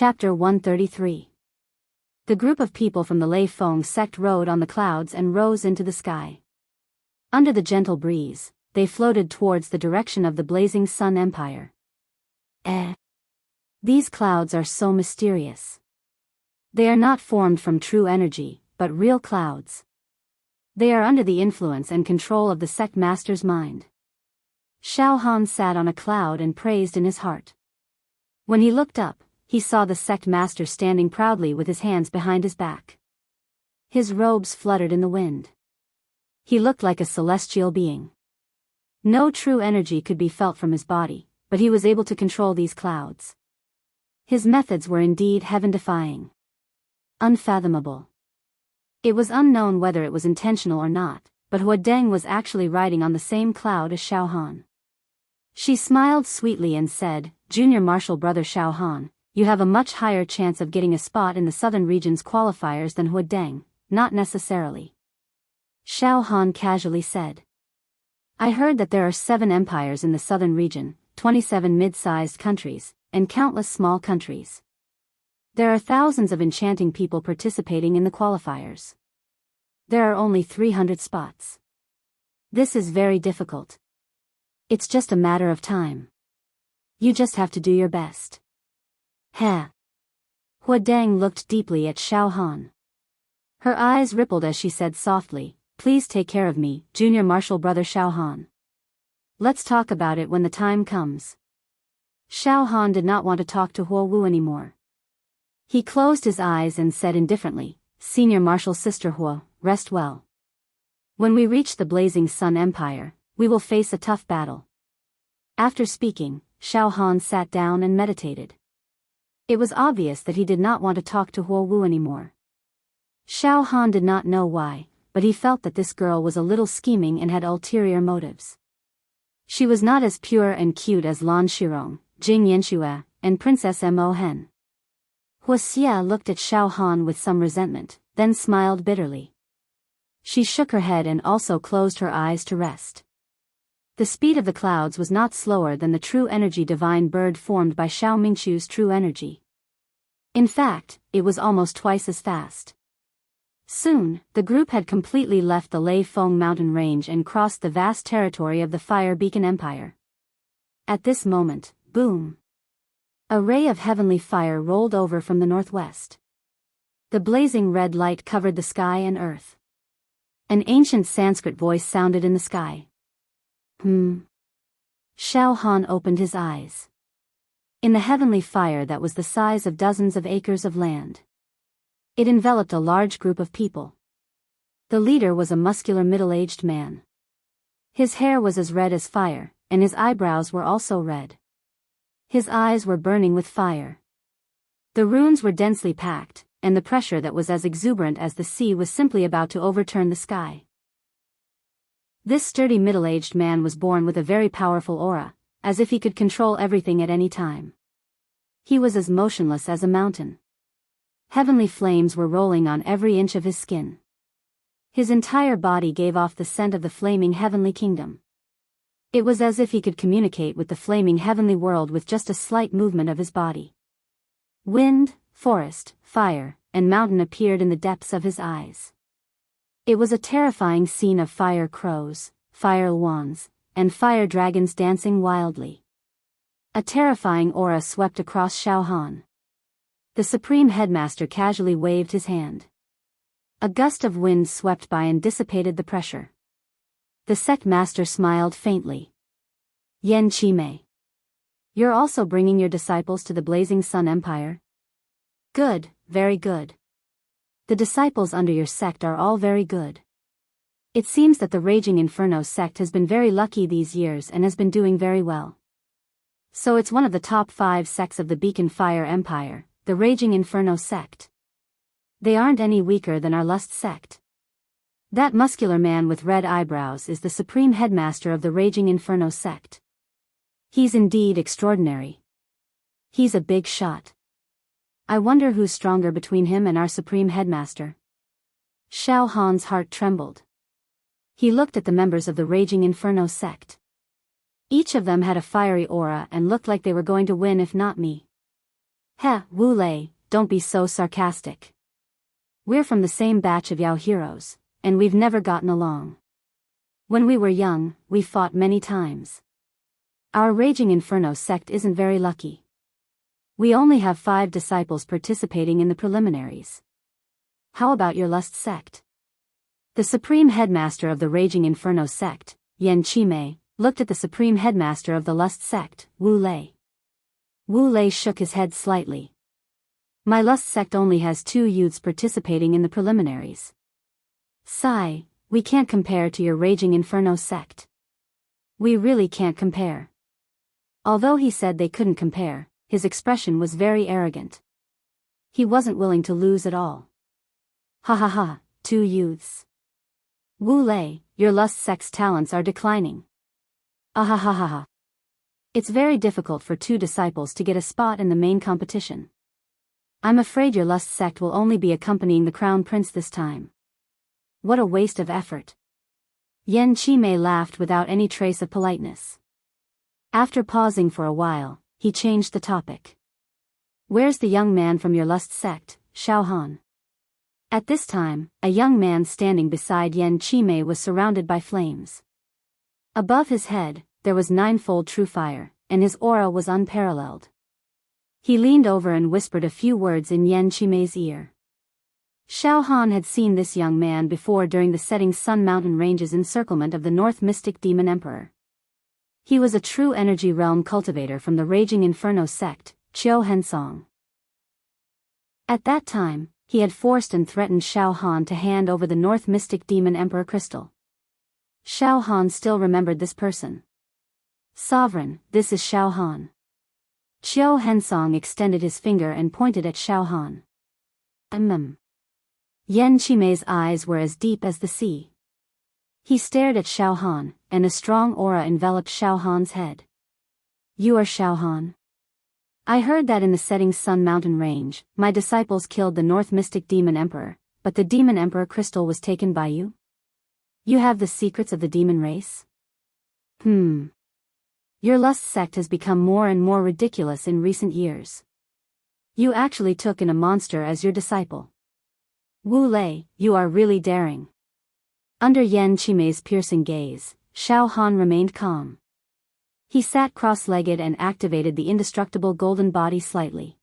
Chapter 133. The group of people from the Lei Feng sect rode on the clouds and rose into the sky. Under the gentle breeze, they floated towards the direction of the blazing sun empire. These clouds are so mysterious. They are not formed from true energy, but real clouds. They are under the influence and control of the sect master's mind. Xiao Han sat on a cloud and praised in his heart. When he looked up, he saw the sect master standing proudly with his hands behind his back. His robes fluttered in the wind. He looked like a celestial being. No true energy could be felt from his body, but he was able to control these clouds. His methods were indeed heaven-defying. Unfathomable. It was unknown whether it was intentional or not, but Hua Deng was actually riding on the same cloud as Xiao Han. She smiled sweetly and said, "Junior Marshal Brother Xiao Han, you have a much higher chance of getting a spot in the southern region's qualifiers than Hua Deng." "Not necessarily," Xiao Han casually said. "I heard that there are 7 empires in the southern region, 27 mid-sized countries, and countless small countries. There are thousands of enchanting people participating in the qualifiers. There are only 300 spots. This is very difficult. It's just a matter of time. You just have to do your best." Hua Deng looked deeply at Xiao Han. Her eyes rippled as she said softly, "Please take care of me, Junior Marshal Brother Xiao Han. Let's talk about it when the time comes." Xiao Han did not want to talk to Hua Wu anymore. He closed his eyes and said indifferently, "Senior Marshal Sister Hua, rest well. When we reach the blazing sun empire, we will face a tough battle." After speaking, Xiao Han sat down and meditated. It was obvious that he did not want to talk to Hua Wu anymore. Xiao Han did not know why, but he felt that this girl was a little scheming and had ulterior motives. She was not as pure and cute as Lan Shirong, Jing Yanxue, and Princess Mo Hen. Hua Xia looked at Xiao Han with some resentment, then smiled bitterly. She shook her head and also closed her eyes to rest. The speed of the clouds was not slower than the true energy divine bird formed by Xiao Mingchu's true energy. In fact, it was almost twice as fast. Soon, the group had completely left the Lei Feng mountain range and crossed the vast territory of the Fire Beacon Empire. At this moment, boom! A ray of heavenly fire rolled over from the northwest. The blazing red light covered the sky and earth. An ancient Sanskrit voice sounded in the sky. Xiao Han opened his eyes. In the heavenly fire that was the size of dozens of acres of land. It enveloped a large group of people. The leader was a muscular middle-aged man. His hair was as red as fire, and his eyebrows were also red. His eyes were burning with fire. The runes were densely packed, and the pressure that was as exuberant as the sea was simply about to overturn the sky. This sturdy middle-aged man was born with a very powerful aura, as if he could control everything at any time. He was as motionless as a mountain. Heavenly flames were rolling on every inch of his skin. His entire body gave off the scent of the flaming heavenly kingdom. It was as if he could communicate with the flaming heavenly world with just a slight movement of his body. Wind, forest, fire, and mountain appeared in the depths of his eyes. It was a terrifying scene of fire crows, fire wands, and fire dragons dancing wildly. A terrifying aura swept across Xiao Han. The Supreme Headmaster casually waved his hand. A gust of wind swept by and dissipated the pressure. The sect master smiled faintly. "Yan Qimei. You're also bringing your disciples to the Blazing Sun Empire? Good, very good. The disciples under your sect are all very good. It seems that the Raging Inferno sect has been very lucky these years and has been doing very well. So it's one of the top 5 sects of the Beacon Fire Empire, the Raging Inferno sect. They aren't any weaker than our Lust sect. That muscular man with red eyebrows is the Supreme Headmaster of the Raging Inferno sect. He's indeed extraordinary. He's a big shot. I wonder who's stronger between him and our Supreme Headmaster." Xiao Han's heart trembled. He looked at the members of the Raging Inferno sect. Each of them had a fiery aura and looked like they were going to win if not me. Heh, Wu Lei, don't be so sarcastic. We're from the same batch of Yao heroes, and we've never gotten along. When we were young, we fought many times. Our Raging Inferno sect isn't very lucky. We only have 5 disciples participating in the preliminaries. How about your Lust sect? The Supreme Headmaster of the Raging Inferno sect, Yan Qimei, looked at the Supreme Headmaster of the Lust sect, Wu Lei. Wu Lei shook his head slightly. My Lust sect only has 2 youths participating in the preliminaries. Sigh, we can't compare to your Raging Inferno sect. We really can't compare. Although he said they couldn't compare, his expression was very arrogant. He wasn't willing to lose at all. Ha ha ha, 2 youths. Wu Lei, your Lust sect's talents are declining. Ah ha ha ha ha. It's very difficult for 2 disciples to get a spot in the main competition. I'm afraid your Lust sect will only be accompanying the Crown Prince this time. What a waste of effort. Yan Qimei laughed without any trace of politeness. After pausing for a while, he changed the topic. Where's the young man from your Lust sect, Xiao Han? At this time, a young man standing beside Yan Qimei was surrounded by flames. Above his head, there was 9-fold true fire, and his aura was unparalleled. He leaned over and whispered a few words in Yan Qimei's ear. Xiao Han had seen this young man before during the setting sun mountain ranges encirclement of the North Mystic Demon Emperor. He was a true energy realm cultivator from the Raging Inferno sect, Qiu Hensong. At that time, he had forced and threatened Xiao Han to hand over the North Mystic Demon Emperor crystal. Xiao Han still remembered this person. Sovereign, this is Xiao Han. Qiu Hensong extended his finger and pointed at Xiao Han. Yan Qimei's eyes were as deep as the sea. He stared at Xiao Han, and a strong aura enveloped Xiao Han's head. You are Xiao Han? I heard that in the setting sun mountain range, my disciples killed the North Mystic Demon Emperor, but the Demon Emperor crystal was taken by you? You have the secrets of the demon race? Your Lust sect has become more and more ridiculous in recent years. You actually took in a monster as your disciple. Wu Lei, you are really daring. Under Yan Qimei's piercing gaze, Xiao Han remained calm. He sat cross-legged and activated the indestructible golden body slightly.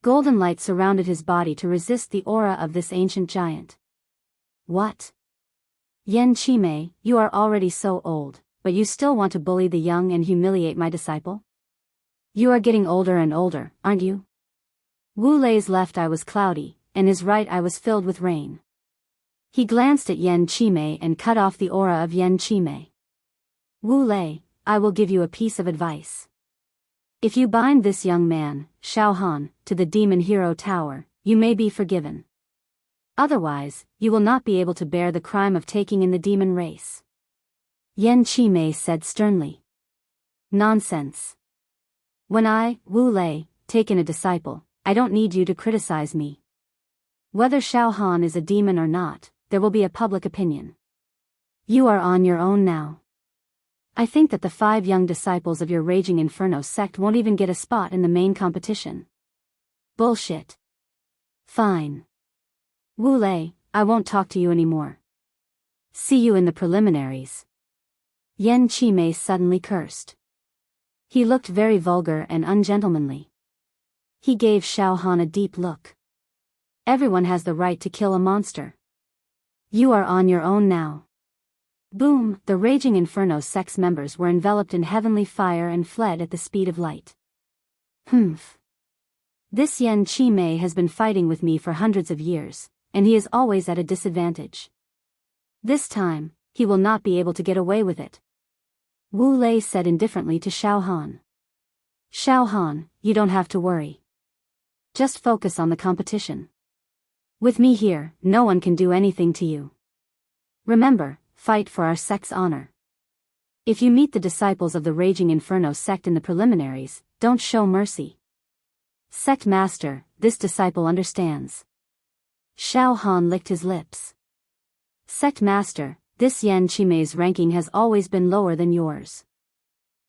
Golden light surrounded his body to resist the aura of this ancient giant. What? Yan Qimei, you are already so old, but you still want to bully the young and humiliate my disciple? You are getting older and older, aren't you? Wu Lei's left eye was cloudy, and his right eye was filled with rain. He glanced at Yan Qimei and cut off the aura of Yan Qimei. Wu Lei, I will give you a piece of advice. If you bind this young man, Xiao Han, to the Demon Hero Tower, you may be forgiven. Otherwise, you will not be able to bear the crime of taking in the demon race. Yan Qimei said sternly. Nonsense. When I, Wu Lei, take in a disciple, I don't need you to criticize me. Whether Xiao Han is a demon or not, there will be a public opinion. You are on your own now. I think that the 5 young disciples of your Raging Inferno sect won't even get a spot in the main competition. Bullshit. Fine. Wu Lei, I won't talk to you anymore. See you in the preliminaries. Yan Qimei suddenly cursed. He looked very vulgar and ungentlemanly. He gave Xiao Han a deep look. Everyone has the right to kill a monster. You are on your own now. Boom, the Raging Inferno sect's members were enveloped in heavenly fire and fled at the speed of light. This Yan Qimei has been fighting with me for hundreds of years, and he is always at a disadvantage. This time, he will not be able to get away with it. Wu Lei said indifferently to Xiao Han. Xiao Han, you don't have to worry. Just focus on the competition. With me here, no one can do anything to you. Remember, fight for our sect's honor. If you meet the disciples of the Raging Inferno sect in the preliminaries, don't show mercy. Sect Master, this disciple understands. Xiao Han licked his lips. Sect Master, this Yan Qimei's ranking has always been lower than yours.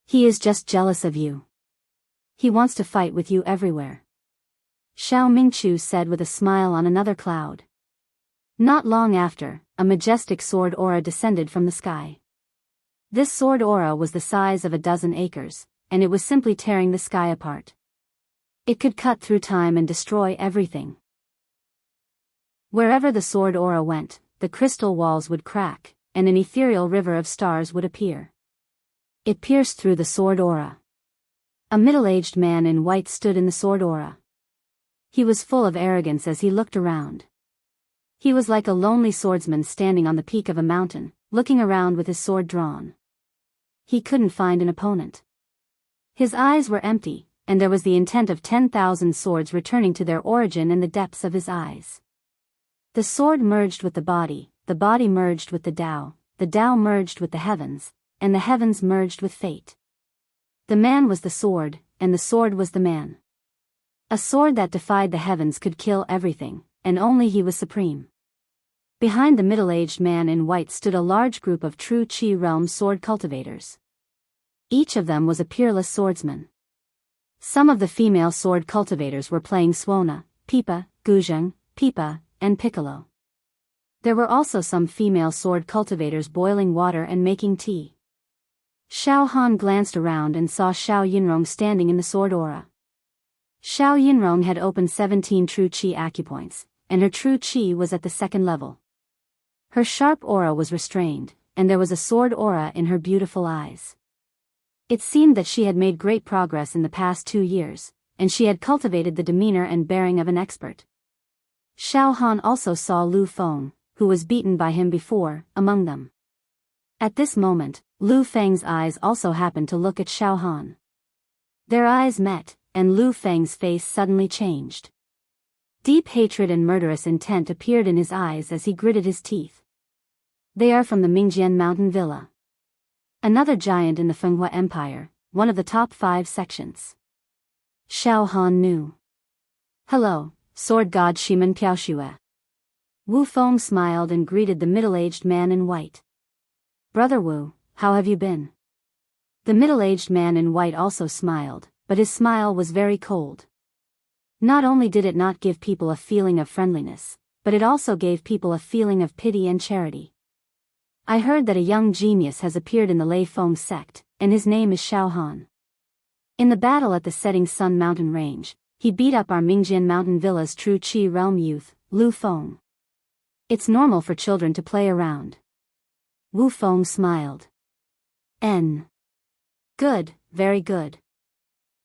He is just jealous of you. He wants to fight with you everywhere. Xiao Mingchu said with a smile on another cloud. Not long after, a majestic sword aura descended from the sky. This sword aura was the size of a dozen acres, and it was simply tearing the sky apart. It could cut through time and destroy everything. Wherever the sword aura went, the crystal walls would crack, and an ethereal river of stars would appear. It pierced through the sword aura. A middle-aged man in white stood in the sword aura. He was full of arrogance as he looked around. He was like a lonely swordsman standing on the peak of a mountain, looking around with his sword drawn. He couldn't find an opponent. His eyes were empty, and there was the intent of 10,000 swords returning to their origin in the depths of his eyes. The sword merged with the body merged with the Tao merged with the heavens, and the heavens merged with fate. The man was the sword, and the sword was the man. A sword that defied the heavens could kill everything, and only he was supreme. Behind the middle-aged man in white stood a large group of true Qi realm sword cultivators. Each of them was a peerless swordsman. Some of the female sword cultivators were playing suona, pipa, guzheng, pipa, and piccolo. There were also some female sword cultivators boiling water and making tea. Xiao Han glanced around and saw Xiao Yinrong standing in the sword aura. Xiao Yinrong had opened 17 true Qi acupoints, and her true Qi was at the second level. Her sharp aura was restrained, and there was a sword aura in her beautiful eyes. It seemed that she had made great progress in the past 2 years, and she had cultivated the demeanor and bearing of an expert. Xiao Han also saw Lu Feng, who was beaten by him before, among them. At this moment, Lu Feng's eyes also happened to look at Xiao Han. Their eyes met, and Lu Feng's face suddenly changed. Deep hatred and murderous intent appeared in his eyes as he gritted his teeth. They are from the Mingjian Mountain Villa. Another giant in the Fenghua Empire, one of the top 5 sections. Xiao Han knew. Hello, sword god Shimen Piaoxue. Wu Feng smiled and greeted the middle-aged man in white. Brother Wu, how have you been? The middle-aged man in white also smiled, but his smile was very cold. Not only did it not give people a feeling of friendliness, but it also gave people a feeling of pity and charity. I heard that a young genius has appeared in the Lei Feng sect, and his name is Xiao Han. In the battle at the Setting Sun Mountain Range, he beat up our Mingjian Mountain Villa's true Qi realm youth, Lu Feng. It's normal for children to play around. Wu Feng smiled. Good, very good.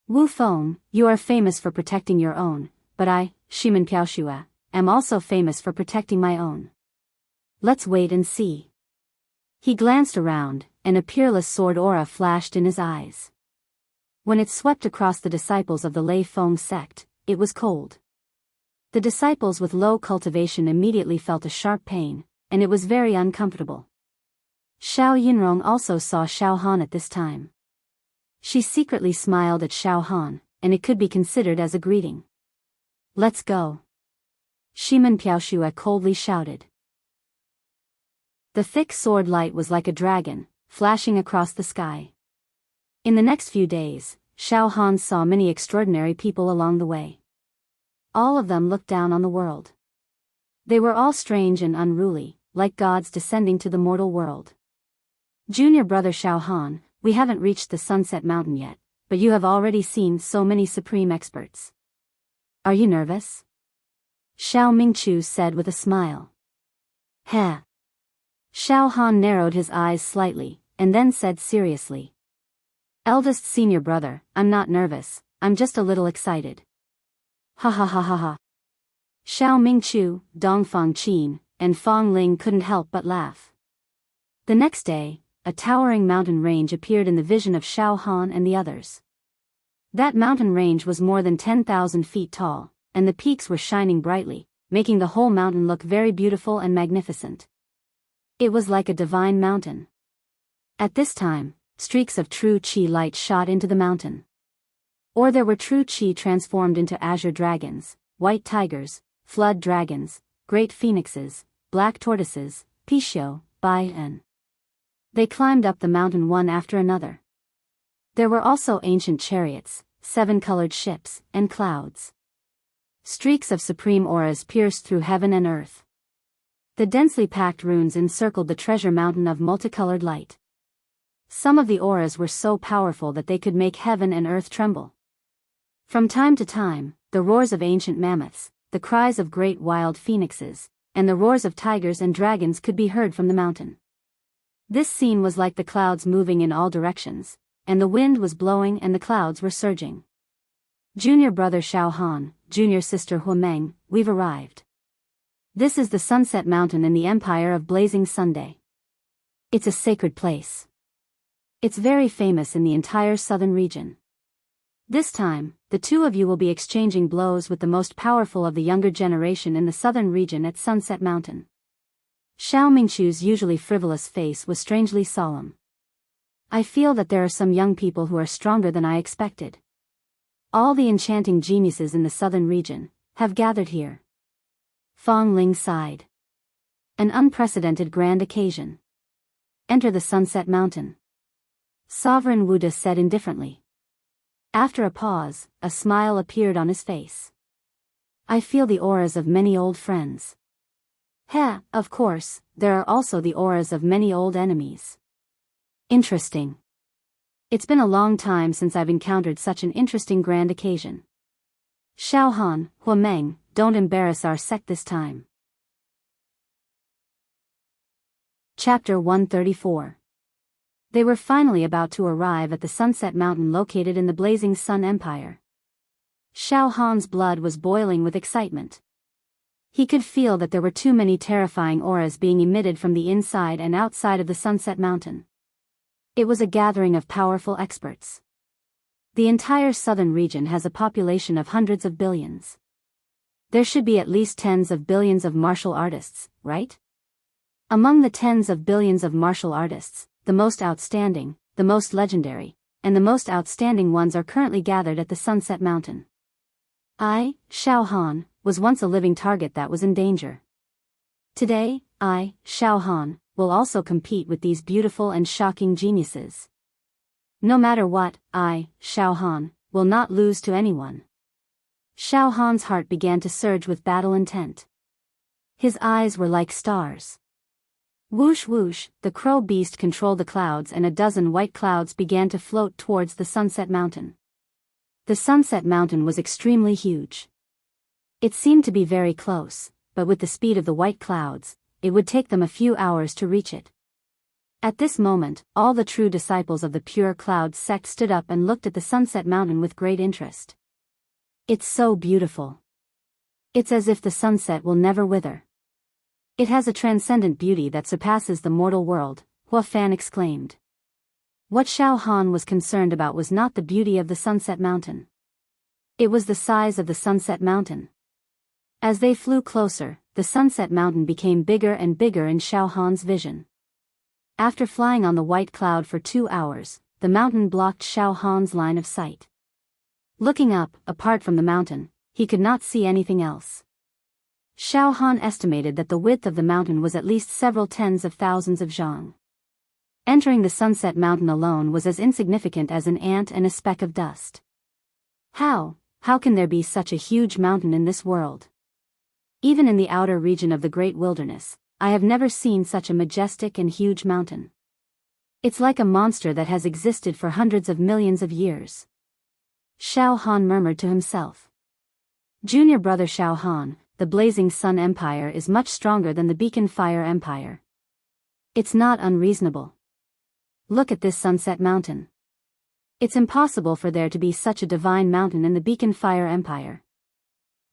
Wu Feng, you are famous for protecting your own, but I, Shimen Piaoxue, am also famous for protecting my own. Let's wait and see. He glanced around, and a peerless sword aura flashed in his eyes. When it swept across the disciples of the Lei Feng sect, it was cold. The disciples with low cultivation immediately felt a sharp pain, and it was very uncomfortable. Xiao Yinrong also saw Xiao Han at this time. She secretly smiled at Xiao Han, and it could be considered as a greeting. Let's go. Shimen Piaoxue coldly shouted. The thick sword light was like a dragon, flashing across the sky. In the next few days, Xiao Han saw many extraordinary people along the way. All of them looked down on the world. They were all strange and unruly, like gods descending to the mortal world. Junior brother Xiao Han, we haven't reached the Sunset Mountain yet, but you have already seen so many supreme experts. Are you nervous? Xiao Mingchu said with a smile. Heh. Xiao Han narrowed his eyes slightly, and then said seriously. Eldest senior brother, I'm not nervous, I'm just a little excited. Ha ha ha ha ha. Xiao Mingchu, Dongfang Qin, and Fang Ling couldn't help but laugh. The next day, a towering mountain range appeared in the vision of Xiao Han and the others. That mountain range was more than 10,000 feet tall, and the peaks were shining brightly, making the whole mountain look very beautiful and magnificent. It was like a divine mountain. At this time, streaks of true Qi light shot into the mountain. Or there were true Qi transformed into azure dragons, white tigers, flood dragons, great phoenixes, black tortoises, Pishio, Bai and. They climbed up the mountain one after another. There were also ancient chariots, 7-colored ships, and clouds. Streaks of supreme auras pierced through heaven and earth. The densely packed runes encircled the treasure mountain of multicolored light. Some of the auras were so powerful that they could make heaven and earth tremble. From time to time, the roars of ancient mammoths, the cries of great wild phoenixes, and the roars of tigers and dragons could be heard from the mountain. This scene was like the clouds moving in all directions, and the wind was blowing and the clouds were surging. Junior brother Xiao Han, junior sister Huameng, we've arrived. This is the Sunset Mountain in the Empire of Blazing Sunday. It's a sacred place. It's very famous in the entire southern region. This time, the two of you will be exchanging blows with the most powerful of the younger generation in the southern region at Sunset Mountain. Xiao Mingchu's usually frivolous face was strangely solemn. I feel that there are some young people who are stronger than I expected. All the enchanting geniuses in the southern region have gathered here. Fong Ling sighed. An unprecedented grand occasion. Enter the Sunset Mountain. Sovereign Wuda said indifferently. After a pause, a smile appeared on his face. I feel the auras of many old friends. Of course, there are also the auras of many old enemies. Interesting. It's been a long time since I've encountered such an interesting grand occasion. Xiao Han, Huameng, don't embarrass our sect this time. Chapter 134. They were finally about to arrive at the Sunset Mountain located in the Blazing Sun Empire. Xiao Han's blood was boiling with excitement. He could feel that there were too many terrifying auras being emitted from the inside and outside of the Sunset Mountain. It was a gathering of powerful experts. The entire southern region has a population of hundreds of billions. There should be at least tens of billions of martial artists, right? Among the tens of billions of martial artists, the most outstanding, the most legendary, and the most outstanding ones are currently gathered at the Sunset Mountain. I, Xiao Han, was once a living target that was in danger. Today, I, Xiao Han, will also compete with these beautiful and shocking geniuses. No matter what, I, Xiao Han, will not lose to anyone. Xiao Han's heart began to surge with battle intent. His eyes were like stars. Whoosh whoosh, the crow beast controlled the clouds and a dozen white clouds began to float towards the Sunset Mountain. The Sunset Mountain was extremely huge. It seemed to be very close, but with the speed of the white clouds, it would take them a few hours to reach it. At this moment, all the true disciples of the Pure Cloud sect stood up and looked at the Sunset Mountain with great interest. It's so beautiful. It's as if the sunset will never wither. It has a transcendent beauty that surpasses the mortal world, Hua Fan exclaimed. What Xiao Han was concerned about was not the beauty of the Sunset Mountain. It was the size of the Sunset Mountain. As they flew closer, the Sunset Mountain became bigger and bigger in Xiao Han's vision. After flying on the white cloud for 2 hours, the mountain blocked Xiao Han's line of sight. Looking up, apart from the mountain, he could not see anything else. Xiao Han estimated that the width of the mountain was at least several tens of thousands of zhang. Entering the Sunset Mountain alone was as insignificant as an ant and a speck of dust. How can there be such a huge mountain in this world? Even in the outer region of the Great Wilderness, I have never seen such a majestic and huge mountain. It's like a monster that has existed for hundreds of millions of years. Xiao Han murmured to himself. Junior brother Xiao Han, the Blazing Sun Empire is much stronger than the Beacon Fire Empire. It's not unreasonable. Look at this Sunset Mountain. It's impossible for there to be such a divine mountain in the Beacon Fire Empire.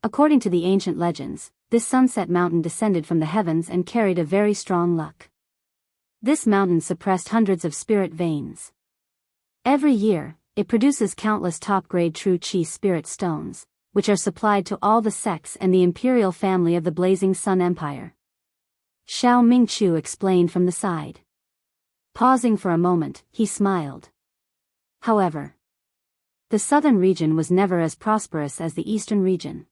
According to the ancient legends, this Sunset Mountain descended from the heavens and carried a very strong luck. This mountain suppressed hundreds of spirit veins. Every year, it produces countless top-grade true Qi spirit stones, which are supplied to all the sects and the imperial family of the Blazing Sun Empire. Xiao Mingchu explained from the side. Pausing for a moment, he smiled. However, the southern region was never as prosperous as the eastern region.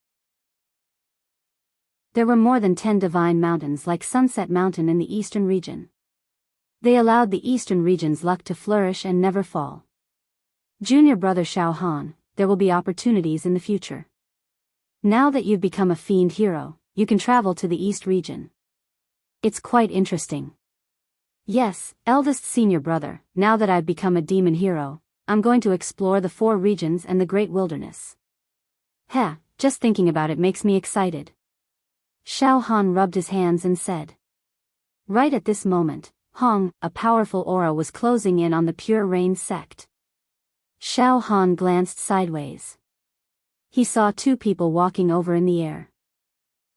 There were more than 10 divine mountains like Sunset Mountain in the eastern region. They allowed the eastern region's luck to flourish and never fall. Junior brother Xiao Han, there will be opportunities in the future. Now that you've become a fiend hero, you can travel to the East region. It's quite interesting. Yes, eldest senior brother, now that I've become a demon hero, I'm going to explore the 4 regions and the great wilderness. Heh, just thinking about it makes me excited. Xiao Han rubbed his hands and said. Right at this moment, Hong, a powerful aura was closing in on the Pure Rain sect. Xiao Han glanced sideways. He saw 2 people walking over in the air.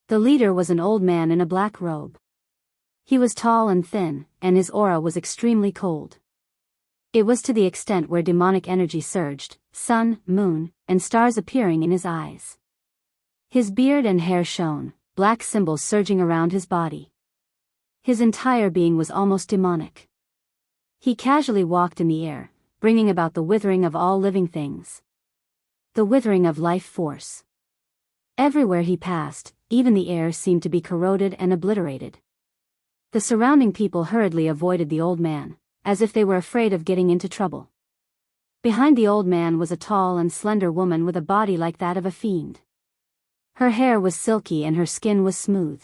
The leader was an old man in a black robe. He was tall and thin, and his aura was extremely cold. It was to the extent where demonic energy surged, sun, moon, and stars appearing in his eyes. His beard and hair shone, black symbols surging around his body. His entire being was almost demonic. He casually walked in the air, bringing about the withering of all living things. The withering of life force. Everywhere he passed, even the air seemed to be corroded and obliterated. The surrounding people hurriedly avoided the old man, as if they were afraid of getting into trouble. Behind the old man was a tall and slender woman with a body like that of a fiend. Her hair was silky and her skin was smooth.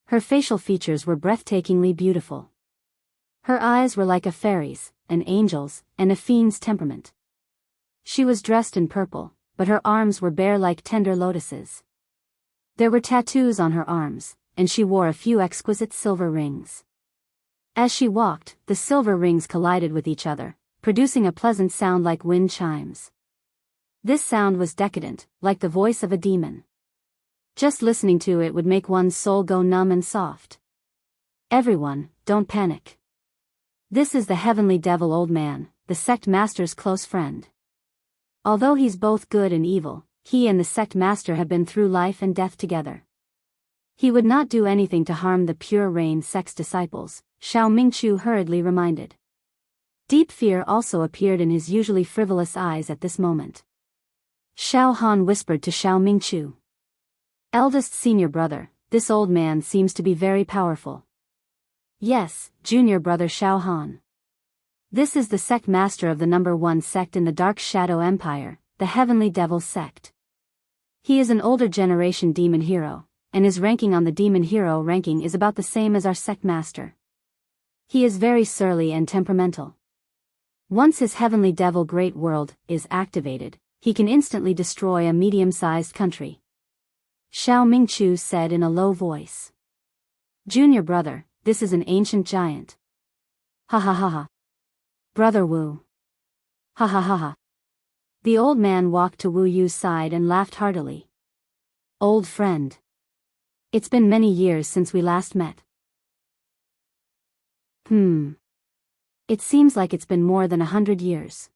Her facial features were breathtakingly beautiful. Her eyes were like a fairy's, an angel's, and a fiend's temperament. She was dressed in purple, but her arms were bare like tender lotuses. There were tattoos on her arms, and she wore a few exquisite silver rings. As she walked, the silver rings collided with each other, producing a pleasant sound like wind chimes. This sound was decadent, like the voice of a demon. Just listening to it would make one's soul go numb and soft. Everyone, don't panic. This is the heavenly devil old man, the sect master's close friend. Although he's both good and evil, he and the sect master have been through life and death together. He would not do anything to harm the Pure Rain sect's disciples, Xiao Mingqiu hurriedly reminded. Deep fear also appeared in his usually frivolous eyes at this moment. Xiao Han whispered to Xiao Mingqiu. Eldest senior brother, this old man seems to be very powerful. Yes, junior brother Xiao Han. This is the sect master of the number 1 sect in the Dark Shadow Empire, the Heavenly Devil sect. He is an older generation demon hero, and his ranking on the demon hero ranking is about the same as our sect master. He is very surly and temperamental. Once his Heavenly Devil Great World is activated, he can instantly destroy a medium-sized country. Xiao Mingqiu said in a low voice. Junior brother, this is an ancient giant. Ha ha ha ha. Brother Wu. Ha ha ha ha. The old man walked to Wu Yu's side and laughed heartily. Old friend. It's been many years since we last met. It seems like it's been more than 100 years.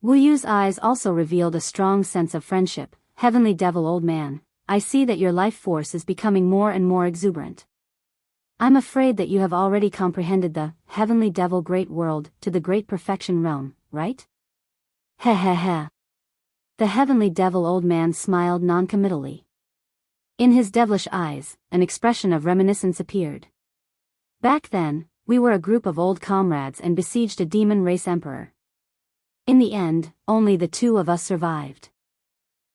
Wu Yu's eyes also revealed a strong sense of friendship. Heavenly Devil old man, I see that your life force is becoming more and more exuberant. I'm afraid that you have already comprehended the Heavenly Devil Great World to the Great Perfection realm, right? Heh heh heh. The Heavenly Devil old man smiled noncommittally. In his devilish eyes, an expression of reminiscence appeared. Back then, we were a group of old comrades and besieged a demon race emperor. In the end, only the 2 of us survived.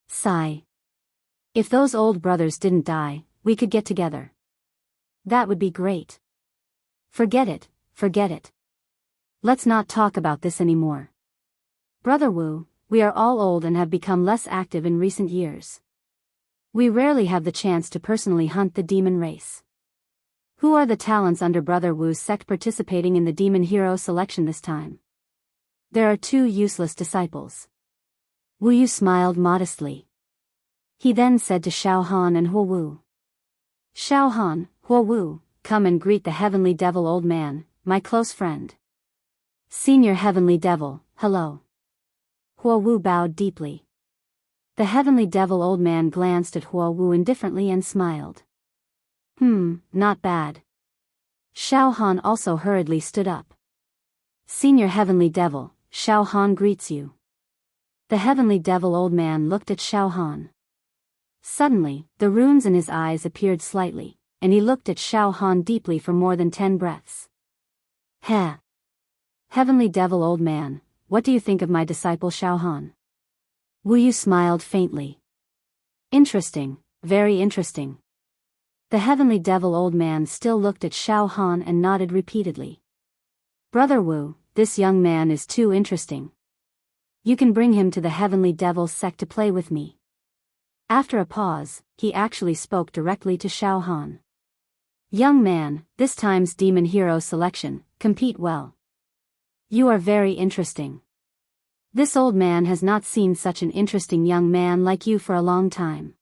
Sigh. If those old brothers didn't die, we could get together. That would be great. Forget it, forget it. Let's not talk about this anymore. Brother Wu, we are all old and have become less active in recent years. We rarely have the chance to personally hunt the demon race. Who are the talents under Brother Wu's sect participating in the demon hero selection this time? There are 2 useless disciples. Wu Yu smiled modestly. He then said to Xiao Han and Huo Wu. Xiao Han, Huo Wu, come and greet the Heavenly Devil old man, my close friend. Senior Heavenly Devil, hello. Huo Wu bowed deeply. The Heavenly Devil old man glanced at Huo Wu indifferently and smiled. Not bad. Xiao Han also hurriedly stood up. Senior Heavenly Devil, Xiao Han greets you. The Heavenly Devil old man looked at Xiao Han. Suddenly, the runes in his eyes appeared slightly, and he looked at Xiao Han deeply for more than 10 breaths. Heh. Heavenly Devil old man, what do you think of my disciple Xiao Han? Wu Yu smiled faintly. Interesting, very interesting. The heavenly devil old man still looked at Xiao Han and nodded repeatedly. Brother Wu, this young man is too interesting. You can bring him to the heavenly devil sect to play with me. After a pause, he actually spoke directly to Xiao Han. Young man, this time's demon hero selection, compete well. You are very interesting. This old man has not seen such an interesting young man like you for a long time.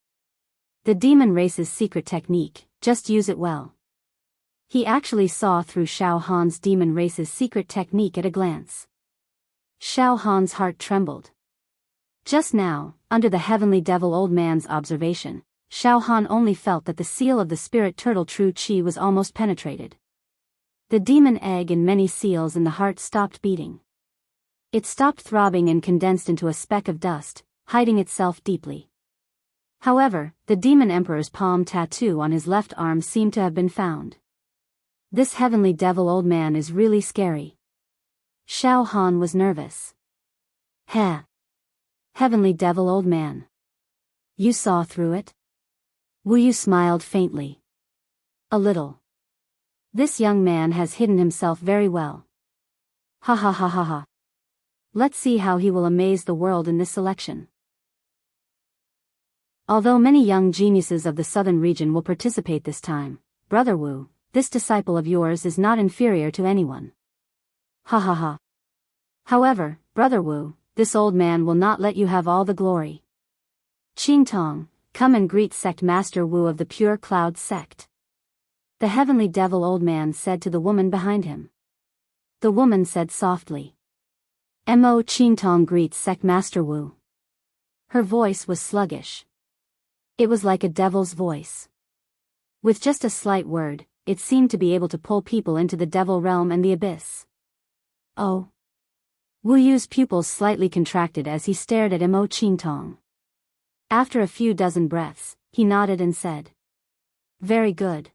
The demon race's secret technique, just use it well. He actually saw through Xiao Han's demon race's secret technique at a glance. Xiao Han's heart trembled. Just now, under the heavenly devil old man's observation, Xiao Han only felt that the seal of the spirit turtle true chi was almost penetrated. The demon egg in many seals in the heart stopped beating. It stopped throbbing and condensed into a speck of dust, hiding itself deeply. However, the demon emperor's palm tattoo on his left arm seemed to have been found. This heavenly devil old man is really scary. Xiao Han was nervous. Heh. Heavenly devil old man. You saw through it? Wu Yu smiled faintly. A little. This young man has hidden himself very well. Ha ha ha ha ha. Let's see how he will amaze the world in this selection. Although many young geniuses of the southern region will participate this time, Brother Wu, this disciple of yours is not inferior to anyone. Ha ha ha. However, Brother Wu, this old man will not let you have all the glory. Qing Tong, come and greet Sect Master Wu of the Pure Cloud Sect. The heavenly devil old man said to the woman behind him. The woman said softly. Mo Qing Tong greets Sect Master Wu. Her voice was sluggish. It was like a devil's voice. With just a slight word, it seemed to be able to pull people into the devil realm and the abyss. Oh. Wu Yu's pupils slightly contracted as he stared at Mo Qing Tong. After a few dozen breaths, he nodded and said. Very good.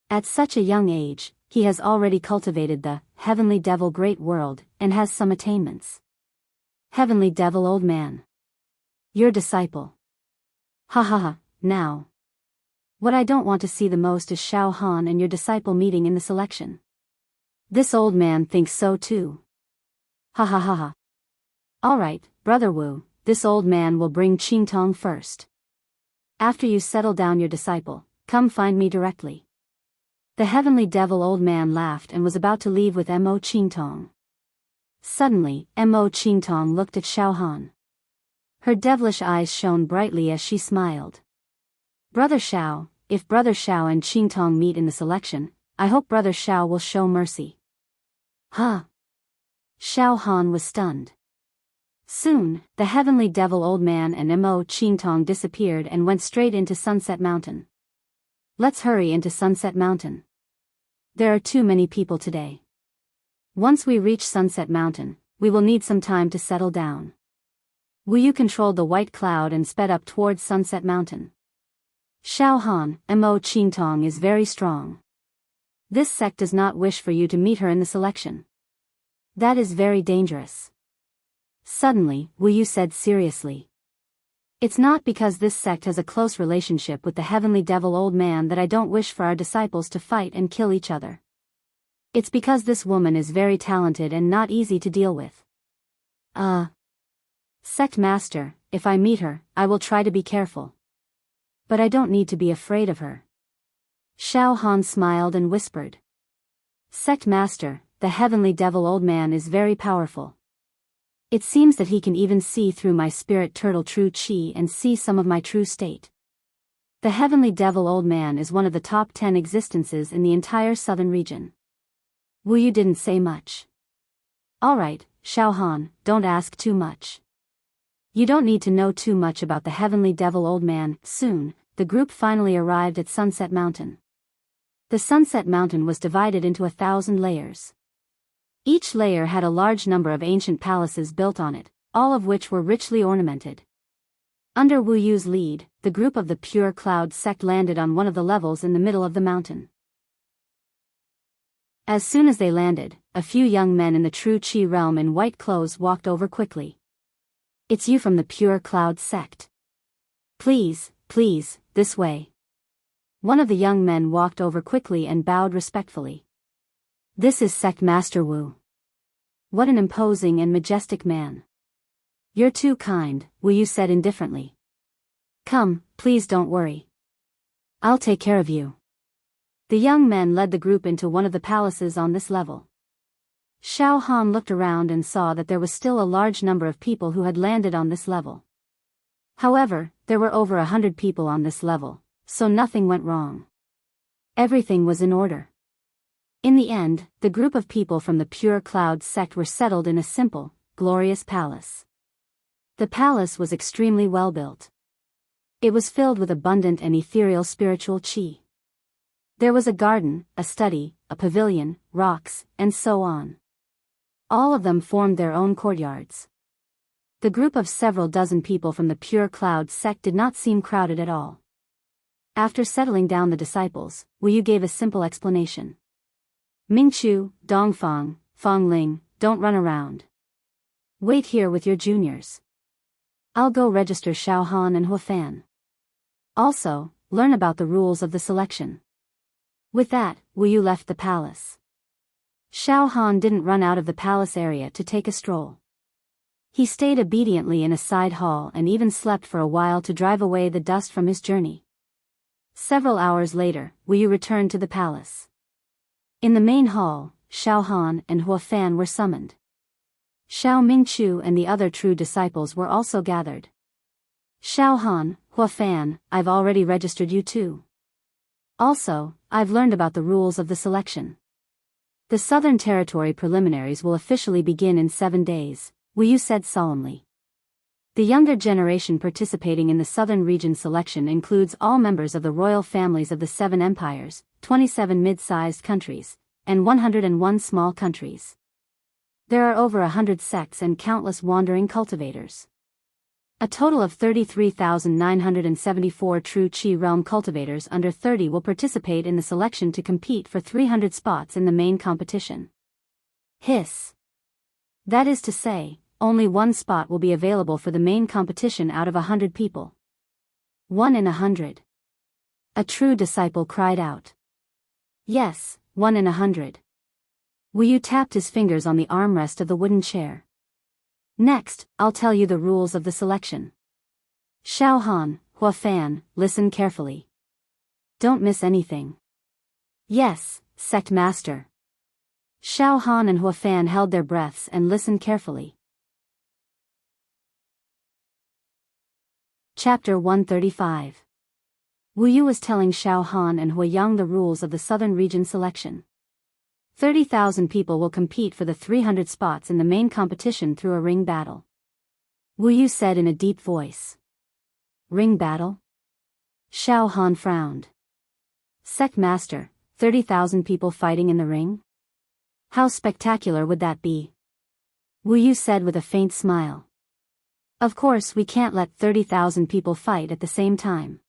At such a young age, he has already cultivated the heavenly devil great world and has some attainments. Heavenly devil old man. Your disciple. Ha ha ha, now. What I don't want to see the most is Xiao Han and your disciple meeting in the selection. This old man thinks so too. Ha ha ha ha. Alright, Brother Wu, this old man will bring Qing Tong first. After you settle down your disciple, come find me directly. The heavenly devil old man laughed and was about to leave with Mo Qing Tong. Suddenly, Mo Qing Tong looked at Xiao Han. Her devilish eyes shone brightly as she smiled. Brother Xiao, if Brother Xiao and Qing Tong meet in the selection, I hope Brother Xiao will show mercy. Huh? Xiao Han was stunned. Soon, the heavenly devil old man and Mo Qing Tong disappeared and went straight into Sunset Mountain. Let's hurry into Sunset Mountain. There are too many people today. Once we reach Sunset Mountain, we will need some time to settle down. Wu Yu controlled the white cloud and sped up towards Sunset Mountain. Xiao Han, Mo Qing Tong is very strong. This sect does not wish for you to meet her in the selection. That is very dangerous. Suddenly, Wu Yu said seriously. It's not because this sect has a close relationship with the heavenly devil old man that I don't wish for our disciples to fight and kill each other. It's because this woman is very talented and not easy to deal with. Sect master, if I meet her, I will try to be careful. But I don't need to be afraid of her. Xiao Han smiled and whispered. Sect master, the heavenly devil old man is very powerful. It seems that he can even see through my spirit turtle true chi and see some of my true state. The heavenly devil old man is one of the top 10 existences in the entire southern region. Wu Yu didn't say much. Alright, Xiao Han, don't ask too much. You don't need to know too much about the heavenly devil old man. Soon, the group finally arrived at Sunset Mountain. The Sunset Mountain was divided into 1,000 layers. Each layer had a large number of ancient palaces built on it, all of which were richly ornamented. Under Wu Yu's lead, the group of the Pure Cloud sect landed on one of the levels in the middle of the mountain. As soon as they landed, a few young men in the True Chi realm in white clothes walked over quickly. It's you from the Pure Cloud sect. Please, please, this way. One of the young men walked over quickly and bowed respectfully. This is Sect Master Wu. What an imposing and majestic man. You're too kind, Wu Yu said indifferently. Come, please don't worry. I'll take care of you. The young men led the group into one of the palaces on this level. Xiao Han looked around and saw that there was still a large number of people who had landed on this level. However, there were over 100 people on this level, so nothing went wrong. Everything was in order. In the end, the group of people from the Pure Cloud sect were settled in a simple, glorious palace. The palace was extremely well built. It was filled with abundant and ethereal spiritual qi. There was a garden, a study, a pavilion, rocks, and so on. All of them formed their own courtyards. The group of several dozen people from the Pure Cloud sect did not seem crowded at all. After settling down the disciples, Wu Yu gave a simple explanation. Mingchu, Dongfang, Fangling, don't run around. Wait here with your juniors. I'll go register Xiaohan and Huafan. Also, learn about the rules of the selection. With that, Wu Yu left the palace. Xiaohan didn't run out of the palace area to take a stroll. He stayed obediently in a side hall and even slept for a while to drive away the dust from his journey. Several hours later, Wu Yu returned to the palace. In the main hall, Xiaohan and Huafan were summoned. Xiao Mingchu and the other true disciples were also gathered. Xiaohan, Huafan, I've already registered you too. Also, I've learned about the rules of the selection. The Southern Territory preliminaries will officially begin in 7 days, Wu Yu said solemnly. The younger generation participating in the Southern region selection includes all members of the royal families of the 7 empires, 27 mid-sized countries, and 101 small countries. There are over 100 sects and countless wandering cultivators. A total of 33,974 true Qi realm cultivators under 30 will participate in the selection to compete for 300 spots in the main competition. Hiss. That is to say, only 1 spot will be available for the main competition out of 100 people. 1 in 100. A true disciple cried out. Yes, 1 in 100. Wu Yu tapped his fingers on the armrest of the wooden chair. Next, I'll tell you the rules of the selection. Xiaohan, Huafan, listen carefully. Don't miss anything. Yes, Sect Master. Xiaohan and Huafan held their breaths and listened carefully. Chapter 135. Wu Yu was telling Xiaohan and Huayang the rules of the Southern region selection. 30,000 people will compete for the 300 spots in the main competition through a ring battle. Wu Yu said in a deep voice. Ring battle? Xiaohan frowned. Sect Master, 30,000 people fighting in the ring? How spectacular would that be? Wu Yu said with a faint smile. Of course we can't let 30,000 people fight at the same time.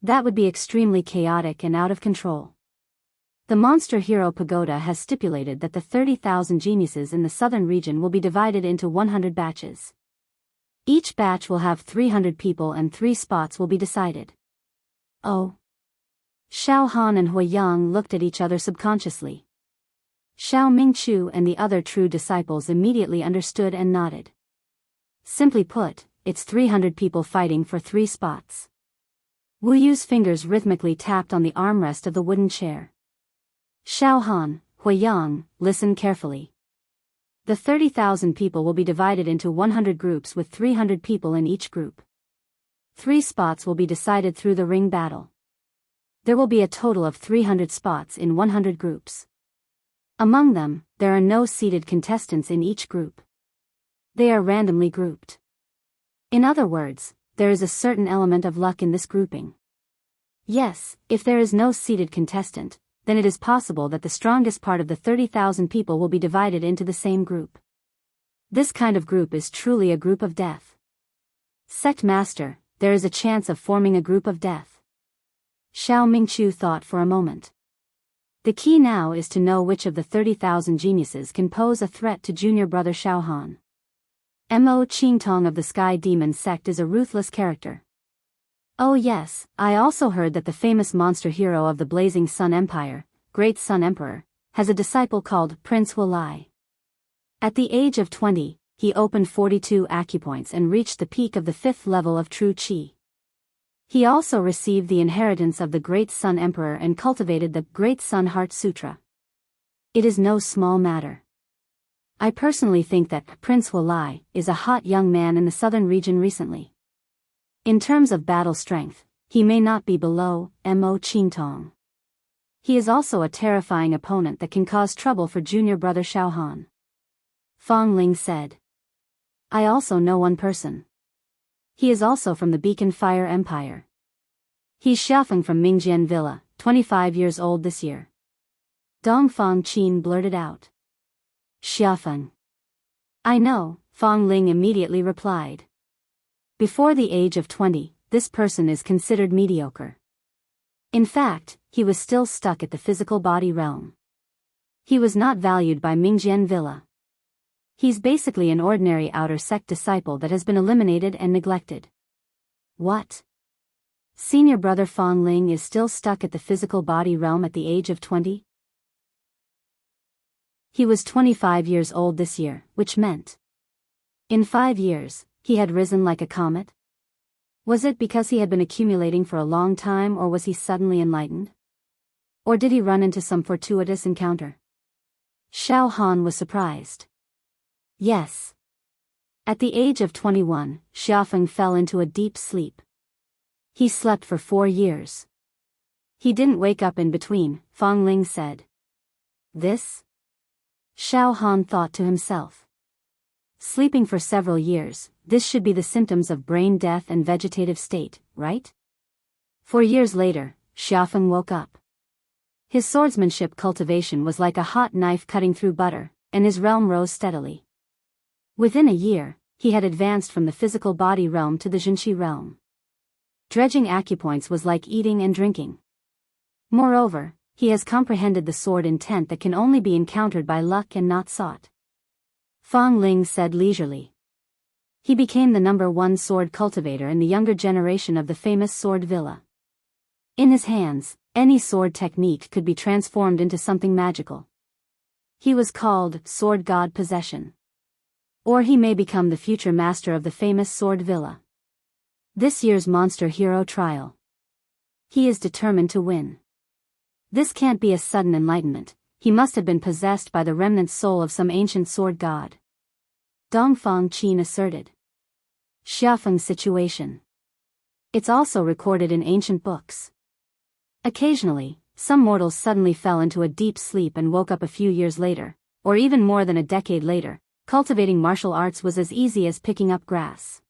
That would be extremely chaotic and out of control. The Monster Hero Pagoda has stipulated that the 30,000 geniuses in the southern region will be divided into 100 batches. Each batch will have 300 people and 3 spots will be decided. Oh. Xiaohan and Huayang looked at each other subconsciously. Xiao Mingchu and the other true disciples immediately understood and nodded. Simply put, it's 300 people fighting for 3 spots. Wu Yu's fingers rhythmically tapped on the armrest of the wooden chair. Xiaohan, Huayang, listen carefully. The 30,000 people will be divided into 100 groups with 300 people in each group. 3 spots will be decided through the ring battle. There will be a total of 300 spots in 100 groups. Among them, there are no seated contestants in each group. They are randomly grouped. In other words, there is a certain element of luck in this grouping. Yes, if there is no seated contestant, then it is possible that the strongest part of the 30,000 people will be divided into the same group. This kind of group is truly a group of death. Sect Master, there is a chance of forming a group of death. Xiao Mingchu thought for a moment. The key now is to know which of the 30,000 geniuses can pose a threat to junior brother Xiaohan. Mo Qingtong of the Sky Demon sect is a ruthless character. Oh yes, I also heard that the famous monster hero of the Blazing Sun Empire, Great Sun Emperor, has a disciple called Prince Hulai. At the age of 20, he opened 42 acupoints and reached the peak of the 5th level of true Qi. He also received the inheritance of the Great Sun Emperor and cultivated the Great Sun Heart Sutra. It is no small matter. I personally think that Prince Hulai is a hot young man in the southern region recently. In terms of battle strength, he may not be below Mo Qingtong. He is also a terrifying opponent that can cause trouble for junior brother Xiao Han. Fong Ling said. I also know one person. He is also from the Beacon Fire Empire. He's Xiafeng from Mingjian Villa, 25 years old this year. Dongfang Qin blurted out. Xiafeng. I know, Fong Ling immediately replied. Before the age of 20, this person is considered mediocre. In fact, he was still stuck at the physical body realm. He was not valued by Mingjian Villa. He's basically an ordinary outer sect disciple that has been eliminated and neglected. What? Senior brother Fong Ling is still stuck at the physical body realm at the age of 20? He was 25 years old this year, which meant in 5 years, he had risen like a comet? Was it because he had been accumulating for a long time, or was he suddenly enlightened? Or did he run into some fortuitous encounter? Xiao Han was surprised. Yes. At the age of 21, Xiafeng fell into a deep sleep. He slept for 4 years. He didn't wake up in between, Fong Ling said. This? Xiao Han thought to himself. Sleeping for several years, this should be the symptoms of brain death and vegetative state, right? 4 years later, Xiafeng woke up. His swordsmanship cultivation was like a hot knife cutting through butter, and his realm rose steadily. Within a year, he had advanced from the physical body realm to the Zhenqi realm. Dredging acupoints was like eating and drinking. Moreover, he has comprehended the sword intent that can only be encountered by luck and not sought. Fong Ling said leisurely. He became the #1 sword cultivator in the younger generation of the famous sword villa. In his hands, any sword technique could be transformed into something magical. He was called Sword God Possession. Or he may become the future master of the famous sword villa. This year's Monster Hero Trial. He is determined to win. This can't be a sudden enlightenment, he must have been possessed by the remnant soul of some ancient sword god. Dongfang Qin asserted. Xiafeng's situation. It's also recorded in ancient books. Occasionally, some mortals suddenly fell into a deep sleep and woke up a few years later, or even more than a decade later. Cultivating martial arts was as easy as picking up grass.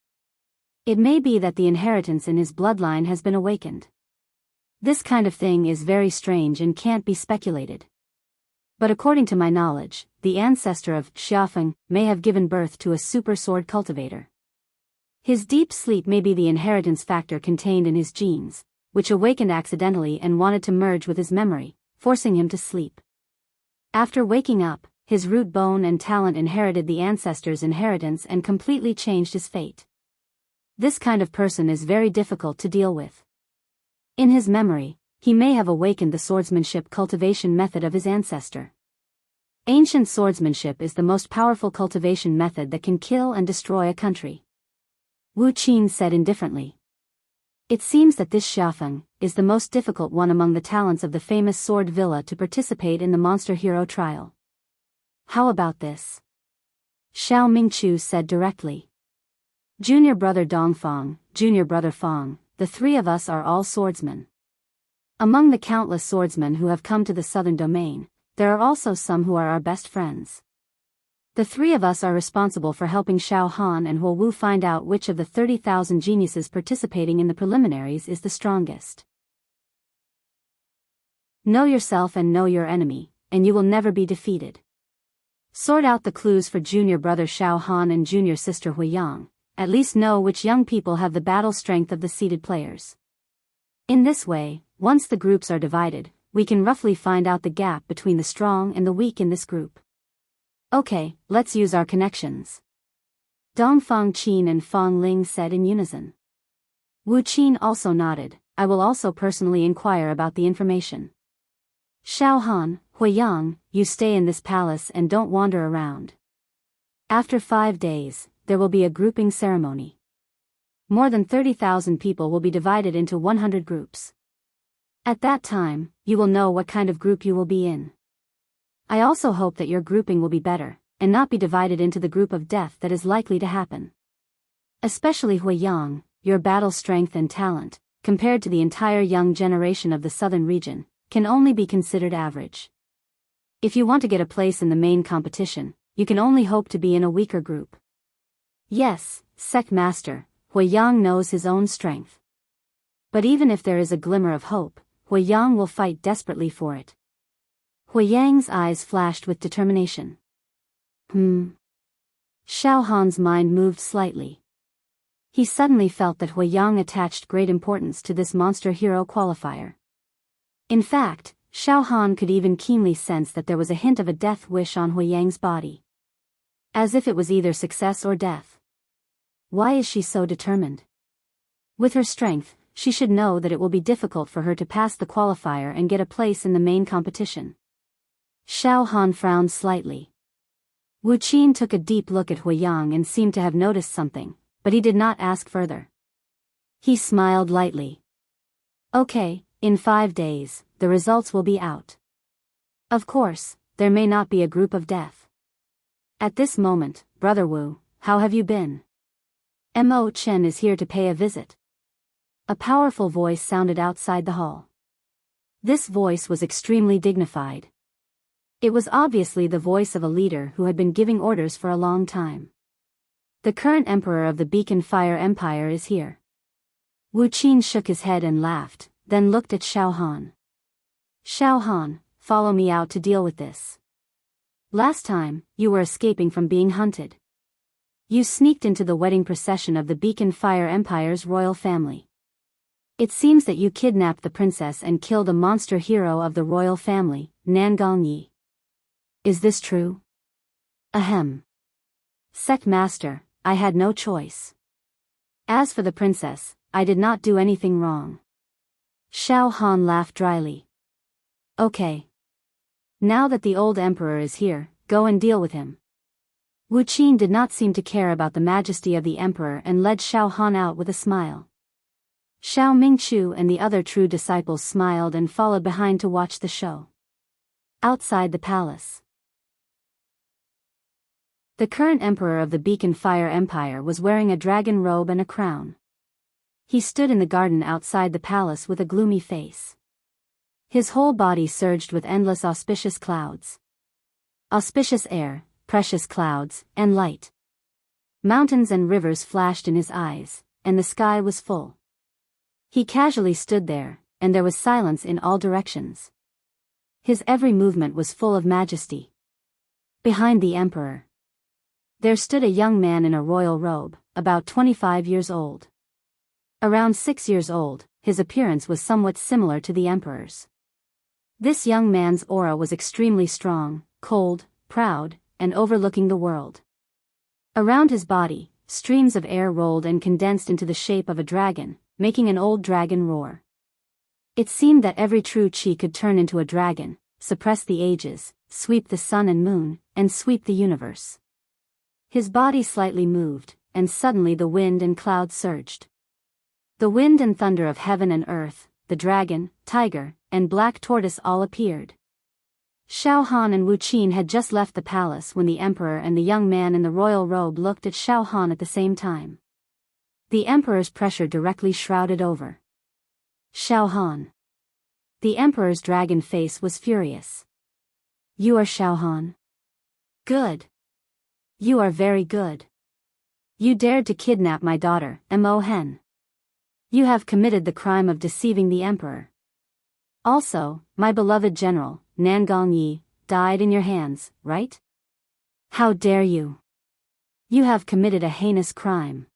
It may be that the inheritance in his bloodline has been awakened. This kind of thing is very strange and can't be speculated. But according to my knowledge, the ancestor of Xiafeng may have given birth to a super sword cultivator. His deep sleep may be the inheritance factor contained in his genes, which awakened accidentally and wanted to merge with his memory, forcing him to sleep. After waking up, his root bone and talent inherited the ancestor's inheritance and completely changed his fate. This kind of person is very difficult to deal with. In his memory, he may have awakened the swordsmanship cultivation method of his ancestor. Ancient swordsmanship is the most powerful cultivation method that can kill and destroy a country. Wu Qin said indifferently. It seems that this Xiafeng is the most difficult one among the talents of the famous sword villa to participate in the Monster Hero Trial. How about this? Xiao Mingchu said directly. Junior brother Dongfang, junior brother Fang, the three of us are all swordsmen. Among the countless swordsmen who have come to the southern domain, there are also some who are our best friends. The three of us are responsible for helping Xiao Han and Huo Wu find out which of the 30,000 geniuses participating in the preliminaries is the strongest. Know yourself and know your enemy, and you will never be defeated. Sort out the clues for junior brother Xiao Han and junior sister Huiyang. At least know which young people have the battle strength of the seeded players. In this way, once the groups are divided, we can roughly find out the gap between the strong and the weak in this group. Okay, let's use our connections. Dongfang Qin and Fong Ling said in unison. Wu Qin also nodded. I will also personally inquire about the information. Xiao Han, Huiyang, you stay in this palace and don't wander around. After 5 days, there will be a grouping ceremony. More than 30,000 people will be divided into 100 groups. At that time, you will know what kind of group you will be in. I also hope that your grouping will be better, and not be divided into the group of death that is likely to happen. Especially Huiyang, your battle strength and talent, compared to the entire young generation of the southern region, can only be considered average. If you want to get a place in the main competition, you can only hope to be in a weaker group. Yes, Sect Master, Huiyang knows his own strength. But even if there is a glimmer of hope, Huiyang will fight desperately for it. Huiyang's eyes flashed with determination. Xiao Han's mind moved slightly. He suddenly felt that Huiyang attached great importance to this monster hero qualifier. In fact, Xiao Han could even keenly sense that there was a hint of a death wish on Huiyang's body. As if it was either success or death. Why is she so determined? With her strength, she should know that it will be difficult for her to pass the qualifier and get a place in the main competition. Xiao Han frowned slightly. Wu Qin took a deep look at Huiyang and seemed to have noticed something, but he did not ask further. He smiled lightly. Okay, in 5 days, the results will be out. Of course, there may not be a group of death. At this moment, Brother Wu, how have you been? Mo Chen is here to pay a visit. A powerful voice sounded outside the hall. This voice was extremely dignified. It was obviously the voice of a leader who had been giving orders for a long time. The current emperor of the Beacon Fire Empire is here. Wu Qin shook his head and laughed, then looked at Xiao Han. Xiao Han, follow me out to deal with this. Last time, you were escaping from being hunted. You sneaked into the wedding procession of the Beacon Fire Empire's royal family. It seems that you kidnapped the princess and killed a monster hero of the royal family, Nangang Yi. Is this true? Ahem. Sect Master, I had no choice. As for the princess, I did not do anything wrong. Xiao Han laughed dryly. Okay. Now that the old emperor is here, go and deal with him. Wu Qin did not seem to care about the majesty of the emperor and led Xiao Han out with a smile. Xiao Mingchu and the other true disciples smiled and followed behind to watch the show. Outside the palace. The current emperor of the Beacon Fire Empire was wearing a dragon robe and a crown. He stood in the garden outside the palace with a gloomy face. His whole body surged with endless auspicious clouds. Auspicious air, precious clouds, and light. Mountains and rivers flashed in his eyes, and the sky was full. He casually stood there, and there was silence in all directions. His every movement was full of majesty. Behind the emperor, there stood a young man in a royal robe, about 25 years old. Around 6 years old, his appearance was somewhat similar to the emperor's. This young man's aura was extremely strong, cold, proud, and overlooking the world. Around his body, streams of air rolled and condensed into the shape of a dragon, making an old dragon roar. It seemed that every true chi could turn into a dragon, suppress the ages, sweep the sun and moon, and sweep the universe. His body slightly moved, and suddenly the wind and clouds surged. The wind and thunder of heaven and earth, the dragon, tiger, and black tortoise all appeared. Xiao Han and Wu Qin had just left the palace when the emperor and the young man in the royal robe looked at Xiao Han at the same time. The emperor's pressure directly shrouded over Xiao Han. The emperor's dragon face was furious. You are Xiao Han? Good. You are very good. You dared to kidnap my daughter, Mo Hen. You have committed the crime of deceiving the emperor. Also, my beloved general, Nangang Yi, died in your hands, right? How dare you? You have committed a heinous crime.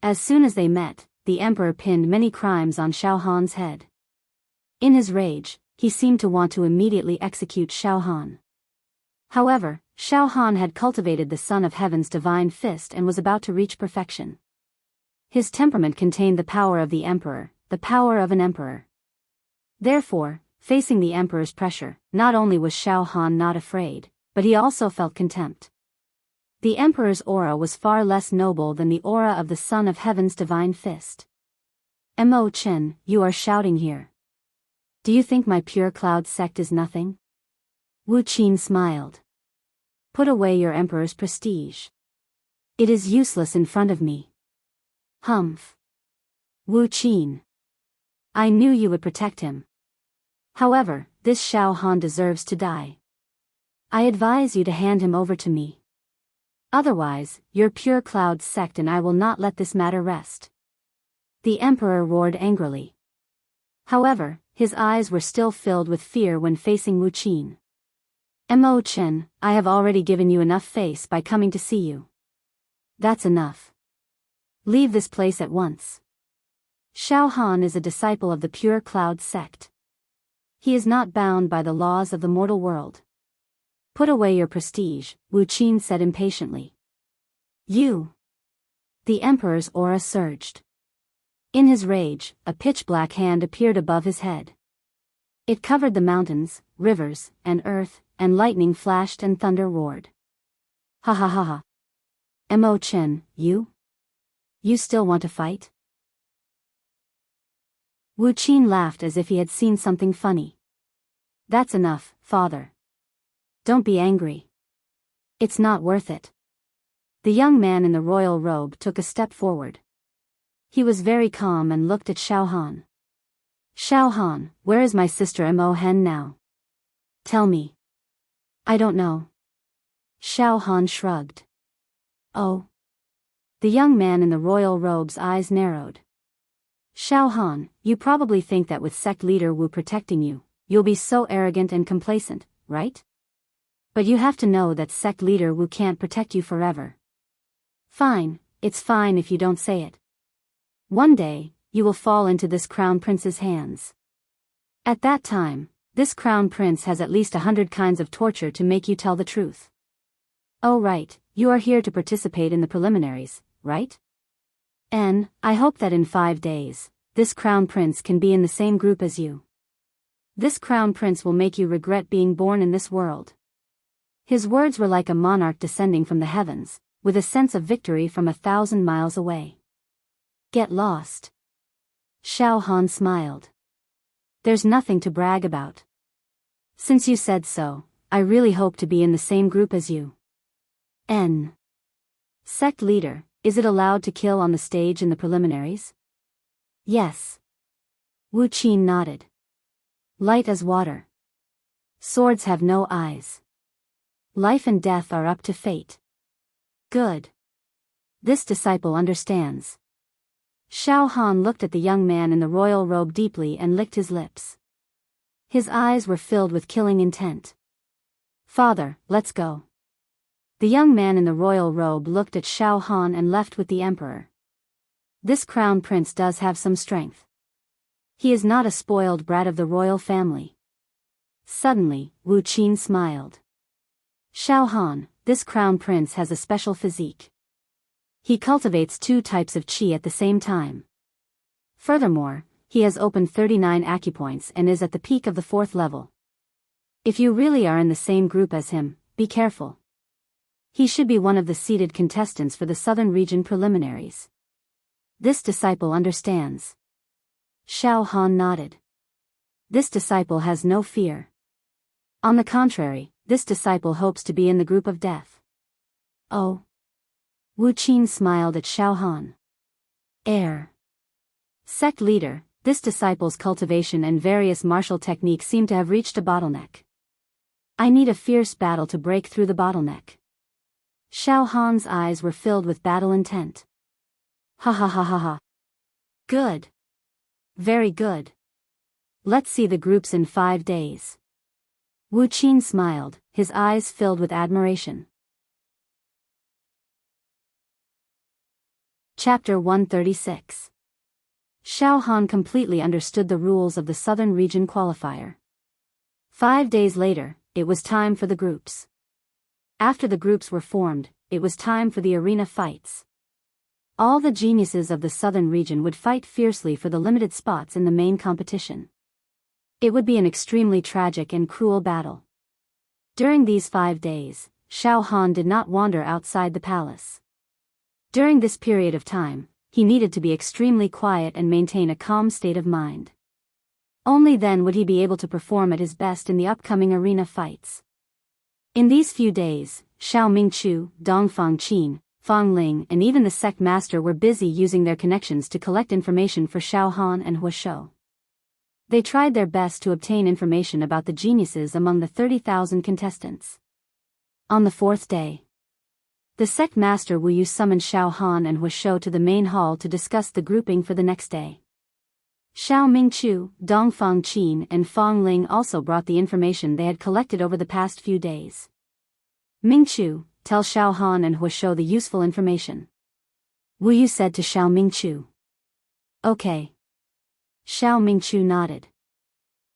As soon as they met, the emperor pinned many crimes on Xiao Han's head. In his rage, he seemed to want to immediately execute Xiao Han. However, Xiao Han had cultivated the Son of Heaven's divine fist and was about to reach perfection. His temperament contained the power of the emperor, the power of an emperor. Therefore, facing the emperor's pressure, not only was Xiao Han not afraid, but he also felt contempt. The emperor's aura was far less noble than the aura of the Son of Heaven's divine fist. Mo Chen, you are shouting here. Do you think my pure cloud sect is nothing? Wu Qin smiled. Put away your emperor's prestige. It is useless in front of me. Humph. Wu Qin. I knew you would protect him. However, this Xiao Han deserves to die. I advise you to hand him over to me. Otherwise, your pure cloud sect and I will not let this matter rest. The emperor roared angrily. However, his eyes were still filled with fear when facing Wu Qin. Mo Chen, I have already given you enough face by coming to see you. That's enough. Leave this place at once. Xiao Han is a disciple of the Pure Cloud sect. He is not bound by the laws of the mortal world. Put away your prestige, Wu Qin said impatiently. You. The emperor's aura surged. In his rage, a pitch-black hand appeared above his head. It covered the mountains, rivers, and earth, and lightning flashed and thunder roared. Ha ha ha ha. Mo Chen, you? You still want to fight? Wu Qin laughed as if he had seen something funny. That's enough, father. Don't be angry. It's not worth it. The young man in the royal robe took a step forward. He was very calm and looked at Xiao Han. Xiao Han, where is my sister Mo Hen now? Tell me. I don't know. Xiao Han shrugged. Oh. The young man in the royal robe's eyes narrowed. Xiao Han, you probably think that with sect leader Wu protecting you, you'll be so arrogant and complacent, right? But you have to know that sect leader Wu can't protect you forever. Fine, it's fine if you don't say it. One day, you will fall into this crown prince's hands. At that time, this crown prince has at least 100 kinds of torture to make you tell the truth. Oh right, you are here to participate in the preliminaries, right? And I hope that in 5 days, this crown prince can be in the same group as you. This crown prince will make you regret being born in this world. His words were like a monarch descending from the heavens, with a sense of victory from 1,000 miles away. Get lost. Xiao Han smiled. There's nothing to brag about. Since you said so, I really hope to be in the same group as you. N. Sect leader, is it allowed to kill on the stage in the preliminaries? Yes. Wu Qin nodded. Light as water. Swords have no eyes. Life and death are up to fate. Good. This disciple understands. Xiao Han looked at the young man in the royal robe deeply and licked his lips. His eyes were filled with killing intent. Father, let's go. The young man in the royal robe looked at Xiao Han and left with the emperor. This crown prince does have some strength. He is not a spoiled brat of the royal family. Suddenly, Wu Qin smiled. Xiao Han, this crown prince has a special physique. He cultivates 2 types of qi at the same time. Furthermore, he has opened 39 acupoints and is at the peak of the 4th level. If you really are in the same group as him, be careful. He should be one of the seeded contestants for the Southern Region preliminaries. This disciple understands. Xiao Han nodded. This disciple has no fear. On the contrary, this disciple hopes to be in the group of death. Oh. Wu Qin smiled at Xiao Han. Air. Sect leader, this disciple's cultivation and various martial techniques seem to have reached a bottleneck. I need a fierce battle to break through the bottleneck. Xiao Han's eyes were filled with battle intent. Ha ha ha ha ha. Good. Very good. Let's see the groups in 5 days. Wu Qin smiled, his eyes filled with admiration. Chapter 136. Xiao Han completely understood the rules of the Southern Region qualifier. 5 days later, it was time for the groups. After the groups were formed, it was time for the arena fights. All the geniuses of the southern region would fight fiercely for the limited spots in the main competition. It would be an extremely tragic and cruel battle. During these 5 days, Xiao Han did not wander outside the palace. During this period of time, he needed to be extremely quiet and maintain a calm state of mind. Only then would he be able to perform at his best in the upcoming arena fights. In these few days, Xiao Mingqiu, Dongfang Qin, Fang Ling and even the sect master were busy using their connections to collect information for Xiao Han and Huashou. They tried their best to obtain information about the geniuses among the 30,000 contestants. On the 4th day, the sect master Wu Yu summoned Xiao Han and Huashou to the main hall to discuss the grouping for the next day. Xiao Mingqiu, Dongfang Qin and Fang Ling also brought the information they had collected over the past few days. Mingqiu, tell Xiao Han and Huashou the useful information. Wu Yu said to Xiao Mingqiu. Okay. Xiao Mingqiu nodded.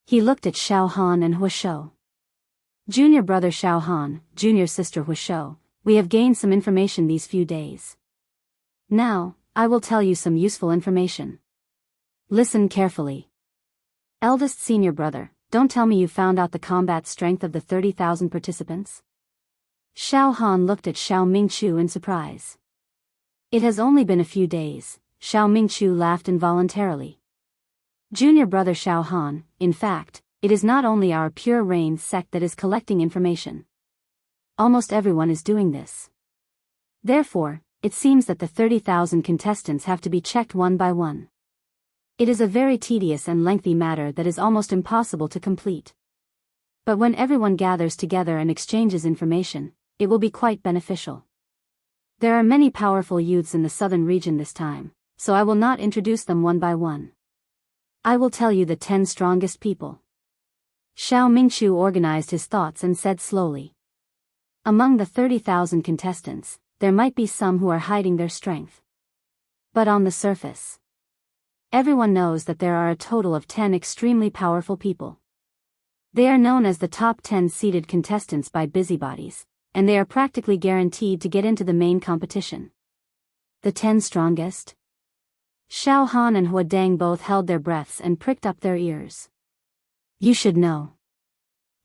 He looked at Xiao Han and Huashou. Junior brother Xiao Han, junior sister Huashou, we have gained some information these few days. Now, I will tell you some useful information. Listen carefully. Eldest senior brother, don't tell me you found out the combat strength of the 30,000 participants? Xiao Han looked at Xiao Mingqiu in surprise. It has only been a few days, Xiao Mingqiu laughed involuntarily. Junior brother Xiao Han, in fact, it is not only our pure rain sect that is collecting information. Almost everyone is doing this. Therefore, it seems that the 30,000 contestants have to be checked one by one. It is a very tedious and lengthy matter that is almost impossible to complete. But when everyone gathers together and exchanges information, it will be quite beneficial. There are many powerful youths in the southern region this time, so I will not introduce them one by one. I will tell you the 10 strongest people. Xiao Mingqiu organized his thoughts and said slowly. Among the 30,000 contestants, there might be some who are hiding their strength. But on the surface, everyone knows that there are a total of 10 extremely powerful people. They are known as the top 10 seeded contestants by busybodies, and they are practically guaranteed to get into the main competition. The 10 strongest? Xiao Han and Huadang both held their breaths and pricked up their ears. You should know.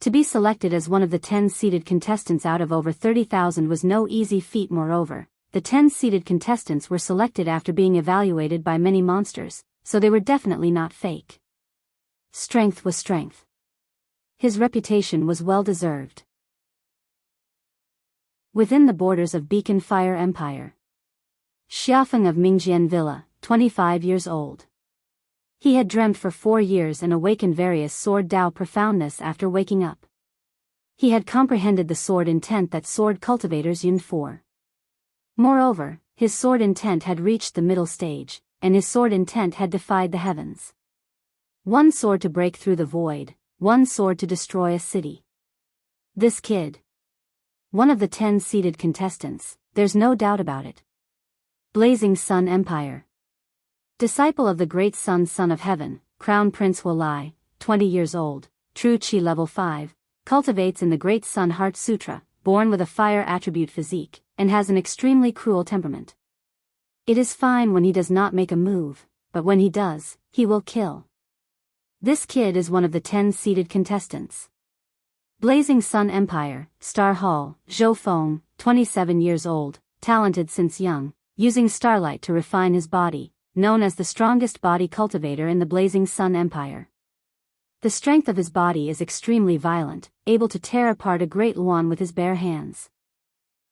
To be selected as one of the 10 seeded contestants out of over 30,000 was no easy feat. Moreover, the 10 seeded contestants were selected after being evaluated by many monsters, so they were definitely not fake. Strength was strength. His reputation was well-deserved. Within the borders of Beacon Fire Empire, Xiafeng of Mingjian Villa, 25 years old. He had dreamt for 4 years and awakened various sword Dao profoundness after waking up. He had comprehended the sword intent that sword cultivators yearned for. Moreover, his sword intent had reached the middle stage, and his sword intent had defied the heavens. One sword to break through the void, one sword to destroy a city. This kid. One of the 10 seeded contestants, there's no doubt about it. Blazing Sun Empire. Disciple of the Great Sun Son of Heaven, Crown Prince Hualai, 20 years old, True Qi Level 5, cultivates in the Great Sun Heart Sutra, born with a fire attribute physique, and has an extremely cruel temperament. It is fine when he does not make a move, but when he does, he will kill. This kid is one of the 10 seeded contestants. Blazing Sun Empire, Star Hall, Zhou Feng, 27 years old, talented since young, using starlight to refine his body, known as the strongest body cultivator in the Blazing Sun Empire. The strength of his body is extremely violent, able to tear apart a great luan with his bare hands.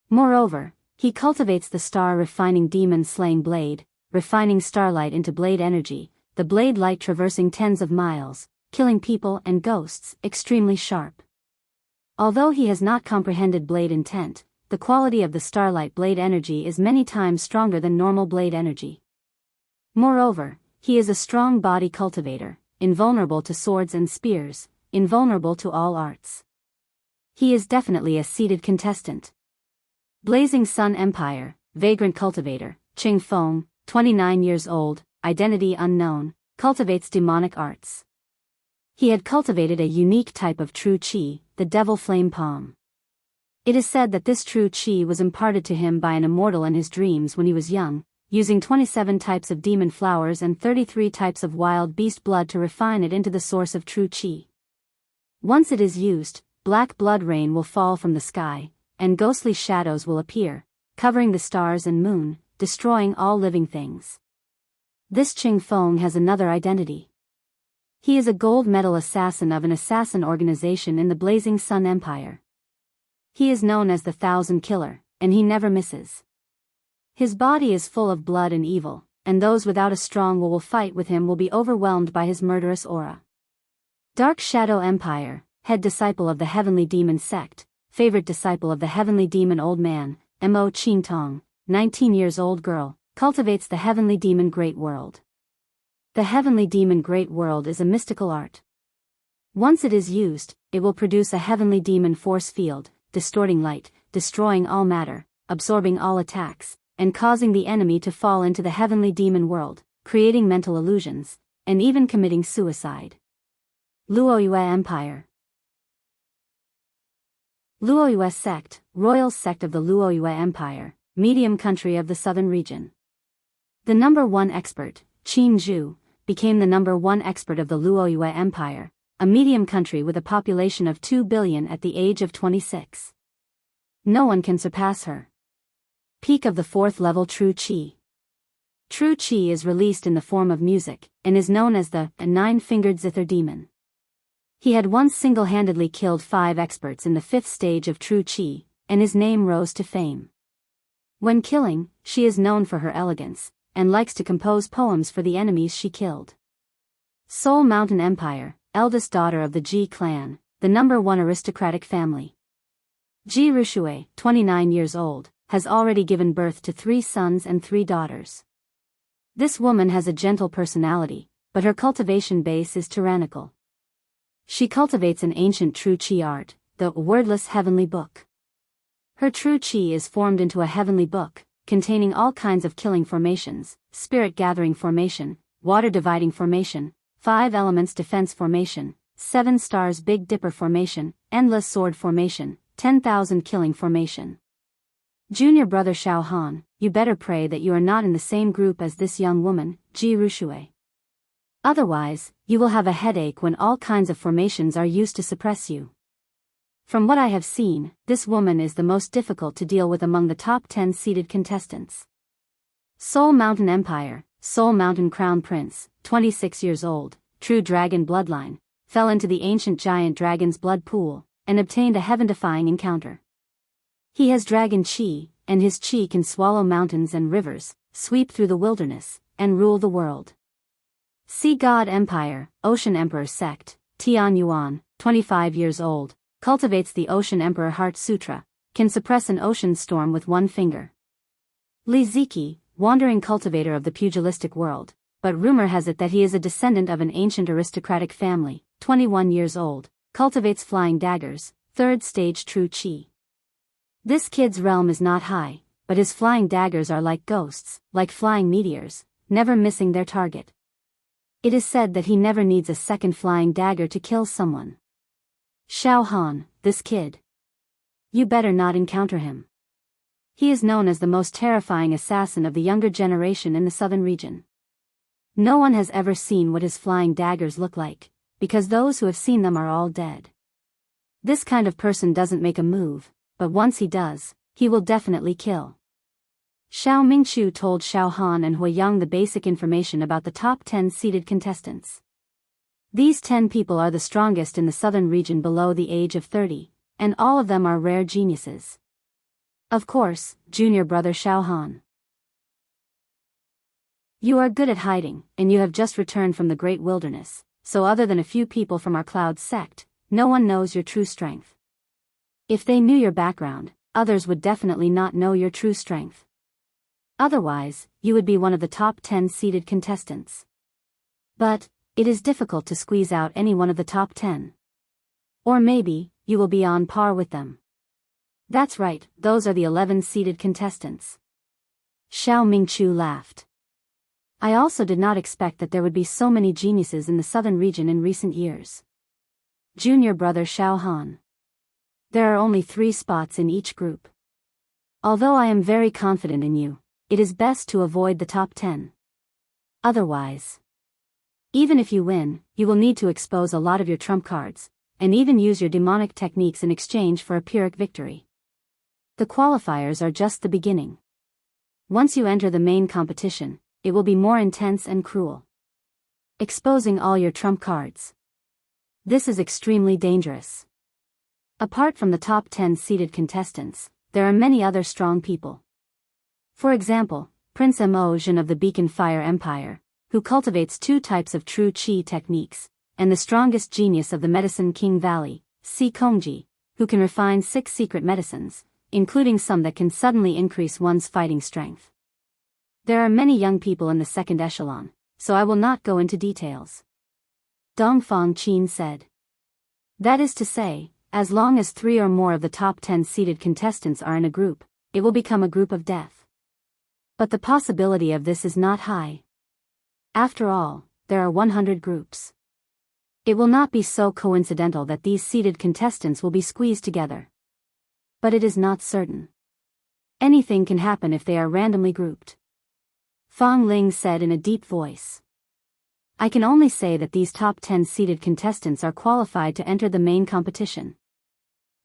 Moreover, he cultivates the star-refining demon-slaying blade, refining starlight into blade energy, the blade light traversing tens of miles, killing people and ghosts, extremely sharp. Although he has not comprehended blade intent, the quality of the starlight blade energy is many times stronger than normal blade energy. Moreover, he is a strong body cultivator, invulnerable to swords and spears, invulnerable to all arts. He is definitely a seeded contestant. Blazing Sun Empire, Vagrant Cultivator, Qing Feng, 29 years old, identity unknown, cultivates demonic arts. He had cultivated a unique type of true qi, the Devil Flame Palm. It is said that this true qi was imparted to him by an immortal in his dreams when he was young, using 27 types of demon flowers and 33 types of wild beast blood to refine it into the source of true qi. Once it is used, black blood rain will fall from the sky, and ghostly shadows will appear, covering the stars and moon, destroying all living things. This Qing Feng has another identity. He is a gold medal assassin of an assassin organization in the Blazing Sun Empire. He is known as the Thousand Killer, and he never misses. His body is full of blood and evil, and those without a strong will fight with him will be overwhelmed by his murderous aura. Dark Shadow Empire, head disciple of the Heavenly Demon Sect, favorite disciple of the Heavenly Demon Old Man, Mo Qingtong, 19 years old girl, cultivates the Heavenly Demon Great World. The Heavenly Demon Great World is a mystical art. Once it is used, it will produce a Heavenly Demon force field, distorting light, destroying all matter, absorbing all attacks, and causing the enemy to fall into the Heavenly Demon world, creating mental illusions, and even committing suicide. Luoyue Empire. Luoyue Sect, Royal Sect of the Luoyue Empire, medium country of the southern region. The number one expert, Qin Zhu, became the number one expert of the Luoyue Empire, a medium country with a population of 2 billion at the age of 26. No one can surpass her. Peak of the 4th level True Qi. True Qi is released in the form of music, and is known as the Nine-Fingered Zither Demon. He had once single-handedly killed 5 experts in the 5th stage of True Qi, and his name rose to fame. When killing, she is known for her elegance, and likes to compose poems for the enemies she killed. Soul Mountain Empire, eldest daughter of the Ji clan, the number one aristocratic family. Ji Rushue, 29 years old, has already given birth to 3 sons and 3 daughters. This woman has a gentle personality, but her cultivation base is tyrannical. She cultivates an ancient true qi art, the wordless heavenly book. Her true qi is formed into a heavenly book, containing all kinds of killing formations, spirit gathering formation, water dividing formation, 5 elements defense formation, 7 stars Big Dipper formation, endless sword formation, 10,000 killing formation. Junior brother Xiao Han, you better pray that you are not in the same group as this young woman, Ji Rushue. Otherwise, you will have a headache when all kinds of formations are used to suppress you. From what I have seen, this woman is the most difficult to deal with among the top 10 seeded contestants. Soul Mountain Empire, Soul Mountain Crown Prince, 26 years old, true dragon bloodline, fell into the ancient giant dragon's blood pool, and obtained a heaven-defying encounter. He has dragon chi, and his chi can swallow mountains and rivers, sweep through the wilderness, and rule the world. Sea God Empire, Ocean Emperor Sect, Tian Yuan, 25 years old, cultivates the Ocean Emperor Heart Sutra, can suppress an ocean storm with one finger. Li Ziki, wandering cultivator of the pugilistic world, but rumor has it that he is a descendant of an ancient aristocratic family, 21 years old, cultivates flying daggers, 3rd stage true qi. This kid's realm is not high, but his flying daggers are like ghosts, like flying meteors, never missing their target. It is said that he never needs a second flying dagger to kill someone. Xiao Han, this kid. You better not encounter him. He is known as the most terrifying assassin of the younger generation in the southern region. No one has ever seen what his flying daggers look like, because those who have seen them are all dead. This kind of person doesn't make a move, but once he does, he will definitely kill. Xiao Mingqiu told Xiao Han and Huiyang the basic information about the top 10 seeded contestants. These 10 people are the strongest in the southern region below the age of 30, and all of them are rare geniuses. Of course, junior brother Xiao Han. You are good at hiding, and you have just returned from the great wilderness, so other than a few people from our Cloud sect, no one knows your true strength. If they knew your background, others would definitely not know your true strength. Otherwise, you would be one of the top 10 seeded contestants. But, it is difficult to squeeze out any one of the top 10. Or maybe, you will be on par with them. That's right, those are the 11 seeded contestants. Xiao Mingqiu laughed. I also did not expect that there would be so many geniuses in the southern region in recent years. Junior brother Xiao Han. There are only 3 spots in each group. Although I am very confident in you, it is best to avoid the top 10. Otherwise, even if you win, you will need to expose a lot of your trump cards, and even use your demonic techniques in exchange for a Pyrrhic victory. The qualifiers are just the beginning. Once you enter the main competition, it will be more intense and cruel. Exposing all your trump cards. This is extremely dangerous. Apart from the top 10 seeded contestants, there are many other strong people. For example, Prince Emojin of the Beacon Fire Empire, who cultivates 2 types of true Qi techniques, and the strongest genius of the Medicine King Valley, Si Kongji, who can refine 6 secret medicines, including some that can suddenly increase one's fighting strength. There are many young people in the second echelon, so I will not go into details. Dongfang Qin said. That is to say, as long as 3 or more of the top 10 seeded contestants are in a group, it will become a group of death. But the possibility of this is not high. After all, there are 100 groups. It will not be so coincidental that these seeded contestants will be squeezed together. But it is not certain. Anything can happen if they are randomly grouped. Fang Ling said in a deep voice. I can only say that these top 10 seeded contestants are qualified to enter the main competition.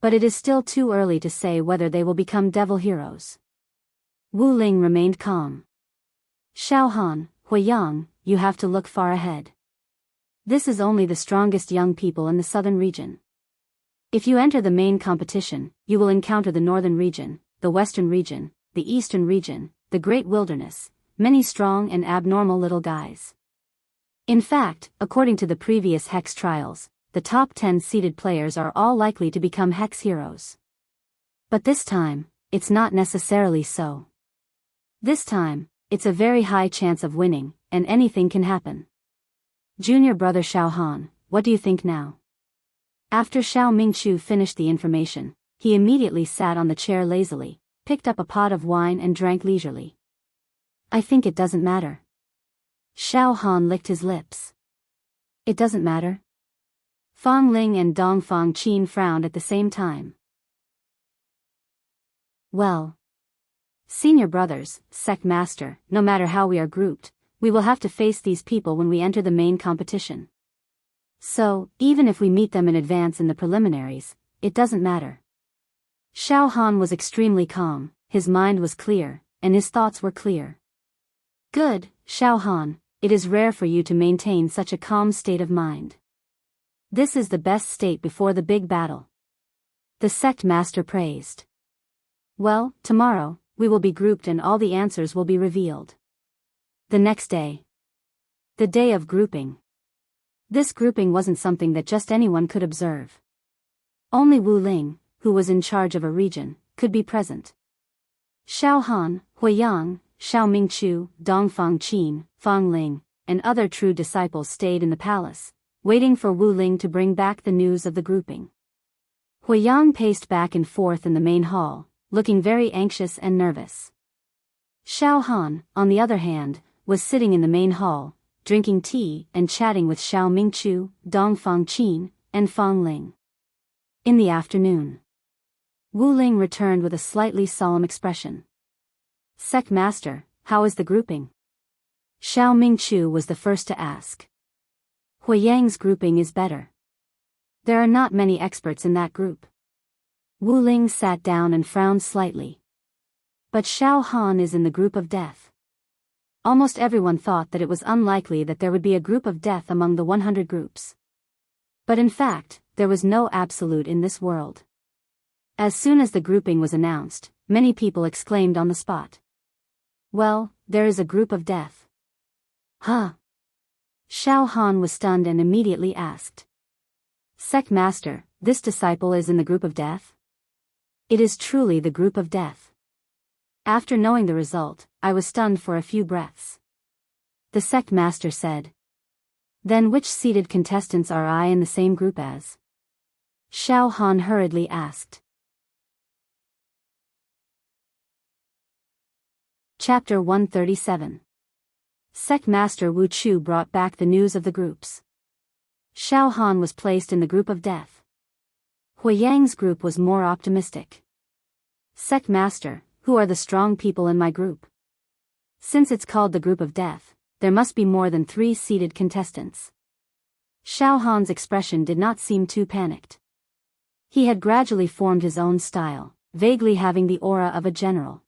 But it is still too early to say whether they will become devil heroes. Wu Ling remained calm. Xiao Han, Huiyang, you have to look far ahead. This is only the strongest young people in the southern region. If you enter the main competition, you will encounter the northern region, the western region, the eastern region, the great wilderness, many strong and abnormal little guys. In fact, according to the previous Hex trials, the top 10 seeded players are all likely to become Hex heroes. But this time, it's not necessarily so. This time, it's a very high chance of winning, and anything can happen. Junior brother Xiao Han, what do you think now? After Xiao Mingchu finished the information, he immediately sat on the chair lazily, picked up a pot of wine and drank leisurely. I think it doesn't matter. Xiao Han licked his lips. It doesn't matter? Fang Ling and Dongfang Qin frowned at the same time. Well, senior brothers, sect master, no matter how we are grouped, we will have to face these people when we enter the main competition. So, even if we meet them in advance in the preliminaries, it doesn't matter. Xiao Han was extremely calm, his mind was clear, and his thoughts were clear. Good, Xiao Han, it is rare for you to maintain such a calm state of mind. This is the best state before the big battle. The sect master praised. Well, tomorrow, we will be grouped and all the answers will be revealed. The next day. The day of grouping. This grouping wasn't something that just anyone could observe. Only Wu Ling, who was in charge of a region, could be present. Xiao Han, Huiyang, Xiao Mingchu, Dongfang Qin, Fang Ling, and other true disciples stayed in the palace, waiting for Wu Ling to bring back the news of the grouping. Huiyang paced back and forth in the main hall, looking very anxious and nervous. Xiao Han, on the other hand, was sitting in the main hall, drinking tea and chatting with Xiao Mingchu, Dongfang Qin, and Fang Ling. In the afternoon, Wu Ling returned with a slightly solemn expression. Sect master, how is the grouping? Xiao Mingchu was the first to ask. Huiyang's grouping is better. There are not many experts in that group. Wu Ling sat down and frowned slightly. But Xiao Han is in the group of death. Almost everyone thought that it was unlikely that there would be a group of death among the 100 groups. But in fact, there was no absolute in this world. As soon as the grouping was announced, many people exclaimed on the spot. Well, there is a group of death. Huh? Xiao Han was stunned and immediately asked. Sect master, this disciple is in the group of death? It is truly the group of death. After knowing the result, I was stunned for a few breaths. The sect master said. Then which seated contestants are I in the same group as? Xiao Han hurriedly asked. Chapter 137. Sect Master Wu Chu brought back the news of the groups. Xiao Han was placed in the group of death. Huiyang's group was more optimistic. Sect Master, who are the strong people in my group? Since it's called the Group of Death, there must be more than 3 seated contestants. Xiao Han's expression did not seem too panicked. He had gradually formed his own style, vaguely having the aura of a general.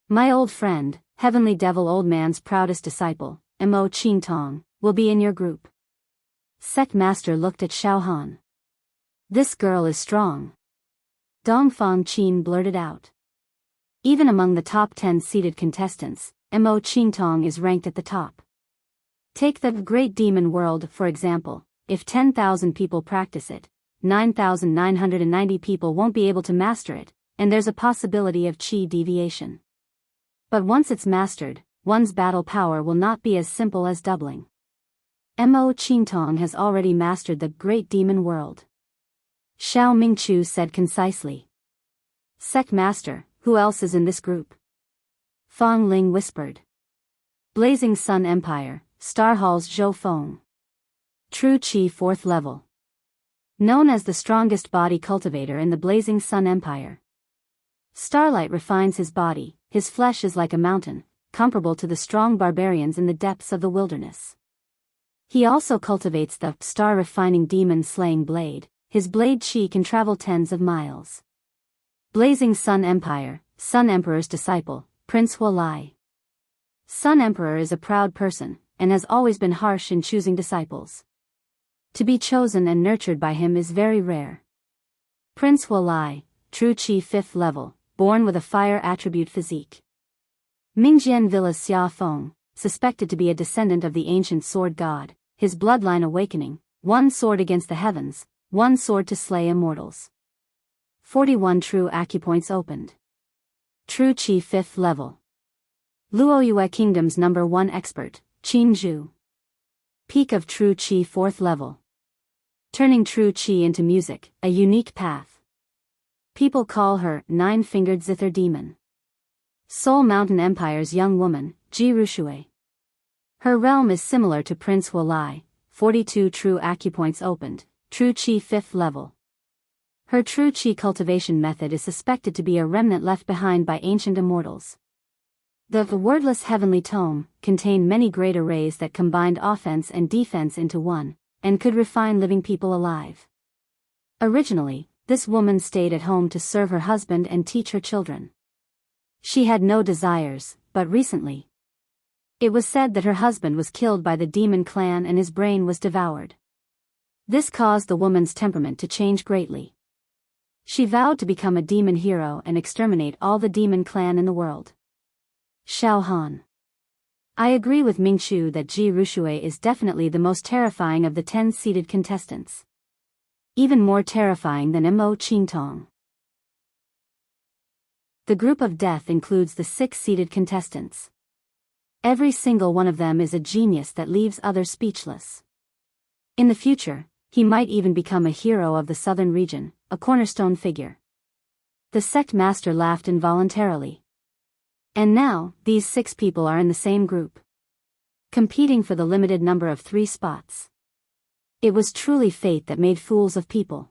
My old friend, Heavenly Devil Old Man's proudest disciple, Mo Qingtong, will be in your group. Sect Master looked at Xiao Han. This girl is strong. Dongfang Qin blurted out. Even among the top 10 seated contestants, Mo Qingtong is ranked at the top. Take the Great Demon World for example. If 10,000 people practice it, 9,990 people won't be able to master it, and there's a possibility of chi deviation. But once it's mastered, one's battle power will not be as simple as doubling. Mo Qingtong has already mastered the Great Demon World. Xiao Mingchu said concisely. Sect Master, who else is in this group? Fang Ling whispered. Blazing Sun Empire, Star Hall's Zhou Feng. True Qi 4th level. Known as the strongest body cultivator in the Blazing Sun Empire. Starlight refines his body, his flesh is like a mountain, comparable to the strong barbarians in the depths of the wilderness. He also cultivates the star-refining demon-slaying blade, his blade chi can travel tens of miles. Blazing Sun Empire, Sun Emperor's disciple, Prince Huolai. Sun Emperor is a proud person, and has always been harsh in choosing disciples. To be chosen and nurtured by him is very rare. Prince Huolai, True Qi 5th level, born with a fire attribute physique. Mingjian Villa's Xia Feng, suspected to be a descendant of the ancient sword god, his bloodline awakening, one sword against the heavens, one sword to slay immortals. 41 true acupoints opened. True Qi 5th level. Luoyue Kingdom's number 1 expert, Qin Zhu. Peak of True Qi 4th level. Turning True Qi into music, a unique path. People call her Nine-Fingered Zither Demon. Soul Mountain Empire's young woman, Ji Rushue. Her realm is similar to Prince Huolai, 42 true acupoints opened, True Qi 5th level. Her True Qi cultivation method is suspected to be a remnant left behind by ancient immortals. The wordless heavenly tome contained many great arrays that combined offense and defense into one, and could refine living people alive. Originally, this woman stayed at home to serve her husband and teach her children. She had no desires, but recently, it was said that her husband was killed by the demon clan and his brain was devoured. This caused the woman's temperament to change greatly. She vowed to become a demon hero and exterminate all the demon clan in the world. Xiao Han. I agree with Mingchu that Ji Rushue is definitely the most terrifying of the 10 seated contestants. Even more terrifying than Mo Qingtong. The Group of Death includes the 6 seated contestants. Every single one of them is a genius that leaves others speechless. In the future, he might even become a hero of the southern region, a cornerstone figure. The sect master laughed involuntarily. And now, these 6 people are in the same group, competing for the limited number of 3 spots. It was truly fate that made fools of people.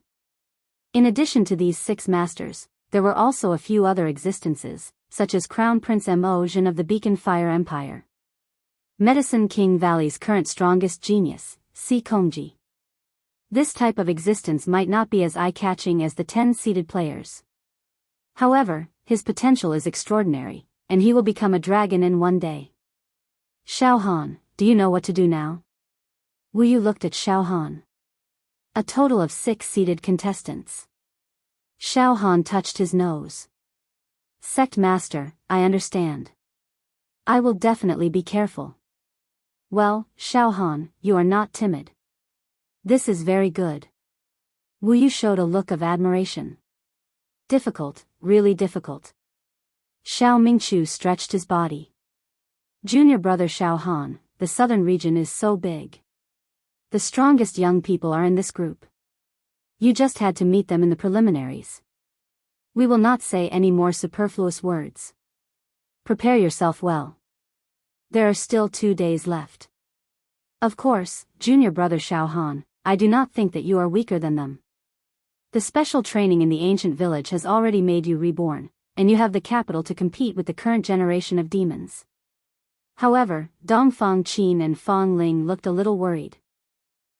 In addition to these 6 masters, there were also a few other existences, such as Crown Prince Mo Jin of the Beacon Fire Empire. Medicine King Valley's current strongest genius, Si Kongji. This type of existence might not be as eye-catching as the 10-seated players. However, his potential is extraordinary, and he will become a dragon in one day. Xiao Han, do you know what to do now? Wu Yu looked at Xiao Han. A total of 6 seated contestants. Xiao Han touched his nose. Sect Master, I understand. I will definitely be careful. Well, Xiao Han, you are not timid. This is very good. Wu Yu showed a look of admiration. Difficult, really difficult. Xiao Mingchu stretched his body. Junior brother Xiao Han, the southern region is so big. The strongest young people are in this group. You just had to meet them in the preliminaries. We will not say any more superfluous words. Prepare yourself well. There are still 2 days left. Of course, junior brother Xiao Han, I do not think that you are weaker than them. The special training in the ancient village has already made you reborn, and you have the capital to compete with the current generation of demons. However, Dongfang Qin and Fang Ling looked a little worried.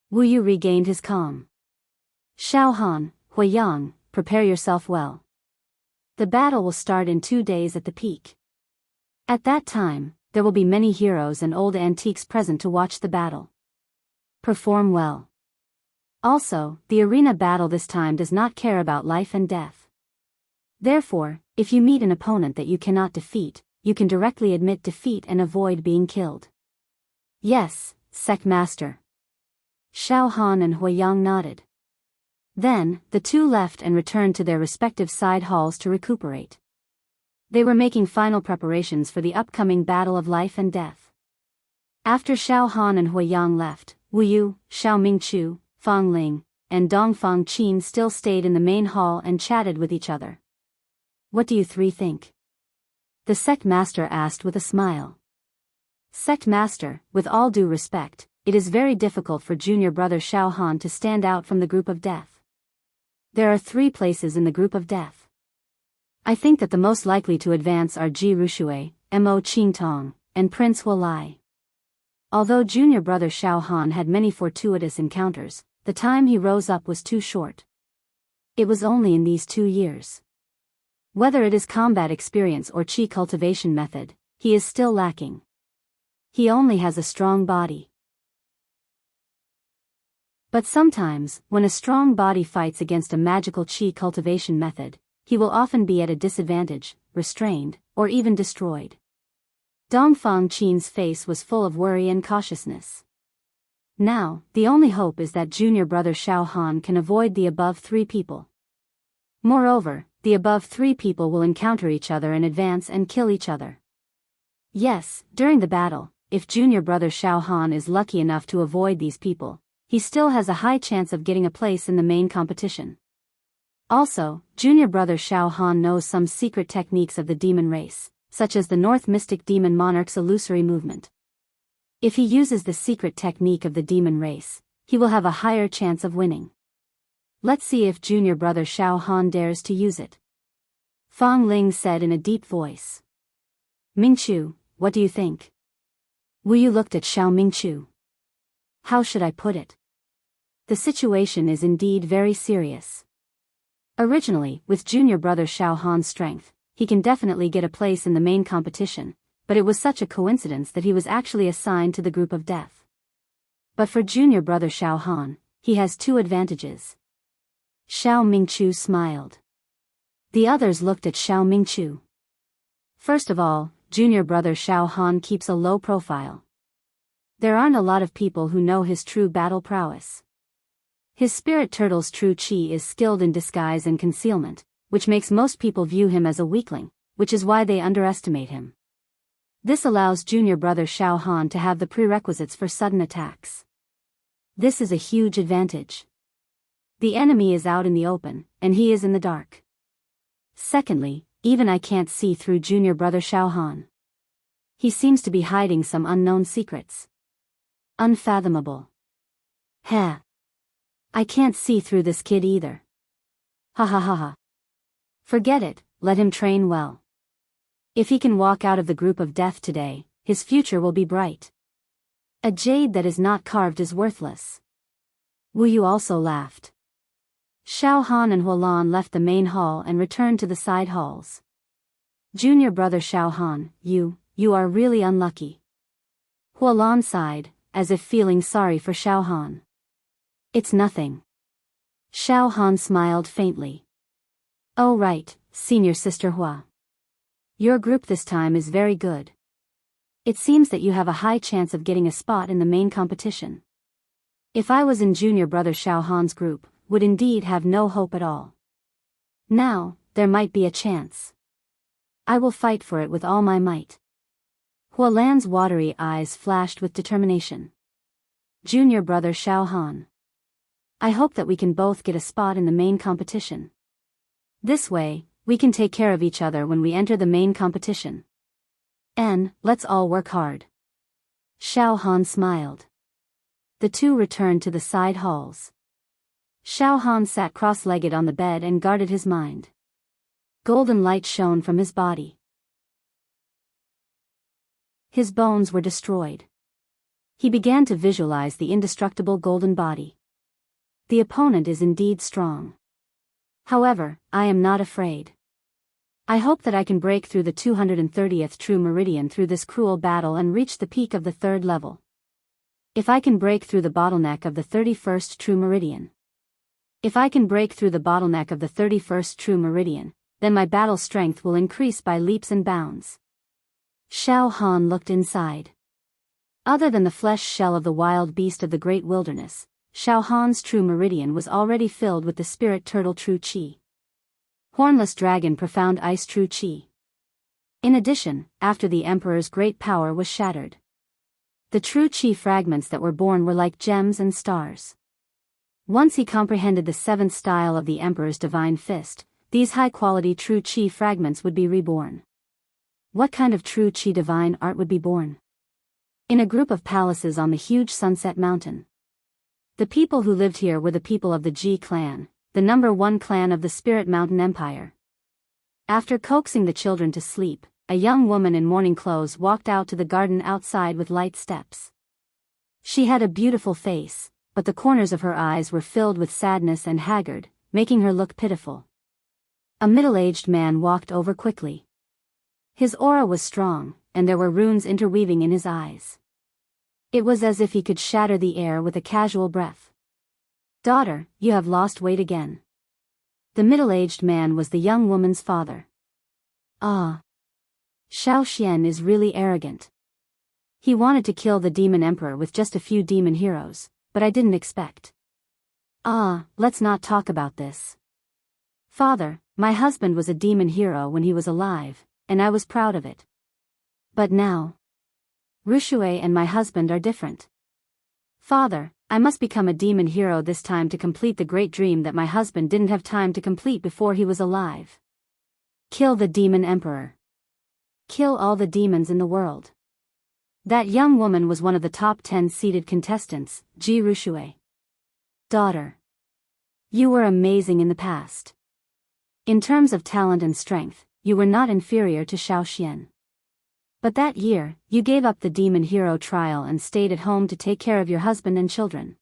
Wu Yu regained his calm. Xiao Han, Huiyang, prepare yourself well. The battle will start in 2 days at the peak. At that time, there will be many heroes and old antiques present to watch the battle. Perform well. Also, the arena battle this time does not care about life and death. Therefore, if you meet an opponent that you cannot defeat, you can directly admit defeat and avoid being killed. Yes, Sect Master. Xiao Han and Huiyang nodded. Then, the two left and returned to their respective side halls to recuperate. They were making final preparations for the upcoming battle of life and death. After Xiao Han and Huiyang left, Wu Yu, Xiao Mingqiu, Fang Ling, and Dongfang Qin still stayed in the main hall and chatted with each other. What do you three think? The Sect Master asked with a smile. Sect Master, with all due respect, it is very difficult for junior brother Xiao Han to stand out from the group of death. There are 3 places in the group of death. I think that the most likely to advance are Ji Rushui, Mo Qingtong, and Prince Huolai. Although junior brother Xiao Han had many fortuitous encounters, the time he rose up was too short. It was only in these 2 years. Whether it is combat experience or qi cultivation method, he is still lacking. He only has a strong body. But sometimes, when a strong body fights against a magical qi cultivation method, he will often be at a disadvantage, restrained, or even destroyed. Dongfang Qin's face was full of worry and cautiousness. Now, the only hope is that junior brother Xiao Han can avoid the above 3 people. Moreover, the above 3 people will encounter each other and advance and kill each other. Yes, during the battle, if junior brother Xiao Han is lucky enough to avoid these people, he still has a high chance of getting a place in the main competition. Also, junior brother Xiao Han knows some secret techniques of the demon race, such as the North Mystic Demon Monarch's illusory movement. If he uses the secret technique of the demon race, he will have a higher chance of winning. Let's see if junior brother Xiao Han dares to use it. Fang Ling said in a deep voice. Mingqiu, what do you think? Wu Yu looked at Xiao Mingqiu. How should I put it? The situation is indeed very serious. Originally, with junior brother Xiao Han's strength, he can definitely get a place in the main competition, but it was such a coincidence that he was actually assigned to the group of death. But for junior brother Xiao Han, he has 2 advantages. Xiao Mingqiu smiled. The others looked at Xiao Mingqiu. First of all, junior brother Xiao Han keeps a low profile. There aren't a lot of people who know his true battle prowess. His spirit turtle's true qi is skilled in disguise and concealment, which makes most people view him as a weakling, which is why they underestimate him. This allows junior brother Xiao Han to have the prerequisites for sudden attacks. This is a huge advantage. The enemy is out in the open, and he is in the dark. Secondly, even I can't see through junior brother Xiao Han. He seems to be hiding some unknown secrets. Unfathomable. Heh. I can't see through this kid either. Ha ha ha ha. Forget it, let him train well. If he can walk out of the group of death today, his future will be bright. A jade that is not carved is worthless. Wu Yu also laughed. Xiao Han and Huolan left the main hall and returned to the side halls. Junior brother Xiao Han, you are really unlucky. Huolan sighed, as if feeling sorry for Xiao Han. It's nothing. Xiao Han smiled faintly. Oh right, senior sister Hua. Your group this time is very good. It seems that you have a high chance of getting a spot in the main competition. If I was in junior brother Xiao Han's group, would indeed have no hope at all. Now, there might be a chance. I will fight for it with all my might. Huolan's watery eyes flashed with determination. Junior brother Xiao Han. I hope that we can both get a spot in the main competition. This way, we can take care of each other when we enter the main competition. And, let's all work hard. Xiao Han smiled. The two returned to the side halls. Xiao Han sat cross-legged on the bed and guarded his mind. Golden light shone from his body. His bones were destroyed. He began to visualize the indestructible golden body. The opponent is indeed strong. However, I am not afraid. I hope that I can break through the 230th true meridian through this cruel battle and reach the peak of the 3rd level. If I can break through the bottleneck of the 31st true meridian. If I can break through the bottleneck of the 31st true meridian, then my battle strength will increase by leaps and bounds. Xiao Han looked inside. Other than the flesh shell of the wild beast of the great wilderness, Xiao Han's true meridian was already filled with the spirit turtle true qi. Hornless dragon profound ice true qi. In addition, after the emperor's great power was shattered, the true qi fragments that were born were like gems and stars. Once he comprehended the 7th style of the emperor's divine fist, these high-quality true qi fragments would be reborn. What kind of true qi divine art would be born? In a group of palaces on the huge Sunset Mountain. The people who lived here were the people of the Ji clan, the #1 clan of the Spirit Mountain Empire. After coaxing the children to sleep, a young woman in mourning clothes walked out to the garden outside with light steps. She had a beautiful face, but the corners of her eyes were filled with sadness and haggard, making her look pitiful. A middle-aged man walked over quickly. His aura was strong, and there were runes interweaving in his eyes. It was as if he could shatter the air with a casual breath. "Daughter, you have lost weight again." The middle-aged man was the young woman's father. Ah. Xiao Xian is really arrogant. He wanted to kill the demon emperor with just a few demon heroes, but I didn't expect. Let's not talk about this. Father, my husband was a demon hero when he was alive, and I was proud of it. But now, Rushui and my husband are different. Father, I must become a demon hero this time to complete the great dream that my husband didn't have time to complete before he was alive. Kill the demon emperor. Kill all the demons in the world. That young woman was one of the top 10 seeded contestants, Ji Rushui. Daughter. You were amazing in the past. In terms of talent and strength, you were not inferior to Xiao Xian. But that year, you gave up the demon hero trial and stayed at home to take care of your husband and children.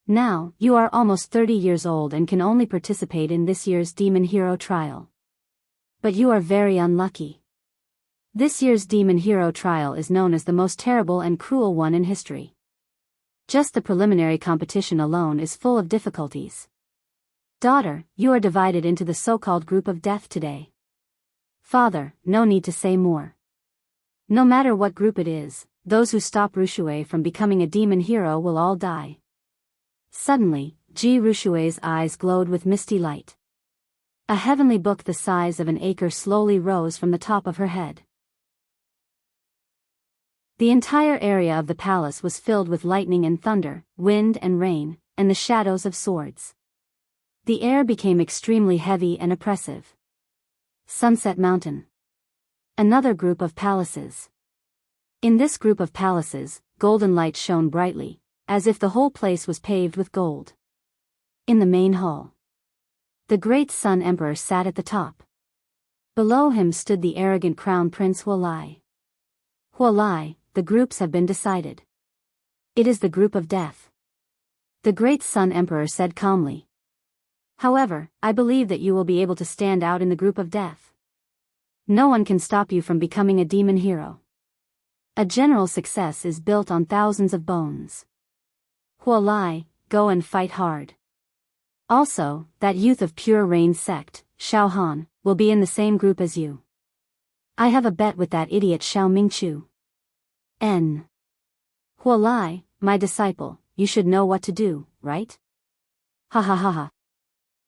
Now, you are almost 30 years old and can only participate in this year's demon hero trial. But you are very unlucky. This year's demon hero trial is known as the most terrible and cruel one in history. Just the preliminary competition alone is full of difficulties. Daughter, you are divided into the so-called group of death today. Father, no need to say more. No matter what group it is, those who stop Rushui from becoming a demon hero will all die. Suddenly, Ji Rushui's eyes glowed with misty light. A heavenly book the size of an acre slowly rose from the top of her head. The entire area of the palace was filled with lightning and thunder, wind and rain, and the shadows of swords. The air became extremely heavy and oppressive. Sunset Mountain. Another group of palaces. In this group of palaces, golden light shone brightly, as if the whole place was paved with gold. In the main hall, the great Sun Emperor sat at the top. Below him stood the arrogant Crown Prince Huolai. Huolai, the groups have been decided. It is the group of death. The great Sun Emperor said calmly. However, I believe that you will be able to stand out in the group of death. No one can stop you from becoming a demon hero. A general success is built on thousands of bones. Huolai, go and fight hard. Also, that youth of Pure Rain sect, Xiao Han, will be in the same group as you. I have a bet with that idiot Xiao Mingchu. Huolai, my disciple, you should know what to do, right? Ha ha ha ha.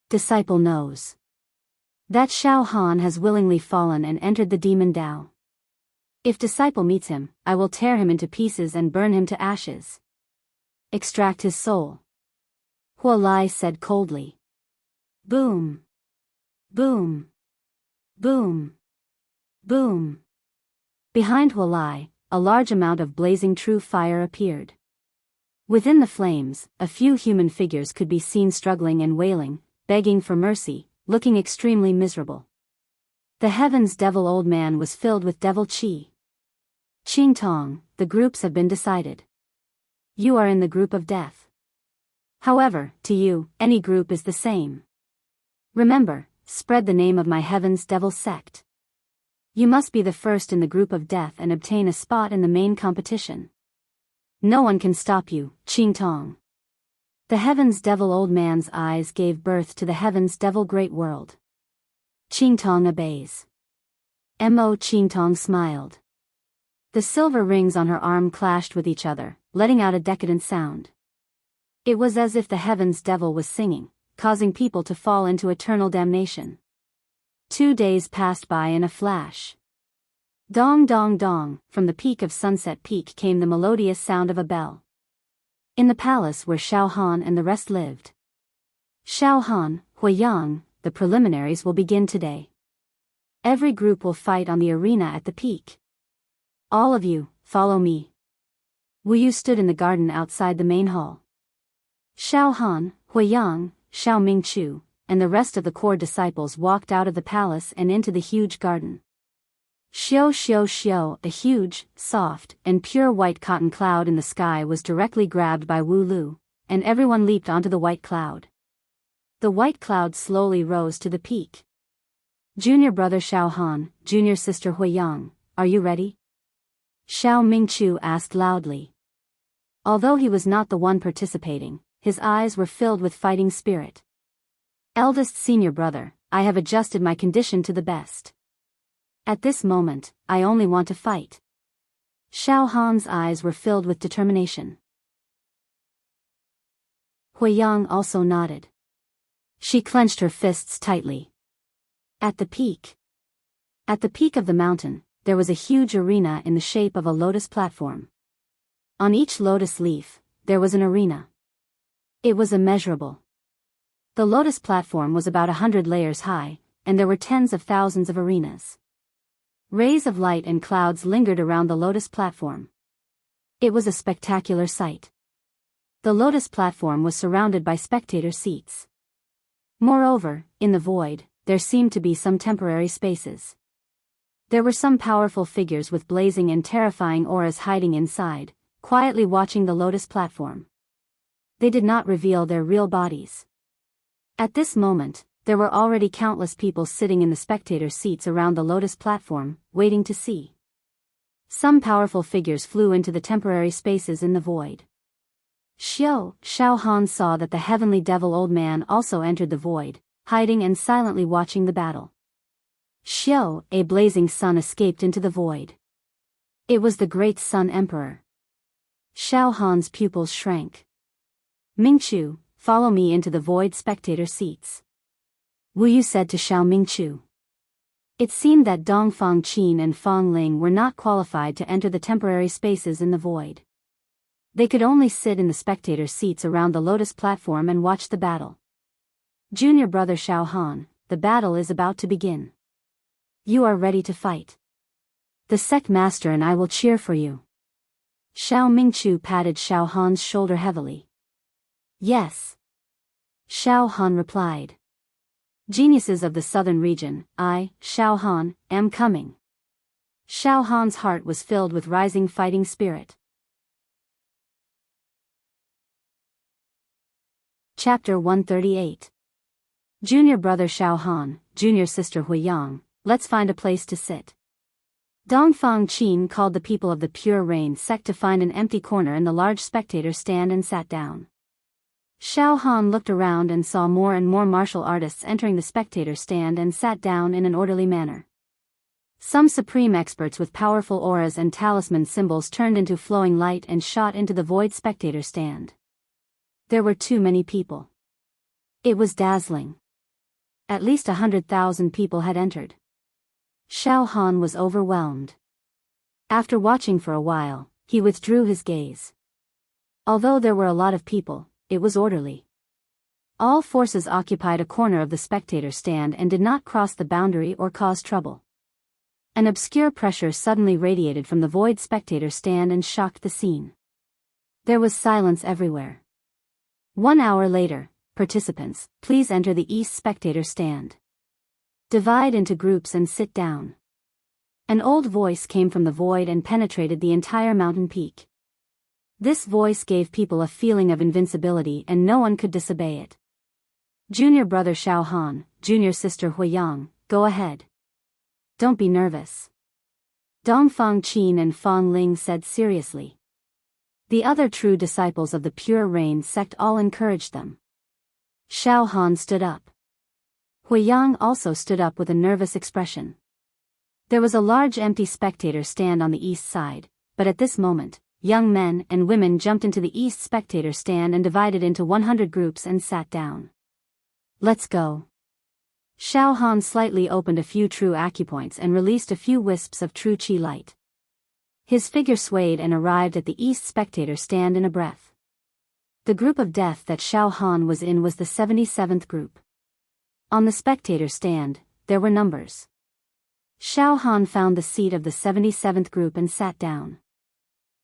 Disciple knows. That Xiao Han has willingly fallen and entered the demon Dao. If disciple meets him, I will tear him into pieces and burn him to ashes. Extract his soul. Huolai said coldly. Boom. Boom. Boom. Boom. Behind Huolai, a large amount of blazing true fire appeared. Within the flames, a few human figures could be seen struggling and wailing, begging for mercy, looking extremely miserable. The heavens devil old man was filled with devil chi. Ching Tong, the groups have been decided. You are in the group of death. However, to you, any group is the same. Remember, spread the name of my heaven's devil sect. You must be the first in the group of death and obtain a spot in the main competition. No one can stop you, Ching Tong. The heaven's devil old man's eyes gave birth to the heaven's devil great world. Ching Tong obeys. Mo Ching Tong smiled. The silver rings on her arm clashed with each other, letting out a decadent sound. It was as if the heaven's devil was singing, causing people to fall into eternal damnation. 2 days passed by in a flash. Dong dong dong, from the peak of Sunset Peak came the melodious sound of a bell. In the palace where Xiao Han and the rest lived. Xiao Han, Huiyang, the preliminaries will begin today. Every group will fight on the arena at the peak. All of you, follow me. Wu Yu stood in the garden outside the main hall. Xiao Han, Huiyang, Xiao Mingchu, and the rest of the core disciples walked out of the palace and into the huge garden. Xiao Xiao Xiao, a huge, soft, and pure white cotton cloud in the sky was directly grabbed by Wu Lu, and everyone leaped onto the white cloud. The white cloud slowly rose to the peak. Junior brother Xiao Han, junior sister Huiyang, are you ready? Xiao Mingchu asked loudly. Although he was not the one participating, his eyes were filled with fighting spirit. Eldest senior brother, I have adjusted my condition to the best. At this moment, I only want to fight. Xiao Han's eyes were filled with determination. Huiyang also nodded. She clenched her fists tightly. At the peak of the mountain, there was a huge arena in the shape of a lotus platform. On each lotus leaf, there was an arena. It was immeasurable. The lotus platform was about 100 layers high, and there were tens of thousands of arenas. Rays of light and clouds lingered around the lotus platform. It was a spectacular sight. The lotus platform was surrounded by spectator seats. Moreover, in the void, there seemed to be some temporary spaces. There were some powerful figures with blazing and terrifying auras hiding inside, quietly watching the lotus platform. They did not reveal their real bodies. At this moment, there were already countless people sitting in the spectator seats around the lotus platform, waiting to see. Some powerful figures flew into the temporary spaces in the void. Xiao Han saw that the heavenly devil old man also entered the void, hiding and silently watching the battle. A blazing sun escaped into the void. It was the great Sun Emperor. Xiao Han's pupils shrank. Mingchu, follow me into the void spectator seats. Wu Yu said to Xiao Mingchu. It seemed that Dong Fang Qin and Fang Ling were not qualified to enter the temporary spaces in the void. They could only sit in the spectator seats around the lotus platform and watch the battle. Junior brother Xiao Han, the battle is about to begin. You are ready to fight. The sect master and I will cheer for you. Xiao Mingchu patted Xiao Han's shoulder heavily. Yes. Xiao Han replied. Geniuses of the southern region, I, Xiao Han, am coming. Xiao Han's heart was filled with rising fighting spirit. Chapter 138. Junior brother Xiao Han, junior sister Huiyang, let's find a place to sit. Dongfang Qin called the people of the Pure Rain sect to find an empty corner in the large spectator stand and sat down. Xiao Han looked around and saw more and more martial artists entering the spectator stand and sat down in an orderly manner. Some supreme experts with powerful auras and talisman symbols turned into flowing light and shot into the void spectator stand. There were too many people. It was dazzling. At least 100,000 people had entered. Xiao Han was overwhelmed. After watching for a while, he withdrew his gaze. Although there were a lot of people, it was orderly. All forces occupied a corner of the spectator stand and did not cross the boundary or cause trouble. An obscure pressure suddenly radiated from the void spectator stand and shocked the scene. There was silence everywhere. 1 hour later, participants, please enter the east spectator stand. Divide into groups and sit down. An old voice came from the void and penetrated the entire mountain peak. This voice gave people a feeling of invincibility and no one could disobey it. Junior brother Xiao Han, junior sister Huiyang, go ahead. Don't be nervous. Dongfang Qin and Fang Ling said seriously. The other true disciples of the Pure Rain sect all encouraged them. Xiao Han stood up. Huiyang also stood up with a nervous expression. There was a large empty spectator stand on the east side, but at this moment, young men and women jumped into the east spectator stand and divided into 100 groups and sat down. Let's go. Xiao Han slightly opened a few true acupoints and released a few wisps of true qi light. His figure swayed and arrived at the east spectator stand in a breath. The group of death that Xiao Han was in was the 77th group. On the spectator stand, there were numbers. Xiao Han found the seat of the 77th group and sat down.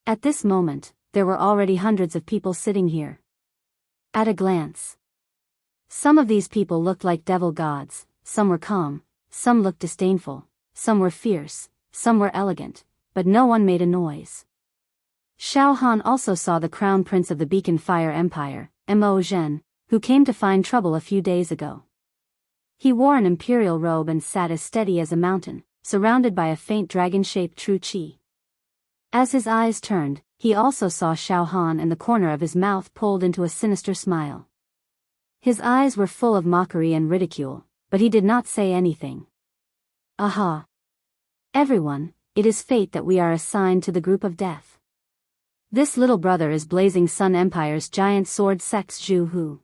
At this moment, there were already hundreds of people sitting here. At a glance, some of these people looked like devil gods, some were calm, some looked disdainful, some were fierce, some were elegant, but no one made a noise. Xiao Han also saw the crown prince of the Beacon Fire Empire, Mo Zhen, who came to find trouble a few days ago. He wore an imperial robe and sat as steady as a mountain, surrounded by a faint dragon-shaped true qi. As his eyes turned, he also saw Xiao Han and the corner of his mouth pulled into a sinister smile. His eyes were full of mockery and ridicule, but he did not say anything. Aha! Everyone, it is fate that we are assigned to the group of death. This little brother is Blazing Sun Empire's giant sword sect's Zhu Hu.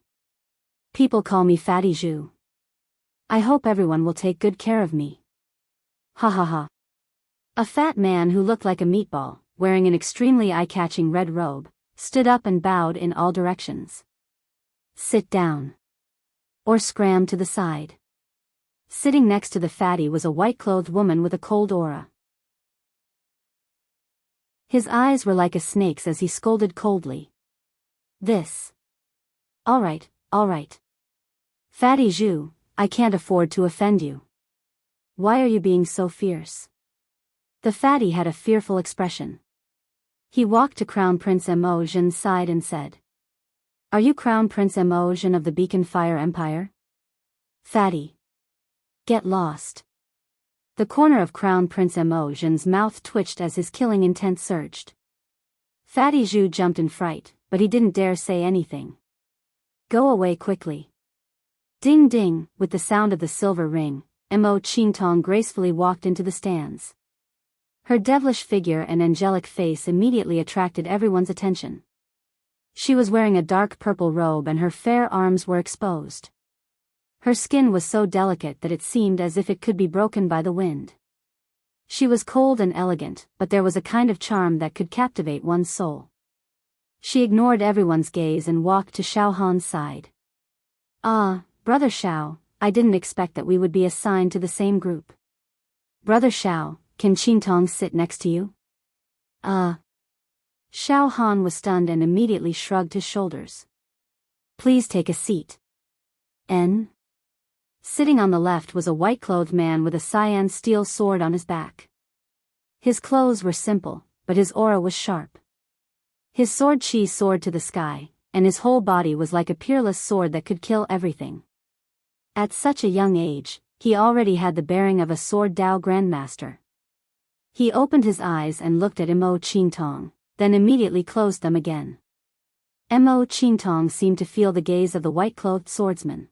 People call me Fatty Zhu. I hope everyone will take good care of me. Ha ha ha. A fat man who looked like a meatball, wearing an extremely eye-catching red robe, stood up and bowed in all directions. Sit down. Or scram to the side. Sitting next to the fatty was a white-clothed woman with a cold aura. His eyes were like a snake's as he scolded coldly. This. All right. Fatty Zhu, I can't afford to offend you. Why are you being so fierce? The fatty had a fearful expression. He walked to Crown Prince Mo Zhen's side and said, Are you Crown Prince Mo Zhen of the Beacon Fire Empire? Fatty. Get lost. The corner of Crown Prince Mo Zhen's mouth twitched as his killing intent surged. Fatty Zhu jumped in fright, but he didn't dare say anything. Go away quickly. Ding ding, with the sound of the silver ring, Mo Qingtong gracefully walked into the stands. Her devilish figure and angelic face immediately attracted everyone's attention. She was wearing a dark purple robe and her fair arms were exposed. Her skin was so delicate that it seemed as if it could be broken by the wind. She was cold and elegant, but there was a kind of charm that could captivate one's soul. She ignored everyone's gaze and walked to Xiao Han's side. Ah, Brother Xiao, I didn't expect that we would be assigned to the same group. Brother Xiao, can Qingtong sit next to you? Xiao Han was stunned and immediately shrugged his shoulders. Please take a seat. N. Sitting on the left was a white-clothed man with a cyan steel sword on his back. His clothes were simple, but his aura was sharp. His sword qi soared to the sky, and his whole body was like a peerless sword that could kill everything. At such a young age, he already had the bearing of a sword Dao grandmaster. He opened his eyes and looked at Mo Qingtong, then immediately closed them again. Mo Qingtong seemed to feel the gaze of the white-clothed swordsman.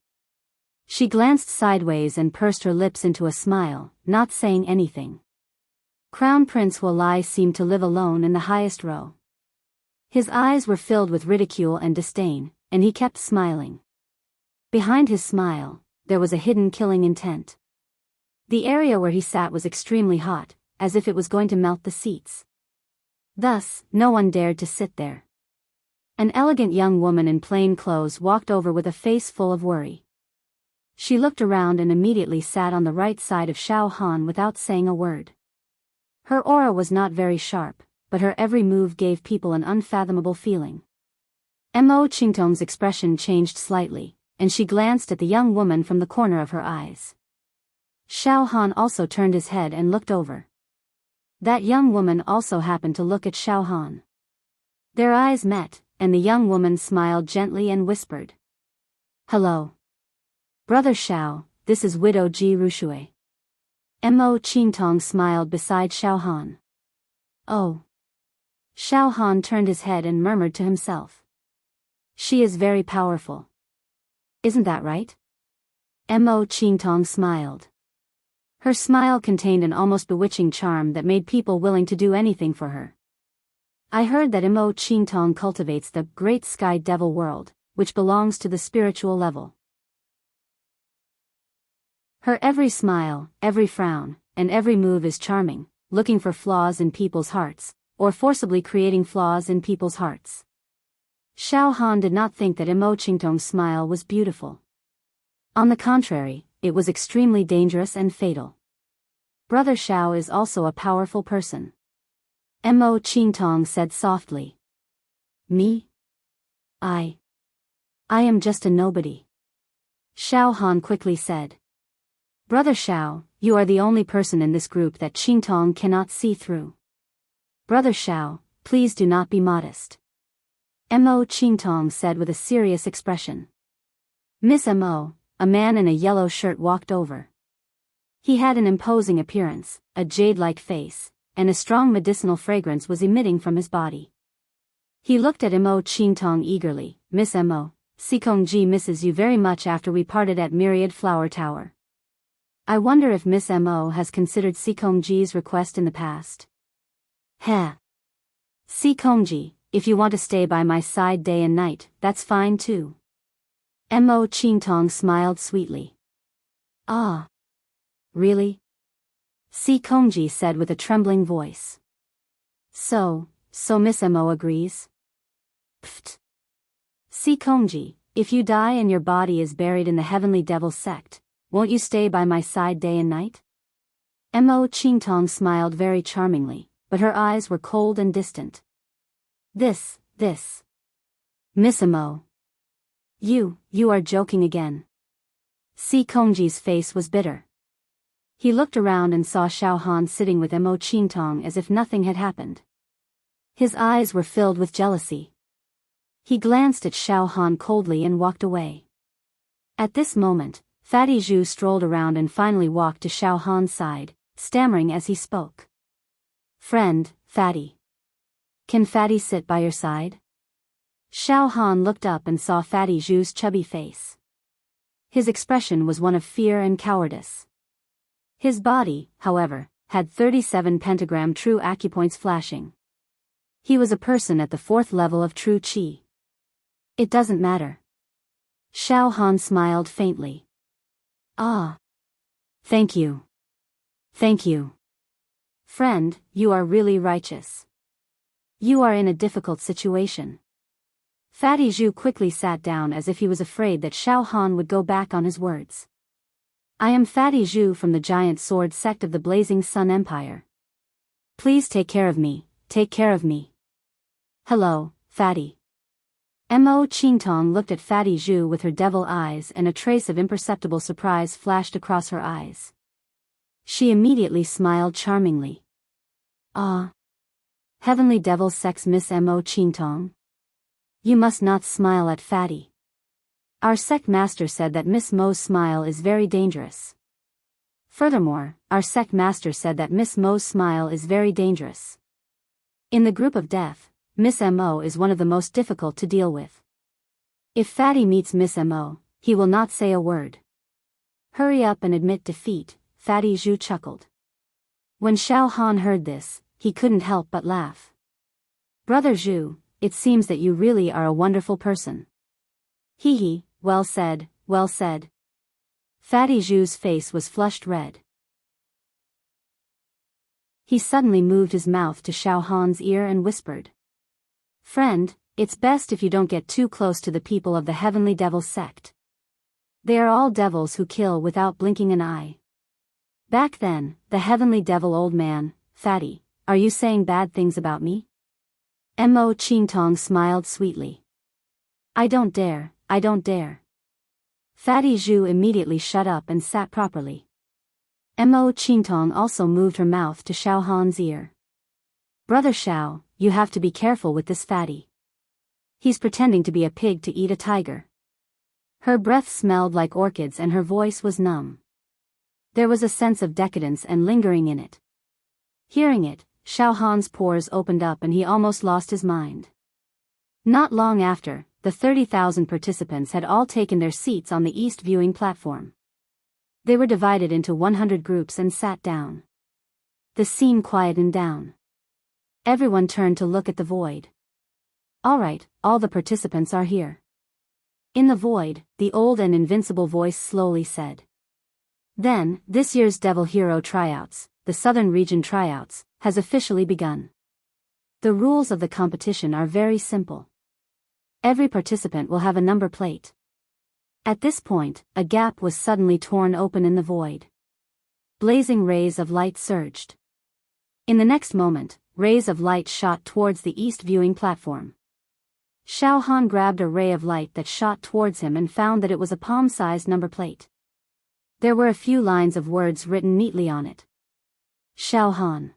She glanced sideways and pursed her lips into a smile, not saying anything. Crown Prince Huolai seemed to live alone in the highest row. His eyes were filled with ridicule and disdain, and he kept smiling. Behind his smile, there was a hidden killing intent. The area where he sat was extremely hot, as if it was going to melt the seats. Thus, no one dared to sit there. An elegant young woman in plain clothes walked over with a face full of worry. She looked around and immediately sat on the right side of Xiao Han without saying a word. Her aura was not very sharp, but her every move gave people an unfathomable feeling. Mo Qingtong's expression changed slightly, and she glanced at the young woman from the corner of her eyes. Xiao Han also turned his head and looked over. That young woman also happened to look at Xiao Han. Their eyes met, and the young woman smiled gently and whispered. Hello. Brother Xiao, this is Widow Ji Rushui. Mo Qingtong smiled beside Xiao Han. Oh. Xiao Han turned his head and murmured to himself. She is very powerful. Isn't that right? Mo Qingtong smiled. Her smile contained an almost bewitching charm that made people willing to do anything for her. I heard that Mo Qingtong cultivates the great sky devil world, which belongs to the spiritual level. Her every smile, every frown, and every move is charming, looking for flaws in people's hearts, or forcibly creating flaws in people's hearts. Xiao Han did not think that Mo Qingtong's smile was beautiful. On the contrary, it was extremely dangerous and fatal. Brother Xiao is also a powerful person. Mo Qingtong said softly. Me? I am just a nobody. Xiao Han quickly said. Brother Xiao, you are the only person in this group that Qingtong cannot see through. Brother Xiao, please do not be modest. Mo Qingtong said with a serious expression. Miss Mo, a man in a yellow shirt walked over. He had an imposing appearance, a jade-like face, and a strong medicinal fragrance was emitting from his body. He looked at Mo Qingtong eagerly. Miss Mo, Sikongji misses you very much after we parted at Myriad Flower Tower. I wonder if Miss Mo has considered Sikongji's request in the past. Heh. Sikongji, if you want to stay by my side day and night, that's fine too. Mo Qingtong smiled sweetly. Ah. Really? Sikongji said with a trembling voice. So Miss Mo agrees? Pfft. Sikongji, if you die and your body is buried in the heavenly devil sect, won't you stay by my side day and night? Mo Qingtong smiled very charmingly, but her eyes were cold and distant. This. Miss Mo. You are joking again. Sikongji's face was bitter. He looked around and saw Xiao Han sitting with Mo Qingtong as if nothing had happened. His eyes were filled with jealousy. He glanced at Xiao Han coldly and walked away. At this moment, Fatty Zhu strolled around and finally walked to Xiao Han's side, stammering as he spoke. Friend, Fatty. Can Fatty sit by your side? Xiao Han looked up and saw Fatty Zhu's chubby face. His expression was one of fear and cowardice. His body, however, had 37 pentagram true acupoints flashing. He was a person at the 4th level of true qi. It doesn't matter. Xiao Han smiled faintly. Ah. Thank you. Thank you. Friend, you are really righteous. You are in a difficult situation. Fatty Zhu quickly sat down as if he was afraid that Xiao Han would go back on his words. I am Fatty Zhu from the Giant Sword sect of the Blazing Sun Empire. Please take care of me, take care of me. Hello, Fatty. Mo Qingtong looked at Fatty Zhu with her devil eyes and a trace of imperceptible surprise flashed across her eyes. She immediately smiled charmingly. Ah. Heavenly Devil Sex Miss Mo Qingtong? You must not smile at Fatty. Our sect master said that Miss Mo's smile is very dangerous. Furthermore, our sect master said that Miss Mo's smile is very dangerous. In the group of death, Miss Mo is one of the most difficult to deal with. If Fatty meets Miss Mo, he will not say a word. Hurry up and admit defeat, Fatty Zhu chuckled. When Xiao Han heard this, he couldn't help but laugh. Brother Zhu, it seems that you really are a wonderful person. Hee hee, well said, well said. Fatty Zhu's face was flushed red. He suddenly moved his mouth to Xiao Han's ear and whispered. Friend, it's best if you don't get too close to the people of the Heavenly Devil sect. They are all devils who kill without blinking an eye. Back then, the Heavenly Devil old man, Fatty, are you saying bad things about me? Mo Qingtong smiled sweetly. I don't dare, I don't dare. Fatty Zhu immediately shut up and sat properly. Mo Qingtong also moved her mouth to Xiao Han's ear. Brother Xiao, you have to be careful with this fatty. He's pretending to be a pig to eat a tiger. Her breath smelled like orchids and her voice was numb. There was a sense of decadence and lingering in it. Hearing it, Xiao Han's pores opened up and he almost lost his mind. Not long after, the 30,000 participants had all taken their seats on the east viewing platform. They were divided into 100 groups and sat down. The scene quietened down. Everyone turned to look at the void. All right, all the participants are here. In the void, the old and invincible voice slowly said. Then, this year's Devil Hero Tryouts, the Southern Region Tryouts, has officially begun. The rules of the competition are very simple. Every participant will have a number plate. At this point, a gap was suddenly torn open in the void. Blazing rays of light surged. In the next moment, rays of light shot towards the east viewing platform. Xiao Han grabbed a ray of light that shot towards him and found that it was a palm-sized number plate. There were a few lines of words written neatly on it. Xiao Han.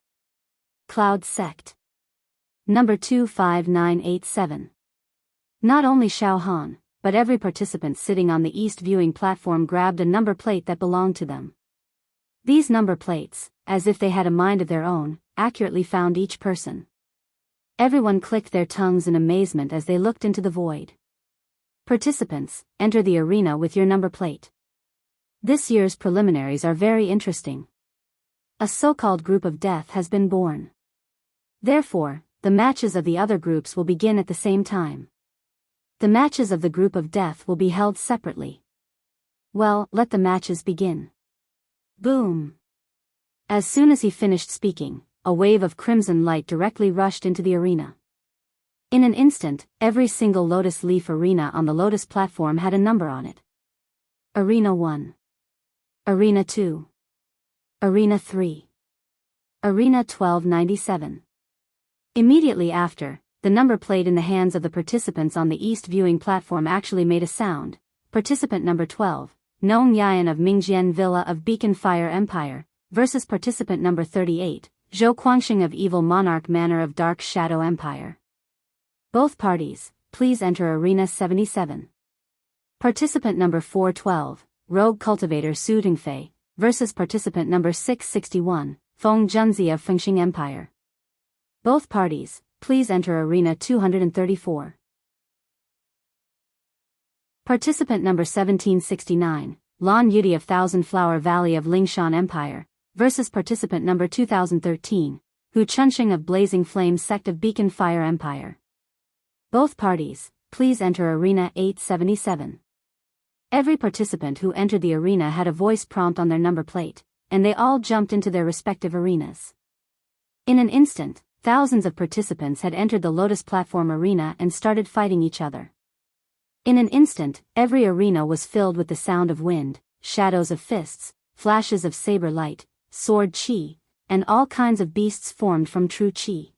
Cloud Sect. Number 25987. Not only Xiao Han, but every participant sitting on the east viewing platform grabbed a number plate that belonged to them. These number plates, as if they had a mind of their own, accurately found each person. Everyone clicked their tongues in amazement as they looked into the void. Participants, enter the arena with your number plate. This year's preliminaries are very interesting. A so-called group of death has been born. Therefore, the matches of the other groups will begin at the same time. The matches of the group of death will be held separately. Well, let the matches begin. Boom! As soon as he finished speaking, a wave of crimson light directly rushed into the arena. In an instant, every single lotus leaf arena on the lotus platform had a number on it. Arena 1. Arena 2. Arena 3. Arena 1297. Immediately after, the number plate in the hands of the participants on the east viewing platform actually made a sound. Participant number 12, Nong Yan of Mingjian Villa of Beacon Fire Empire, versus participant number 38, Zhou Guangxing of Evil Monarch Manor of Dark Shadow Empire. Both parties, please enter Arena 77. Participant number 412, Rogue Cultivator Su Dingfei, versus participant number 661, Feng Junzi of Fengxing Empire. Both parties, please enter Arena 234. Participant number 1769, Lan Yuti of Thousand Flower Valley of Lingshan Empire, versus participant number 2013, Hu Chunxing of Blazing Flame Sect of Beacon Fire Empire. Both parties, please enter Arena 877. Every participant who entered the arena had a voice prompt on their number plate, and they all jumped into their respective arenas. In an instant, thousands of participants had entered the Lotus Platform arena and started fighting each other. In an instant, every arena was filled with the sound of wind, shadows of fists, flashes of saber light, sword chi, and all kinds of beasts formed from true chi.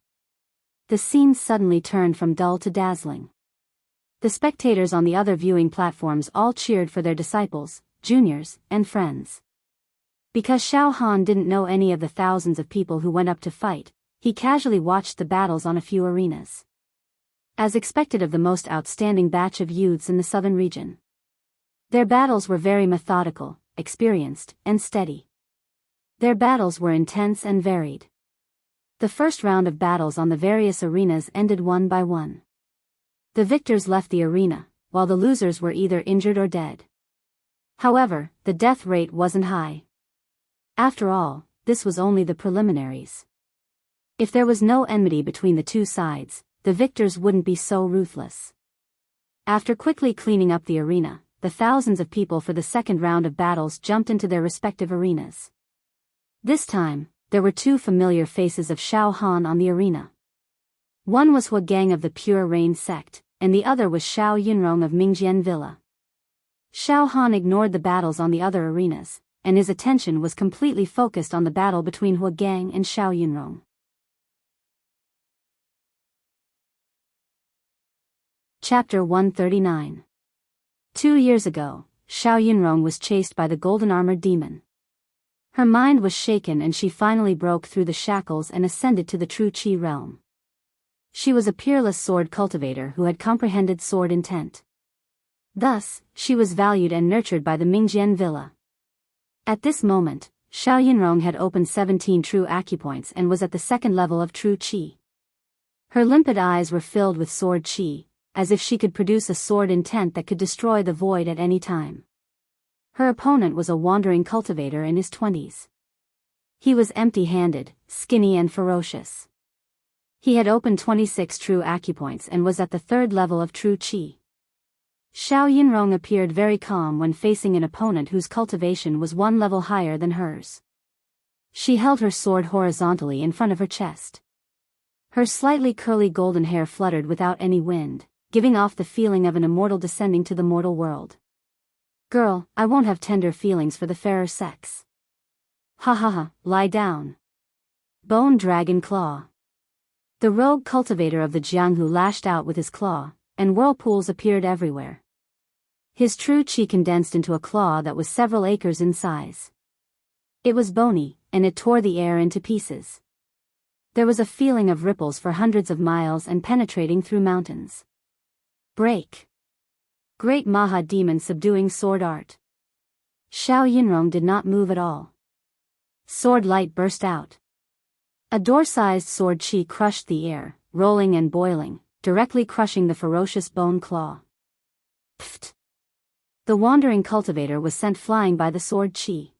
The scene suddenly turned from dull to dazzling. The spectators on the other viewing platforms all cheered for their disciples, juniors, and friends. Because Xiao Han didn't know any of the thousands of people who went up to fight, he casually watched the battles on a few arenas. As expected of the most outstanding batch of youths in the southern region. Their battles were very methodical, experienced, and steady. Their battles were intense and varied. The first round of battles on the various arenas ended one by one. The victors left the arena, while the losers were either injured or dead. However, the death rate wasn't high. After all, this was only the preliminaries. If there was no enmity between the two sides, the victors wouldn't be so ruthless. After quickly cleaning up the arena, the thousands of people for the second round of battles jumped into their respective arenas. This time, there were two familiar faces of Xiao Han on the arena. One was Hua Gang of the Pure Rain sect, and the other was Xiao Yunrong of Mingjian Villa. Xiao Han ignored the battles on the other arenas, and his attention was completely focused on the battle between Hua Gang and Xiao Yunrong. Chapter 139. 2 years ago, Xiao Yunrong was chased by the golden-armored demon. Her mind was shaken and she finally broke through the shackles and ascended to the true Qi realm. She was a peerless sword cultivator who had comprehended sword intent. Thus, she was valued and nurtured by the Mingjian villa. At this moment, Xiao Yinrong had opened 17 true acupoints and was at the second level of true Qi. Her limpid eyes were filled with sword Qi, as if she could produce a sword intent that could destroy the void at any time. Her opponent was a wandering cultivator in his 20s. He was empty-handed, skinny and ferocious. He had opened 26 true acupoints and was at the third level of true Qi. Xiao Yinrong appeared very calm when facing an opponent whose cultivation was one level higher than hers. She held her sword horizontally in front of her chest. Her slightly curly golden hair fluttered without any wind, giving off the feeling of an immortal descending to the mortal world. Girl, I won't have tender feelings for the fairer sex. Ha ha ha, lie down. Bone Dragon Claw. The rogue cultivator of the Jianghu lashed out with his claw, and whirlpools appeared everywhere. His true Qi condensed into a claw that was several acres in size. It was bony, and it tore the air into pieces. There was a feeling of ripples for hundreds of miles and penetrating through mountains. Break. Great Maha Demon subduing sword art. Xiao Yinrong did not move at all. Sword light burst out. A door-sized sword Qi crushed the air, rolling and boiling, directly crushing the ferocious bone claw. Pfft! The wandering cultivator was sent flying by the sword Qi.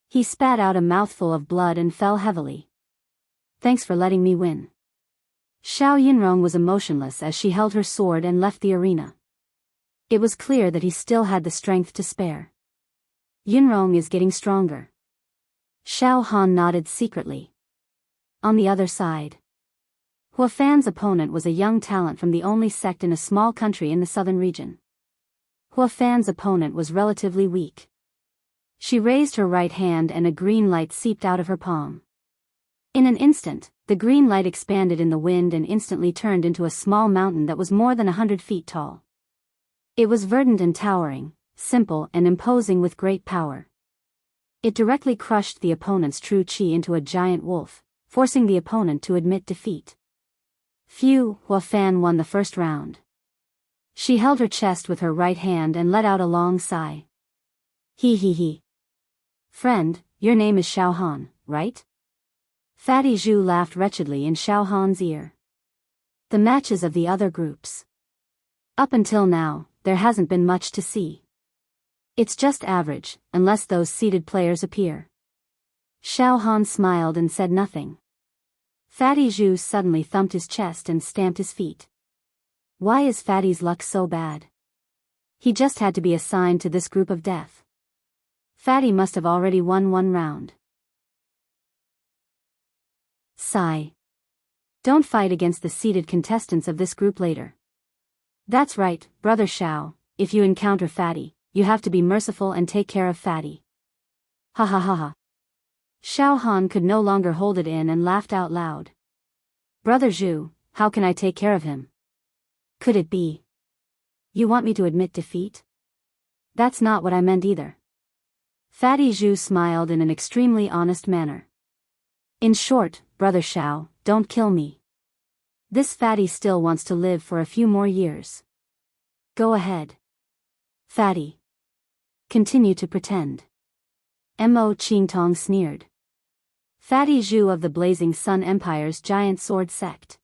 He spat out a mouthful of blood and fell heavily. Thanks for letting me win. Xiao Yinrong was emotionless as she held her sword and left the arena. It was clear that he still had the strength to spare. Yinrong is getting stronger. Xiao Han nodded secretly. On the other side, Hua Fan's opponent was a young talent from the only sect in a small country in the southern region. Hua Fan's opponent was relatively weak. She raised her right hand and a green light seeped out of her palm. In an instant, the green light expanded in the wind and instantly turned into a small mountain that was more than 100 feet tall. It was verdant and towering, simple and imposing with great power. It directly crushed the opponent's true Qi into a giant wolf, forcing the opponent to admit defeat. Phew, Hua Fan won the first round. She held her chest with her right hand and let out a long sigh. He. Friend, your name is Xiao Han, right? Fatty Zhu laughed wretchedly in Xiao Han's ear. The matches of the other groups. Up until now, there hasn't been much to see. It's just average, unless those seeded players appear. Xiao Han smiled and said nothing. Fatty Zhu suddenly thumped his chest and stamped his feet. Why is Fatty's luck so bad? He just had to be assigned to this group of death. Fatty must have already won one round. Sigh. Don't fight against the seeded contestants of this group later. That's right, Brother Xiao, if you encounter Fatty, you have to be merciful and take care of Fatty. Ha ha ha ha. Xiao Han could no longer hold it in and laughed out loud. Brother Zhu, how can I take care of him? Could it be? You want me to admit defeat? That's not what I meant either. Fatty Zhu smiled in an extremely honest manner. In short, Brother Xiao, don't kill me. This Fatty still wants to live for a few more years. Go ahead. Fatty. Continue to pretend. Mo Qingtong sneered. Fatty Zhu of the Blazing Sun Empire's giant sword sect.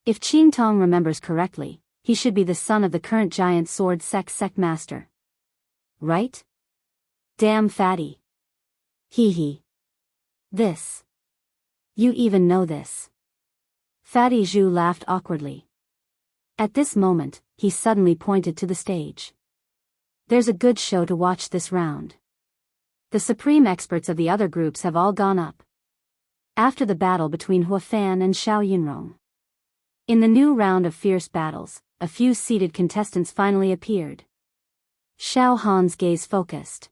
If Qingtong remembers correctly, he should be the son of the current giant sword sect master. Right? Damn Fatty. Hee. This. You even know this. Fatty Zhu laughed awkwardly. At this moment, he suddenly pointed to the stage. There's a good show to watch this round. The supreme experts of the other groups have all gone up. After the battle between Hua Fan and Xiao Yinrong. In the new round of fierce battles, a few seeded contestants finally appeared. Xiao Han's gaze focused.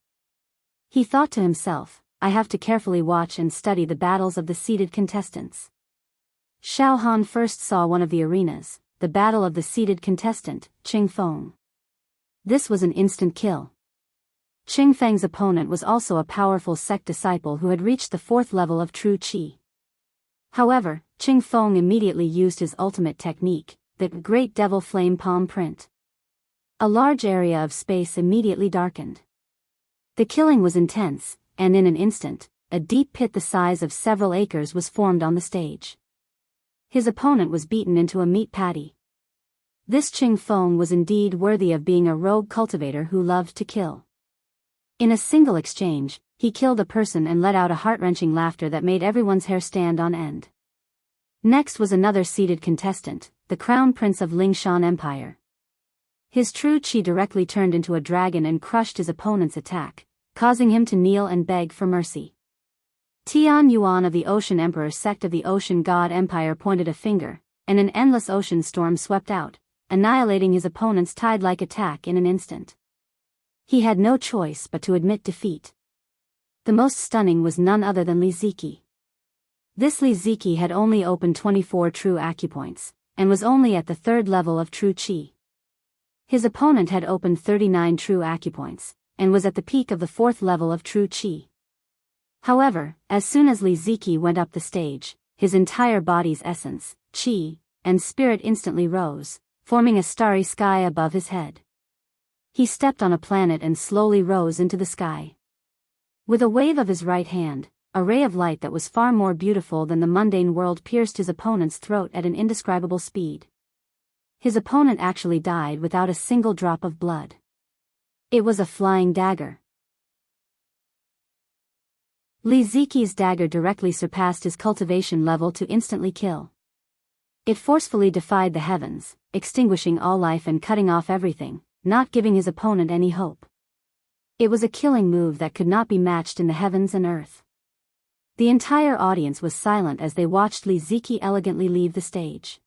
He thought to himself, I have to carefully watch and study the battles of the seeded contestants. Xiao Han first saw one of the arenas, the battle of the seeded contestant, Qing Feng. This was an instant kill. Qing Feng's opponent was also a powerful sect disciple who had reached the 4th level of true qi. However, Qing Feng immediately used his ultimate technique, the Great Devil Flame Palm Print. A large area of space immediately darkened. The killing was intense, and in an instant, a deep pit the size of several acres was formed on the stage. His opponent was beaten into a meat patty. This Qing Feng was indeed worthy of being a rogue cultivator who loved to kill. In a single exchange, he killed a person and let out a heart-wrenching laughter that made everyone's hair stand on end. Next was another seated contestant, the Crown Prince of Lingshan Empire. His true qi directly turned into a dragon and crushed his opponent's attack, causing him to kneel and beg for mercy. Tian Yuan of the Ocean Emperor sect of the Ocean God Empire pointed a finger, and an endless ocean storm swept out, annihilating his opponent's tide-like attack in an instant. He had no choice but to admit defeat. The most stunning was none other than Li Ziqi. This Li Ziqi had only opened 24 true acupoints, and was only at the 3rd level of true qi. His opponent had opened 39 true acupoints, and was at the peak of the 4th level of true qi. However, as soon as Li Ziqi went up the stage, his entire body's essence, qi, and spirit instantly rose, forming a starry sky above his head. He stepped on a planet and slowly rose into the sky. With a wave of his right hand, a ray of light that was far more beautiful than the mundane world pierced his opponent's throat at an indescribable speed. His opponent actually died without a single drop of blood. It was a flying dagger. Li Ziqi's dagger directly surpassed his cultivation level to instantly kill. It forcefully defied the heavens, extinguishing all life and cutting off everything, not giving his opponent any hope. It was a killing move that could not be matched in the heavens and earth. The entire audience was silent as they watched Li Ziqi elegantly leave the stage.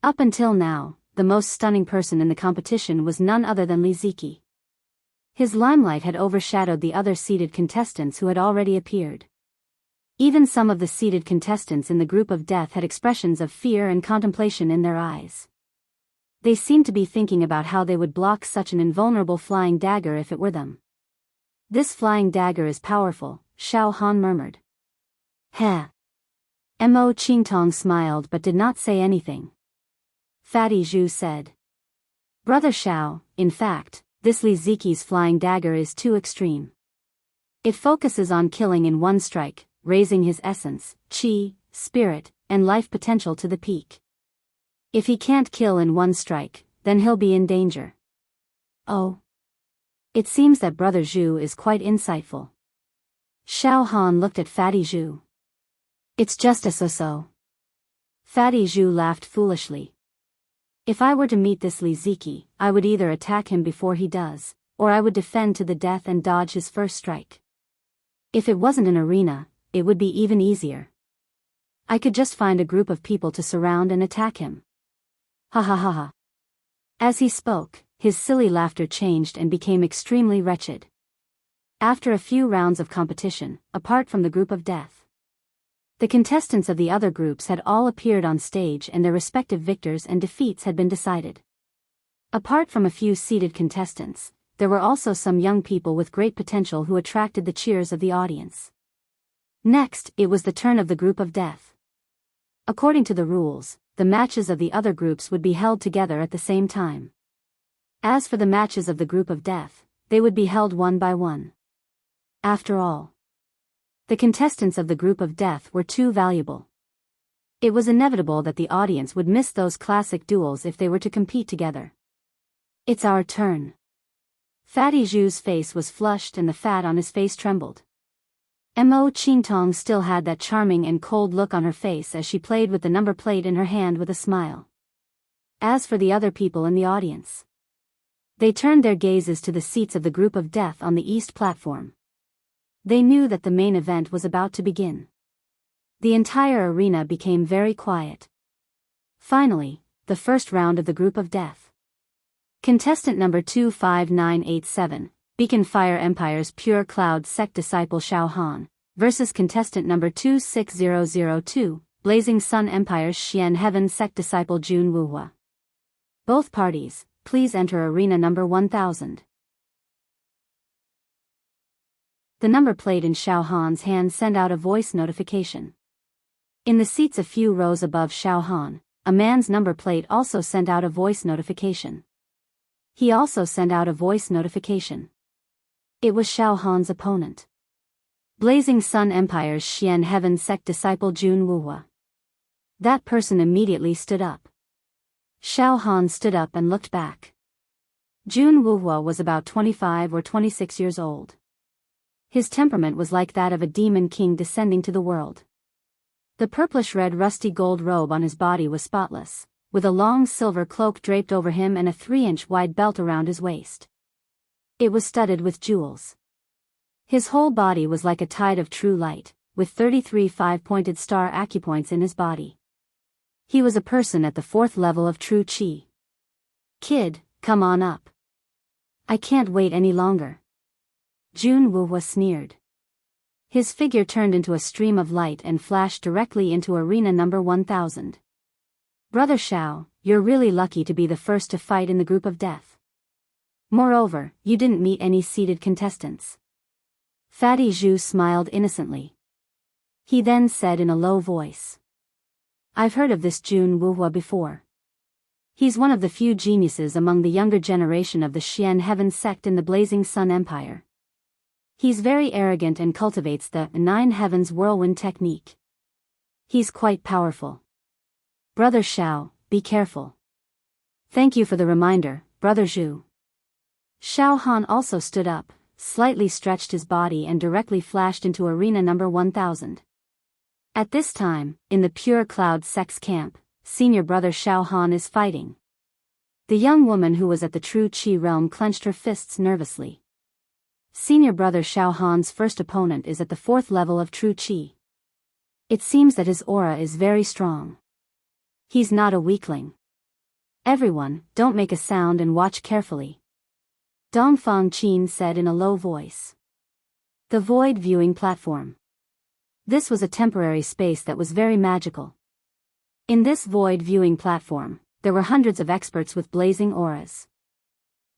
Up until now, the most stunning person in the competition was none other than Li Ziqi. His limelight had overshadowed the other seated contestants who had already appeared. Even some of the seated contestants in the group of death had expressions of fear and contemplation in their eyes. They seemed to be thinking about how they would block such an invulnerable flying dagger if it were them. "This flying dagger is powerful," Xiao Han murmured. "Heh." Mo Qingtong smiled but did not say anything. Fatty Zhu said, "Brother Xiao, in fact, this Li Ziqi's flying dagger is too extreme. It focuses on killing in one strike, raising his essence, qi, spirit, and life potential to the peak. If he can't kill in one strike, then he'll be in danger." "Oh. It seems that Brother Zhu is quite insightful." Xiao Han looked at Fatty Zhu. "It's just a so-so." Fatty Zhu laughed foolishly. "If I were to meet this Li Ziqi, I would either attack him before he does, or I would defend to the death and dodge his first strike. If it wasn't an arena, it would be even easier. I could just find a group of people to surround and attack him. Ha ha ha ha." As he spoke, his silly laughter changed and became extremely wretched. After a few rounds of competition, apart from the group of death, the contestants of the other groups had all appeared on stage and their respective victors and defeats had been decided. Apart from a few seated contestants, there were also some young people with great potential who attracted the cheers of the audience. Next, it was the turn of the group of death. According to the rules, the matches of the other groups would be held together at the same time. As for the matches of the group of death, they would be held one by one. After all, the contestants of the group of death were too valuable. It was inevitable that the audience would miss those classic duels if they were to compete together. "It's our turn." Fatty Zhu's face was flushed and the fat on his face trembled. Mo Qingtong still had that charming and cold look on her face as she played with the number plate in her hand with a smile. As for the other people in the audience, they turned their gazes to the seats of the group of death on the east platform. They knew that the main event was about to begin. The entire arena became very quiet. Finally, the first round of the group of death. Contestant number 25987, Beacon Fire Empire's Pure Cloud Sect Disciple Xiao Han, versus contestant number 26002, Blazing Sun Empire's Xian Heaven Sect Disciple Jun Wuhua. Both parties, please enter arena number 1000. The number plate in Xiao Han's hand sent out a voice notification. In the seats a few rows above Xiao Han, a man's number plate also sent out a voice notification. He also sent out a voice notification. It was Xiao Han's opponent. Blazing Sun Empire's Xian Heaven Sect disciple Jun Wuhua. That person immediately stood up. Xiao Han stood up and looked back. Jun Wuhua was about 25 or 26 years old. His temperament was like that of a demon king descending to the world. The purplish-red rusty gold robe on his body was spotless, with a long silver cloak draped over him and a 3-inch wide belt around his waist. It was studded with jewels. His whole body was like a tide of true light, with 33 5-pointed star acupoints in his body. He was a person at the 4th level of true Qi. Kid, come on up. I can't wait any longer. Jun Wuhua sneered. His figure turned into a stream of light and flashed directly into arena number 1000. Brother Xiao, you're really lucky to be the first to fight in the group of death. Moreover, you didn't meet any seated contestants. Fatty Zhu smiled innocently. He then said in a low voice. I've heard of this Jun Wuhua before. He's one of the few geniuses among the younger generation of the Xian Heaven Sect in the Blazing Sun Empire. He's very arrogant and cultivates the 9 Heavens Whirlwind technique. He's quite powerful. Brother Xiao, be careful. Thank you for the reminder, Brother Zhu. Xiao Han also stood up, slightly stretched his body and directly flashed into arena number 1000. At this time, in the Pure Cloud Sect's camp, senior brother Xiao Han is fighting. The young woman who was at the True Qi realm clenched her fists nervously. Senior brother Xiao Han's first opponent is at the 4th level of True Qi. It seems that his aura is very strong. He's not a weakling. Everyone, don't make a sound and watch carefully. Dongfang Qin said in a low voice. The Void Viewing Platform. This was a temporary space that was very magical. In this Void Viewing Platform, there were hundreds of experts with blazing auras.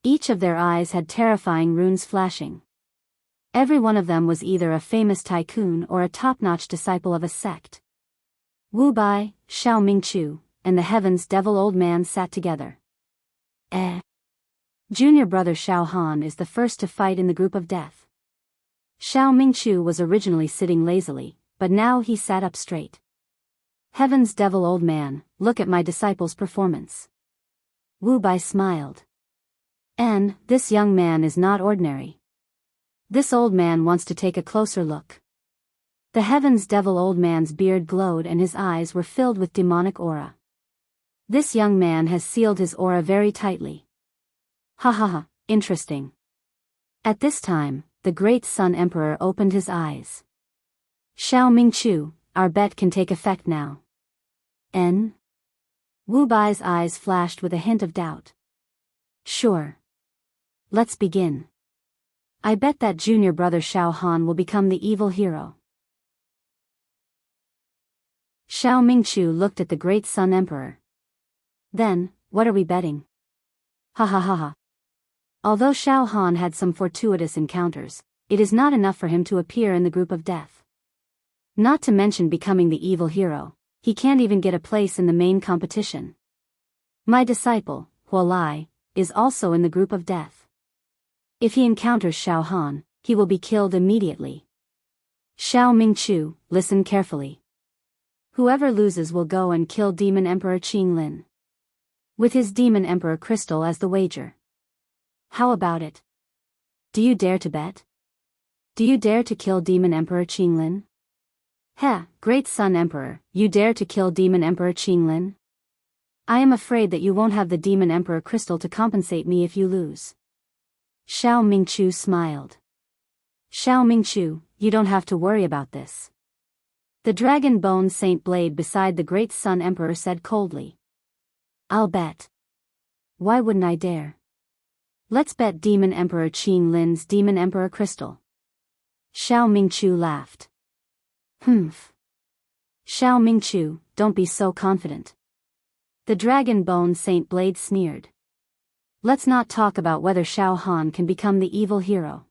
Each of their eyes had terrifying runes flashing. Every one of them was either a famous tycoon or a top-notch disciple of a sect. Wu Bai, Xiao Mingqiu, and the Heaven's Devil Old Man sat together. Junior brother Xiao Han is the first to fight in the group of death. Xiao Mingqiu was originally sitting lazily, but now he sat up straight. Heaven's Devil Old Man, look at my disciple's performance. Wu Bai smiled. And, this young man is not ordinary. This old man wants to take a closer look. The Heaven's Devil Old Man's beard glowed and his eyes were filled with demonic aura. This young man has sealed his aura very tightly. Ha ha ha, interesting. At this time, the Great Sun Emperor opened his eyes. Xiao Mingqiu, our bet can take effect now. N? Wu Bai's eyes flashed with a hint of doubt. Sure. Let's begin. I bet that junior brother Xiao Han will become the evil hero. Xiao Mingqiu looked at the Great Sun Emperor. Then, what are we betting? Ha ha ha ha. Although Xiao Han had some fortuitous encounters, it is not enough for him to appear in the group of death. Not to mention becoming the evil hero, he can't even get a place in the main competition. My disciple, Huolai, is also in the group of death. If he encounters Xiao Han, he will be killed immediately. Xiao Mingqiu, listen carefully. Whoever loses will go and kill Demon Emperor Qinglin. With his Demon Emperor crystal as the wager. How about it? Do you dare to bet? Do you dare to kill Demon Emperor Qinglin? Heh, Great Sun Emperor, you dare to kill Demon Emperor Qinglin? I am afraid that you won't have the Demon Emperor crystal to compensate me if you lose. Xiao Mingqiu smiled. Xiao Mingqiu, you don't have to worry about this. The Dragon Bone Saint Blade beside the Great Sun Emperor said coldly. I'll bet. Why wouldn't I dare? Let's bet Demon Emperor Qinlin's Demon Emperor crystal. Xiao Mingqiu laughed. Humph. Xiao Mingqiu, don't be so confident. The Dragon Bone Saint Blade sneered. Let's not talk about whether Xiao Han can become the evil hero.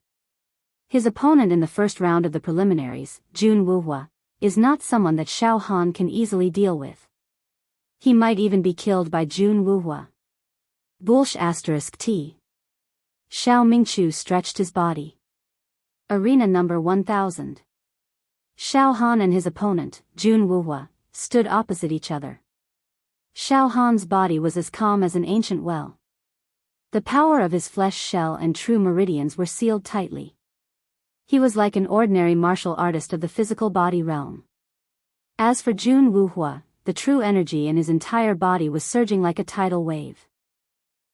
His opponent in the first round of the preliminaries, Jun Wuhua, is not someone that Xiao Han can easily deal with. He might even be killed by Jun Wuhua. Bulsh *T. Xiao Mingchu stretched his body. Arena number 1000. Xiao Han and his opponent, Jun Wuhua, stood opposite each other. Xiao Han's body was as calm as an ancient well. The power of his flesh shell and true meridians were sealed tightly. He was like an ordinary martial artist of the physical body realm. As for Jun Wuhua, the true energy in his entire body was surging like a tidal wave.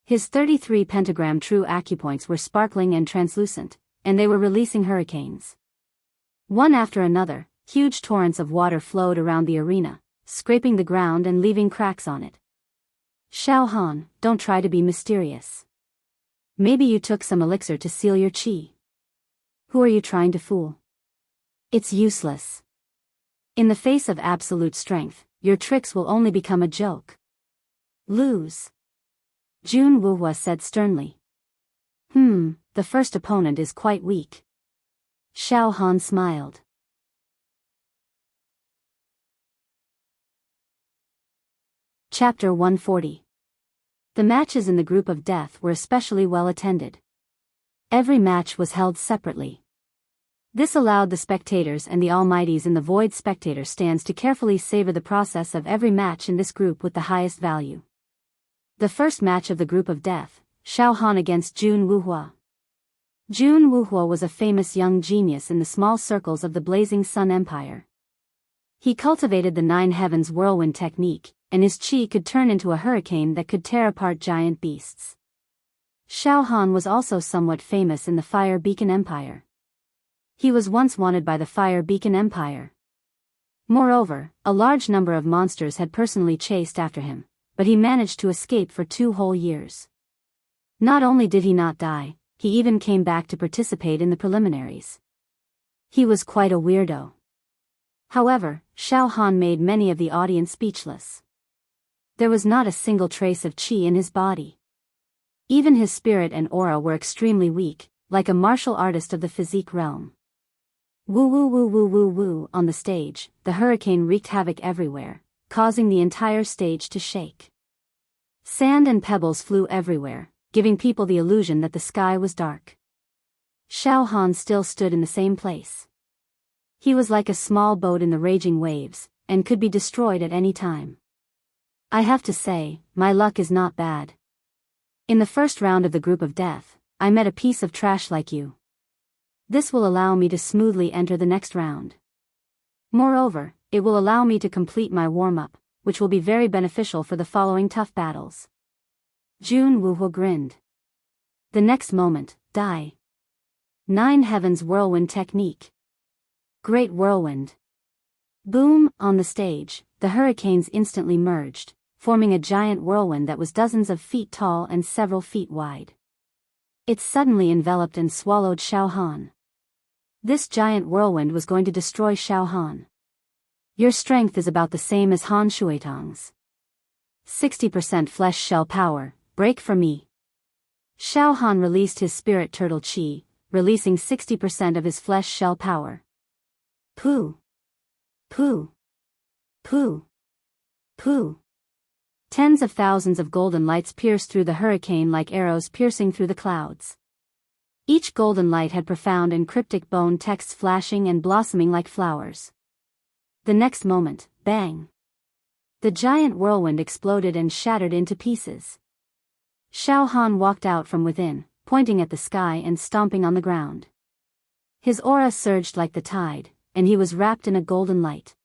His 33 pentagram true acupoints were sparkling and translucent, and they were releasing hurricanes. One after another, huge torrents of water flowed around the arena, scraping the ground and leaving cracks on it. Xiao Han, don't try to be mysterious. Maybe you took some elixir to seal your qi. Who are you trying to fool? It's useless. In the face of absolute strength, your tricks will only become a joke. Lose. Jun Wuhua said sternly. The first opponent is quite weak. Xiao Han smiled. Chapter 140. The matches in the group of death were especially well attended. Every match was held separately. This allowed the spectators and the almighties in the void spectator stands to carefully savor the process of every match in this group with the highest value. The first match of the group of death, Xiao Han against Jun Wuhua. Jun Wuhua was a famous young genius in the small circles of the Blazing Sun Empire. He cultivated the Nine Heavens whirlwind technique, and his qi could turn into a hurricane that could tear apart giant beasts. Xiao Han was also somewhat famous in the Fire Beacon Empire. He was once wanted by the Fire Beacon Empire. Moreover, a large number of monsters had personally chased after him, but he managed to escape for 2 whole years. Not only did he not die, he even came back to participate in the preliminaries. He was quite a weirdo. However, Xiao Han made many of the audience speechless. There was not a single trace of qi in his body. Even his spirit and aura were extremely weak, like a martial artist of the physique realm. Woo woo woo woo woo woo on the stage, the hurricane wreaked havoc everywhere, causing the entire stage to shake. Sand and pebbles flew everywhere, giving people the illusion that the sky was dark. Xiao Han still stood in the same place. He was like a small boat in the raging waves, and could be destroyed at any time. I have to say, my luck is not bad. In the first round of the group of death, I met a piece of trash like you. This will allow me to smoothly enter the next round. Moreover, it will allow me to complete my warm-up, which will be very beneficial for the following tough battles. Jun Wuhua grinned. The next moment, die. Nine Heavens whirlwind technique. Great whirlwind. Boom, on the stage, the hurricanes instantly merged, forming a giant whirlwind that was dozens of feet tall and several feet wide. It suddenly enveloped and swallowed Xiao Han. This giant whirlwind was going to destroy Xiao Han. Your strength is about the same as Han Shuitang's. 60% flesh shell power, break for me. Xiao Han released his spirit turtle qi, releasing 60% of his flesh shell power. Pooh. Pooh. Pooh. Pooh. Tens of thousands of golden lights pierced through the hurricane like arrows piercing through the clouds. Each golden light had profound and cryptic bone texts flashing and blossoming like flowers. The next moment, bang! The giant whirlwind exploded and shattered into pieces. Xiao Han walked out from within, pointing at the sky and stomping on the ground. His aura surged like the tide, and he was wrapped in a golden light.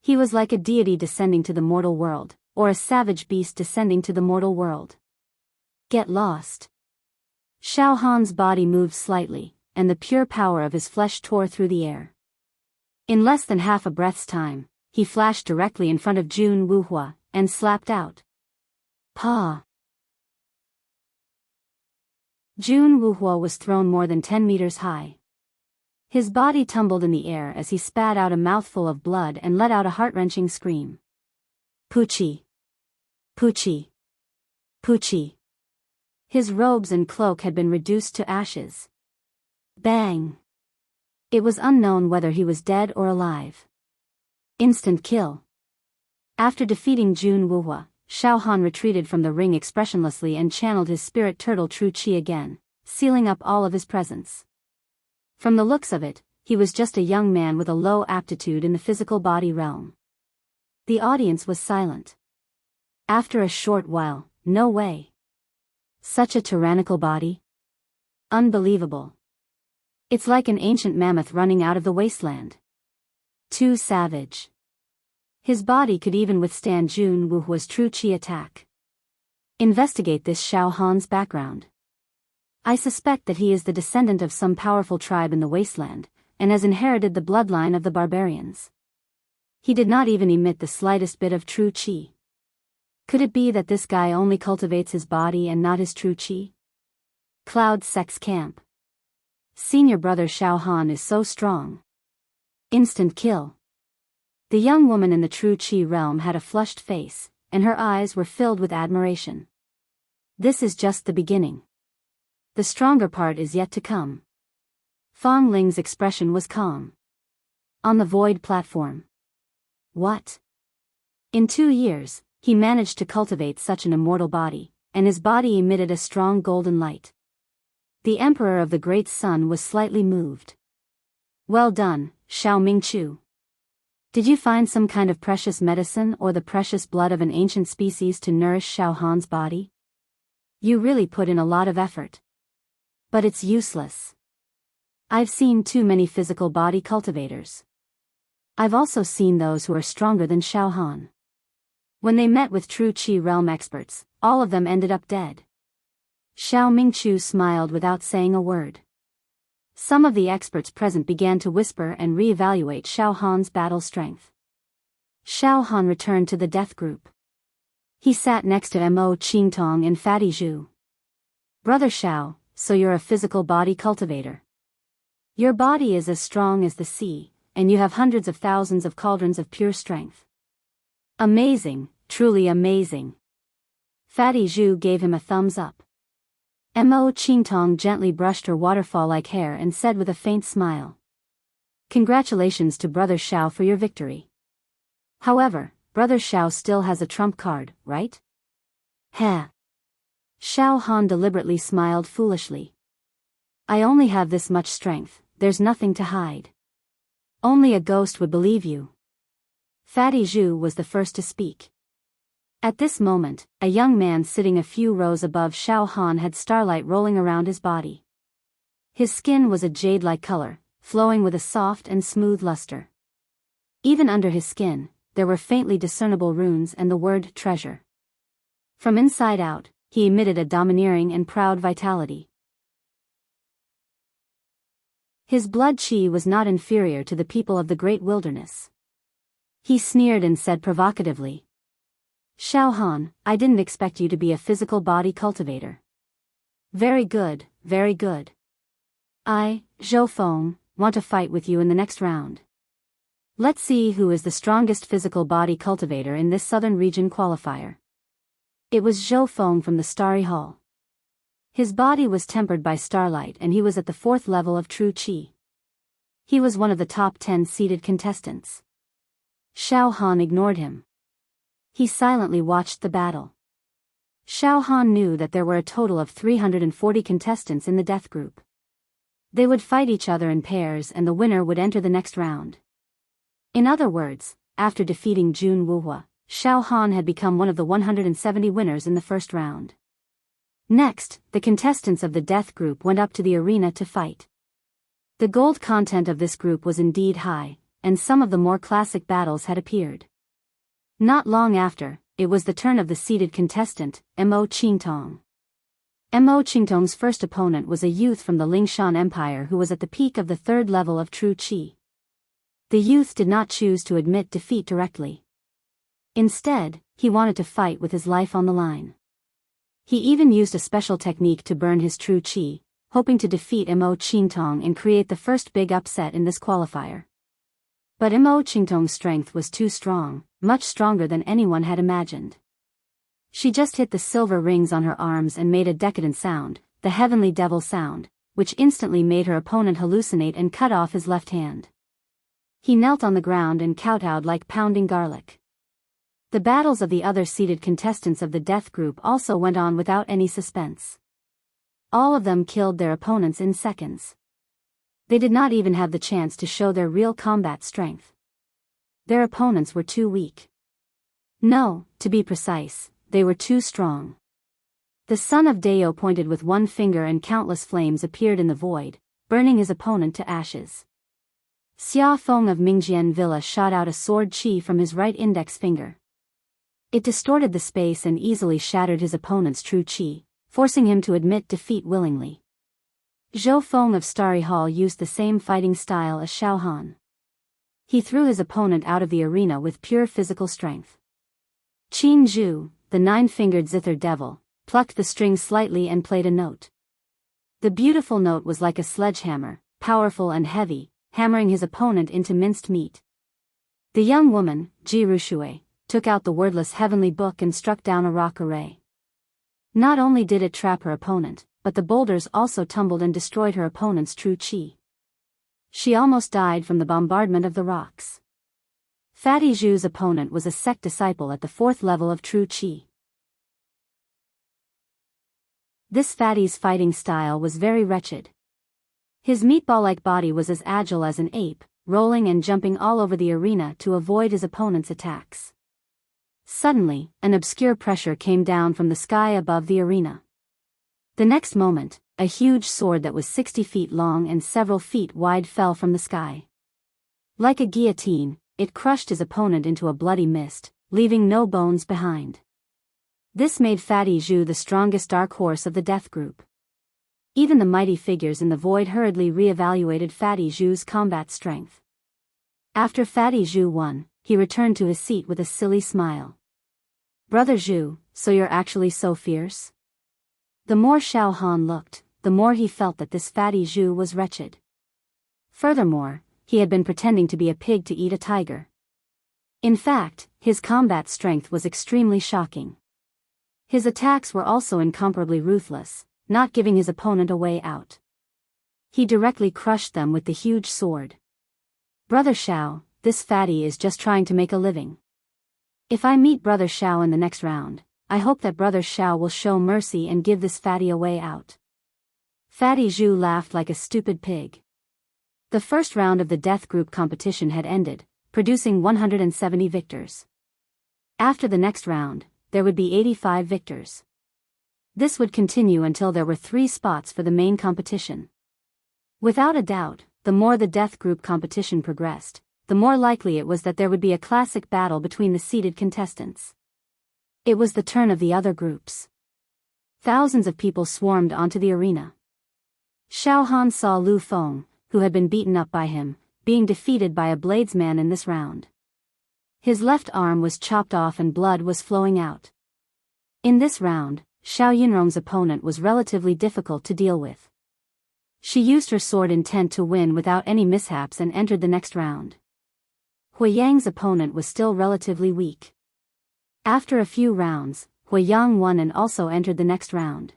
He was like a deity descending to the mortal world, or a savage beast descending to the mortal world. Get lost. Xiao Han's body moved slightly, and the pure power of his flesh tore through the air. In less than half a breath's time, he flashed directly in front of Jun Wuhua, and slapped out. Pa! Jun Wuhua was thrown more than 10 meters high. His body tumbled in the air as he spat out a mouthful of blood and let out a heart-wrenching scream. Poochie! Poochie! Poochie! His robes and cloak had been reduced to ashes. Bang! It was unknown whether he was dead or alive. Instant kill. After defeating Jun Wuhua, Xiao Han retreated from the ring expressionlessly and channeled his spirit turtle True Qi again, sealing up all of his presence. From the looks of it, he was just a young man with a low aptitude in the physical body realm. The audience was silent. After a short while, no way. Such a tyrannical body? Unbelievable. It's like an ancient mammoth running out of the wasteland. Too savage. His body could even withstand Jun Wuhua's True Qi attack. Investigate this Xiao Han's background. I suspect that he is the descendant of some powerful tribe in the wasteland, and has inherited the bloodline of the barbarians. He did not even emit the slightest bit of True Qi. Could it be that this guy only cultivates his body and not his True Qi? Cloud Sex Camp. Senior brother Xiao Han is so strong. Instant kill. The young woman in the True Qi realm had a flushed face, and her eyes were filled with admiration. This is just the beginning. The stronger part is yet to come. Fang Ling's expression was calm. On the void platform. What? In 2 years, he managed to cultivate such an immortal body, and his body emitted a strong golden light. The Emperor of the Great Sun was slightly moved. Well done, Xiao Mingchu. Did you find some kind of precious medicine or the precious blood of an ancient species to nourish Xiao Han's body? You really put in a lot of effort. But it's useless. I've seen too many physical body cultivators. I've also seen those who are stronger than Xiao Han. When they met with True Qi realm experts, all of them ended up dead. Xiao Mingchu smiled without saying a word. Some of the experts present began to whisper and re-evaluate Xiao Han's battle strength. Xiao Han returned to the death group. He sat next to Mo Qingtong and Fatty Zhu. Brother Xiao, so you're a physical body cultivator. Your body is as strong as the sea, and you have hundreds of thousands of cauldrons of pure strength. Amazing, truly amazing. Fatty Zhu gave him a thumbs up. Mo Qingtong gently brushed her waterfall-like hair and said with a faint smile. Congratulations to Brother Xiao for your victory. However, Brother Xiao still has a trump card, right? Heh. Xiao Han deliberately smiled foolishly. I only have this much strength, there's nothing to hide. Only a ghost would believe you. Fatty Zhu was the first to speak. At this moment, a young man sitting a few rows above Xiao Han had starlight rolling around his body. His skin was a jade-like color, flowing with a soft and smooth luster. Even under his skin, there were faintly discernible runes and the word treasure. From inside out, he emitted a domineering and proud vitality. His blood qi was not inferior to the people of the great wilderness. He sneered and said provocatively, Xiao Han, I didn't expect you to be a physical body cultivator. Very good, very good. I, Zhou Feng, want to fight with you in the next round. Let's see who is the strongest physical body cultivator in this southern region qualifier. It was Zhou Feng from the Starry Hall. His body was tempered by starlight and he was at the 4th level of True Qi. He was one of the top 10 seeded contestants. Xiao Han ignored him. He silently watched the battle. Xiao Han knew that there were a total of 340 contestants in the death group. They would fight each other in pairs and the winner would enter the next round. In other words, after defeating Jun Wuhua, Xiao Han had become one of the 170 winners in the first round. Next, the contestants of the death group went up to the arena to fight. The gold content of this group was indeed high, and some of the more classic battles had appeared. Not long after, it was the turn of the seeded contestant, Mo Qingtong. Mo Qingtong's first opponent was a youth from the Lingshan Empire who was at the peak of the 3rd level of True Qi. The youth did not choose to admit defeat directly. Instead, he wanted to fight with his life on the line. He even used a special technique to burn his True Qi, hoping to defeat Mo Qingtong and create the first big upset in this qualifier. But Mo Qingtong's strength was too strong, much stronger than anyone had imagined. She just hit the silver rings on her arms and made a decadent sound, the heavenly devil sound, which instantly made her opponent hallucinate and cut off his left hand. He knelt on the ground and kowtowed like pounding garlic. The battles of the other seated contestants of the death group also went on without any suspense. All of them killed their opponents in seconds. They did not even have the chance to show their real combat strength. Their opponents were too weak. No, to be precise, they were too strong. The son of Deo pointed with one finger and countless flames appeared in the void, burning his opponent to ashes. Xia Feng of Mingjian Villa shot out a sword chi from his right index finger. It distorted the space and easily shattered his opponent's true chi, forcing him to admit defeat willingly. Zhou Feng of Starry Hall used the same fighting style as Xiao Han. He threw his opponent out of the arena with pure physical strength. Qin Zhu, the nine-fingered zither devil, plucked the string slightly and played a note. The beautiful note was like a sledgehammer, powerful and heavy, hammering his opponent into minced meat. The young woman, Ji Ruxue, took out the wordless heavenly book and struck down a rock array. Not only did it trap her opponent, but the boulders also tumbled and destroyed her opponent's true chi. She almost died from the bombardment of the rocks. Fatty Zhu's opponent was a sect disciple at the 4th level of true chi. This fatty's fighting style was very wretched. His meatball-like body was as agile as an ape, rolling and jumping all over the arena to avoid his opponent's attacks. Suddenly, an obscure pressure came down from the sky above the arena. The next moment, a huge sword that was 60 feet long and several feet wide fell from the sky. Like a guillotine, it crushed his opponent into a bloody mist, leaving no bones behind. This made Fatty Zhu the strongest dark horse of the death group. Even the mighty figures in the void hurriedly re-evaluated Fatty Zhu's combat strength. After Fatty Zhu won, he returned to his seat with a silly smile. "Brother Zhu, so you're actually so fierce?" The more Xiao Han looked, the more he felt that this Fatty Zhu was wretched. Furthermore, he had been pretending to be a pig to eat a tiger. In fact, his combat strength was extremely shocking. His attacks were also incomparably ruthless, not giving his opponent a way out. He directly crushed them with the huge sword. "Brother Xiao, this fatty is just trying to make a living. If I meet Brother Xiao in the next round, I hope that Brother Xiao will show mercy and give this fatty a way out." Fatty Zhu laughed like a stupid pig. The first round of the death group competition had ended, producing 170 victors. After the next round, there would be 85 victors. This would continue until there were 3 spots for the main competition. Without a doubt, the more the death group competition progressed, the more likely it was that there would be a classic battle between the seeded contestants. It was the turn of the other groups. Thousands of people swarmed onto the arena. Xiao Han saw Lu Feng, who had been beaten up by him, being defeated by a bladesman in this round. His left arm was chopped off and blood was flowing out. In this round, Xiao Yunrong's opponent was relatively difficult to deal with. She used her sword intent to win without any mishaps and entered the next round. Hui Yang's opponent was still relatively weak. After a few rounds, Hui Yang won and also entered the next round.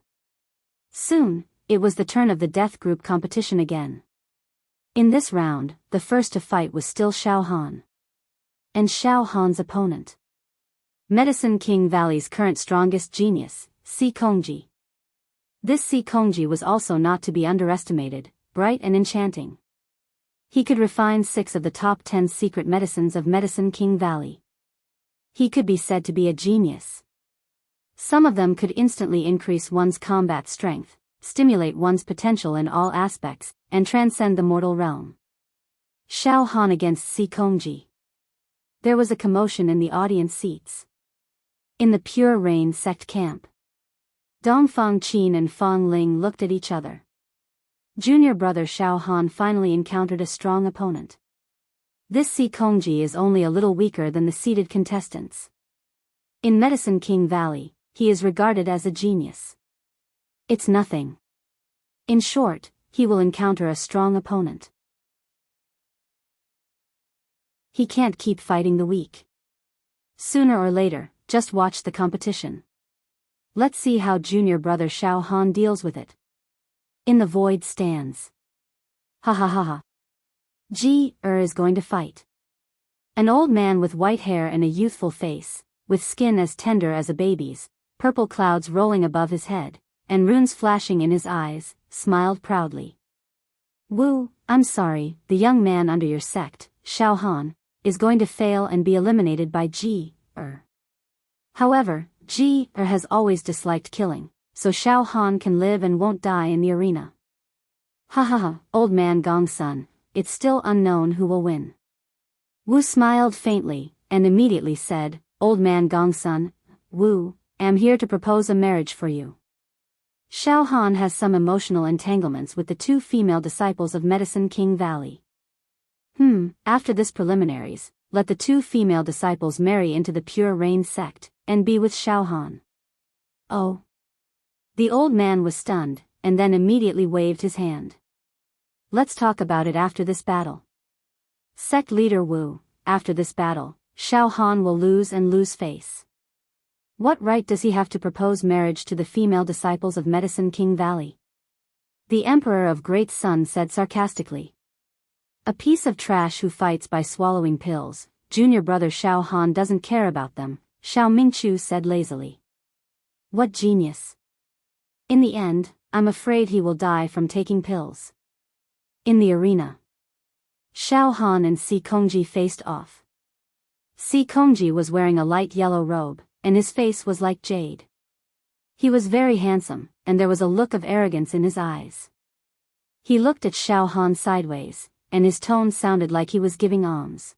Soon, it was the turn of the death group competition again. In this round, the first to fight was still Xiao Han. And Xiao Han's opponent. Medicine King Valley's current strongest genius, Si Kongji. This Si Kongji was also not to be underestimated, bright and enchanting. He could refine 6 of the top 10 secret medicines of Medicine King Valley. He could be said to be a genius. Some of them could instantly increase one's combat strength, stimulate one's potential in all aspects, and transcend the mortal realm. Xiao Han against Si Kongji. There was a commotion in the audience seats. In the Pure Rain sect camp, Dongfang Qin and Fang Ling looked at each other. Junior brother Xiao Han finally encountered a strong opponent. This Si Kongji is only a little weaker than the seeded contestants. In Medicine King Valley, he is regarded as a genius. It's nothing. In short, he will encounter a strong opponent. He can't keep fighting the weak. Sooner or later, just watch the competition. Let's see how junior brother Xiao Han deals with it. In the void stands. Ha ha ha ha. Is going to fight. An old man with white hair and a youthful face, with skin as tender as a baby's, purple clouds rolling above his head, and runes flashing in his eyes, smiled proudly. Wu, I'm sorry, the young man under your sect, Xiao Han, is going to fail and be eliminated by However, has always disliked killing, so Xiao Han can live and won't die in the arena. Ha ha ha, old man Gongsun, it's still unknown who will win. Wu smiled faintly, and immediately said, Old man Gongsun, Wu, am here to propose a marriage for you. Xiao Han has some emotional entanglements with the two female disciples of Medicine King Valley. After this preliminaries, let the two female disciples marry into the Pure Rain sect, and be with Xiao Han. Oh. The old man was stunned, and then immediately waved his hand. Let's talk about it after this battle. Sect leader Wu, after this battle, Xiao Han will lose face. What right does he have to propose marriage to the female disciples of Medicine King Valley? The Emperor of Great Sun said sarcastically. A piece of trash who fights by swallowing pills, junior brother Xiao Han doesn't care about them, Xiao Mingqiu said lazily. What genius. In the end, I'm afraid he will die from taking pills. In the arena. Xiao Han and Si Kongji faced off. Si Kongji was wearing a light yellow robe, and his face was like jade. He was very handsome, and there was a look of arrogance in his eyes. He looked at Xiao Han sideways, and his tone sounded like he was giving alms.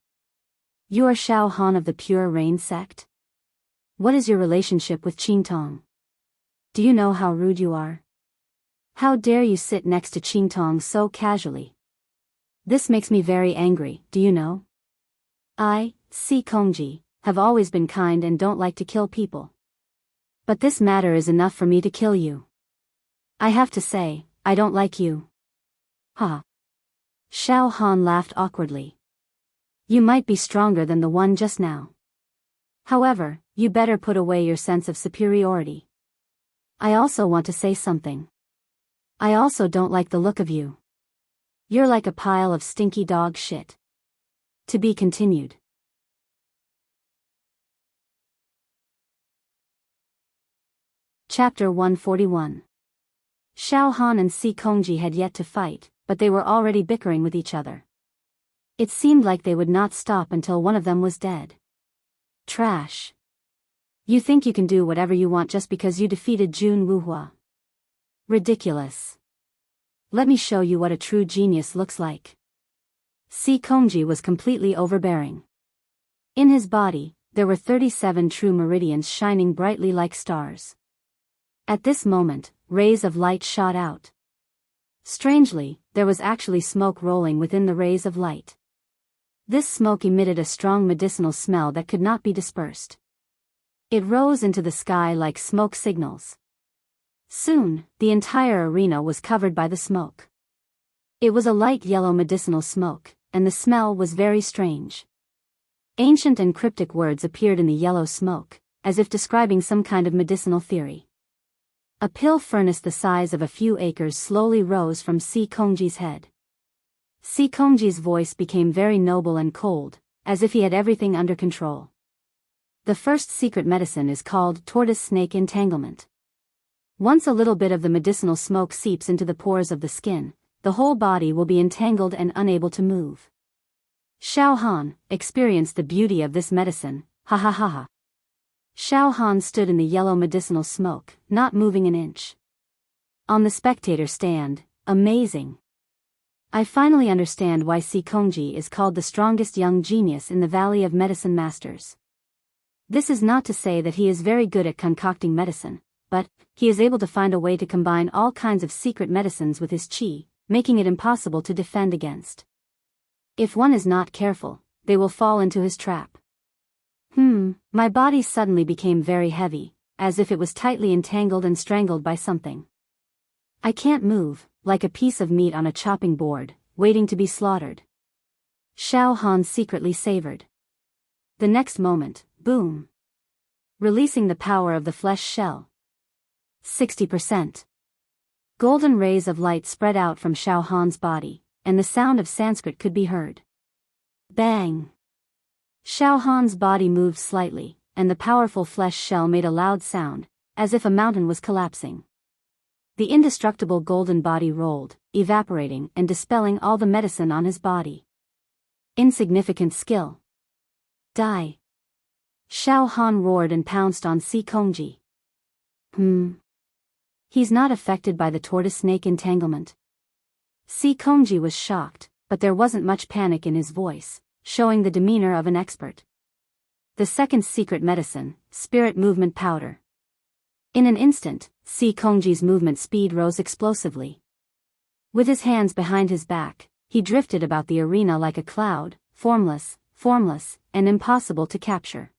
You are Xiao Han of the Pure Rain sect? What is your relationship with Qingtong? Do you know how rude you are? How dare you sit next to Qingtong so casually? This makes me very angry, do you know? I, Si Kongji, have always been kind and don't like to kill people. But this matter is enough for me to kill you. I have to say, I don't like you. Ha. Xiao Han laughed awkwardly. You might be stronger than the one just now. However, you better put away your sense of superiority. I also want to say something. I also don't like the look of you. You're like a pile of stinky dog shit. To be continued. Chapter 141. Xiao Han and Si Kongji had yet to fight, but they were already bickering with each other. It seemed like they would not stop until one of them was dead. Trash. You think you can do whatever you want just because you defeated Jun Wuhua. Ridiculous. Let me show you what a true genius looks like. Si Kongji was completely overbearing. In his body, there were 37 true meridians shining brightly like stars. At this moment, rays of light shot out. Strangely, there was actually smoke rolling within the rays of light. This smoke emitted a strong medicinal smell that could not be dispersed. It rose into the sky like smoke signals. Soon, the entire arena was covered by the smoke. It was a light yellow medicinal smoke, and the smell was very strange. Ancient and cryptic words appeared in the yellow smoke, as if describing some kind of medicinal theory. A pill furnace the size of a few acres slowly rose from Si Kongji's head. Si Kongji's voice became very noble and cold, as if he had everything under control. The first secret medicine is called tortoise-snake entanglement. Once a little bit of the medicinal smoke seeps into the pores of the skin, the whole body will be entangled and unable to move. Xiao Han experienced the beauty of this medicine, ha ha ha ha. Xiao Han stood in the yellow medicinal smoke, not moving an inch. On the spectator stand, amazing. I finally understand why Si Kongji is called the strongest young genius in the Valley of Medicine Masters. This is not to say that he is very good at concocting medicine, but he is able to find a way to combine all kinds of secret medicines with his qi, making it impossible to defend against. If one is not careful, they will fall into his trap. My body suddenly became very heavy, as if it was tightly entangled and strangled by something. I can't move, like a piece of meat on a chopping board, waiting to be slaughtered. Xiao Han secretly savored. The next moment, boom. Releasing the power of the flesh shell. 60%. Golden rays of light spread out from Xiao Han's body, and the sound of Sanskrit could be heard. Bang! Xiao Han's body moved slightly, and the powerful flesh shell made a loud sound, as if a mountain was collapsing. The indestructible golden body rolled, evaporating and dispelling all the medicine on his body. Insignificant skill. Die! Xiao Han roared and pounced on Si Kongji. He's not affected by the tortoise-snake entanglement. Si Kongji was shocked, but there wasn't much panic in his voice, showing the demeanor of an expert. The second secret medicine, spirit movement powder. In an instant, Si Kongji's movement speed rose explosively. With his hands behind his back, he drifted about the arena like a cloud, formless, and impossible to capture.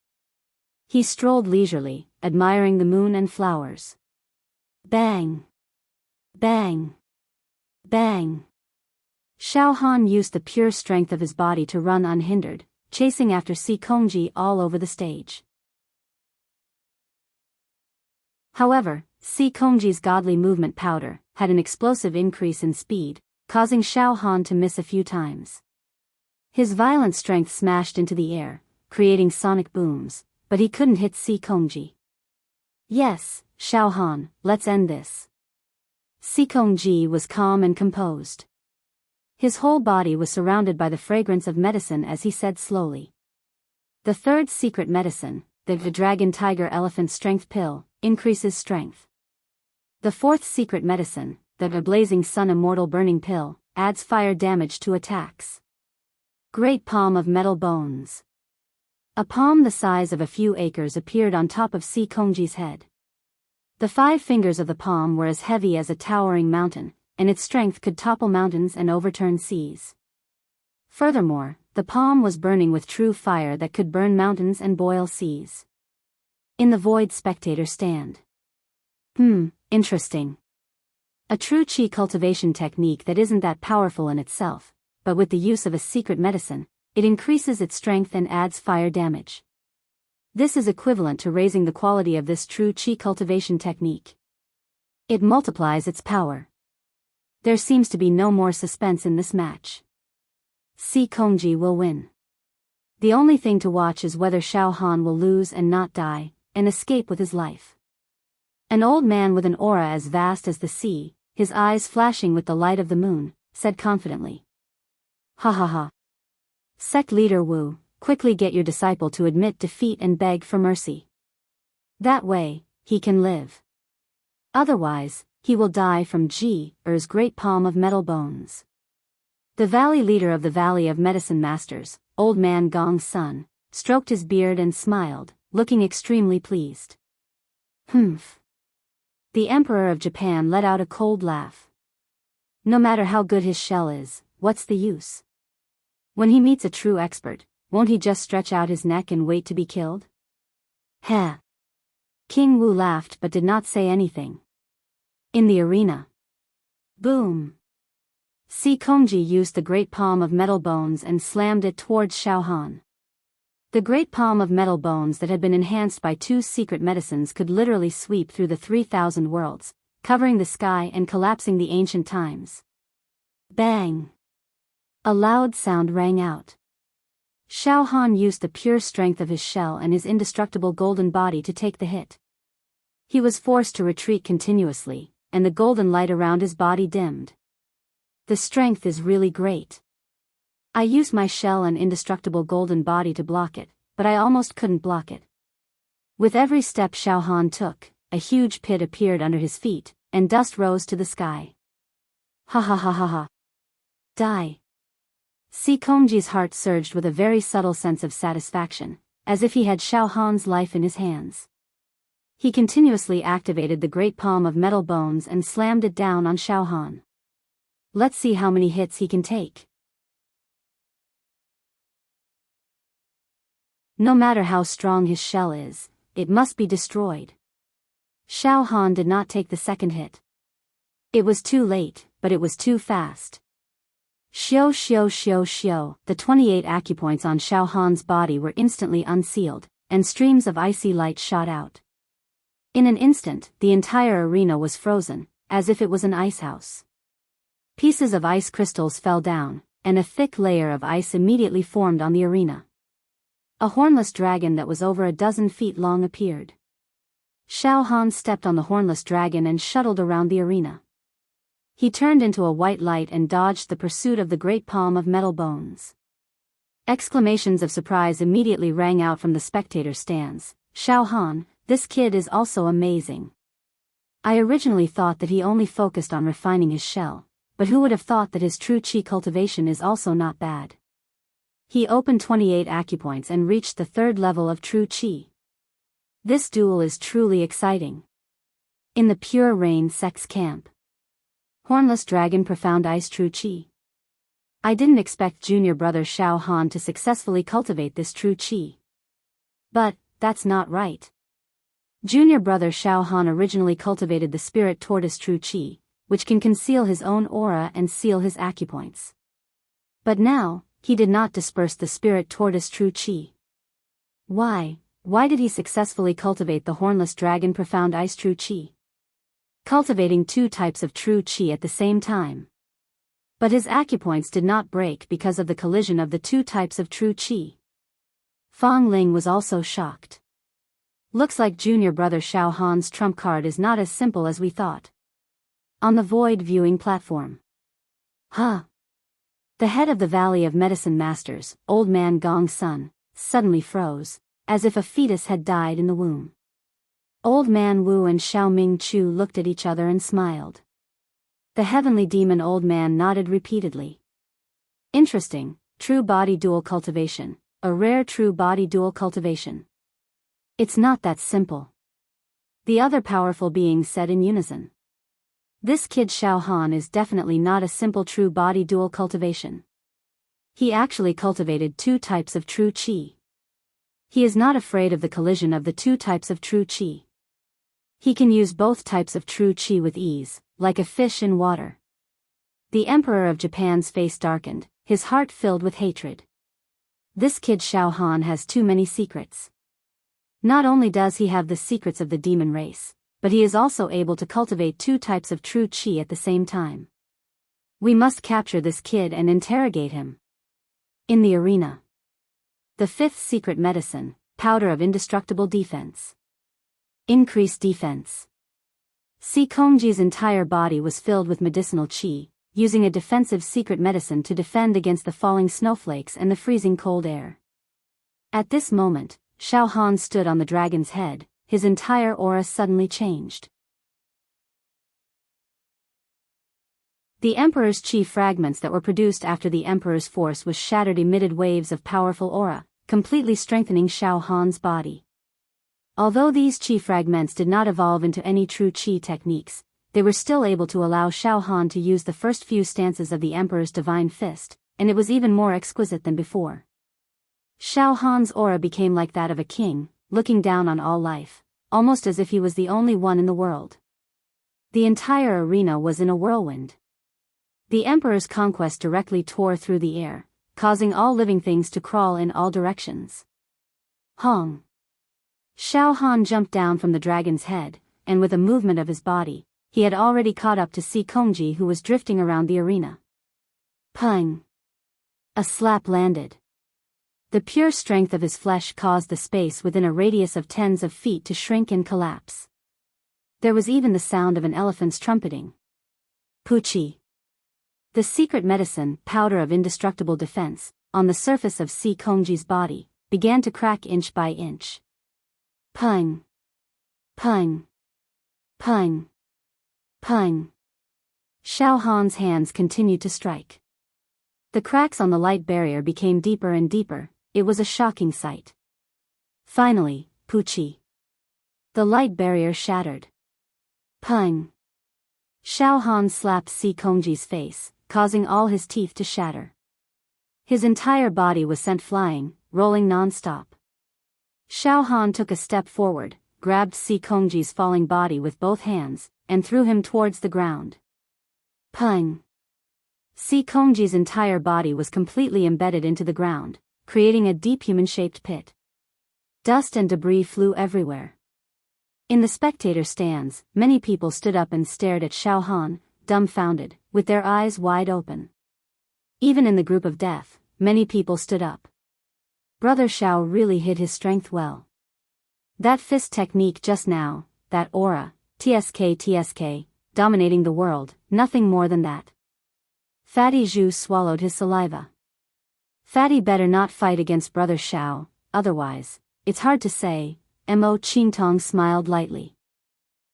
He strolled leisurely, admiring the moon and flowers. Bang! Bang! Bang! Xiao Han used the pure strength of his body to run unhindered, chasing after Si Kongji all over the stage. However, Si Kongji's godly movement powder had an explosive increase in speed, causing Xiao Han to miss a few times. His violent strength smashed into the air, creating sonic booms, but he couldn't hit Si Kongji. Yes, Xiao Han, let's end this. Si Kongji was calm and composed. His whole body was surrounded by the fragrance of medicine as he said slowly. The third secret medicine, the Dragon Tiger Elephant Strength Pill, increases strength. The fourth secret medicine, the Blazing Sun Immortal Burning Pill, adds fire damage to attacks. Great Palm of Metal Bones. A palm the size of a few acres appeared on top of Si Kongji's head. The 5 fingers of the palm were as heavy as a towering mountain, and its strength could topple mountains and overturn seas. Furthermore, the palm was burning with true fire that could burn mountains and boil seas. In the void spectator stand. Interesting. A true chi cultivation technique that isn't that powerful in itself, but with the use of a secret medicine, it increases its strength and adds fire damage. This is equivalent to raising the quality of this true chi cultivation technique. It multiplies its power. There seems to be no more suspense in this match. Si Kongji will win. The only thing to watch is whether Xiao Han will lose and not die, and escape with his life. An old man with an aura as vast as the sea, his eyes flashing with the light of the moon, said confidently. Ha ha ha. Sect leader Wu, quickly get your disciple to admit defeat and beg for mercy. That way, he can live. Otherwise, he will die from Er's great palm of metal bones. The valley leader of the Valley of Medicine Masters, Old Man Gong's son, stroked his beard and smiled, looking extremely pleased. Humph. The Emperor of Japan let out a cold laugh. No matter how good his shell is, what's the use? When he meets a true expert, won't he just stretch out his neck and wait to be killed? Heh. King Wu laughed but did not say anything. In the arena. Boom. Si Kongji used the great palm of metal bones and slammed it towards Xiao Han. The great palm of metal bones that had been enhanced by 2 secret medicines could literally sweep through the 3,000 worlds, covering the sky and collapsing the ancient times. Bang! A loud sound rang out. Xiao Han used the pure strength of his shell and his indestructible golden body to take the hit. He was forced to retreat continuously, and the golden light around his body dimmed. The strength is really great. I used my shell and indestructible golden body to block it, but I almost couldn't block it. With every step Xiao Han took, a huge pit appeared under his feet, and dust rose to the sky. Ha ha ha ha ha. Die. Si Kongji's heart surged with a very subtle sense of satisfaction, as if he had Xiao Han's life in his hands. He continuously activated the great palm of metal bones and slammed it down on Xiao Han. Let's see how many hits he can take. No matter how strong his shell is, it must be destroyed. Xiao Han did not take the second hit. It was too late, but it was too fast. Xiao xiao xiao xiao, the 28 acupoints on Xiao Han's body were instantly unsealed, and streams of icy light shot out. In an instant, the entire arena was frozen, as if it was an icehouse. Pieces of ice crystals fell down, and a thick layer of ice immediately formed on the arena. A hornless dragon that was over a dozen feet long appeared. Xiao Han stepped on the hornless dragon and shuttled around the arena. He turned into a white light and dodged the pursuit of the great palm of metal bones. Exclamations of surprise immediately rang out from the spectator stands. Xiao Han, this kid is also amazing. I originally thought that he only focused on refining his shell, but who would have thought that his true qi cultivation is also not bad. He opened 28 acupoints and reached the 3rd level of true qi. This duel is truly exciting. In the Pure Rain Sect's camp. Hornless Dragon Profound Ice True Qi. I didn't expect junior brother Xiao Han to successfully cultivate this true qi. But, that's not right. Junior brother Xiao Han originally cultivated the spirit tortoise true qi, which can conceal his own aura and seal his acupoints. But now, he did not disperse the spirit tortoise true qi. Why did he successfully cultivate the hornless dragon profound ice true qi? Cultivating 2 types of true qi at the same time. But his acupoints did not break because of the collision of the 2 types of true qi. Fang Ling was also shocked. Looks like junior brother Xiao Han's trump card is not as simple as we thought. On the void viewing platform. Huh. The head of the Valley of Medicine Masters, Old Man Gong Sun, suddenly froze, as if a fetus had died in the womb. Old Man Wu and Xiao Ming Chu looked at each other and smiled. The heavenly demon Old Man nodded repeatedly. Interesting, true body dual cultivation, a rare true body dual cultivation. It's not that simple. The other powerful beings said in unison. This kid Xiao Han is definitely not a simple true body dual cultivation. He actually cultivated 2 types of true qi. He is not afraid of the collision of the 2 types of true qi. He can use both types of true qi with ease, like a fish in water. The Emperor of Japan's face darkened, his heart filled with hatred. This kid Xiao Han has too many secrets. Not only does he have the secrets of the demon race, but he is also able to cultivate 2 types of true qi at the same time. We must capture this kid and interrogate him. In the arena. The 5th secret medicine, powder of indestructible defense. Increased defense. Si Kongji's entire body was filled with medicinal qi, using a defensive secret medicine to defend against the falling snowflakes and the freezing cold air. At this moment, Xiao Han stood on the dragon's head, his entire aura suddenly changed. The Emperor's qi fragments that were produced after the Emperor's force was shattered emitted waves of powerful aura, completely strengthening Xiao Han's body. Although these qi fragments did not evolve into any true qi techniques, they were still able to allow Xiao Han to use the first few stances of the Emperor's divine fist, and it was even more exquisite than before. Xiao Han's aura became like that of a king, looking down on all life, almost as if he was the only one in the world. The entire arena was in a whirlwind. The Emperor's conquest directly tore through the air, causing all living things to crawl in all directions. Hong. Xiao Han jumped down from the dragon's head, and with a movement of his body, he had already caught up to Si Kongji, who was drifting around the arena. Pung! A slap landed. The pure strength of his flesh caused the space within a radius of tens of feet to shrink and collapse. There was even the sound of an elephant's trumpeting. Puchi. The secret medicine, powder of indestructible defense, on the surface of Si Kongji's body, began to crack inch by inch. Pung. Pung. Pung. Pung. Xiao Han's hands continued to strike. The cracks on the light barrier became deeper and deeper. It was a shocking sight. Finally, Puchi. The light barrier shattered. Pung. Xiao Han slapped Si Kongji's face, causing all his teeth to shatter. His entire body was sent flying, rolling non-stop. Xiao Han took a step forward, grabbed Si Kongji's falling body with both hands, and threw him towards the ground. Pung! Si Kongji's entire body was completely embedded into the ground, creating a deep human-shaped pit. Dust and debris flew everywhere. In the spectator stands, many people stood up and stared at Xiao Han, dumbfounded, with their eyes wide open. Even in the group of death, many people stood up. Brother Xiao really hid his strength well. That fist technique just now, that aura, TSK, dominating the world, nothing more than that. Fatty Zhu swallowed his saliva. Fatty better not fight against Brother Xiao, otherwise, it's hard to say. Mo Qingtong smiled lightly.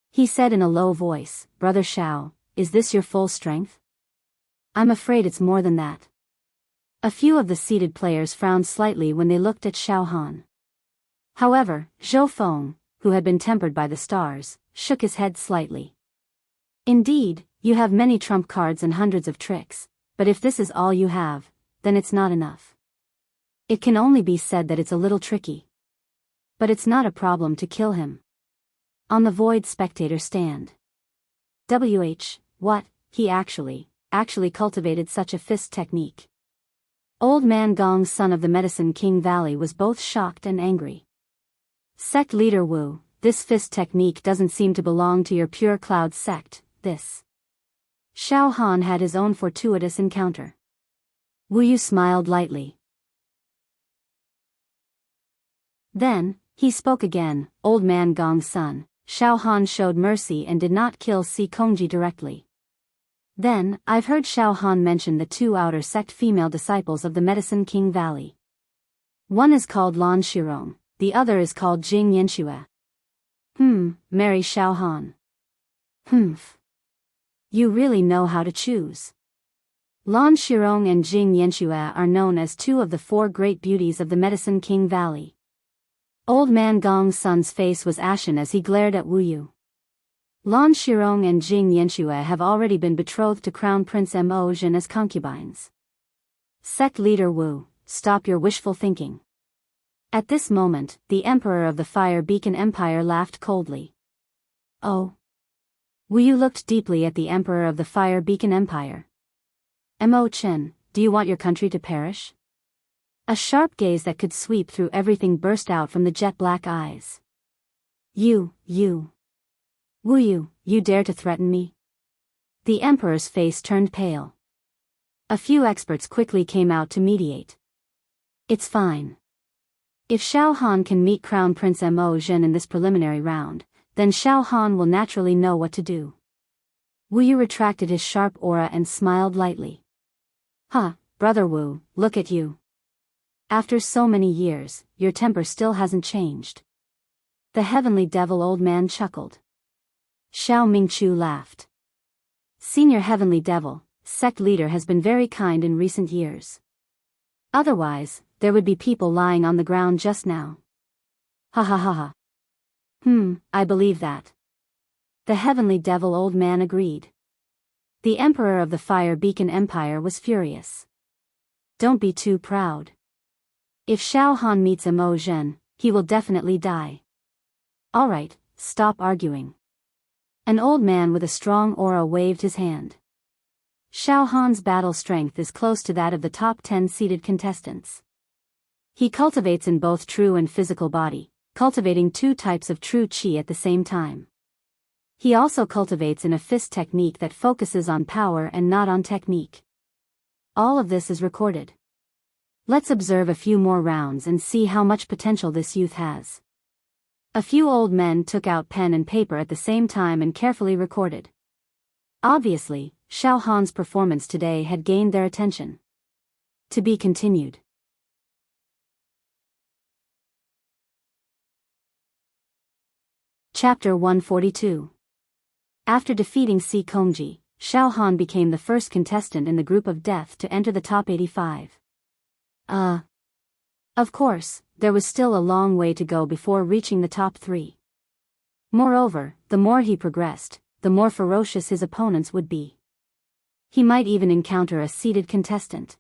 He said in a low voice, Brother Xiao, is this your full strength? I'm afraid it's more than that. A few of the seated players frowned slightly when they looked at Xiao Han. However, Zhou Feng, who had been tempered by the stars, shook his head slightly. Indeed, you have many trump cards and hundreds of tricks, but if this is all you have, then it's not enough. It can only be said that it's a little tricky. But it's not a problem to kill him. On the void spectator stand. What, he actually cultivated such a fist technique. Old Man Gong, son of the Medicine King Valley, was both shocked and angry. Sect leader Wu, this fist technique doesn't seem to belong to your pure cloud sect, this. Xiao Han had his own fortuitous encounter. Wu Yu smiled lightly. Then, he spoke again, Old Man Gong's son. Xiao Han showed mercy and did not kill Si Kongji directly. Then, I've heard Xiao Han mention the two outer sect female disciples of the Medicine King Valley. One is called Lan Shirong, the other is called Jing Yanxue. Marry Xiao Han. You really know how to choose. Lan Shirong and Jing Yanxue are known as two of the four great beauties of the Medicine King Valley. Old Man Gong's son's face was ashen as he glared at Wu Yu. Lan Shirong and Jing Yanxue have already been betrothed to Crown Prince Mo Zhen as concubines. Sect leader Wu, stop your wishful thinking. At this moment, the Emperor of the Fire Beacon Empire laughed coldly. Oh. Wu Yu looked deeply at the Emperor of the Fire Beacon Empire. Mo Chen, do you want your country to perish? A sharp gaze that could sweep through everything burst out from the jet-black eyes. You. Wu Yu, you dare to threaten me? The Emperor's face turned pale. A few experts quickly came out to mediate. It's fine. If Xiao Han can meet Crown Prince Mo Zhen in this preliminary round, then Xiao Han will naturally know what to do. Wu Yu retracted his sharp aura and smiled lightly. Brother Wu, look at you. After so many years, your temper still hasn't changed. The heavenly devil old man chuckled. Xiao Mingchu laughed. Senior heavenly devil, sect leader has been very kind in recent years. Otherwise, there would be people lying on the ground just now. Ha. I believe that. The heavenly devil old man agreed. The Emperor of the Fire Beacon Empire was furious. Don't be too proud. If Xiao Han meets Mo Zhen, he will definitely die. Alright, stop arguing. An old man with a strong aura waved his hand. Xiao Han's battle strength is close to that of the top 10 seated contestants. He cultivates in both true and physical body, cultivating two types of true qi at the same time. He also cultivates in a fist technique that focuses on power and not on technique. All of this is recorded. Let's observe a few more rounds and see how much potential this youth has. A few old men took out pen and paper at the same time and carefully recorded. Obviously, Xiao Han's performance today had gained their attention. To be continued. Chapter 142. After defeating Si Kongji, Xiao Han became the first contestant in the group of death to enter the top 85. Of course, there was still a long way to go before reaching the top 3. Moreover, the more he progressed, the more ferocious his opponents would be. He might even encounter a seated contestant.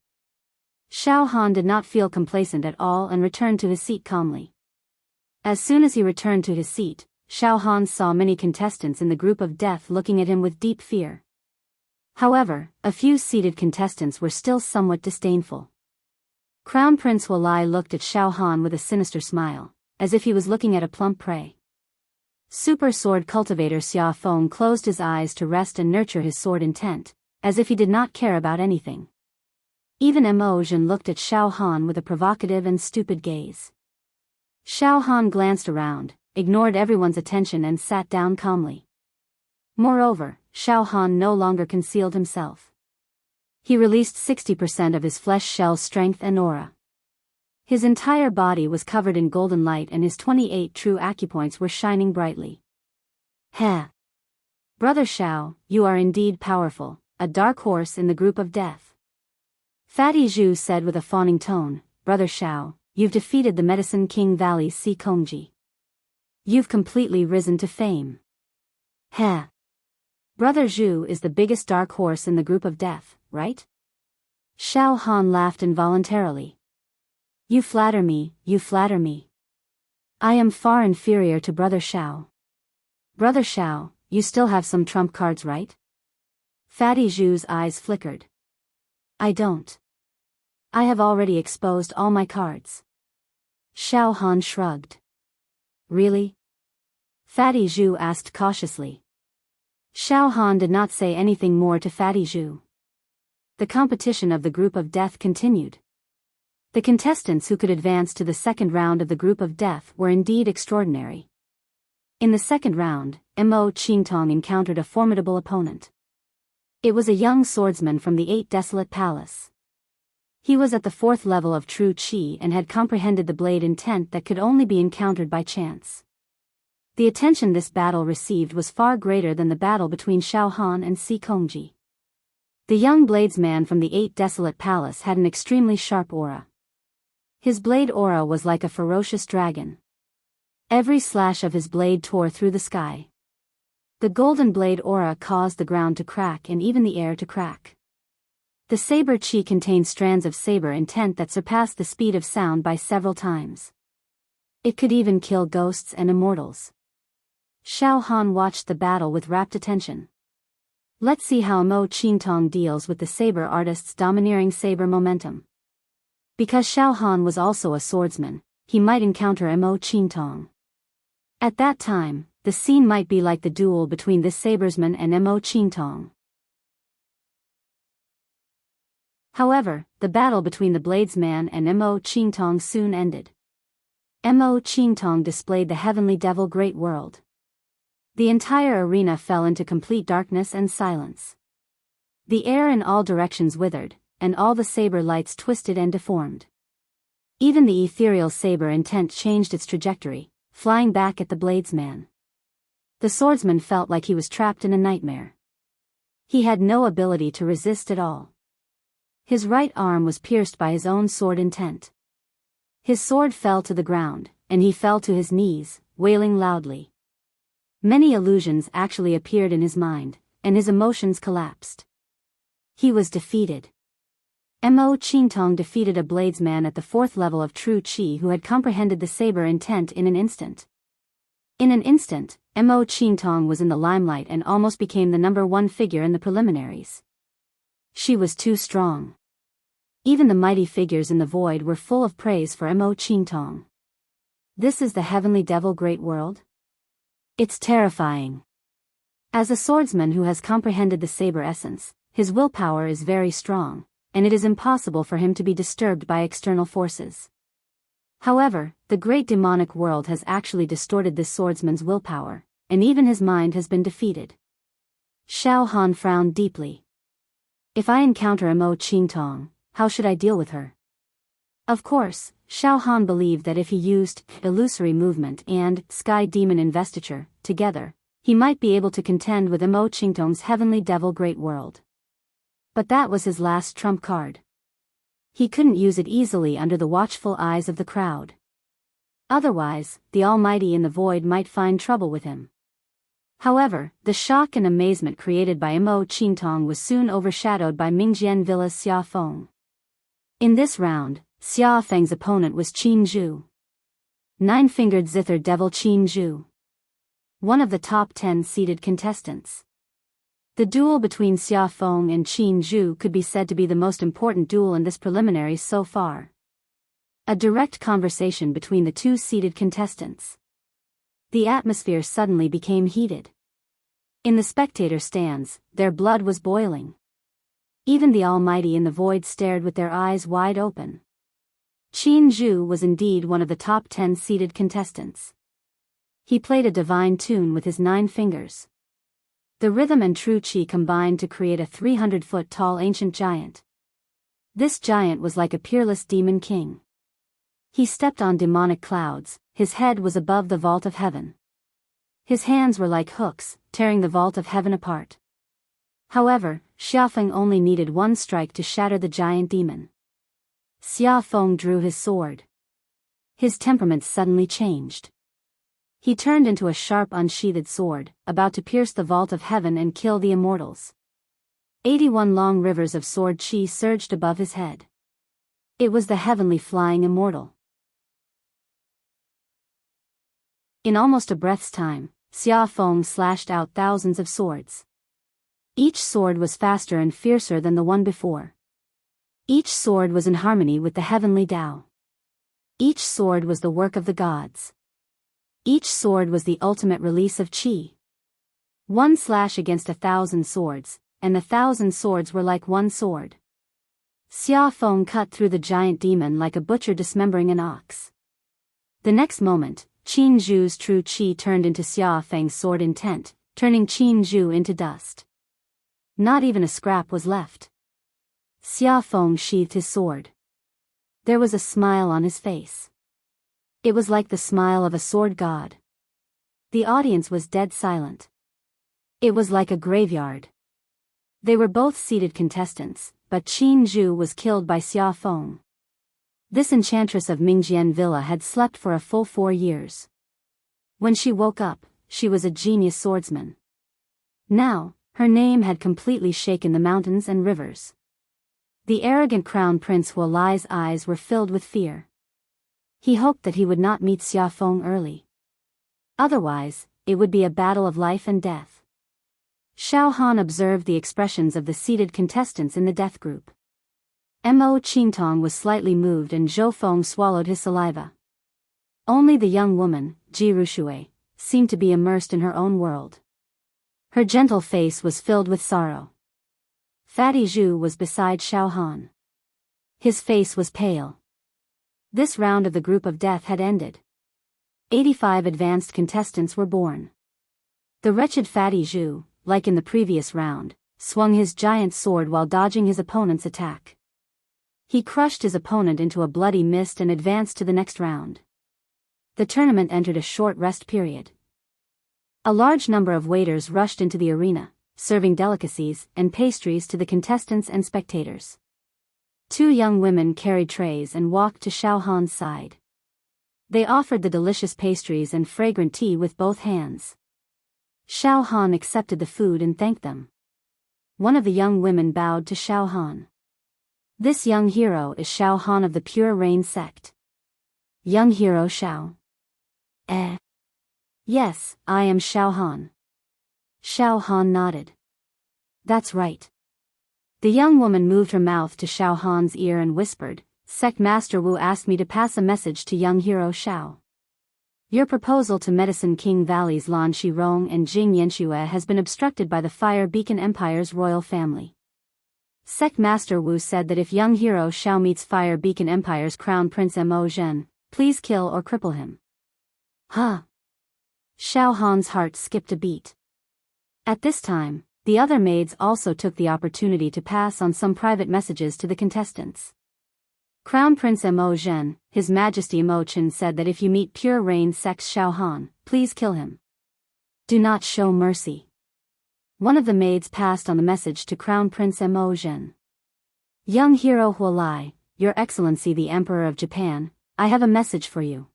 Xiao Han did not feel complacent at all and returned to his seat calmly. As soon as he returned to his seat, Xiao Han saw many contestants in the group of death looking at him with deep fear. However, a few seated contestants were still somewhat disdainful. Crown Prince Walai looked at Xiao Han with a sinister smile, as if he was looking at a plump prey. Super sword cultivator Xia Feng closed his eyes to rest and nurture his sword intent, as if he did not care about anything. Even Mo Jin looked at Xiao Han with a provocative and stupid gaze. Xiao Han glanced around, ignored everyone's attention and sat down calmly. Moreover, Xiao Han no longer concealed himself. He released 60% of his flesh shell's strength and aura. His entire body was covered in golden light and his 28 true acupoints were shining brightly. Heh! Brother Xiao, you are indeed powerful, a dark horse in the group of death. Fatty Zhu said with a fawning tone, Brother Xiao, you've defeated the Medicine King Valley's Si Kongji. You've completely risen to fame. Heh! Brother Zhu is the biggest dark horse in the group of death, right? Xiao Han laughed involuntarily. You flatter me, you flatter me. I am far inferior to Brother Xiao. Brother Xiao, you still have some trump cards, right? Fatty Zhu's eyes flickered. I don't. I have already exposed all my cards. Xiao Han shrugged. Really? Fatty Zhu asked cautiously. Xiao Han did not say anything more to Fatty Zhu. The competition of the group of death continued. The contestants who could advance to the second round of the group of death were indeed extraordinary. In the second round, Mo Qingtong encountered a formidable opponent. It was a young swordsman from the Eight Desolate Palace. He was at the 4th level of true Qi and had comprehended the blade intent that could only be encountered by chance. The attention this battle received was far greater than the battle between Xiao Han and Si Kongji. The young bladesman from the Eight Desolate Palace had an extremely sharp aura. His blade aura was like a ferocious dragon. Every slash of his blade tore through the sky. The golden blade aura caused the ground to crack and even the air to crack. The saber chi contained strands of saber intent that surpassed the speed of sound by several times. It could even kill ghosts and immortals. Xiao Han watched the battle with rapt attention. Let's see how Mo Qingtong deals with the saber artist's domineering saber momentum. Because Xiao Han was also a swordsman, he might encounter Mo Qingtong. At that time, the scene might be like the duel between this sabersman and Mo Qingtong. However, the battle between the bladesman and Mo Qingtong soon ended. Mo Qingtong displayed the heavenly devil great world. The entire arena fell into complete darkness and silence. The air in all directions withered, and all the saber lights twisted and deformed. Even the ethereal saber intent changed its trajectory, flying back at the bladesman. The swordsman felt like he was trapped in a nightmare. He had no ability to resist at all. His right arm was pierced by his own sword intent. His sword fell to the ground, and he fell to his knees, wailing loudly. Many illusions actually appeared in his mind, and his emotions collapsed. He was defeated. Mo Qingtong defeated a bladesman at the 4th level of true Qi who had comprehended the saber intent in an instant. In an instant, Mo Qingtong was in the limelight and almost became the #1 figure in the preliminaries. She was too strong. Even the mighty figures in the void were full of praise for Mo Qingtong. This is the heavenly devil great world? It's terrifying. As a swordsman who has comprehended the saber essence, his willpower is very strong, and it is impossible for him to be disturbed by external forces. However, the great demonic world has actually distorted this swordsman's willpower, and even his mind has been defeated. Xiao Han frowned deeply. If I encounter Mo Qingtong, how should I deal with her? Of course, Xiao Han believed that if he used illusory movement and sky demon investiture together, he might be able to contend with Mo Qingtong's heavenly devil great world. But that was his last trump card. He couldn't use it easily under the watchful eyes of the crowd. Otherwise, the Almighty in the void might find trouble with him. However, the shock and amazement created by Mo Qingtong was soon overshadowed by Mingjian Villa's Xia Feng. In this round, Xia Feng's opponent was Qin Zhu. 9-fingered zither devil Qin Zhu. One of the top 10 seeded contestants. The duel between Xia Feng and Qin Zhu could be said to be the most important duel in this preliminary so far. A direct conversation between the two seeded contestants. The atmosphere suddenly became heated. In the spectator stands, their blood was boiling. Even the Almighty in the void stared with their eyes wide open. Qin Zhu was indeed one of the top 10 seeded contestants. He played a divine tune with his 9 fingers. The rhythm and true qi combined to create a 300-foot-tall ancient giant. This giant was like a peerless demon king. He stepped on demonic clouds, his head was above the vault of heaven. His hands were like hooks, tearing the vault of heaven apart. However, Xiafeng only needed one strike to shatter the giant demon. Xiafeng drew his sword. His temperament suddenly changed. He turned into a sharp unsheathed sword, about to pierce the vault of heaven and kill the immortals. 81 long rivers of sword qi surged above his head. It was the heavenly flying immortal. In almost a breath's time, Xiafeng slashed out thousands of swords. Each sword was faster and fiercer than the one before. Each sword was in harmony with the heavenly Tao. Each sword was the work of the gods. Each sword was the ultimate release of qi. One slash against 1,000 swords, and 1,000 swords were like one sword. Xiafeng cut through the giant demon like a butcher dismembering an ox. The next moment, Qin Zhu's true qi turned into Xiafeng's sword intent, turning Qin Zhu into dust. Not even a scrap was left. Xiafeng sheathed his sword. There was a smile on his face. It was like the smile of a sword god. The audience was dead silent. It was like a graveyard. They were both seated contestants, but Qin Zhu was killed by Xiafeng. This enchantress of Mingjian Villa had slept for a full 4 years. When she woke up, she was a genius swordsman. Now, her name had completely shaken the mountains and rivers. The arrogant crown prince Hualai's eyes were filled with fear. He hoped that he would not meet Xiafeng early. Otherwise, it would be a battle of life and death. Xiao Han observed the expressions of the seated contestants in the death group. Mo Qingtong was slightly moved and Zhou Feng swallowed his saliva. Only the young woman, Ji Rushui, seemed to be immersed in her own world. Her gentle face was filled with sorrow. Fatty Zhu was beside Xiao Han. His face was pale. This round of the group of death had ended. 85 advanced contestants were born. The wretched Fatty Zhu, like in the previous round, swung his giant sword while dodging his opponent's attack. He crushed his opponent into a bloody mist and advanced to the next round. The tournament entered a short rest period. A large number of waiters rushed into the arena, serving delicacies and pastries to the contestants and spectators. 2 young women carried trays and walked to Xiao Han's side. They offered the delicious pastries and fragrant tea with both hands. Xiao Han accepted the food and thanked them. One of the young women bowed to Xiao Han. This young hero is Xiao Han of the Pure Rain sect. Young hero Xiao. Yes, I am Xiao Han. Xiao Han nodded. That's right. The young woman moved her mouth to Xiao Han's ear and whispered, Sect Master Wu asked me to pass a message to young hero Xiao. Your proposal to Medicine King Valley's Lan Shirong and Jing Yanxue has been obstructed by the Fire Beacon Empire's royal family. Sect Master Wu said that if young hero Xiao meets Fire Beacon Empire's Crown Prince Mo Zhen, please kill or cripple him. Huh? Xiao Han's heart skipped a beat. At this time, the other maids also took the opportunity to pass on some private messages to the contestants. Crown Prince Mo Zhen, His Majesty Mo Chen said that if you meet Pure Rain Sect's Xiao Han, please kill him. Do not show mercy. One of the maids passed on the message to Crown Prince Mo Zhen. Young hero Hualai, Your Excellency the Emperor of Japan, I have a message for you.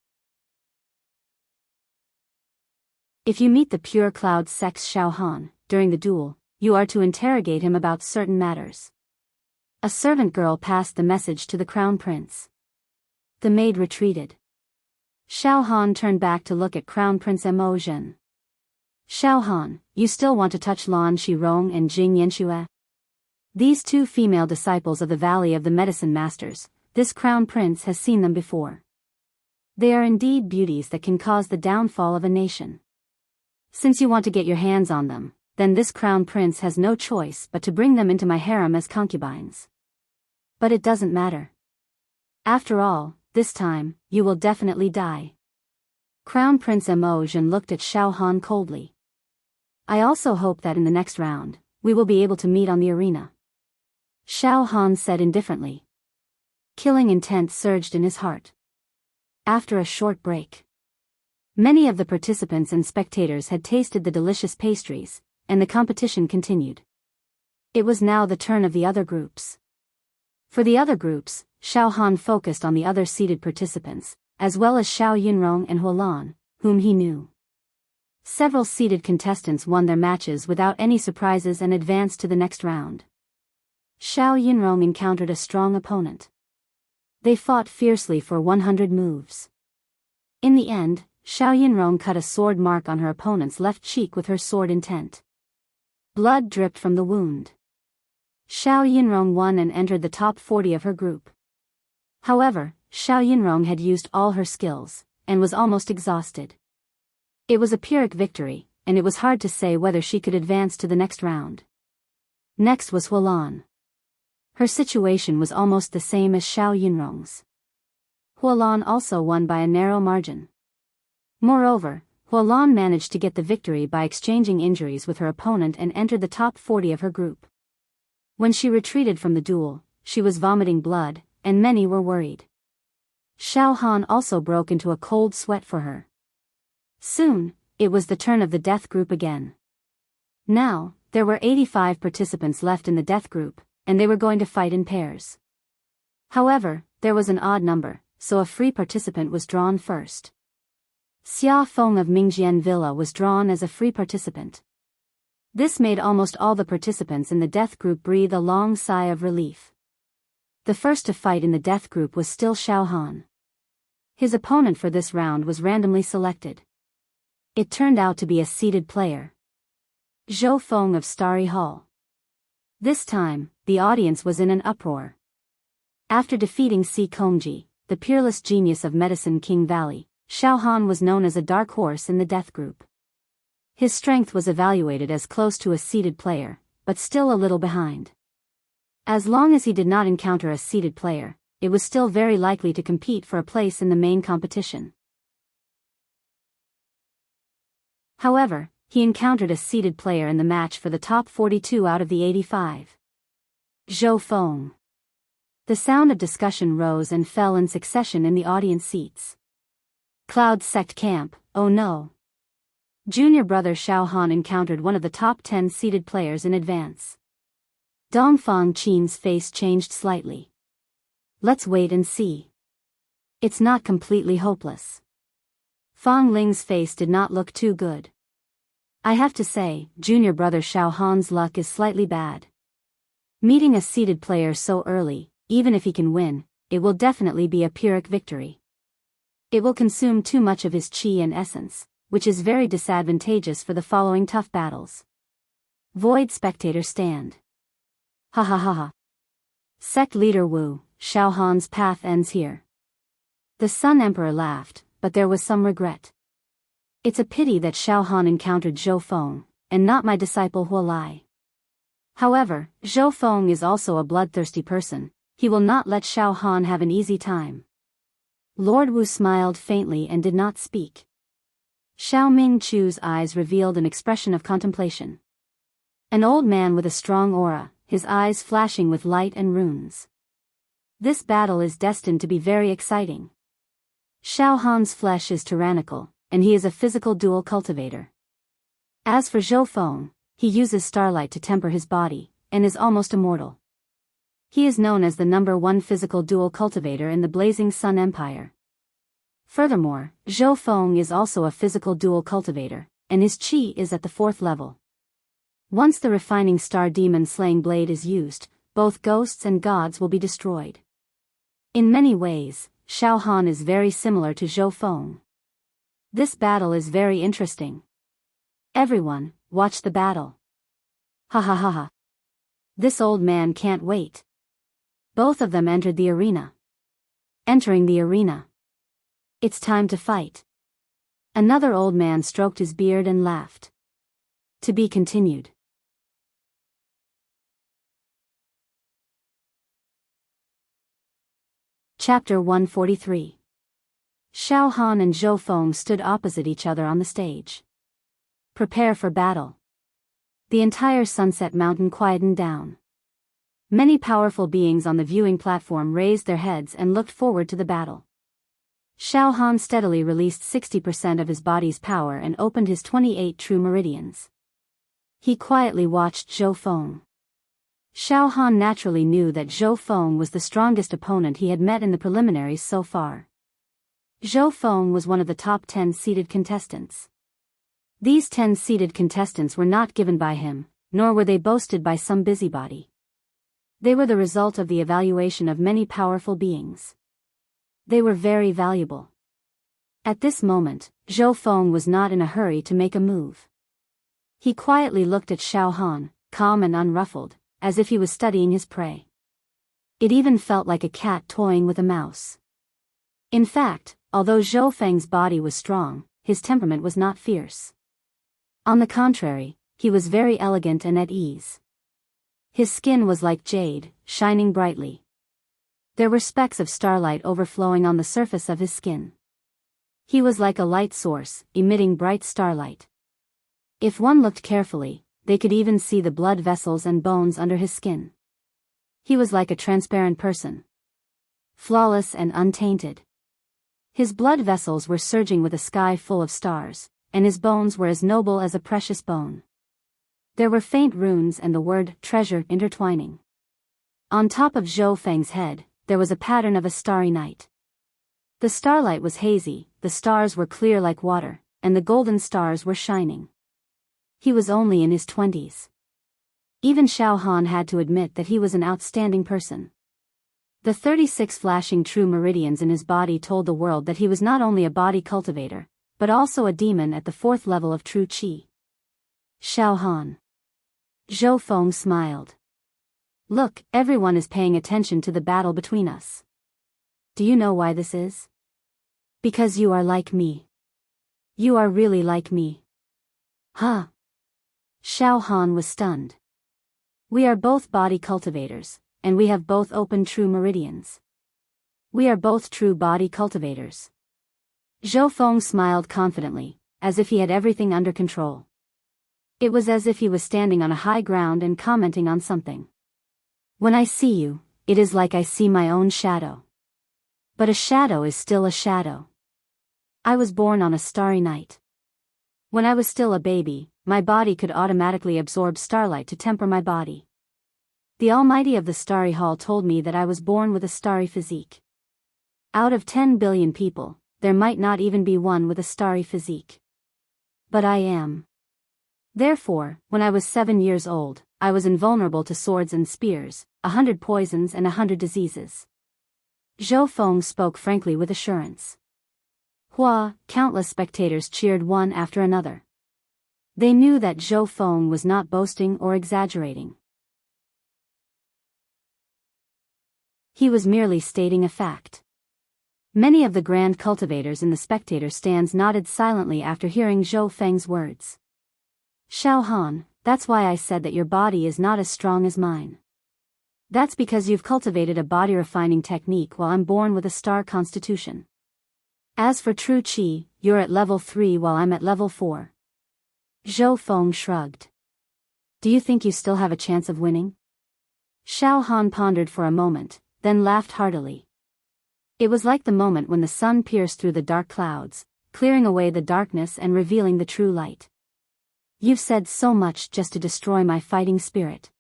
If you meet the Pure Cloud Sect's Xiao Han, during the duel, you are to interrogate him about certain matters. A servant girl passed the message to the Crown Prince. The maid retreated. Xiao Han turned back to look at Crown Prince Mo Zhen. Xiao Han, you still want to touch Lan Shirong and Jing Yanxue? These 2 female disciples of the Valley of the Medicine Masters, this Crown Prince has seen them before. They are indeed beauties that can cause the downfall of a nation. Since you want to get your hands on them, then this crown prince has no choice but to bring them into my harem as concubines. But it doesn't matter. After all, this time, you will definitely die. Crown Prince Emotion looked at Xiao Han coldly. I also hope that in the next round, we will be able to meet on the arena. Xiao Han said indifferently. Killing intent surged in his heart. After a short break, many of the participants and spectators had tasted the delicious pastries, and the competition continued. It was now the turn of the other groups. For the other groups, Xiao Han focused on the other seated participants, as well as Xiao Yunrong and Hualan, whom he knew. Several seated contestants won their matches without any surprises and advanced to the next round. Xiao Yunrong encountered a strong opponent. They fought fiercely for 100 moves. In the end, Xiao Yunrong cut a sword mark on her opponent's left cheek with her sword intent. Blood dripped from the wound. Xiao Yunrong won and entered the top 40 of her group. However, Xiao Yunrong had used all her skills, and was almost exhausted. It was a Pyrrhic victory, and it was hard to say whether she could advance to the next round. Next was Hualan. Her situation was almost the same as Xiao Yunrong's. Hualan also won by a narrow margin. Moreover, Hualan managed to get the victory by exchanging injuries with her opponent and entered the top 40 of her group. When she retreated from the duel, she was vomiting blood, and many were worried. Xiao Han also broke into a cold sweat for her. Soon, it was the turn of the death group again. Now, there were 85 participants left in the death group, and they were going to fight in pairs. However, there was an odd number, so a free participant was drawn first. Xia Feng of Mingjian Villa was drawn as a free participant. This made almost all the participants in the death group breathe a long sigh of relief. The first to fight in the death group was still Xiao Han. His opponent for this round was randomly selected. It turned out to be a seated player. Zhou Feng of Starry Hall. This time, the audience was in an uproar. After defeating Si Kongji, the peerless genius of Medicine King Valley, Xiao Han was known as a dark horse in the death group. His strength was evaluated as close to a seated player, but still a little behind. As long as he did not encounter a seated player, it was still very likely to compete for a place in the main competition. However, he encountered a seated player in the match for the top 42 out of the 85. Zhou Feng. The sound of discussion rose and fell in succession in the audience seats. Cloud Sect Camp, oh no. Junior brother Xiao Han encountered one of the top 10 seated players in advance. Dongfang Qin's face changed slightly. Let's wait and see. It's not completely hopeless. Fang Ling's face did not look too good. I have to say, junior brother Xiao Han's luck is slightly bad. Meeting a seated player so early, even if he can win, it will definitely be a Pyrrhic victory. It will consume too much of his chi and essence, which is very disadvantageous for the following tough battles. Void spectator stand. Ha ha ha ha. Sect leader Wu, Xiao Han's path ends here. The Sun Emperor laughed, but there was some regret. It's a pity that Xiao Han encountered Zhou Feng, and not my disciple Hualai. However, Zhou Feng is also a bloodthirsty person, he will not let Xiao Han have an easy time. Lord Wu smiled faintly and did not speak. Xiao Ming Chu's eyes revealed an expression of contemplation. An old man with a strong aura, his eyes flashing with light and runes. This battle is destined to be very exciting. Xiao Han's flesh is tyrannical, and he is a physical dual cultivator. As for Zhou Feng, he uses starlight to temper his body, and is almost immortal. He is known as the #1 physical dual cultivator in the Blazing Sun Empire. Furthermore, Zhou Feng is also a physical dual cultivator, and his chi is at the 4th level. Once the refining star demon slaying blade is used, both ghosts and gods will be destroyed. In many ways, Xiao Han is very similar to Zhou Feng. This battle is very interesting. Everyone, watch the battle. Ha ha ha ha. This old man can't wait. Both of them entered the arena. Entering the arena. It's time to fight. Another old man stroked his beard and laughed. To be continued. Chapter 143. Xiao Han and Zhou Feng stood opposite each other on the stage. Prepare for battle. The entire Sunset Mountain quietened down. Many powerful beings on the viewing platform raised their heads and looked forward to the battle. Xiao Han steadily released 60% of his body's power and opened his 28 true meridians. He quietly watched Zhou Feng. Xiao Han naturally knew that Zhou Feng was the strongest opponent he had met in the preliminaries so far. Zhou Feng was one of the top 10 seeded contestants. These 10 seeded contestants were not given by him, nor were they boasted by some busybody. They were the result of the evaluation of many powerful beings. They were very valuable. At this moment, Zhou Feng was not in a hurry to make a move. He quietly looked at Xiao Han, calm and unruffled, as if he was studying his prey. It even felt like a cat toying with a mouse. In fact, although Zhou Feng's body was strong, his temperament was not fierce. On the contrary, he was very elegant and at ease. His skin was like jade, shining brightly. There were specks of starlight overflowing on the surface of his skin. He was like a light source, emitting bright starlight. If one looked carefully, they could even see the blood vessels and bones under his skin. He was like a transparent person. Flawless and untainted. His blood vessels were surging with a sky full of stars, and his bones were as noble as a precious bone. There were faint runes and the word treasure intertwining. On top of Zhou Feng's head, there was a pattern of a starry night. The starlight was hazy, the stars were clear like water, and the golden stars were shining. He was only in his 20s. Even Xiao Han had to admit that he was an outstanding person. The 36 flashing true meridians in his body told the world that he was not only a body cultivator, but also a demon at the 4th level of true qi. Xiao Han. Zhou Feng smiled. Look, everyone is paying attention to the battle between us. Do you know why this is? Because you are like me. You are really like me. Huh? Xiao Han was stunned. We are both body cultivators, and we have both opened true meridians. We are both true body cultivators. Zhou Feng smiled confidently, as if he had everything under control. It was as if he was standing on a high ground and commenting on something. When I see you, it is like I see my own shadow. But a shadow is still a shadow. I was born on a starry night. When I was still a baby, my body could automatically absorb starlight to temper my body. The Almighty of the Starry Hall told me that I was born with a starry physique. Out of 10 billion people, there might not even be one with a starry physique. But I am. Therefore, when I was 7 years old, I was invulnerable to swords and spears, 100 poisons and 100 diseases. Zhou Feng spoke frankly with assurance. Countless spectators cheered one after another. They knew that Zhou Feng was not boasting or exaggerating. He was merely stating a fact. Many of the grand cultivators in the spectator stands nodded silently after hearing Zhou Feng's words. Xiao Han, that's why I said that your body is not as strong as mine. That's because you've cultivated a body refining technique while I'm born with a star constitution. As for true qi, you're at level 3 while I'm at level 4. Zhou Feng shrugged. Do you think you still have a chance of winning? Xiao Han pondered for a moment, then laughed heartily. It was like the moment when the sun pierced through the dark clouds, clearing away the darkness and revealing the true light. You've said so much just to destroy my fighting spirit.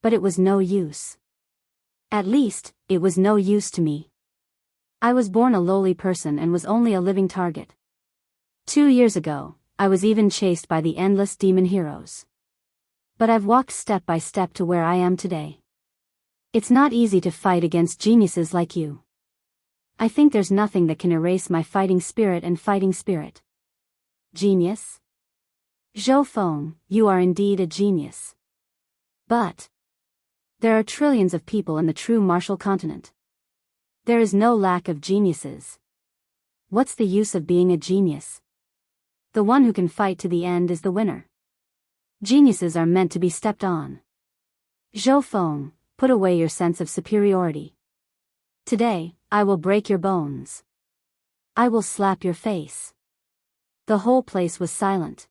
But it was no use. At least, it was no use to me. I was born a lowly person and was only a living target. 2 years ago, I was even chased by the endless demon heroes. But I've walked step by step to where I am today. It's not easy to fight against geniuses like you. I think there's nothing that can erase my fighting spirit and fighting spirit. Genius? Zhou Feng, you are indeed a genius. But there are trillions of people in the true martial continent. There is no lack of geniuses. What's the use of being a genius? The one who can fight to the end is the winner. Geniuses are meant to be stepped on. Zhou Feng, put away your sense of superiority. Today, I will break your bones. I will slap your face. The whole place was silent.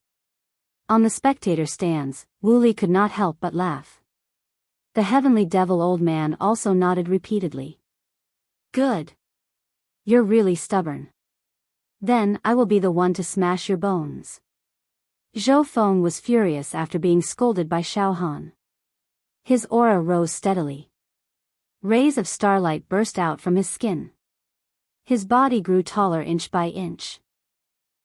On the spectator stands, Wu Li could not help but laugh. The heavenly devil old man also nodded repeatedly. Good. You're really stubborn. Then I will be the one to smash your bones. Zhou Feng was furious after being scolded by Xiao Han. His aura rose steadily. Rays of starlight burst out from his skin. His body grew taller inch by inch.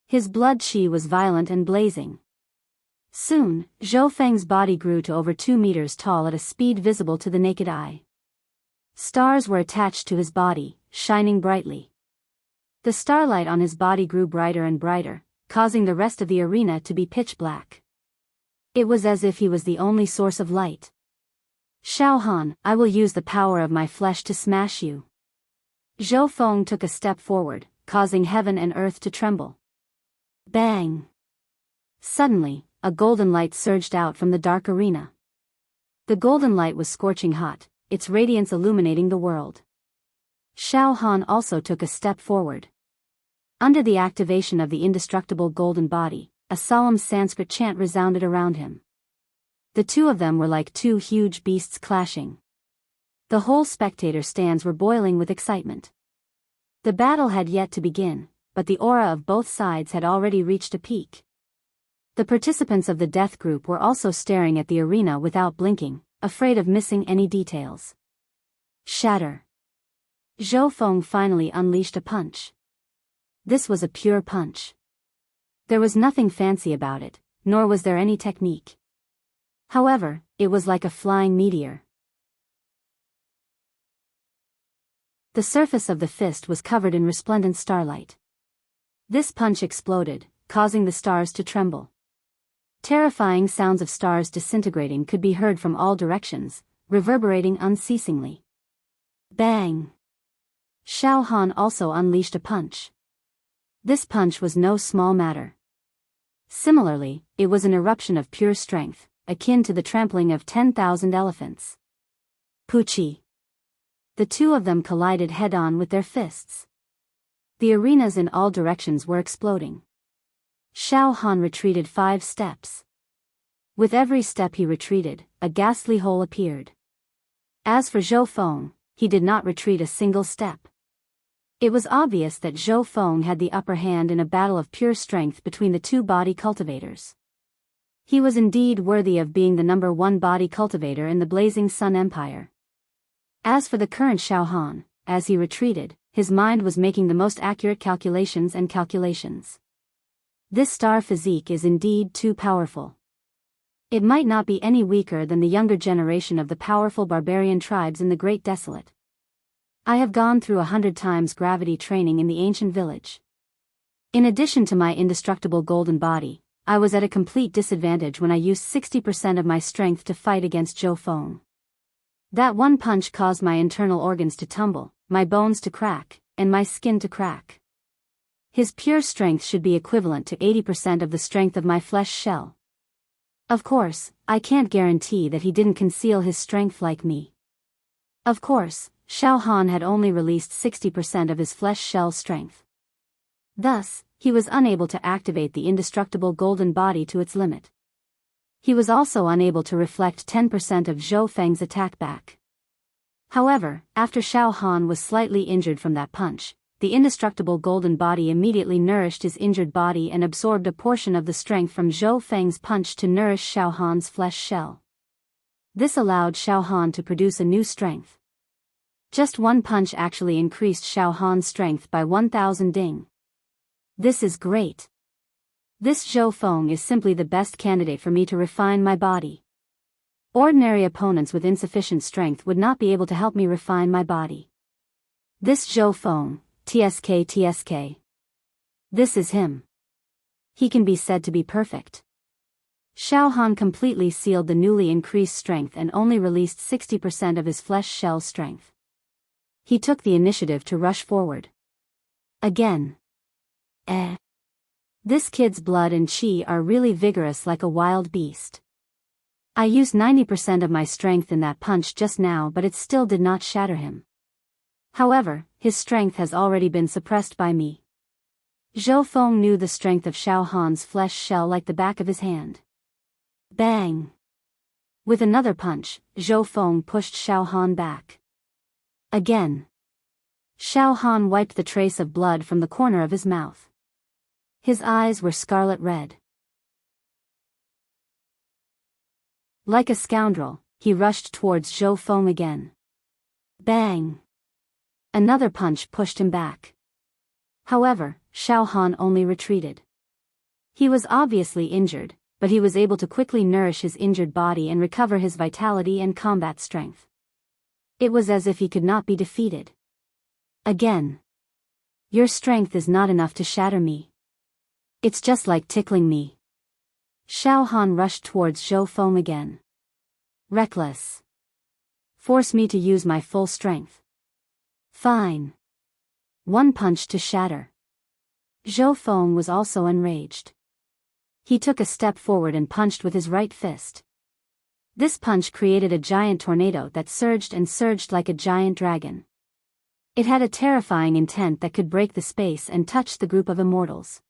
His blood qi was violent and blazing. Soon, Zhou Feng's body grew to over 2 meters tall at a speed visible to the naked eye. Stars were attached to his body, shining brightly. The starlight on his body grew brighter and brighter, causing the rest of the arena to be pitch black. It was as if he was the only source of light. Xiao Han, I will use the power of my flesh to smash you. Zhou Feng took a step forward, causing heaven and earth to tremble. Bang! Suddenly, a golden light surged out from the dark arena. The golden light was scorching hot, its radiance illuminating the world. Xiao Han also took a step forward. Under the activation of the indestructible golden body, a solemn Sanskrit chant resounded around him. The two of them were like two huge beasts clashing. The whole spectator stands were boiling with excitement. The battle had yet to begin, but the aura of both sides had already reached a peak. The participants of the death group were also staring at the arena without blinking, afraid of missing any details. Shatter. Zhou Feng finally unleashed a punch. This was a pure punch. There was nothing fancy about it, nor was there any technique. However, it was like a flying meteor. The surface of the fist was covered in resplendent starlight. This punch exploded, causing the stars to tremble. Terrifying sounds of stars disintegrating could be heard from all directions, reverberating unceasingly. Bang! Xiao Han also unleashed a punch. This punch was no small matter. Similarly, it was an eruption of pure strength, akin to the trampling of 10,000 elephants. Puchi! The two of them collided head-on with their fists. The arenas in all directions were exploding. Xiao Han retreated 5 steps. With every step he retreated, a ghastly hole appeared. As for Zhou Feng, he did not retreat a single step. It was obvious that Zhou Feng had the upper hand in a battle of pure strength between the two body cultivators. He was indeed worthy of being the #1 body cultivator in the Blazing Sun Empire. As for the current Xiao Han, as he retreated, his mind was making the most accurate calculations. This star physique is indeed too powerful. It might not be any weaker than the younger generation of the powerful barbarian tribes in the Great Desolate. I have gone through 100 times gravity training in the ancient village. In addition to my indestructible golden body, I was at a complete disadvantage when I used 60% of my strength to fight against Zhou Feng. That one punch caused my internal organs to tumble, my bones to crack, and my skin to crack. His pure strength should be equivalent to 80% of the strength of my flesh shell. Of course, I can't guarantee that he didn't conceal his strength like me. Of course, Xiao Han had only released 60% of his flesh shell strength. Thus, he was unable to activate the indestructible golden body to its limit. He was also unable to reflect 10% of Zhou Feng's attack back. However, after Xiao Han was slightly injured from that punch, the indestructible golden body immediately nourished his injured body and absorbed a portion of the strength from Zhou Feng's punch to nourish Xiao Han's flesh shell. This allowed Xiao Han to produce a new strength. Just one punch actually increased Xiao Han's strength by 1,000 ding. This is great. This Zhou Feng is simply the best candidate for me to refine my body. Ordinary opponents with insufficient strength would not be able to help me refine my body. This Zhou Feng, TSK. This is him. He can be said to be perfect. Xiao Han completely sealed the newly increased strength and only released 60% of his flesh shell strength. He took the initiative to rush forward. Again. Eh. This kid's blood and chi are really vigorous like a wild beast. I used 90% of my strength in that punch just now, but it still did not shatter him. However, his strength has already been suppressed by me. Zhou Feng knew the strength of Xiao Han's flesh shell like the back of his hand. Bang! With another punch, Zhou Feng pushed Xiao Han back. Again. Xiao Han wiped the trace of blood from the corner of his mouth. His eyes were scarlet red. Like a scoundrel, he rushed towards Zhou Feng again. Bang! Another punch pushed him back. However, Xiao Han only retreated. He was obviously injured, but he was able to quickly nourish his injured body and recover his vitality and combat strength. It was as if he could not be defeated. Again. Your strength is not enough to shatter me. It's just like tickling me. Xiao Han rushed towards Zhou Feng again. Reckless. Force me to use my full strength. Fine. One punch to shatter. Zhou Feng was also enraged. He took a step forward and punched with his right fist. This punch created a giant tornado that surged and surged like a giant dragon. It had a terrifying intent that could break the space and touch the group of immortals.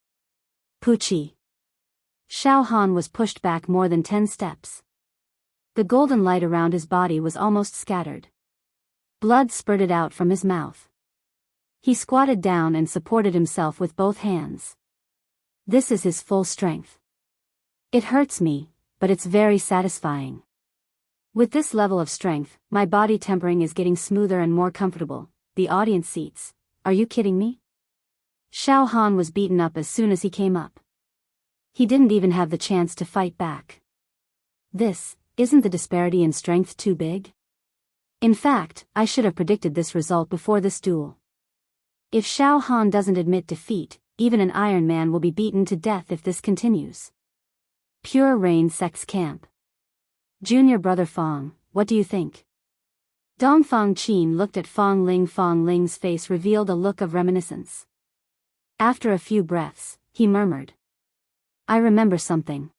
Pucci. Xiao Han was pushed back more than 10 steps. The golden light around his body was almost scattered. Blood spurted out from his mouth. He squatted down and supported himself with both hands. This is his full strength. It hurts me, but it's very satisfying. With this level of strength, my body tempering is getting smoother and more comfortable. The audience seats. Are you kidding me? Xiao Han was beaten up as soon as he came up. He didn't even have the chance to fight back. Isn't the disparity in strength too big? In fact, I should have predicted this result before this duel. If Xiao Han doesn't admit defeat, even an Iron Man will be beaten to death if this continues. Pure Rain Sex Camp. Junior brother Fong, what do you think? Dong Fong Qin looked at Fong Ling. Fong Ling's face revealed a look of reminiscence. After a few breaths, he murmured. I remember something.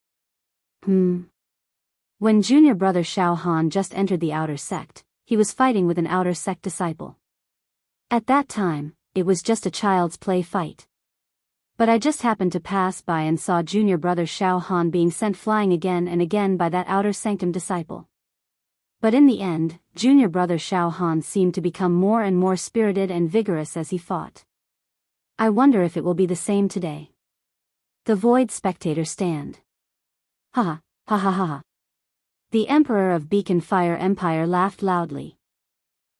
When junior brother Xiao Han just entered the outer sect, he was fighting with an outer sect disciple. At that time, it was just a child's play fight. But I just happened to pass by and saw junior brother Xiao Han being sent flying again and again by that outer sanctum disciple. But in the end, junior brother Xiao Han seemed to become more and more spirited and vigorous as he fought. I wonder if it will be the same today. The void spectator stand. Ha ha ha ha ha. The Emperor of Beacon Fire Empire laughed loudly.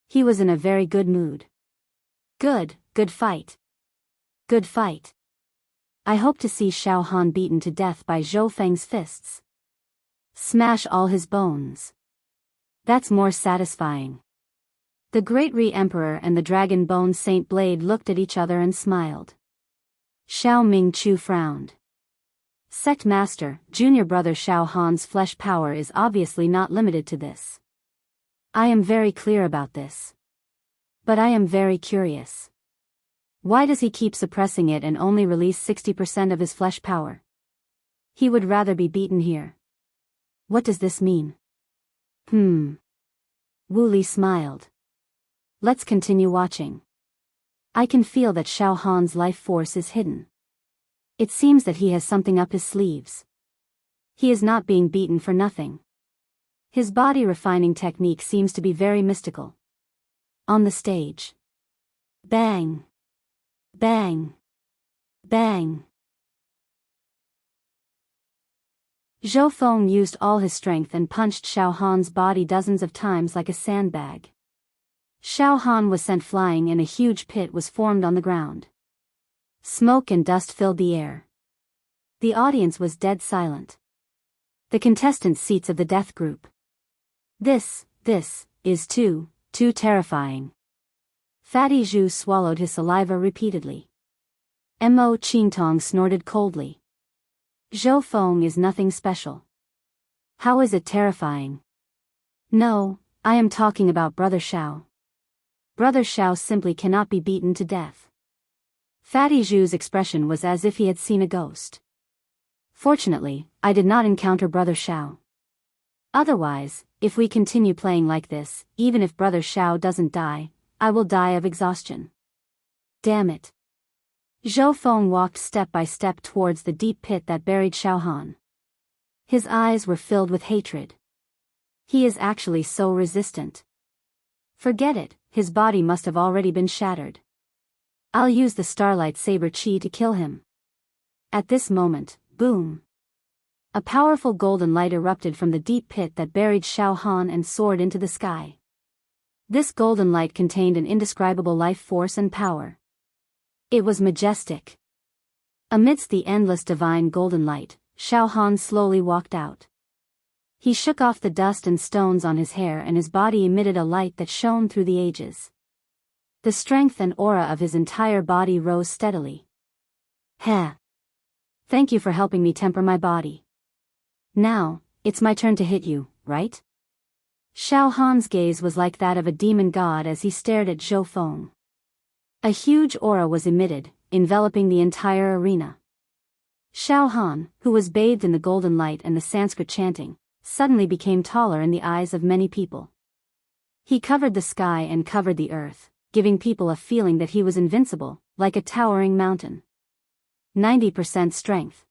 He was in a very good mood. Good fight. Good fight. I hope to see Xiao Han beaten to death by Zhou Feng's fists. Smash all his bones. That's more satisfying. The Great Re-Emperor and the Dragon Bone Saint Blade looked at each other and smiled. Xiao Ming Chu frowned. Sect Master, junior brother Xiao Han's flesh power is obviously not limited to this. I am very clear about this. But I am very curious. Why does he keep suppressing it and only release 60% of his flesh power? He would rather be beaten here. What does this mean? Wu Li smiled. Let's continue watching. I can feel that Xiao Han's life force is hidden. It seems that he has something up his sleeves. He is not being beaten for nothing. His body refining technique seems to be very mystical. On the stage. Bang. Bang. Bang. Zhou Feng used all his strength and punched Xiao Han's body dozens of times like a sandbag. Xiao Han was sent flying and a huge pit was formed on the ground. Smoke and dust filled the air. The audience was dead silent. The contestant seats of the death group. This is too terrifying. Fatty Zhu swallowed his saliva repeatedly. Mo Qingtong snorted coldly. Zhou Feng is nothing special. How is it terrifying? No, I am talking about Brother Xiao. Brother Xiao simply cannot be beaten to death. Fatty Zhu's expression was as if he had seen a ghost. Fortunately, I did not encounter Brother Xiao. Otherwise, if we continue playing like this, even if Brother Xiao doesn't die, I will die of exhaustion. Damn it. Zhou Feng walked step by step towards the deep pit that buried Xiao Han. His eyes were filled with hatred. He is actually so resistant. Forget it, his body must have already been shattered. I'll use the Starlight Saber Chi to kill him. At this moment, boom. A powerful golden light erupted from the deep pit that buried Xiao Han and soared into the sky. This golden light contained an indescribable life force and power. It was majestic. Amidst the endless divine golden light, Xiao Han slowly walked out. He shook off the dust and stones on his hair, and his body emitted a light that shone through the ages. The strength and aura of his entire body rose steadily. Heh. Thank you for helping me temper my body. Now, it's my turn to hit you, right? Xiao Han's gaze was like that of a demon god as he stared at Zhou Feng. A huge aura was emitted, enveloping the entire arena. Xiao Han, who was bathed in the golden light and the Sanskrit chanting, suddenly became taller in the eyes of many people. He covered the sky and covered the earth, giving people a feeling that he was invincible, like a towering mountain. 90% strength.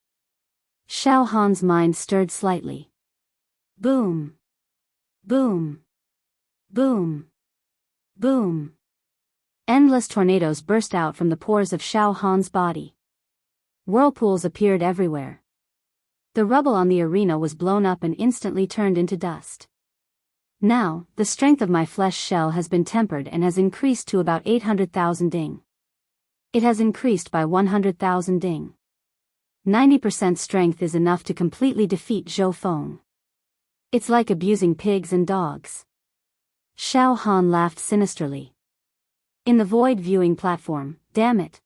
Xiao Han's mind stirred slightly. Boom. Boom. Boom. Boom. Endless tornadoes burst out from the pores of Xiao Han's body. Whirlpools appeared everywhere. The rubble on the arena was blown up and instantly turned into dust. Now, the strength of my flesh shell has been tempered and has increased to about 800,000 ding. It has increased by 100,000 ding. 90% strength is enough to completely defeat Zhou Feng. It's like abusing pigs and dogs. Xiao Han laughed sinisterly. In the void viewing platform, damn it.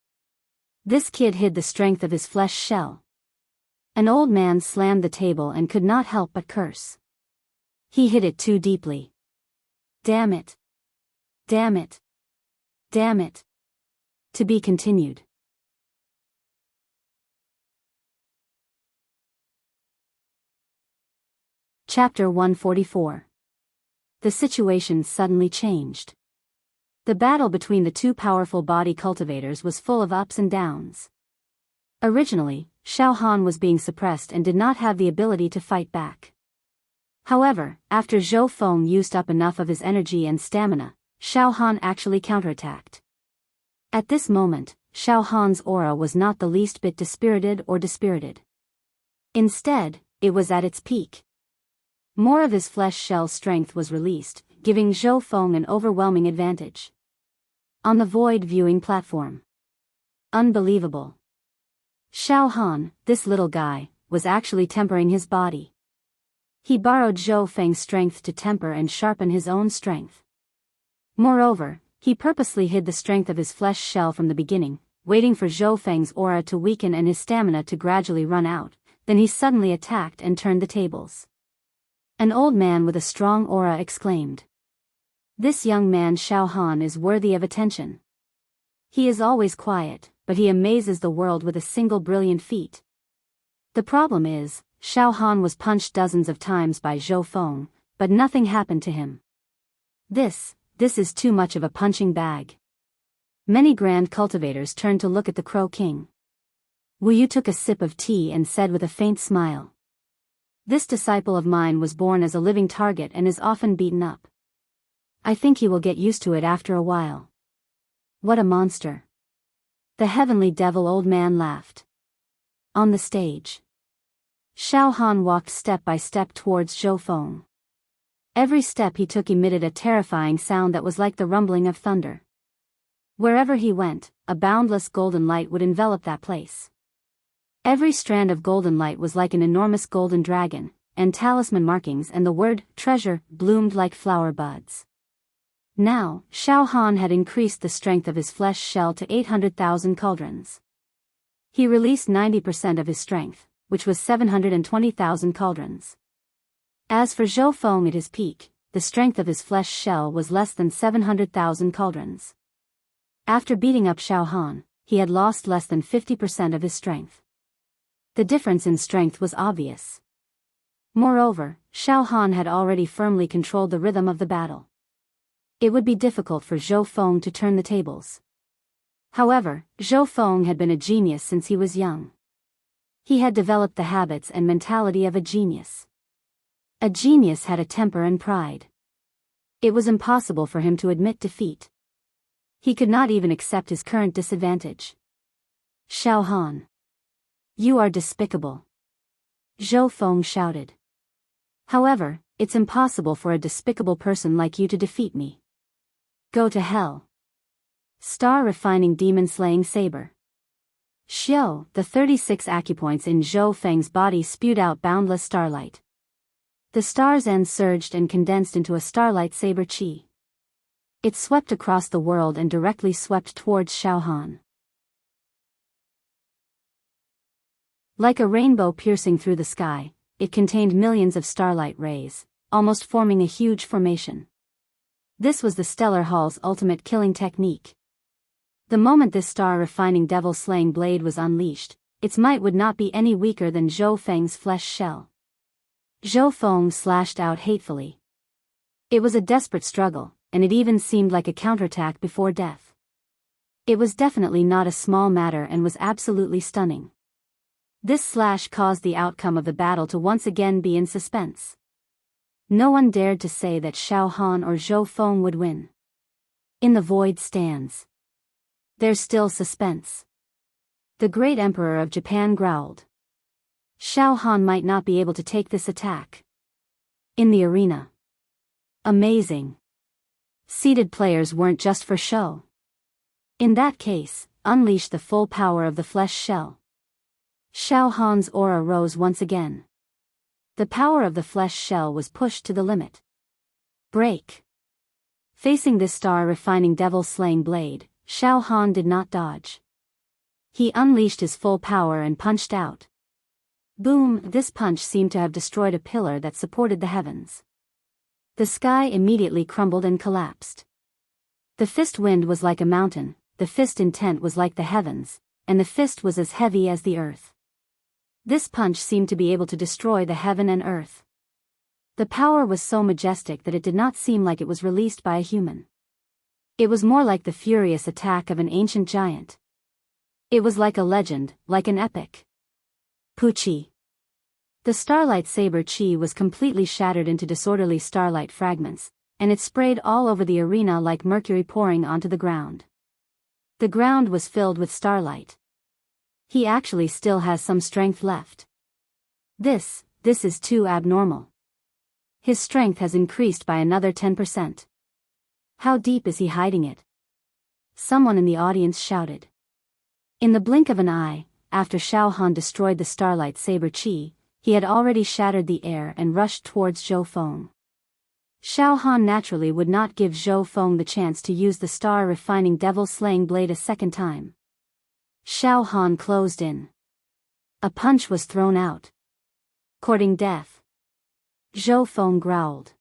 This kid hid the strength of his flesh shell. An old man slammed the table and could not help but curse. He hid it too deeply. Damn it. Damn it. Damn it. To be continued. Chapter 144. The situation suddenly changed. The battle between the two powerful body cultivators was full of ups and downs. Originally, Xiao Han was being suppressed and did not have the ability to fight back. However, after Zhou Feng used up enough of his energy and stamina, Xiao Han actually counterattacked. At this moment, Xiao Han's aura was not the least bit dispirited or dispirited. Instead, it was at its peak. More of his flesh shell strength was released, giving Zhou Feng an overwhelming advantage. On the void viewing platform. Unbelievable. Xiao Han, this little guy, was actually tempering his body. He borrowed Zhou Feng's strength to temper and sharpen his own strength. Moreover, he purposely hid the strength of his flesh shell from the beginning, waiting for Zhou Feng's aura to weaken and his stamina to gradually run out. Then he suddenly attacked and turned the tables. An old man with a strong aura exclaimed. This young man Xiao Han is worthy of attention. He is always quiet, but he amazes the world with a single brilliant feat. The problem is, Xiao Han was punched dozens of times by Zhou Feng, but nothing happened to him. This is too much of a punching bag. Many grand cultivators turned to look at the Crow King. Wu Yu took a sip of tea and said with a faint smile. This disciple of mine was born as a living target and is often beaten up. I think he will get used to it after a while. What a monster. The heavenly devil old man laughed. On the stage. Xiao Han walked step by step towards Zhou Feng. Every step he took emitted a terrifying sound that was like the rumbling of thunder. Wherever he went, a boundless golden light would envelop that place. Every strand of golden light was like an enormous golden dragon, and talisman markings and the word treasure bloomed like flower buds. Now, Xiao Han had increased the strength of his flesh shell to 800,000 cauldrons. He released 90% of his strength, which was 720,000 cauldrons. As for Zhou Feng at his peak, the strength of his flesh shell was less than 700,000 cauldrons. After beating up Xiao Han, he had lost less than 50% of his strength. The difference in strength was obvious. Moreover, Xiao Han had already firmly controlled the rhythm of the battle. It would be difficult for Zhou Feng to turn the tables. However, Zhou Feng had been a genius since he was young. He had developed the habits and mentality of a genius. A genius had a temper and pride. It was impossible for him to admit defeat. He could not even accept his current disadvantage. Xiao Han. You are despicable. Zhou Feng shouted. However, it's impossible for a despicable person like you to defeat me. Go to hell. Star refining demon-slaying saber. Xiao, the 36 acupoints in Zhou Feng's body spewed out boundless starlight. The star's end surged and condensed into a starlight saber chi. It swept across the world and directly swept towards Xiao Han. Like a rainbow piercing through the sky, it contained millions of starlight rays, almost forming a huge formation. This was the Stellar Hall's ultimate killing technique. The moment this star-refining devil-slaying blade was unleashed, its might would not be any weaker than Zhou Feng's flesh shell. Zhou Feng slashed out hatefully. It was a desperate struggle, and it even seemed like a counterattack before death. It was definitely not a small matter and was absolutely stunning. This slash caused the outcome of the battle to once again be in suspense. No one dared to say that Xiao Han or Zhou Feng would win. In the void stands. There's still suspense. The great emperor of Japan growled. Xiao Han might not be able to take this attack. In the arena. Amazing. Seated players weren't just for show. In that case, unleash the full power of the flesh shell. Xiao Han's aura rose once again. The power of the flesh shell was pushed to the limit. Break. Facing this star-refining devil-slaying blade, Xiao Han did not dodge. He unleashed his full power and punched out. Boom! This punch seemed to have destroyed a pillar that supported the heavens. The sky immediately crumbled and collapsed. The fist wind was like a mountain, the fist intent was like the heavens, and the fist was as heavy as the earth. This punch seemed to be able to destroy the heaven and earth. The power was so majestic that it did not seem like it was released by a human. It was more like the furious attack of an ancient giant. It was like a legend, like an epic. Puchi. The starlight saber chi was completely shattered into disorderly starlight fragments, and it sprayed all over the arena like mercury pouring onto the ground. The ground was filled with starlight. He actually still has some strength left. This is too abnormal. His strength has increased by another 10%. How deep is he hiding it? Someone in the audience shouted. In the blink of an eye, after Xiao Han destroyed the starlight saber chi, he had already shattered the air and rushed towards Zhou Feng. Xiao Han naturally would not give Zhou Feng the chance to use the star-refining devil-slaying blade a second time. Xiao Han closed in. A punch was thrown out. Courting death. Zhou Feng growled.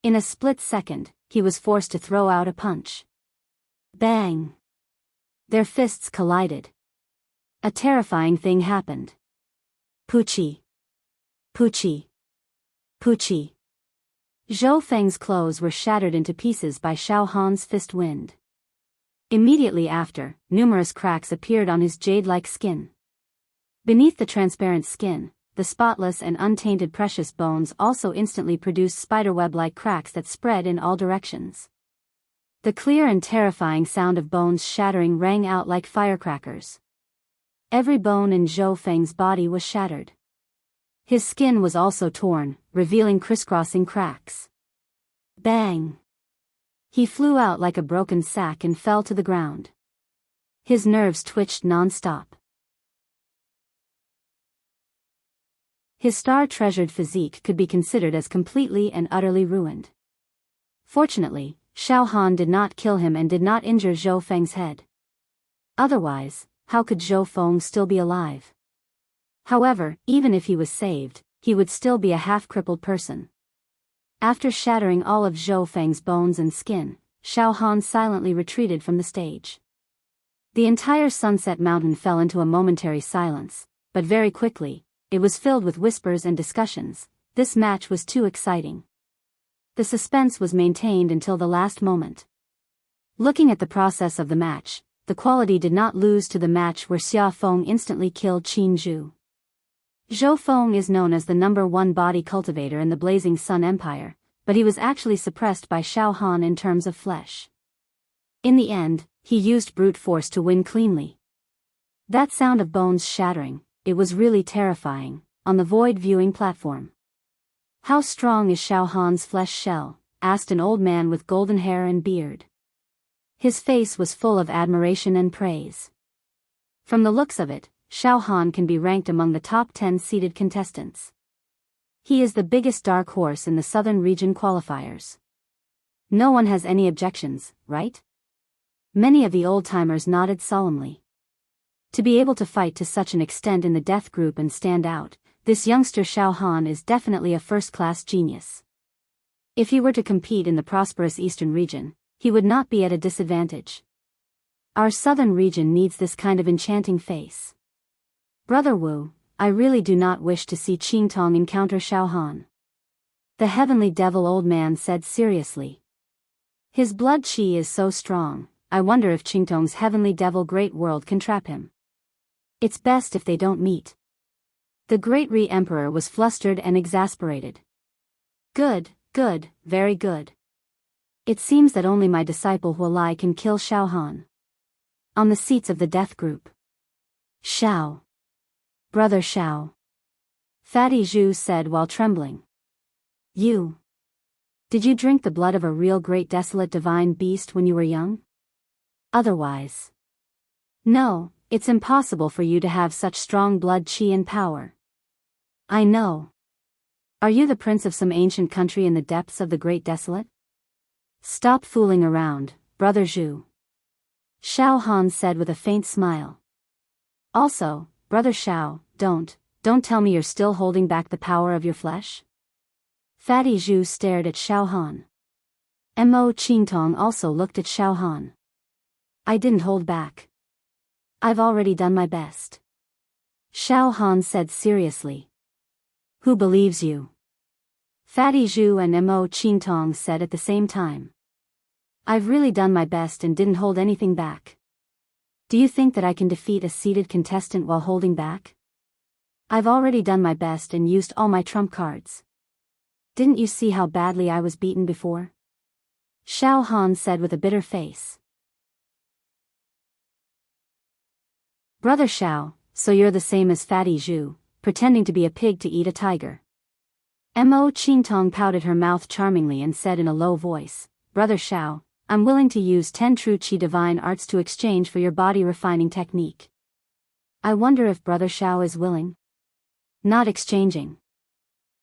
In a split second, he was forced to throw out a punch. Bang! Their fists collided. A terrifying thing happened. Puchi. Puchi. Puchi. Zhou Feng's clothes were shattered into pieces by Xiao Han's fist wind. Immediately after, numerous cracks appeared on his jade-like skin. Beneath the transparent skin, the spotless and untainted precious bones also instantly produced spiderweb-like cracks that spread in all directions. The clear and terrifying sound of bones shattering rang out like firecrackers. Every bone in Zhou Feng's body was shattered. His skin was also torn, revealing crisscrossing cracks. Bang! He flew out like a broken sack and fell to the ground. His nerves twitched non-stop. His star-treasured physique could be considered as completely and utterly ruined. Fortunately, Xiao Han did not kill him and did not injure Zhou Feng's head. Otherwise, how could Zhou Feng still be alive? However, even if he was saved, he would still be a half-crippled person. After shattering all of Zhou Feng's bones and skin, Xiao Han silently retreated from the stage. The entire Sunset Mountain fell into a momentary silence, but very quickly, it was filled with whispers and discussions. This match was too exciting. The suspense was maintained until the last moment. Looking at the process of the match, the quality did not lose to the match where Xia Feng instantly killed Qin Zhu. Zhou Feng is known as the #1 body cultivator in the Blazing Sun Empire, but he was actually suppressed by Xiao Han in terms of flesh. In the end, he used brute force to win cleanly. That sound of bones shattering, it was really terrifying, on the void viewing platform. "How strong is Xiao Han's flesh shell?" asked an old man with golden hair and beard. His face was full of admiration and praise. From the looks of it, Xiao Han can be ranked among the top 10 seeded contestants. He is the biggest dark horse in the Southern Region qualifiers. No one has any objections, right? Many of the old-timers nodded solemnly. To be able to fight to such an extent in the death group and stand out, this youngster Xiao Han is definitely a first-class genius. If he were to compete in the prosperous Eastern region, he would not be at a disadvantage. Our Southern region needs this kind of enchanting face. Brother Wu, I really do not wish to see Qingtong encounter Xiao Han. The heavenly devil old man said seriously. His blood qi is so strong, I wonder if Qingtong's heavenly devil great world can trap him. It's best if they don't meet. The great Re-Emperor was flustered and exasperated. Good, very good. It seems that only my disciple Hualai can kill Xiao Han. On the seats of the death group. Xiao. Brother Xiao. Fatty Zhu said while trembling. Did you drink the blood of a real great desolate divine beast when you were young? Otherwise. No, it's impossible for you to have such strong blood qi and power. I know. Are you the prince of some ancient country in the depths of the great desolate? Stop fooling around, Brother Zhu. Xiao Han said with a faint smile. Also, Brother Xiao, don't tell me you're still holding back the power of your flesh? Fatty Zhu stared at Xiao Han. Mo Qingtong also looked at Xiao Han. I didn't hold back. I've already done my best. Xiao Han said seriously. Who believes you? Fatty Zhu and Mo Qingtong said at the same time. I've really done my best and didn't hold anything back. Do you think that I can defeat a seated contestant while holding back? I've already done my best and used all my trump cards. Didn't you see how badly I was beaten before? Xiao Han said with a bitter face. Brother Xiao, so you're the same as Fatty Zhu, pretending to be a pig to eat a tiger. Mo Qingtong pouted her mouth charmingly and said in a low voice, Brother Xiao, I'm willing to use 10 true qi divine arts to exchange for your body refining technique. I wonder if Brother Xiao is willing. Not exchanging.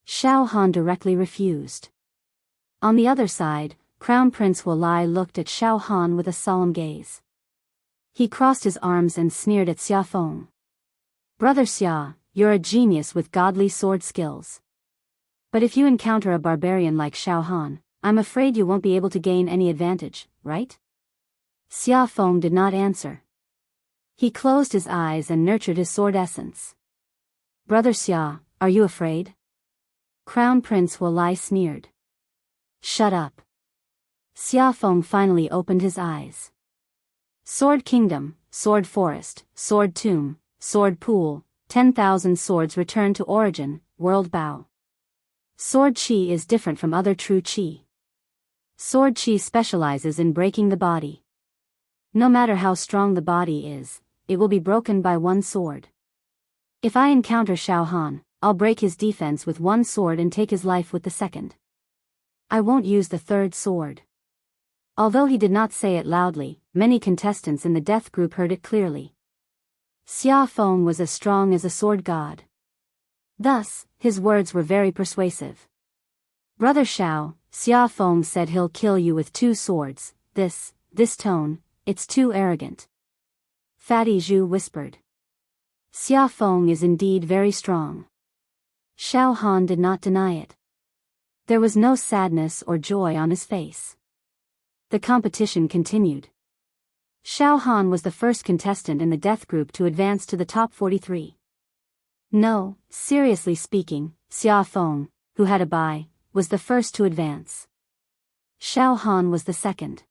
Xiao Han directly refused. On the other side, Crown Prince Hualai looked at Xiao Han with a solemn gaze. He crossed his arms and sneered at Xia Feng. Brother Xia, you're a genius with godly sword skills. But if you encounter a barbarian like Xiao Han, I'm afraid you won't be able to gain any advantage, right? Xia Feng did not answer. He closed his eyes and nurtured his sword essence. Brother Xia, are you afraid? Crown Prince Hualai sneered. Shut up. Xia Feng finally opened his eyes. Sword Kingdom, Sword Forest, Sword Tomb, Sword Pool, 10,000 swords return to origin, World Bow. Sword Qi is different from other true Qi. Sword Qi specializes in breaking the body. No matter how strong the body is, it will be broken by one sword. If I encounter Xiao Han, I'll break his defense with one sword and take his life with the second. I won't use the third sword. Although he did not say it loudly, many contestants in the death group heard it clearly. Xia Feng was as strong as a sword god. Thus, his words were very persuasive. Brother Xiao, Xia Feng said he'll kill you with 2 swords, this tone, it's too arrogant. Fatty Zhu whispered. Xia Feng is indeed very strong. Xiao Han did not deny it. There was no sadness or joy on his face. The competition continued. Xiao Han was the first contestant in the death group to advance to the top 43. No, seriously speaking, Xia Feng, who had a bye, was the first to advance. Xiao Han was the second.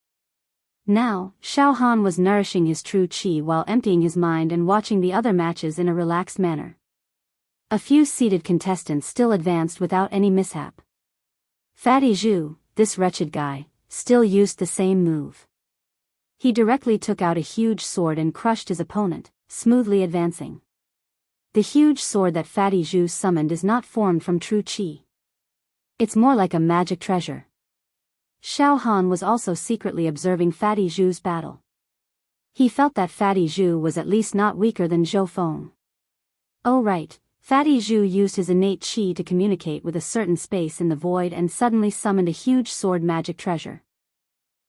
Now, Xiao Han was nourishing his true qi while emptying his mind and watching the other matches in a relaxed manner. A few seated contestants still advanced without any mishap. Fatty Zhu, this wretched guy, still used the same move. He directly took out a huge sword and crushed his opponent, smoothly advancing. The huge sword that Fatty Zhu summoned is not formed from true qi. It's more like a magic treasure. Xiao Han was also secretly observing Fatty Zhu's battle. He felt that Fatty Zhu was at least not weaker than Zhou Feng. Oh right, Fatty Zhu used his innate qi to communicate with a certain space in the void and suddenly summoned a huge sword magic treasure.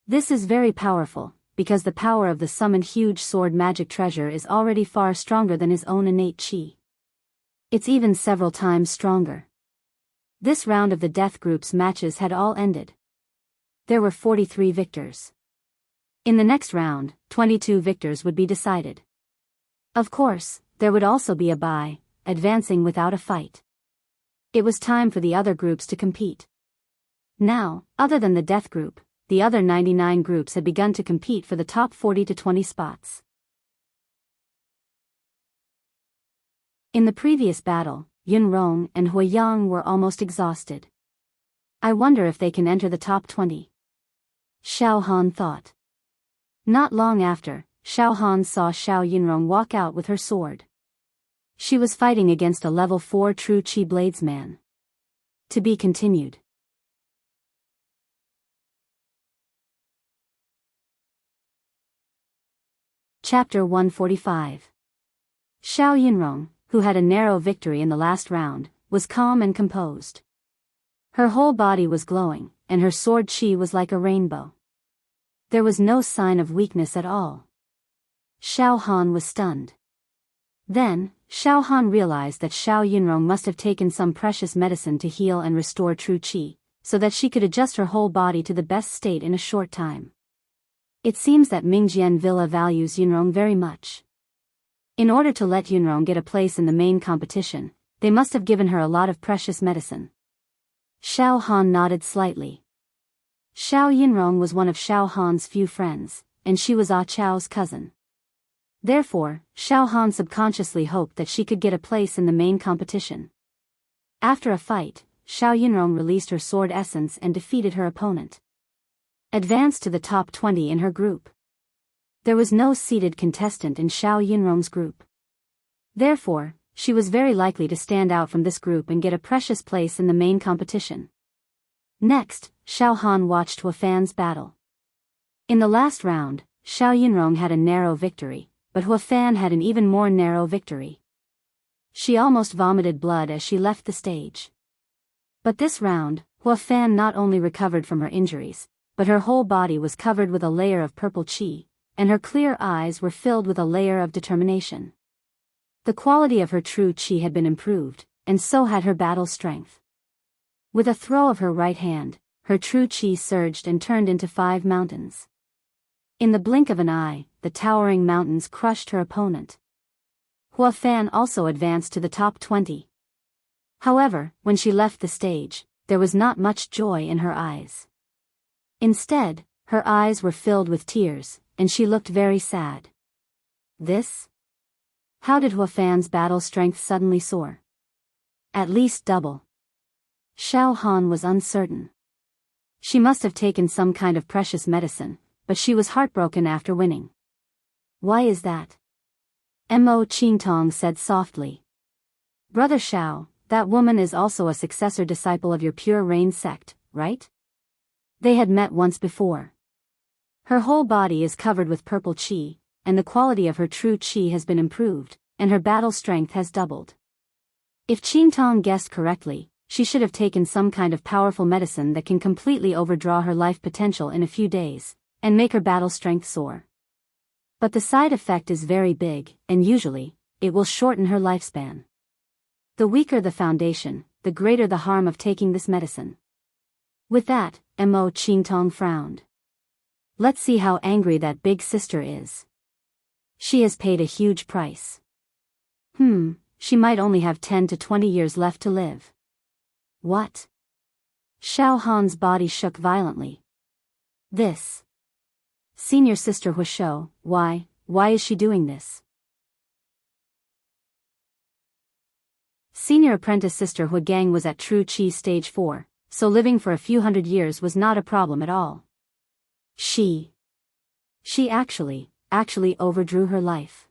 This is very powerful, because the power of the summoned huge sword magic treasure is already far stronger than his own innate qi. It's even several times stronger. This round of the death group's matches had all ended. There were 43 victors. In the next round, 22 victors would be decided. Of course, there would also be a bye, advancing without a fight. It was time for the other groups to compete. Now, other than the death group, the other 99 groups had begun to compete for the top 40 to 20 spots. In the previous battle, Yun Rong and Hui Yang were almost exhausted. I wonder if they can enter the top 20. Xiao Han thought. Not long after, Xiao Han saw Xiao Yunrong walk out with her sword. She was fighting against a level 4 true Qi Bladesman. To be continued. Chapter 145. Xiao Yunrong, who had a narrow victory in the last round, was calm and composed. Her whole body was glowing, and her sword qi was like a rainbow. There was no sign of weakness at all. Xiao Han was stunned. Then, Xiao Han realized that Xiao Yunrong must have taken some precious medicine to heal and restore true qi, so that she could adjust her whole body to the best state in a short time. It seems that Mingjian Villa values Yunrong very much. In order to let Yunrong get a place in the main competition, they must have given her a lot of precious medicine. Xiao Han nodded slightly. Xiao Yunrong was one of Xiao Han's few friends, and she was Ah Chao's cousin. Therefore, Xiao Han subconsciously hoped that she could get a place in the main competition. After a fight, Xiao Yunrong released her sword essence and defeated her opponent. Advanced to the top 20 in her group. There was no seated contestant in Xiao Yunrong's group. Therefore, she was very likely to stand out from this group and get a precious place in the main competition. Next, Xiao Han watched Hua Fan's battle. In the last round, Xiao Yunrong had a narrow victory, but Hua Fan had an even more narrow victory. She almost vomited blood as she left the stage. But this round, Hua Fan not only recovered from her injuries, but her whole body was covered with a layer of purple qi, and her clear eyes were filled with a layer of determination. The quality of her true qi had been improved, and so had her battle strength. With a throw of her right hand, her true qi surged and turned into 5 mountains. In the blink of an eye, the towering mountains crushed her opponent. Hua Fan also advanced to the top 20. However, when she left the stage, there was not much joy in her eyes. Instead, her eyes were filled with tears, and she looked very sad. This? How did Hua Fan's battle strength suddenly soar? At least double. Xiao Han was uncertain. She must have taken some kind of precious medicine, but she was heartbroken after winning. Why is that? Mo Qingtong said softly. Brother Xiao, that woman is also a successor disciple of your Pure Rain sect, right? They had met once before. Her whole body is covered with purple qi, and the quality of her true qi has been improved, and her battle strength has doubled. If Qingtong guessed correctly, she should have taken some kind of powerful medicine that can completely overdraw her life potential in a few days, and make her battle strength soar. But the side effect is very big, and usually, it will shorten her lifespan. The weaker the foundation, the greater the harm of taking this medicine. With that, Mo Qingtong frowned. Let's see how angry that big sister is. She has paid a huge price. She might only have 10 to 20 years left to live. What? Xiao Han's body shook violently. This. Senior sister Huishou, why is she doing this? Senior apprentice sister Huigang was at True Qi stage 4, so living for a few hundred years was not a problem at all. She actually overdrew her life.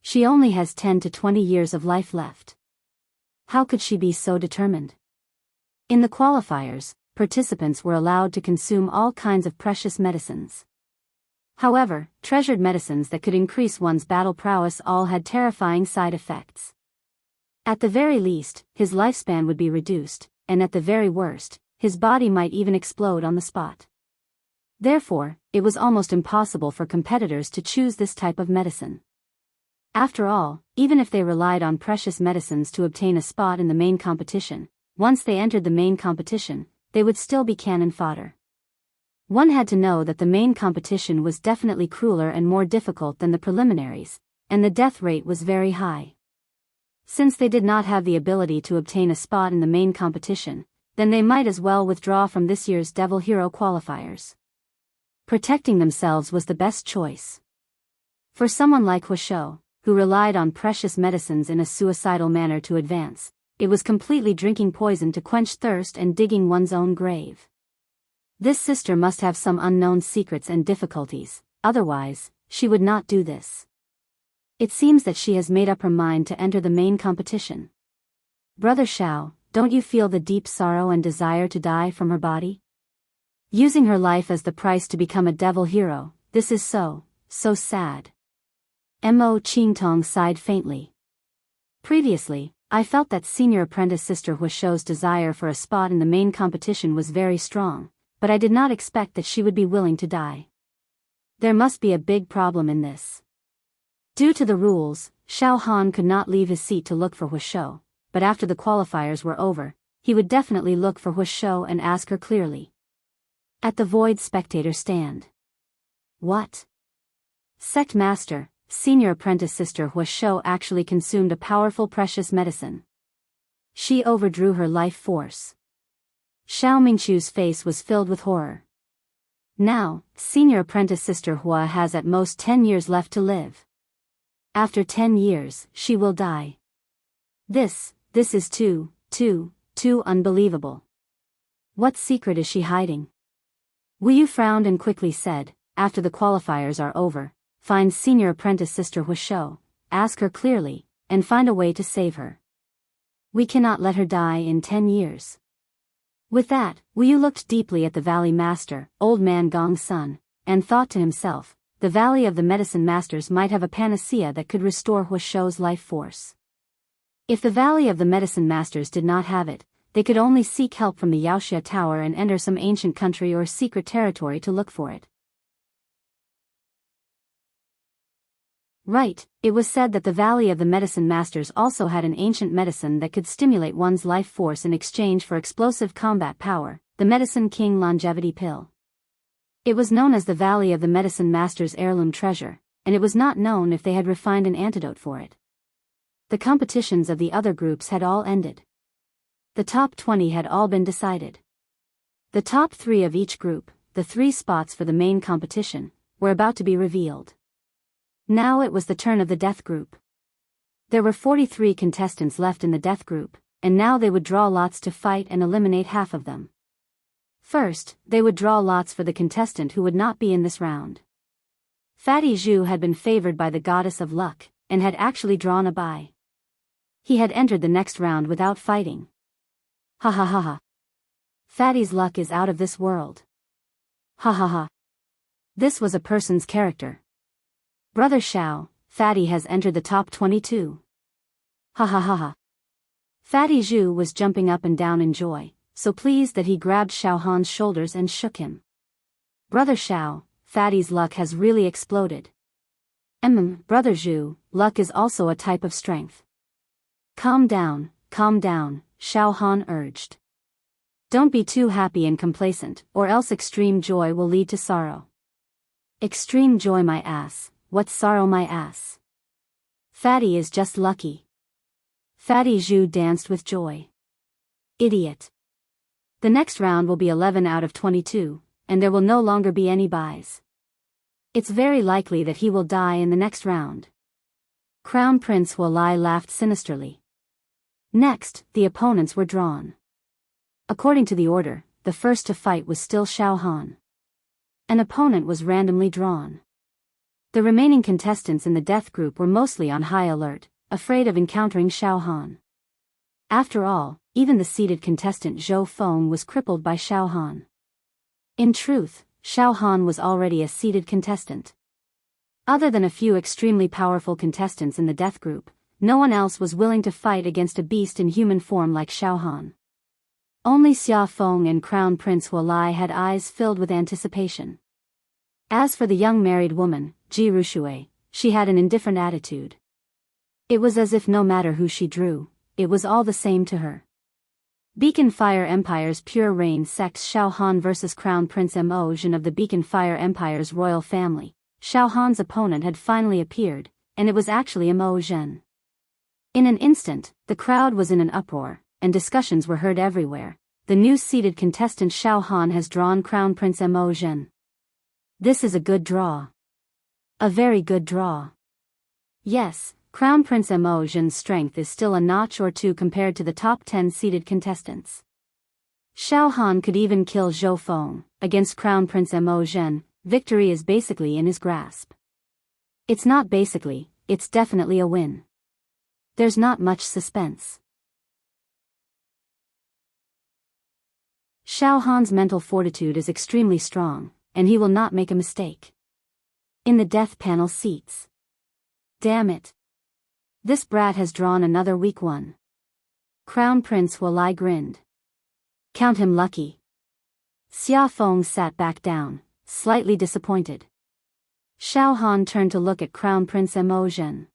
She only has 10 to 20 years of life left. How could she be so determined? In the qualifiers, participants were allowed to consume all kinds of precious medicines. However, treasured medicines that could increase one's battle prowess all had terrifying side effects. At the very least, his lifespan would be reduced, and at the very worst, his body might even explode on the spot. Therefore, it was almost impossible for competitors to choose this type of medicine. After all, even if they relied on precious medicines to obtain a spot in the main competition, once they entered the main competition, they would still be cannon fodder. One had to know that the main competition was definitely crueler and more difficult than the preliminaries, and the death rate was very high. Since they did not have the ability to obtain a spot in the main competition, then they might as well withdraw from this year's Devil Hero qualifiers. Protecting themselves was the best choice. For someone like Huishou, who relied on precious medicines in a suicidal manner to advance, it was completely drinking poison to quench thirst and digging one's own grave. This sister must have some unknown secrets and difficulties, otherwise, she would not do this. It seems that she has made up her mind to enter the main competition. Brother Xiao, don't you feel the deep sorrow and desire to die from her body? Using her life as the price to become a devil hero, this is so sad. Mo Qingtong sighed faintly. Previously, I felt that senior apprentice sister Huishou's desire for a spot in the main competition was very strong, but I did not expect that she would be willing to die. There must be a big problem in this. Due to the rules, Xiao Han could not leave his seat to look for Huishou, but after the qualifiers were over, he would definitely look for Huishou and ask her clearly. At the void spectator stand. What? Sect Master, senior apprentice sister Huishou actually consumed a powerful precious medicine. She overdrew her life force. Xiao Mingchu's face was filled with horror. Now, senior apprentice sister Hua has at most 10 years left to live. After 10 years, she will die. This is too unbelievable. What secret is she hiding? Wu Yu frowned and quickly said, after the qualifiers are over, find senior apprentice sister Huishou, ask her clearly, and find a way to save her. We cannot let her die in 10 years. With that, Wu Yu looked deeply at the Valley Master, Old Man Gong's son, and thought to himself, the Valley of the Medicine Masters might have a panacea that could restore Huishou's life force. If the Valley of the Medicine Masters did not have it, they could only seek help from the Yaoxia Tower and enter some ancient country or secret territory to look for it. Right, it was said that the Valley of the Medicine Masters also had an ancient medicine that could stimulate one's life force in exchange for explosive combat power, the Medicine King Longevity Pill. It was known as the Valley of the Medicine Masters' heirloom treasure, and it was not known if they had refined an antidote for it. The competitions of the other groups had all ended. The top 20 had all been decided. The top 3 of each group, the 3 spots for the main competition, were about to be revealed. Now it was the turn of the death group. There were 43 contestants left in the death group, and now they would draw lots to fight and eliminate half of them. First, they would draw lots for the contestant who would not be in this round. Fatty Zhu had been favored by the goddess of luck, and had actually drawn a bye. He had entered the next round without fighting. Ha ha ha ha. Fatty's luck is out of this world. Ha ha ha. This was a person's character. Brother Xiao, Fatty has entered the top 22. Ha ha ha ha. Fatty Zhu was jumping up and down in joy, so pleased that he grabbed Xiao Han's shoulders and shook him. Brother Xiao, Fatty's luck has really exploded. Brother Zhu, luck is also a type of strength. Calm down, Xiao Han urged. Don't be too happy and complacent, or else extreme joy will lead to sorrow. Extreme joy my ass, what sorrow my ass. Fatty is just lucky. Fatty Zhu danced with joy. Idiot. The next round will be 11 out of 22, and there will no longer be any buys. It's very likely that he will die in the next round. Crown Prince Hualai laughed sinisterly. Next, the opponents were drawn. According to the order, the first to fight was still Xiao Han. An opponent was randomly drawn. The remaining contestants in the death group were mostly on high alert, afraid of encountering Xiao Han. After all, even the seated contestant Zhou Feng was crippled by Xiao Han. In truth, Xiao Han was already a seated contestant. Other than a few extremely powerful contestants in the death group, no one else was willing to fight against a beast in human form like Xiao Han. Only Xia Feng and Crown Prince Hualai had eyes filled with anticipation. As for the young married woman, Ji Rushui, she had an indifferent attitude. It was as if no matter who she drew, it was all the same to her. Beacon Fire Empire's Pure Rain sect Xiao Han vs Crown Prince Mo Zhen of the Beacon Fire Empire's royal family. Xiao Han's opponent had finally appeared, and it was actually Mo Zhen. In an instant, the crowd was in an uproar, and discussions were heard everywhere. The new seated contestant Xiao Han has drawn Crown Prince Mo Zhen. This is a good draw. A very good draw. Yes, Crown Prince Mo Zhen's strength is still a notch or two compared to the top 10 seated contestants. Xiao Han could even kill Zhou Feng. Against Crown Prince Mo Zhen, victory is basically in his grasp. It's not basically, it's definitely a win. There's not much suspense. Xiao Han's mental fortitude is extremely strong, and he will not make a mistake. In the death panel seats. Damn it. This brat has drawn another weak one. Crown Prince Hualai grinned. Count him lucky. Xia Feng sat back down, slightly disappointed. Xiao Han turned to look at Crown Prince Mo Zhen.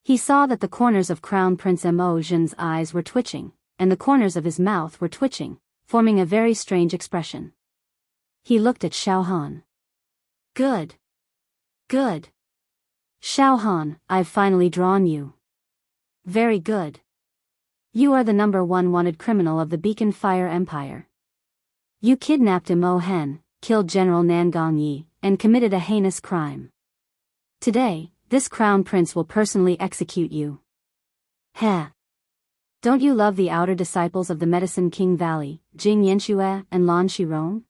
He saw that the corners of Crown Prince Mo Zhen's eyes were twitching, and the corners of his mouth were twitching, forming a very strange expression. He looked at Xiao Han. Good. Good. Xiao Han, I've finally drawn you. Very good. You are the #1 wanted criminal of the Beacon Fire Empire. You kidnapped Mo Hen, killed General Nangang Yi, and committed a heinous crime. Today, this crown prince will personally execute you. Heh. Don't you love the outer disciples of the Medicine King Valley, Jing Yanxue and Lan Shirong?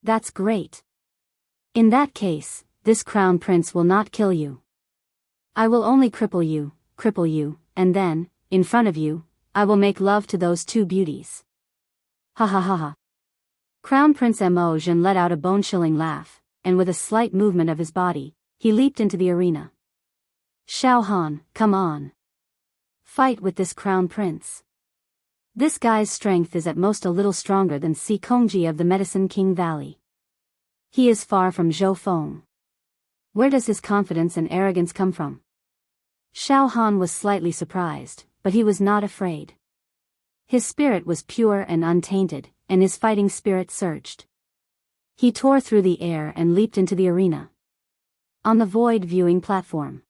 That's great. In that case, this crown prince will not kill you. I will only cripple you, and then, in front of you, I will make love to those two beauties. Ha ha ha ha. Crown Prince Mo Zhen let out a bone-chilling laugh, and with a slight movement of his body, he leaped into the arena. Xiao Han, come on. Fight with this crown prince. This guy's strength is at most a little stronger than Si Kongji of the Medicine King Valley. He is far from Zhou Feng. Where does his confidence and arrogance come from? Xiao Han was slightly surprised, but he was not afraid. His spirit was pure and untainted, and his fighting spirit surged. He tore through the air and leaped into the arena. On the void viewing platform.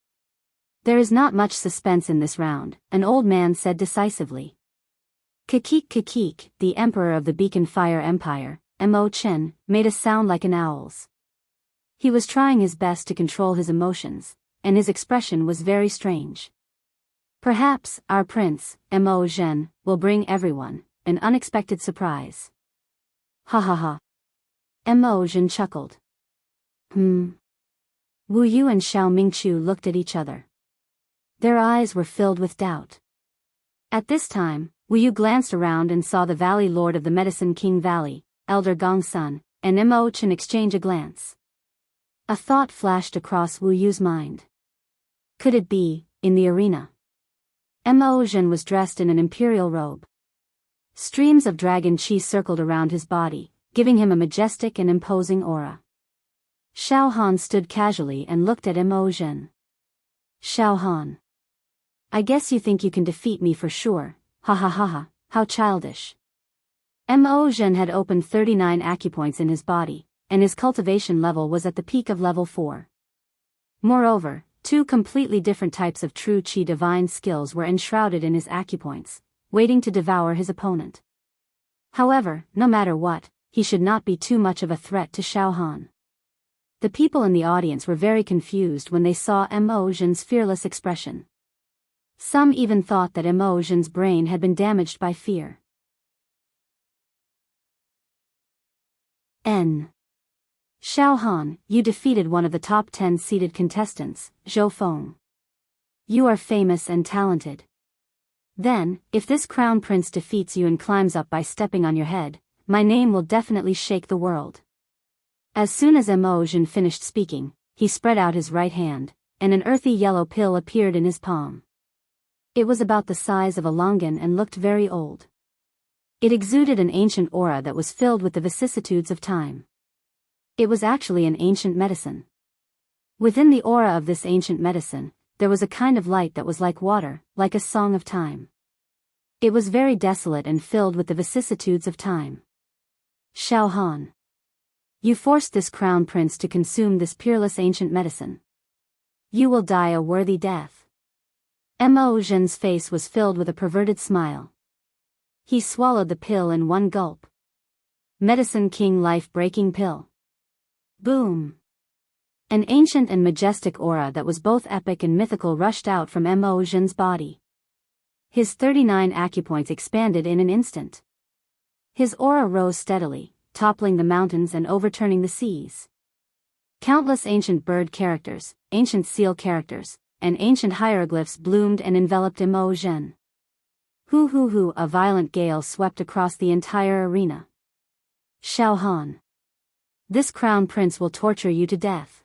There is not much suspense in this round, an old man said decisively. Kakik Kakik, the emperor of the Beacon Fire Empire, Mo Chen, made a sound like an owl's. He was trying his best to control his emotions, and his expression was very strange. Perhaps, our prince, Mo Zhen, will bring everyone an unexpected surprise. Ha ha ha. Mo Zhen chuckled. Wu Yu and Xiao Mingqiu looked at each other. Their eyes were filled with doubt. At this time, Wu Yu glanced around and saw the Valley Lord of the Medicine King Valley, Elder Gong Sun, and Mo Chen exchange a glance. A thought flashed across Wu Yu's mind. Could it be, in the arena? Mo Zhen was dressed in an imperial robe. Streams of dragon chi circled around his body, giving him a majestic and imposing aura. Xiao Han stood casually and looked at Mo Zhen. Xiao Han. I guess you think you can defeat me for sure, ha ha ha ha, how childish. Mo Zhen had opened 39 acupoints in his body, and his cultivation level was at the peak of level 4. Moreover, 2 completely different types of true Qi divine skills were enshrouded in his acupoints, waiting to devour his opponent. However, no matter what, he should not be too much of a threat to Xiao Han. The people in the audience were very confused when they saw Mo Zhen's fearless expression. Some even thought that Mo Zhen's brain had been damaged by fear. Xiao Han, you defeated one of the top 10 seeded contestants, Zhou Feng. You are famous and talented. Then, if this crown prince defeats you and climbs up by stepping on your head, my name will definitely shake the world. As soon as Mo Zhen finished speaking, he spread out his right hand, and an earthy yellow pill appeared in his palm. It was about the size of a longan and looked very old. It exuded an ancient aura that was filled with the vicissitudes of time. It was actually an ancient medicine. Within the aura of this ancient medicine, there was a kind of light that was like water, like a song of time. It was very desolate and filled with the vicissitudes of time. Xiao Han. You forced this crown prince to consume this peerless ancient medicine. You will die a worthy death. Mo Zhen's face was filled with a perverted smile. He swallowed the pill in one gulp. Medicine King life-breaking pill. Boom! An ancient and majestic aura that was both epic and mythical rushed out from Mo Zhen's body. His 39 acupoints expanded in an instant. His aura rose steadily, toppling the mountains and overturning the seas. Countless ancient bird characters, ancient seal characters, and ancient hieroglyphs bloomed and enveloped Mo Zhen. Hoo, a violent gale swept across the entire arena. Xiao Han. This crown prince will torture you to death.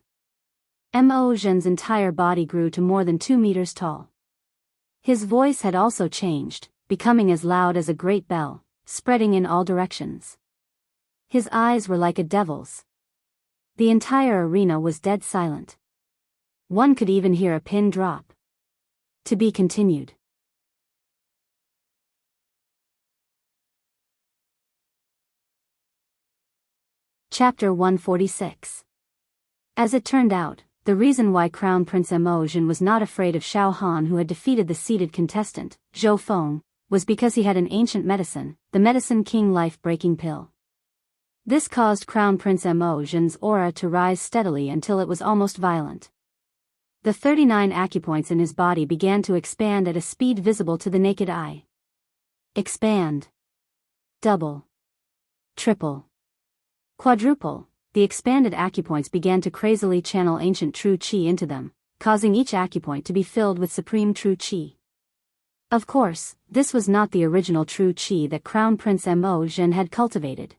Mo Zhen's entire body grew to more than 2 meters tall. His voice had also changed, becoming as loud as a great bell, spreading in all directions. His eyes were like a devil's. The entire arena was dead silent. One could even hear a pin drop. To be continued. Chapter 146. As it turned out, the reason why Crown Prince Mo Zhen was not afraid of Xiao Han, who had defeated the seeded contestant, Zhou Feng, was because he had an ancient medicine, the Medicine King life-breaking pill. This caused Crown Prince Mo Zhen's aura to rise steadily until it was almost violent. The 39 acupoints in his body began to expand at a speed visible to the naked eye. Expand. Double. Triple. Quadruple. The expanded acupoints began to crazily channel ancient true Qi into them, causing each acupoint to be filled with supreme true Qi. Of course, this was not the original true Qi that Crown Prince Mo Zhen had cultivated.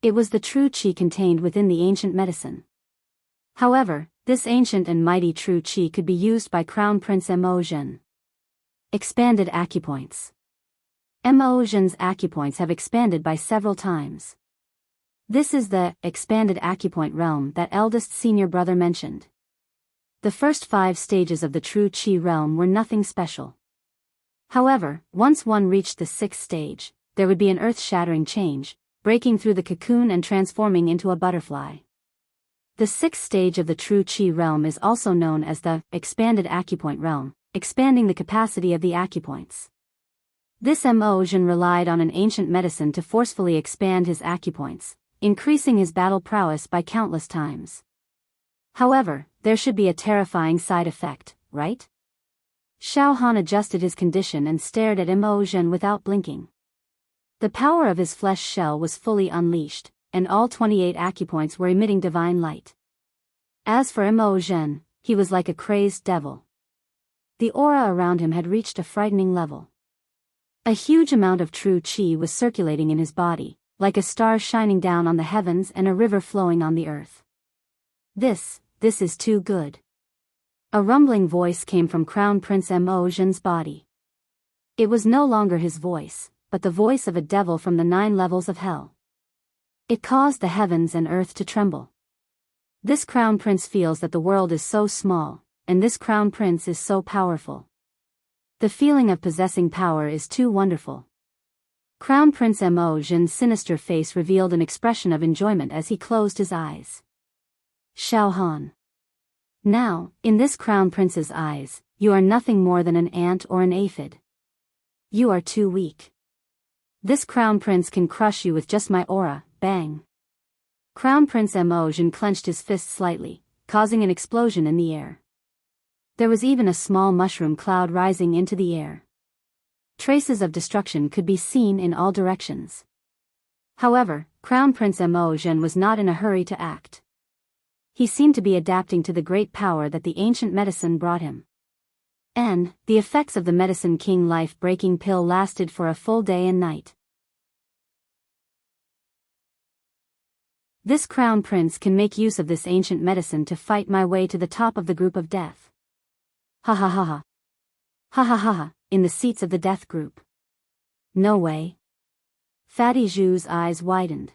It was the true Qi contained within the ancient medicine. However, this ancient and mighty true Qi could be used by Crown Prince Mo Zhen. Expanded acupoints. Mo Zhen's acupoints have expanded by several times. This is the expanded acupoint realm that eldest senior brother mentioned. The first 5 stages of the true Qi realm were nothing special. However, once one reached the 6th stage, there would be an earth-shattering change, breaking through the cocoon and transforming into a butterfly. The 6th stage of the true Qi realm is also known as the expanded acupoint realm, expanding the capacity of the acupoints. This Mo Zhen relied on an ancient medicine to forcefully expand his acupoints, increasing his battle prowess by countless times. However, there should be a terrifying side effect, right? Xiao Han adjusted his condition and stared at Mo Zhen without blinking. The power of his flesh shell was fully unleashed, and all 28 acupoints were emitting divine light. As for Mo Zhen, he was like a crazed devil. The aura around him had reached a frightening level. A huge amount of true Qi was circulating in his body, like a star shining down on the heavens and a river flowing on the earth. This is too good. A rumbling voice came from Crown Prince Mo Zhen's body. It was no longer his voice, but the voice of a devil from the 9 levels of hell. It caused the heavens and earth to tremble. This crown prince feels that the world is so small, and this crown prince is so powerful. The feeling of possessing power is too wonderful. Crown Prince Mo Jin's sinister face revealed an expression of enjoyment as he closed his eyes. Xiao Han. Now, in this Crown Prince's eyes, you are nothing more than an ant or an aphid. You are too weak. This Crown Prince can crush you with just my aura, bang. Crown Prince Mo Jin clenched his fist slightly, causing an explosion in the air. There was even a small mushroom cloud rising into the air. Traces of destruction could be seen in all directions. However, Crown Prince Mo Jin was not in a hurry to act. He seemed to be adapting to the great power that the ancient medicine brought him. And, the effects of the Medicine King life-breaking pill lasted for a full day and night. This Crown Prince can make use of this ancient medicine to fight my way to the top of the group of death. Ha ha ha ha. Ha ha ha ha, in the seats of the death group. No way. Fatty Zhu's eyes widened.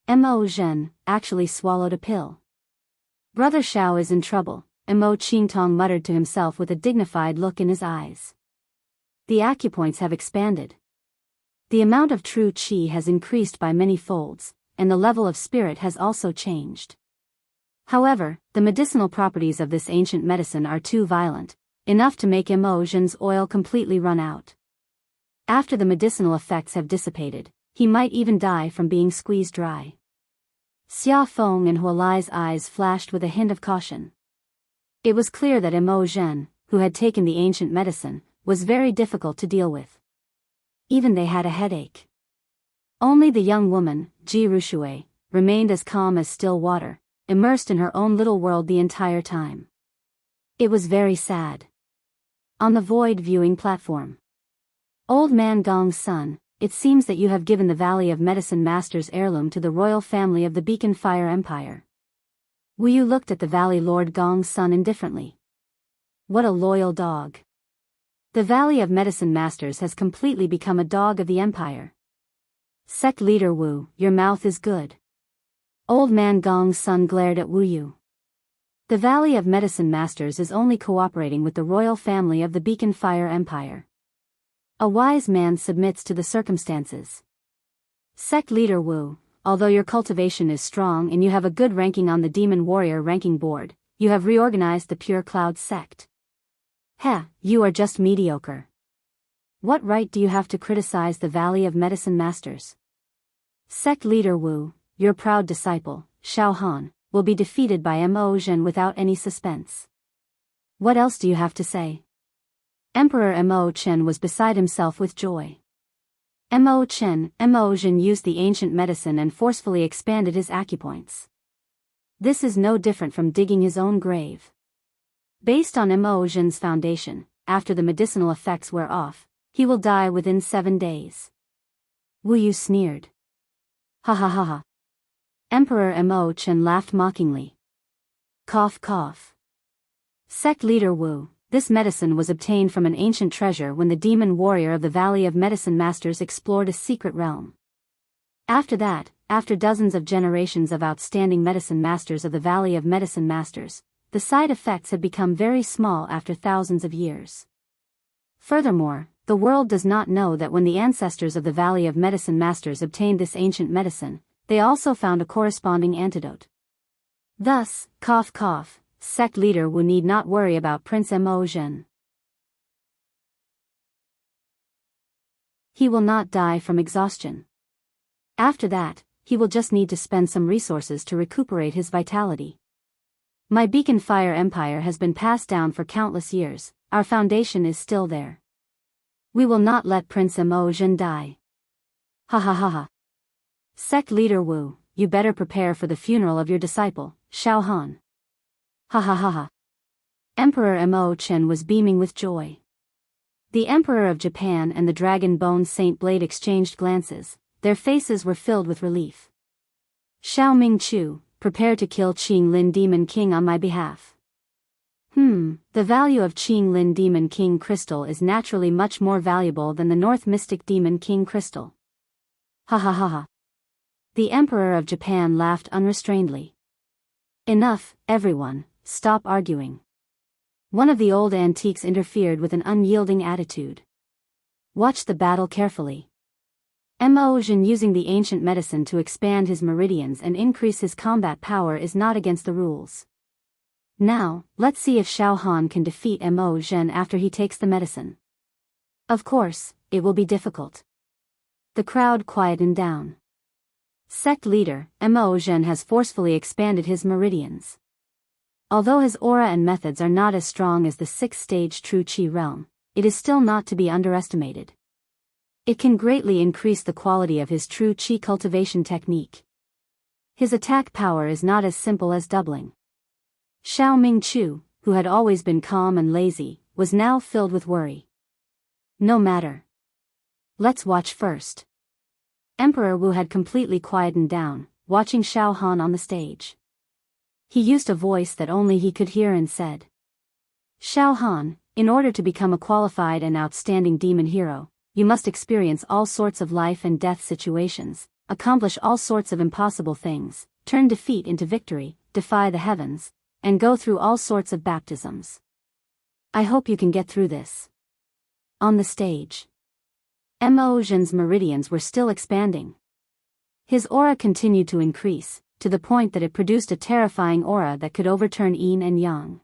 Mo Zhen actually swallowed a pill. Brother Xiao is in trouble, Mo Qingtong muttered to himself with a dignified look in his eyes. The acupoints have expanded. The amount of true qi has increased by many folds, and the level of spirit has also changed. However, the medicinal properties of this ancient medicine are too violent, enough to make Mo Zhen's oil completely run out. After the medicinal effects have dissipated, he might even die from being squeezed dry. Xia Feng and Hualai's eyes flashed with a hint of caution. It was clear that Mo Zhen, who had taken the ancient medicine, was very difficult to deal with. Even they had a headache. Only the young woman, Ji Rushui, remained as calm as still water, immersed in her own little world the entire time. It was very sad. On the void viewing platform. Old Man Gong's son, it seems that you have given the Valley of Medicine Master's heirloom to the royal family of the Beacon Fire Empire. Wu Yu looked at the Valley Lord Gong's son indifferently. What a loyal dog. The Valley of Medicine Masters has completely become a dog of the empire. Sect leader Wu, your mouth is good. Old Man Gong's son glared at Wu Yu. The Valley of Medicine Masters is only cooperating with the royal family of the Beacon Fire Empire. A wise man submits to the circumstances. Sect leader Wu, although your cultivation is strong and you have a good ranking on the Demon Warrior ranking board, you have reorganized the Pure Cloud sect. Heh, you are just mediocre. What right do you have to criticize the Valley of Medicine Masters? Sect leader Wu, your proud disciple, Xiao Han, will be defeated by Mo Zhen without any suspense. What else do you have to say? Emperor Mo Chen was beside himself with joy. Mo Zhen used the ancient medicine and forcefully expanded his acupoints. This is no different from digging his own grave. Based on Mo Zhen's foundation, after the medicinal effects wear off, he will die within 7 days. Wu Yu sneered. Ha ha ha ha. Emperor Mo Chen laughed mockingly. Cough cough. Sect leader Wu, this medicine was obtained from an ancient treasure when the demon warrior of the Valley of Medicine Masters explored a secret realm. After that, after dozens of generations of outstanding medicine masters of the Valley of Medicine Masters, the side effects had become very small after thousands of years. Furthermore, the world does not know that when the ancestors of the Valley of Medicine Masters obtained this ancient medicine, they also found a corresponding antidote. Thus, cough cough, sect leader Wu need not worry about Prince Mo Zhen. He will not die from exhaustion. After that, he will just need to spend some resources to recuperate his vitality. My Beacon Fire Empire has been passed down for countless years, our foundation is still there. We will not let Prince Mo Zhen die. Ha ha ha ha. Sect leader Wu, you better prepare for the funeral of your disciple, Xiao Han. Ha ha ha ha. Emperor Mo Chen was beaming with joy. The Emperor of Japan and the Dragon Bone Saint Blade exchanged glances, their faces were filled with relief. Xiao Ming Chu, prepare to kill Qing Lin Demon King on my behalf. The value of Qing Lin Demon King crystal is naturally much more valuable than the North Mystic Demon King crystal. Ha ha ha ha. The Emperor of Japan laughed unrestrainedly. Enough, everyone, stop arguing. One of the old antiques interfered with an unyielding attitude. Watch the battle carefully. Mo Jin using the ancient medicine to expand his meridians and increase his combat power is not against the rules. Now, let's see if Xiao Han can defeat Mo Jin after he takes the medicine. Of course, it will be difficult. The crowd quietened down. Sect leader, Mo Jin has forcefully expanded his meridians. Although his aura and methods are not as strong as the 6th-stage True Qi realm, it is still not to be underestimated. It can greatly increase the quality of his True Qi cultivation technique. His attack power is not as simple as doubling. Xiao Mingchu, who had always been calm and lazy, was now filled with worry. No matter. Let's watch first. Emperor Wu had completely quietened down, watching Xiao Han on the stage. He used a voice that only he could hear and said, "Xiao Han, in order to become a qualified and outstanding demon hero, you must experience all sorts of life and death situations, accomplish all sorts of impossible things, turn defeat into victory, defy the heavens, and go through all sorts of baptisms. I hope you can get through this." On the stage, Mo Jin's meridians were still expanding. His aura continued to increase, to the point that it produced a terrifying aura that could overturn yin and yang.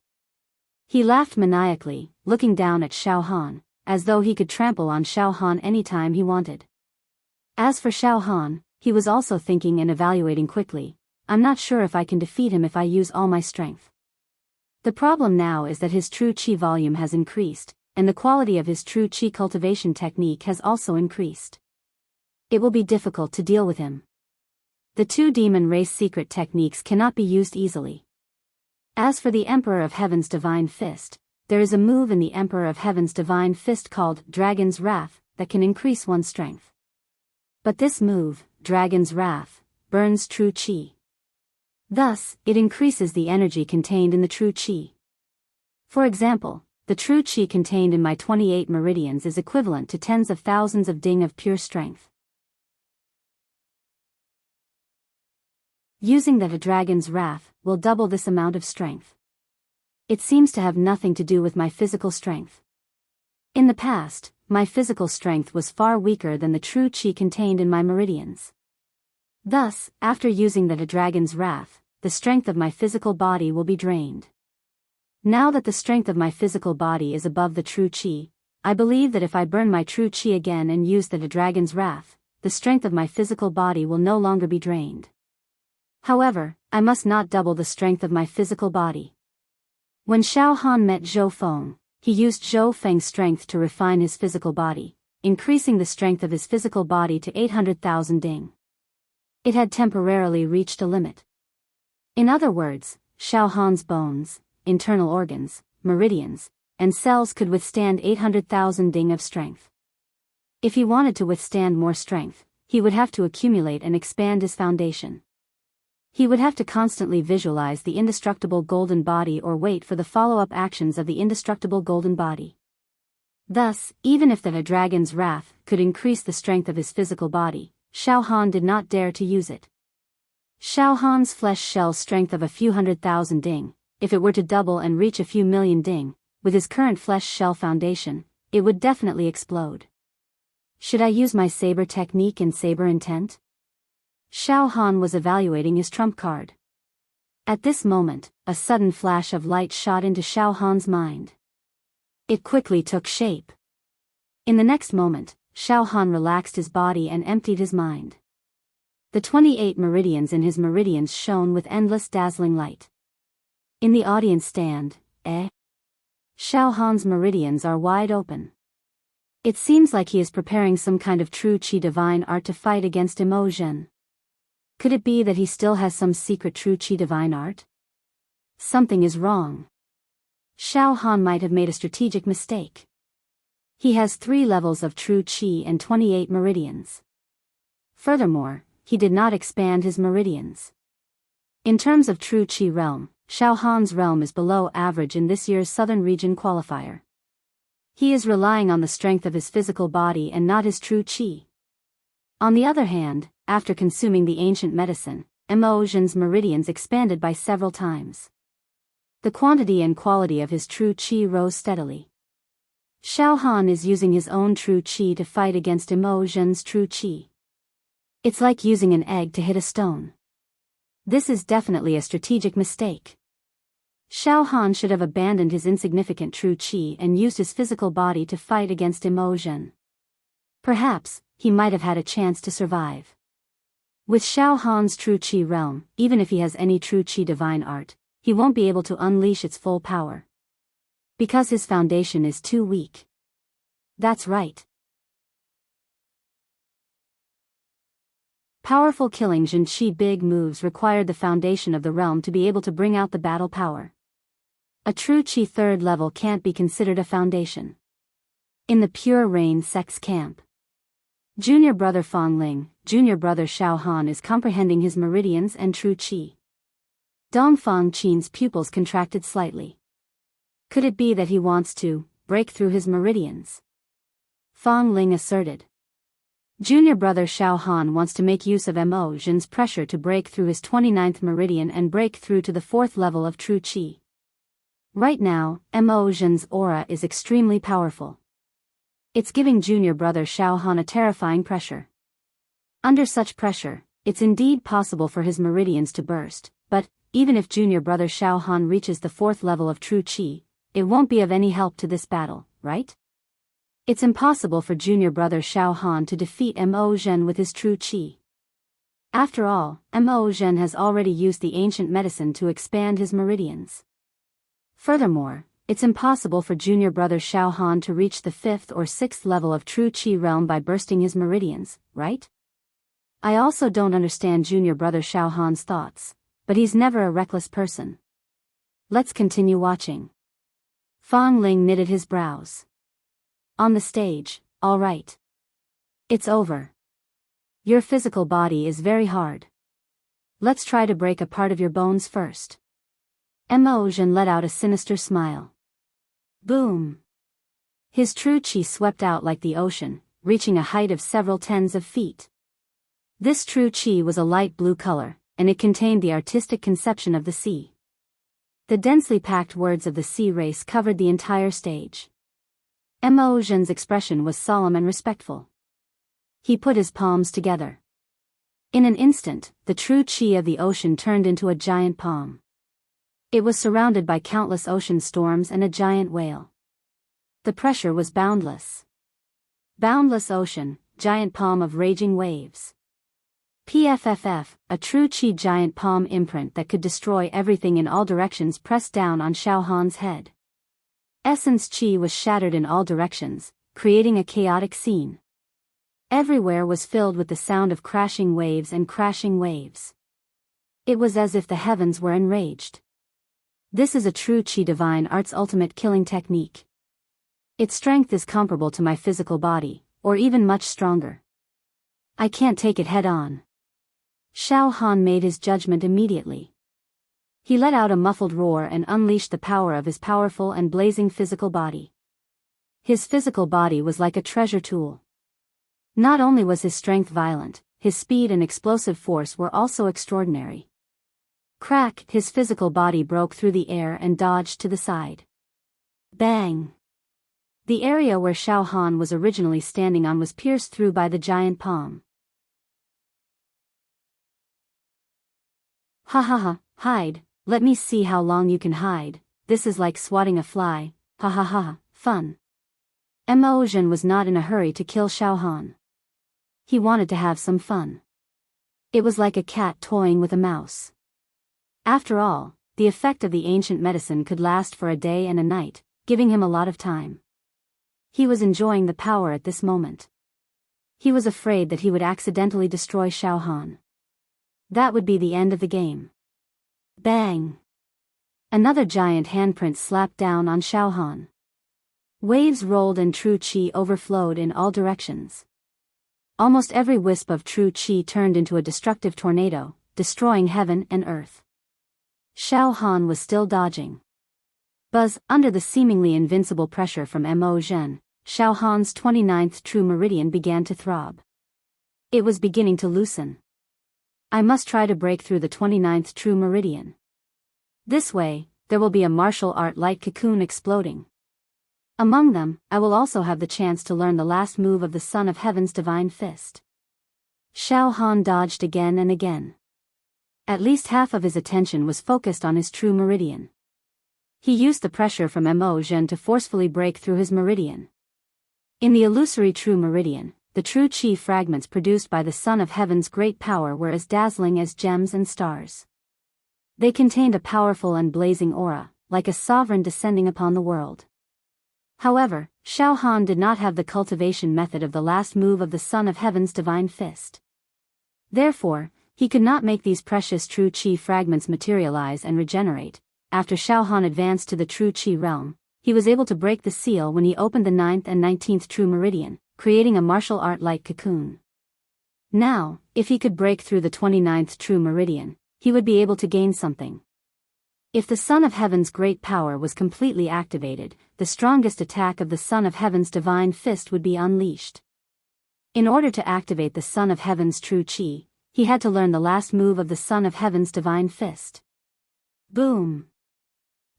He laughed maniacally, looking down at Xiao Han, as though he could trample on Xiao Han anytime he wanted. As for Xiao Han, he was also thinking and evaluating quickly, "I'm not sure if I can defeat him if I use all my strength." The problem now is that his True Qi volume has increased, and the quality of his True Qi cultivation technique has also increased. It will be difficult to deal with him. The two demon race secret techniques cannot be used easily. As for the Emperor of Heaven's Divine Fist, there is a move in the Emperor of Heaven's Divine Fist called Dragon's Wrath that can increase one's strength. But this move, Dragon's Wrath, burns True Qi. Thus, it increases the energy contained in the True Qi. For example, the True Qi contained in my 28 meridians is equivalent to tens of thousands of ding of pure strength. Using the Dragon's Wrath will double this amount of strength. It seems to have nothing to do with my physical strength. In the past, my physical strength was far weaker than the True Qi contained in my meridians. Thus, after using the Dragon's Wrath, the strength of my physical body will be drained. Now that the strength of my physical body is above the True Qi, I believe that if I burn my True Qi again and use the Dragon's Wrath, the strength of my physical body will no longer be drained. However, I must not double the strength of my physical body. When Xiao Han met Zhou Feng, he used Zhou Feng's strength to refine his physical body, increasing the strength of his physical body to 800,000 ding. It had temporarily reached a limit. In other words, Xiao Han's bones, internal organs, meridians, and cells could withstand 800,000 ding of strength. If he wanted to withstand more strength, he would have to accumulate and expand his foundation. He would have to constantly visualize the indestructible golden body or wait for the follow-up actions of the indestructible golden body. Thus, even if the Dragon's Wrath could increase the strength of his physical body, Xiao Han did not dare to use it. Xiao Han's flesh shell strength of a few 100,000 ding, if it were to double and reach a few million ding, with his current flesh shell foundation, it would definitely explode. Should I use my saber technique and saber intent? Xiao Han was evaluating his trump card. At this moment, a sudden flash of light shot into Xiao Han's mind. It quickly took shape. In the next moment, Xiao Han relaxed his body and emptied his mind. The 28 meridians in his meridians shone with endless dazzling light. In the audience stand, Xiao Han's meridians are wide open. It seems like he is preparing some kind of True Qi divine art to fight against Mo Jin. Could it be that he still has some secret True Qi divine art? Something is wrong. Xiao Han might have made a strategic mistake. He has 3 levels of True Qi and 28 meridians. Furthermore, he did not expand his meridians. In terms of True Qi realm, Xiao Han's realm is below average in this year's Southern Region qualifier. He is relying on the strength of his physical body and not his True Qi. On the other hand, after consuming the ancient medicine, Mo Jin's meridians expanded by several times. The quantity and quality of his True Qi rose steadily. Xiao Han is using his own True Qi to fight against Mo Jin's True Qi. It's like using an egg to hit a stone. This is definitely a strategic mistake. Xiao Han should have abandoned his insignificant true qi and used his physical body to fight against Imogen. Perhaps, he might have had a chance to survive. With Xiao Han's true qi realm, even if he has any true qi divine art, he won't be able to unleash its full power. Because his foundation is too weak. That's right. Powerful killing Jin Qi big moves required the foundation of the realm to be able to bring out the battle power. A true Qi third level can't be considered a foundation. In the Pure Rain Sect's camp, junior brother Fong Ling, junior brother Xiao Han is comprehending his meridians and true Qi. Dong Fong Qin's pupils contracted slightly. Could it be that he wants to break through his meridians? Fong Ling asserted. Junior brother Xiao Han wants to make use of Mo Jin's pressure to break through his 29th meridian and break through to the 4th level of true Qi. Right now, Mo Jin's aura is extremely powerful. It's giving junior brother Xiao Han a terrifying pressure. Under such pressure, it's indeed possible for his meridians to burst, but, even if junior brother Xiao Han reaches the 4th level of true Qi, it won't be of any help to this battle, right? It's impossible for junior brother Xiao Han to defeat Mo Zhen with his true qi. After all, Mo Zhen has already used the ancient medicine to expand his meridians. Furthermore, it's impossible for junior brother Xiao Han to reach the 5th or 6th level of true qi realm by bursting his meridians, right? I also don't understand junior brother Xiao Han's thoughts, but he's never a reckless person. Let's continue watching. Fong Ling knitted his brows. On the stage, all right. It's over. Your physical body is very hard. Let's try to break a part of your bones first. Mo Zhen let out a sinister smile. Boom. His true qi swept out like the ocean, reaching a height of several tens of feet. This true qi was a light blue color, and it contained the artistic conception of the sea. The densely packed words of the sea race covered the entire stage. Mo Zhen's expression was solemn and respectful. He put his palms together. In an instant, the true qi of the ocean turned into a giant palm. It was surrounded by countless ocean storms and a giant whale. The pressure was boundless. Boundless ocean, giant palm of raging waves. PFFF, a true qi giant palm imprint that could destroy everything in all directions pressed down on Xiao Han's head. Essence qi was shattered in all directions, creating a chaotic scene. Everywhere was filled with the sound of crashing waves and crashing waves. It was as if the heavens were enraged. This is a true qi divine art's ultimate killing technique. Its strength is comparable to my physical body, or even much stronger. I can't take it head on. Xiao Han made his judgment immediately. He let out a muffled roar and unleashed the power of his powerful and blazing physical body. His physical body was like a treasure tool. Not only was his strength violent, his speed and explosive force were also extraordinary. Crack! His physical body broke through the air and dodged to the side. Bang! The area where Xiao Han was originally standing on was pierced through by the giant palm. Ha ha ha, hide, let me see how long you can hide, this is like swatting a fly, ha ha ha, fun. Mo Zhen was not in a hurry to kill Xiao Han. He wanted to have some fun. It was like a cat toying with a mouse. After all, the effect of the ancient medicine could last for a day and a night, giving him a lot of time. He was enjoying the power at this moment. He was afraid that he would accidentally destroy Xiao Han. That would be the end of the game. Bang! Another giant handprint slapped down on Xiao Han. Waves rolled and true qi overflowed in all directions. Almost every wisp of true qi turned into a destructive tornado, destroying heaven and earth. Xiao Han was still dodging. Buzz, under the seemingly invincible pressure from Mo Zhen, Xiao Han's 29th true meridian began to throb. It was beginning to loosen. I must try to break through the 29th true meridian. This way, there will be a martial art light cocoon exploding. Among them, I will also have the chance to learn the last move of the Son of Heaven's divine fist. Xiao Han dodged again and again. At least half of his attention was focused on his true meridian. He used the pressure from Mo Zhen to forcefully break through his meridian. In the illusory true meridian, the true chi fragments produced by the Son of Heaven's great power were as dazzling as gems and stars. They contained a powerful and blazing aura, like a sovereign descending upon the world. However, Xiao Han did not have the cultivation method of the last move of the Son of Heaven's divine fist. Therefore, he could not make these precious true chi fragments materialize and regenerate. After Xiao Han advanced to the true chi realm, he was able to break the seal when he opened the 9th and 19th true meridian, creating a martial art-like cocoon. Now, if he could break through the 29th true meridian, he would be able to gain something. If the Son of Heaven's great power was completely activated, the strongest attack of the Son of Heaven's divine fist would be unleashed. In order to activate the Son of Heaven's true chi, he had to learn the last move of the Son of Heaven's divine fist. Boom!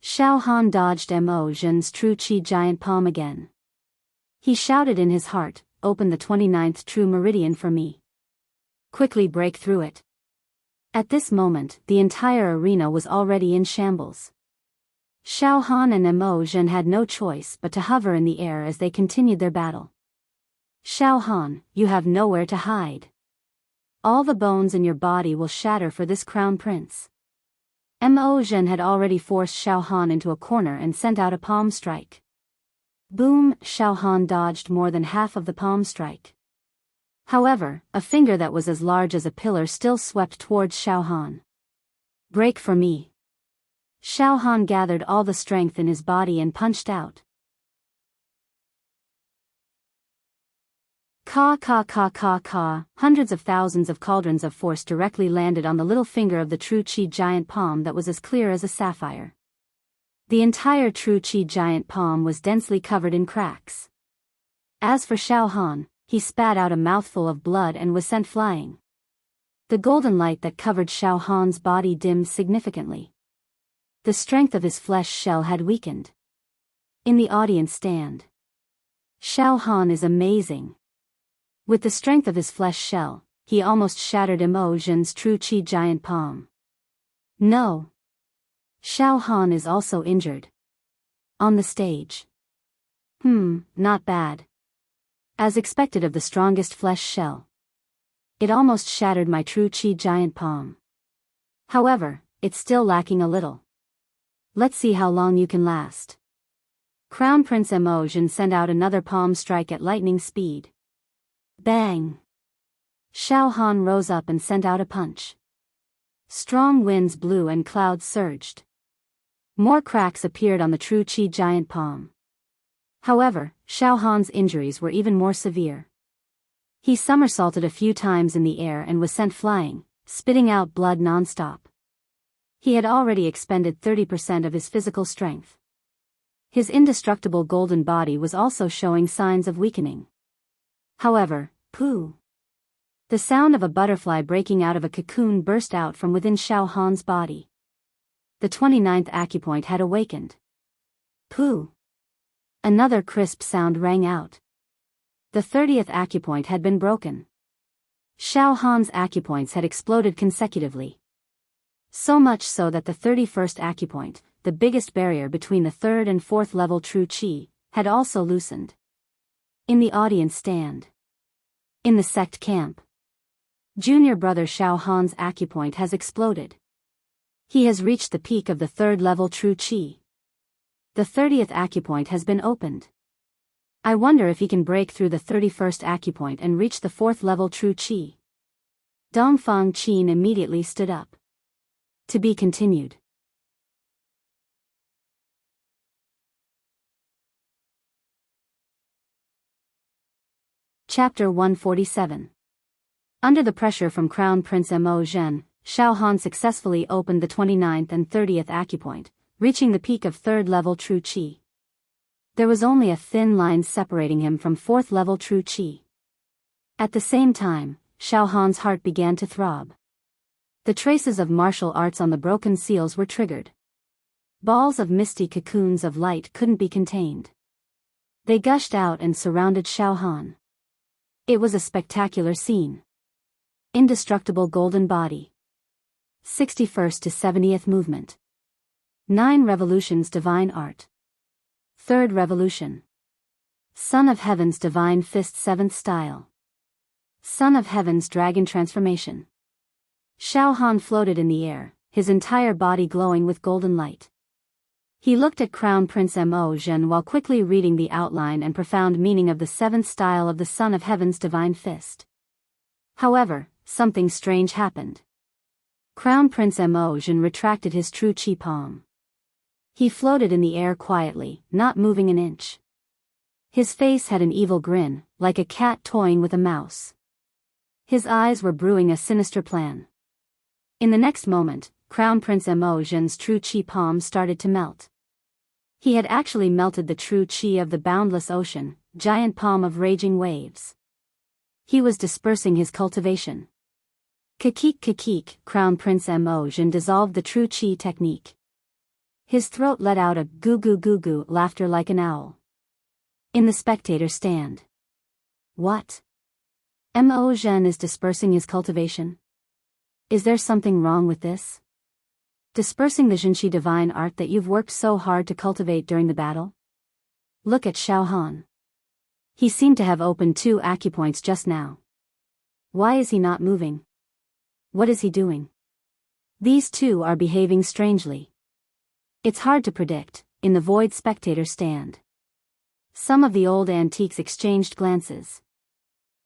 Xiao Han dodged Mo Zhen's true chi giant palm again. He shouted in his heart, "Open the 29th true meridian for me. Quickly break through it." At this moment, the entire arena was already in shambles. Xiao Han and Mo Zhen had no choice but to hover in the air as they continued their battle. "Xiao Han, you have nowhere to hide. All the bones in your body will shatter for this crown prince." Mo Zhen had already forced Xiao Han into a corner and sent out a palm strike. Boom! Xiao Han dodged more than half of the palm strike. However, a finger that was as large as a pillar still swept towards Xiao Han. "Break for me." Xiao Han gathered all the strength in his body and punched out. Ka ka ka ka ka, hundreds of thousands of cauldrons of force directly landed on the little finger of the true chi giant palm that was as clear as a sapphire. The entire true chi giant palm was densely covered in cracks. As for Xiao Han, he spat out a mouthful of blood and was sent flying. The golden light that covered Xiao Han's body dimmed significantly. The strength of his flesh shell had weakened. In the audience stand. Xiao Han is amazing. With the strength of his flesh shell, he almost shattered Mo Zhen's true chi giant palm. No. Xiao Han is also injured. On the stage. Not bad. As expected of the strongest flesh shell. It almost shattered my true chi giant palm. However, it's still lacking a little. Let's see how long you can last. Crown Prince Mo Zhen sent out another palm strike at lightning speed. Bang! Xiao Han rose up and sent out a punch. Strong winds blew and clouds surged. More cracks appeared on the true chi giant palm. However, Xiao Han's injuries were even more severe. He somersaulted a few times in the air and was sent flying, spitting out blood non-stop. He had already expended 30% of his physical strength. His indestructible golden body was also showing signs of weakening. However, pooh! The sound of a butterfly breaking out of a cocoon burst out from within Xiao Han's body. The 29th acupoint had awakened. Pooh! Another crisp sound rang out. The 30th acupoint had been broken. Xiao Han's acupoints had exploded consecutively. So much so that the 31st acupoint, the biggest barrier between the 3rd and 4th level true chi, had also loosened. In the audience stand. In the sect camp. Junior brother Xiao Han's acupoint has exploded. He has reached the peak of the 3rd level true chi. The 30th acupoint has been opened. I wonder if he can break through the 31st acupoint and reach the 4th level true chi. Dongfang Qin immediately stood up. To be continued. Chapter 147. Under the pressure from Crown Prince Mo Zhen, Xiao Han successfully opened the 29th and 30th acupoint, reaching the peak of 3rd level true chi. There was only a thin line separating him from 4th level true chi. At the same time, Xiao Han's heart began to throb. The traces of martial arts on the broken seals were triggered. Balls of misty cocoons of light couldn't be contained. They gushed out and surrounded Xiao Han. It was a spectacular scene. Indestructible golden body. 61st to 70th movement. 9 revolutions divine art. 3rd revolution. Son of Heaven's divine fist 7th style. Son of Heaven's dragon transformation. Xiao Han floated in the air, his entire body glowing with golden light. He looked at Crown Prince Mo Zhen while quickly reading the outline and profound meaning of the 7th style of the Son of Heaven's divine fist. However, something strange happened. Crown Prince Mo Zhen retracted his true chi palm. He floated in the air quietly, not moving an inch. His face had an evil grin, like a cat toying with a mouse. His eyes were brewing a sinister plan. In the next moment, Crown Prince Mo Zhen's true chi palm started to melt. He had actually melted the true chi of the boundless ocean, giant palm of raging waves. He was dispersing his cultivation. Kakik, Crown Prince Mo Zhen dissolved the true chi technique. His throat let out a goo laughter like an owl. In the spectator stand. What? Mo Zhen is dispersing his cultivation? Is there something wrong with this? Dispersing the Zhenqi divine art that you've worked so hard to cultivate during the battle? Look at Xiao Han. He seemed to have opened 2 acupoints just now. Why is he not moving? What is he doing? These two are behaving strangely. It's hard to predict. In the void spectator stand. Some of the old antiques exchanged glances.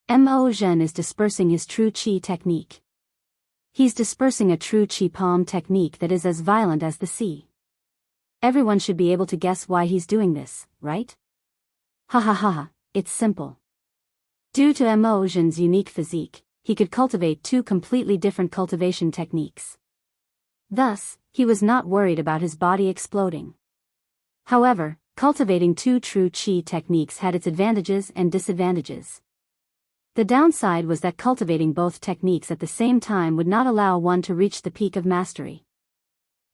Mo Zhen is dispersing his true chi technique. He's dispersing a true chi palm technique that is as violent as the sea. Everyone should be able to guess why he's doing this, right? Ha ha ha, it's simple. Due to Mo Zhen's unique physique, he could cultivate 2 completely different cultivation techniques. Thus, he was not worried about his body exploding. However, cultivating 2 true chi techniques had its advantages and disadvantages. The downside was that cultivating both techniques at the same time would not allow one to reach the peak of mastery.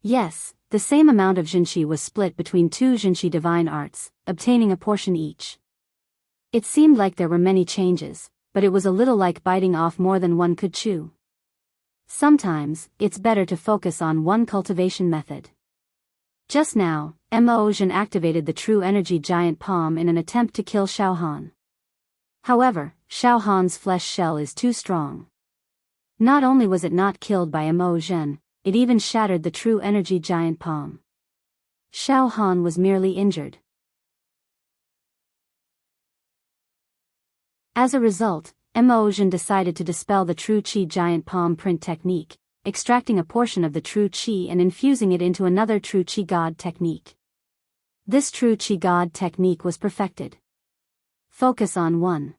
Yes, the same amount of Zhenqi was split between 2 Zhenqi divine arts, obtaining a portion each. It seemed like there were many changes, but it was a little like biting off more than one could chew. Sometimes, it's better to focus on one cultivation method. Just now, Mo Zhen activated the true energy giant palm in an attempt to kill Xiao Han. However, Xiao Han's flesh shell is too strong. Not only was it not killed by Mo Zhen, it even shattered the true energy giant palm. Xiao Han was merely injured. As a result, Mo Zhen decided to dispel the true chi giant palm print technique, extracting a portion of the true chi and infusing it into another true chi god technique. This true chi god technique was perfected. Focus on one.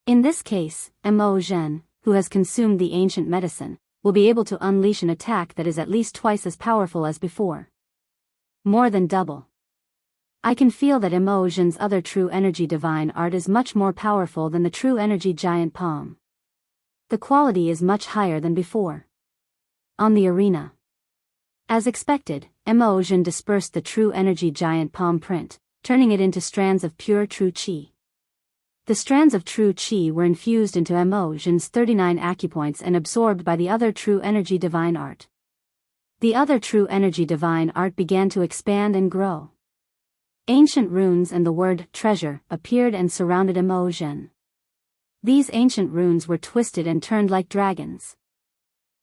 In this case, Mo Zhen, who has consumed the ancient medicine, will be able to unleash an attack that is at least twice as powerful as before. More than double. I can feel that Mo Zhen's other true energy divine art is much more powerful than the true energy giant palm. The quality is much higher than before. On the arena. As expected, Mo Zhen dispersed the true energy giant palm print, turning it into strands of pure true chi. The strands of true chi were infused into Mo Zhen's 39 acupoints and absorbed by the other true energy divine art. The other true energy divine art began to expand and grow. Ancient runes and the word treasure appeared and surrounded Mo Zhen. These ancient runes were twisted and turned like dragons.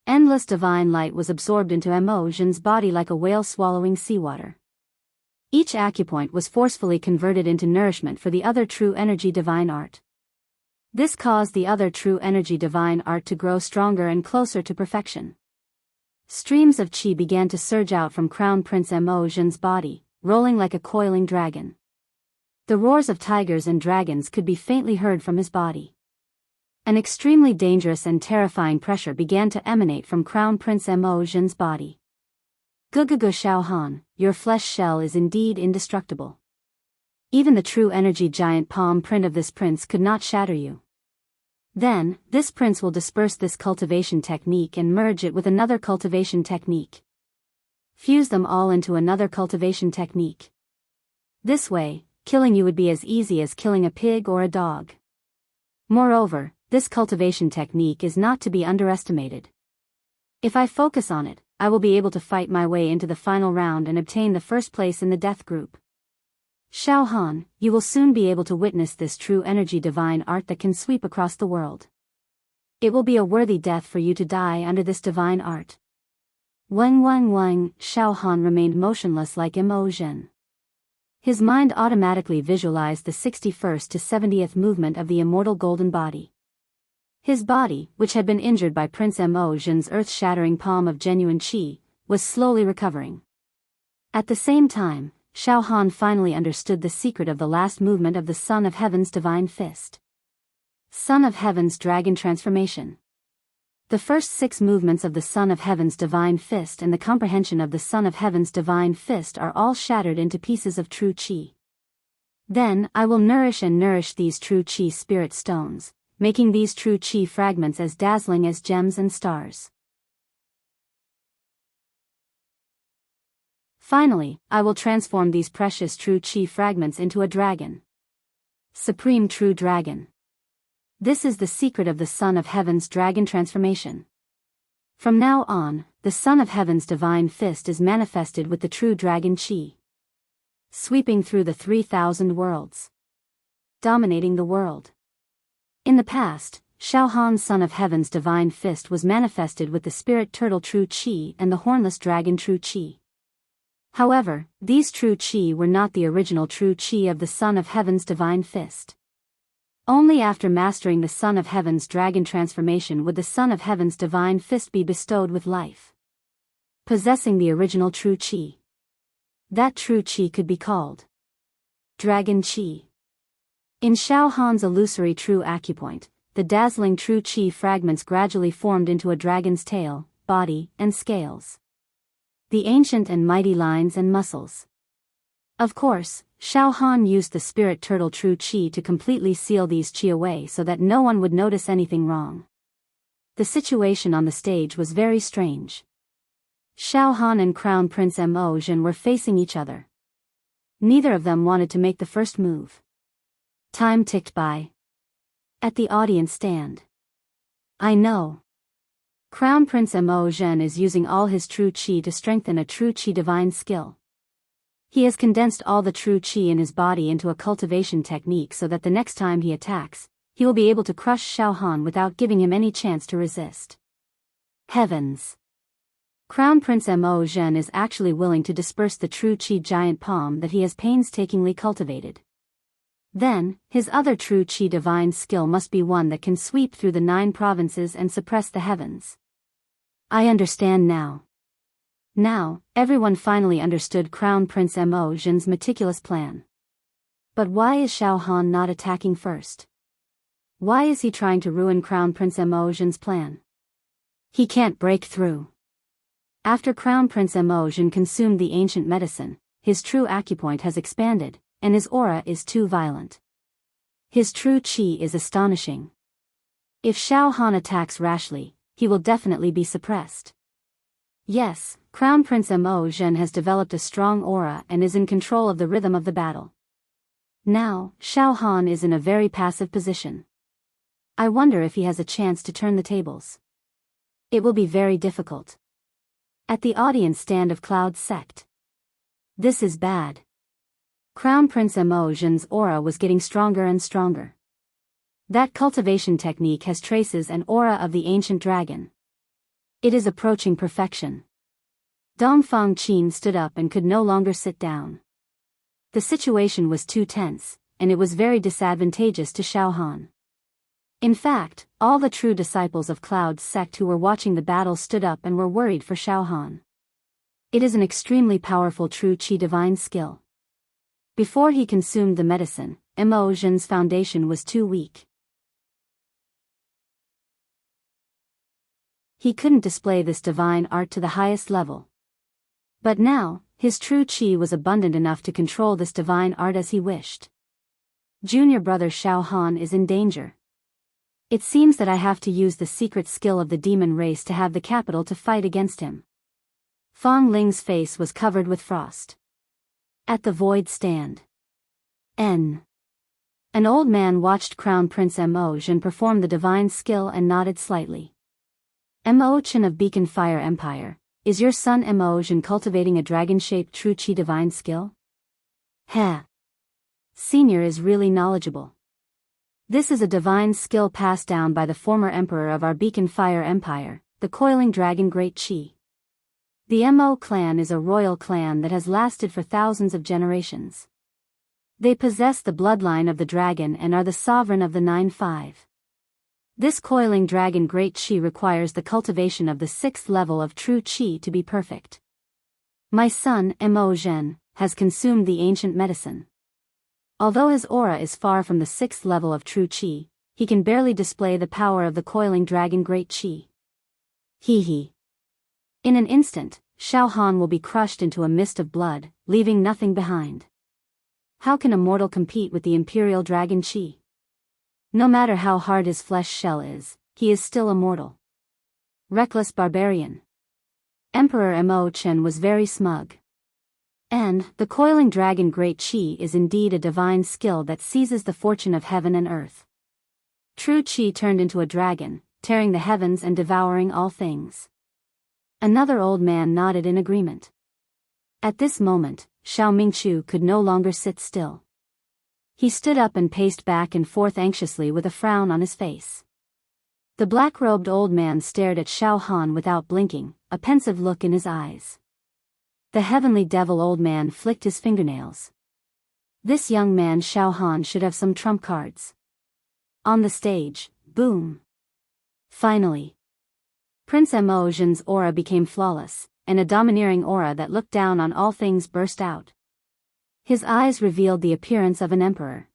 Endless divine light was absorbed into Mo Zhen's body like a whale swallowing seawater. Each acupoint was forcefully converted into nourishment for the other true energy divine art. This caused the other true energy divine art to grow stronger and closer to perfection. Streams of chi began to surge out from Crown Prince Mo Zhen's body, rolling like a coiling dragon. The roars of tigers and dragons could be faintly heard from his body. An extremely dangerous and terrifying pressure began to emanate from Crown Prince Mo Zhen's body. Gugugu Xiao Han, your flesh shell is indeed indestructible. Even the true energy giant palm print of this prince could not shatter you. Then, this prince will disperse this cultivation technique and merge it with another cultivation technique. Fuse them all into another cultivation technique. This way, killing you would be as easy as killing a pig or a dog. Moreover, this cultivation technique is not to be underestimated. If I focus on it, I will be able to fight my way into the final round and obtain the first place in the death group. Xiao Han, you will soon be able to witness this true energy divine art that can sweep across the world. It will be a worthy death for you to die under this divine art. Wang, Xiao Han remained motionless like Imogen. His mind automatically visualized the 61st to 70th movement of the immortal golden body. His body, which had been injured by Prince Imogen's earth-shattering palm of genuine qi, was slowly recovering. At the same time, Xiao Han finally understood the secret of the last movement of the Son of Heaven's divine fist. Son of Heaven's dragon transformation. The first 6 movements of the Son of Heaven's divine fist and the comprehension of the Son of Heaven's divine fist are all shattered into pieces of true qi. Then, I will nourish these true qi spirit stones, making these true qi fragments as dazzling as gems and stars. Finally, I will transform these precious true qi fragments into a dragon. Supreme True Dragon. This is the secret of the Son of Heaven's dragon transformation. From now on, the Son of Heaven's divine fist is manifested with the true dragon qi, sweeping through the 3,000 worlds, dominating the world. In the past, Xiao Han's Son of Heaven's divine fist was manifested with the spirit turtle true qi and the hornless dragon true qi. However, these true qi were not the original true qi of the Son of Heaven's divine fist. Only after mastering the Son of Heaven's dragon transformation would the Son of Heaven's divine fist be bestowed with life, possessing the original true qi. That true qi could be called dragon qi. In Xiao Han's illusory true acupoint, the dazzling true qi fragments gradually formed into a dragon's tail, body, and scales. The ancient and mighty lines and muscles. Of course, Xiao Han used the spirit turtle true qi to completely seal these qi away so that no one would notice anything wrong. The situation on the stage was very strange. Xiao Han and Crown Prince Imogen were facing each other. Neither of them wanted to make the first move. Time ticked by. At the audience stand. I know. Crown Prince Imogen is using all his true qi to strengthen a true qi divine skill. He has condensed all the true qi in his body into a cultivation technique so that the next time he attacks, he will be able to crush Xiao Han without giving him any chance to resist. Heavens! Crown Prince Imogen is actually willing to disperse the true qi giant palm that he has painstakingly cultivated. Then, his other true qi divine skill must be one that can sweep through the 9 provinces and suppress the heavens. I understand now. Now, everyone finally understood Crown Prince Imogen's meticulous plan. But why is Xiao Han not attacking first? Why is he trying to ruin Crown Prince Imogen's plan? He can't break through. After Crown Prince Imogen consumed the ancient medicine, his true acupoint has expanded, and his aura is too violent. His true qi is astonishing. If Xiao Han attacks rashly, he will definitely be suppressed. Yes, Crown Prince Imogen has developed a strong aura and is in control of the rhythm of the battle. Now, Xiao Han is in a very passive position. I wonder if he has a chance to turn the tables. It will be very difficult. At the audience stand of Cloud Sect. This is bad. Crown Prince Imogen's aura was getting stronger and stronger. That cultivation technique has traces and aura of the ancient dragon. It is approaching perfection. Dongfang Qin stood up and could no longer sit down. The situation was too tense, and it was very disadvantageous to Xiao Han. In fact, all the true disciples of Cloud's sect who were watching the battle stood up and were worried for Xiao Han. It is an extremely powerful true qi divine skill. Before he consumed the medicine, Imogen's foundation was too weak. He couldn't display this divine art to the highest level. But now, his true qi was abundant enough to control this divine art as he wished. Junior brother Xiao Han is in danger. It seems that I have to use the secret skill of the demon race to have the capital to fight against him. Fang Ling's face was covered with frost. At the void stand. An old man watched Crown Prince Mo Zhen perform the divine skill and nodded slightly. Mo Zhen of Beacon Fire Empire, is your son Mo Zhen cultivating a dragon-shaped true chi divine skill? Heh. Senior is really knowledgeable. This is a divine skill passed down by the former emperor of our Beacon Fire Empire, the coiling dragon Great Chi. The Mo clan is a royal clan that has lasted for thousands of generations. They possess the bloodline of the dragon and are the sovereign of the 9-5. This coiling dragon Great Chi requires the cultivation of the 6th level of true Chi to be perfect. My son, Mo Zhen, has consumed the ancient medicine. Although his aura is far from the 6th level of true Chi, he can barely display the power of the coiling dragon Great Chi. Hee hee. In an instant, Xiao Han will be crushed into a mist of blood, leaving nothing behind. How can a mortal compete with the imperial dragon Chi? No matter how hard his flesh shell is, he is still a mortal. Reckless barbarian. Emperor Mo Zhen was very smug. And, the coiling dragon Great Chi is indeed a divine skill that seizes the fortune of heaven and earth. True Chi turned into a dragon, tearing the heavens and devouring all things. Another old man nodded in agreement. At this moment, Xiao Mingqiu could no longer sit still. He stood up and paced back and forth anxiously with a frown on his face. The black-robed old man stared at Xiao Han without blinking, a pensive look in his eyes. The heavenly devil old man flicked his fingernails. This young man Xiao Han should have some trump cards. On the stage, boom. Finally. Prince Mo Zhen's aura became flawless, and a domineering aura that looked down on all things burst out. His eyes revealed the appearance of an emperor.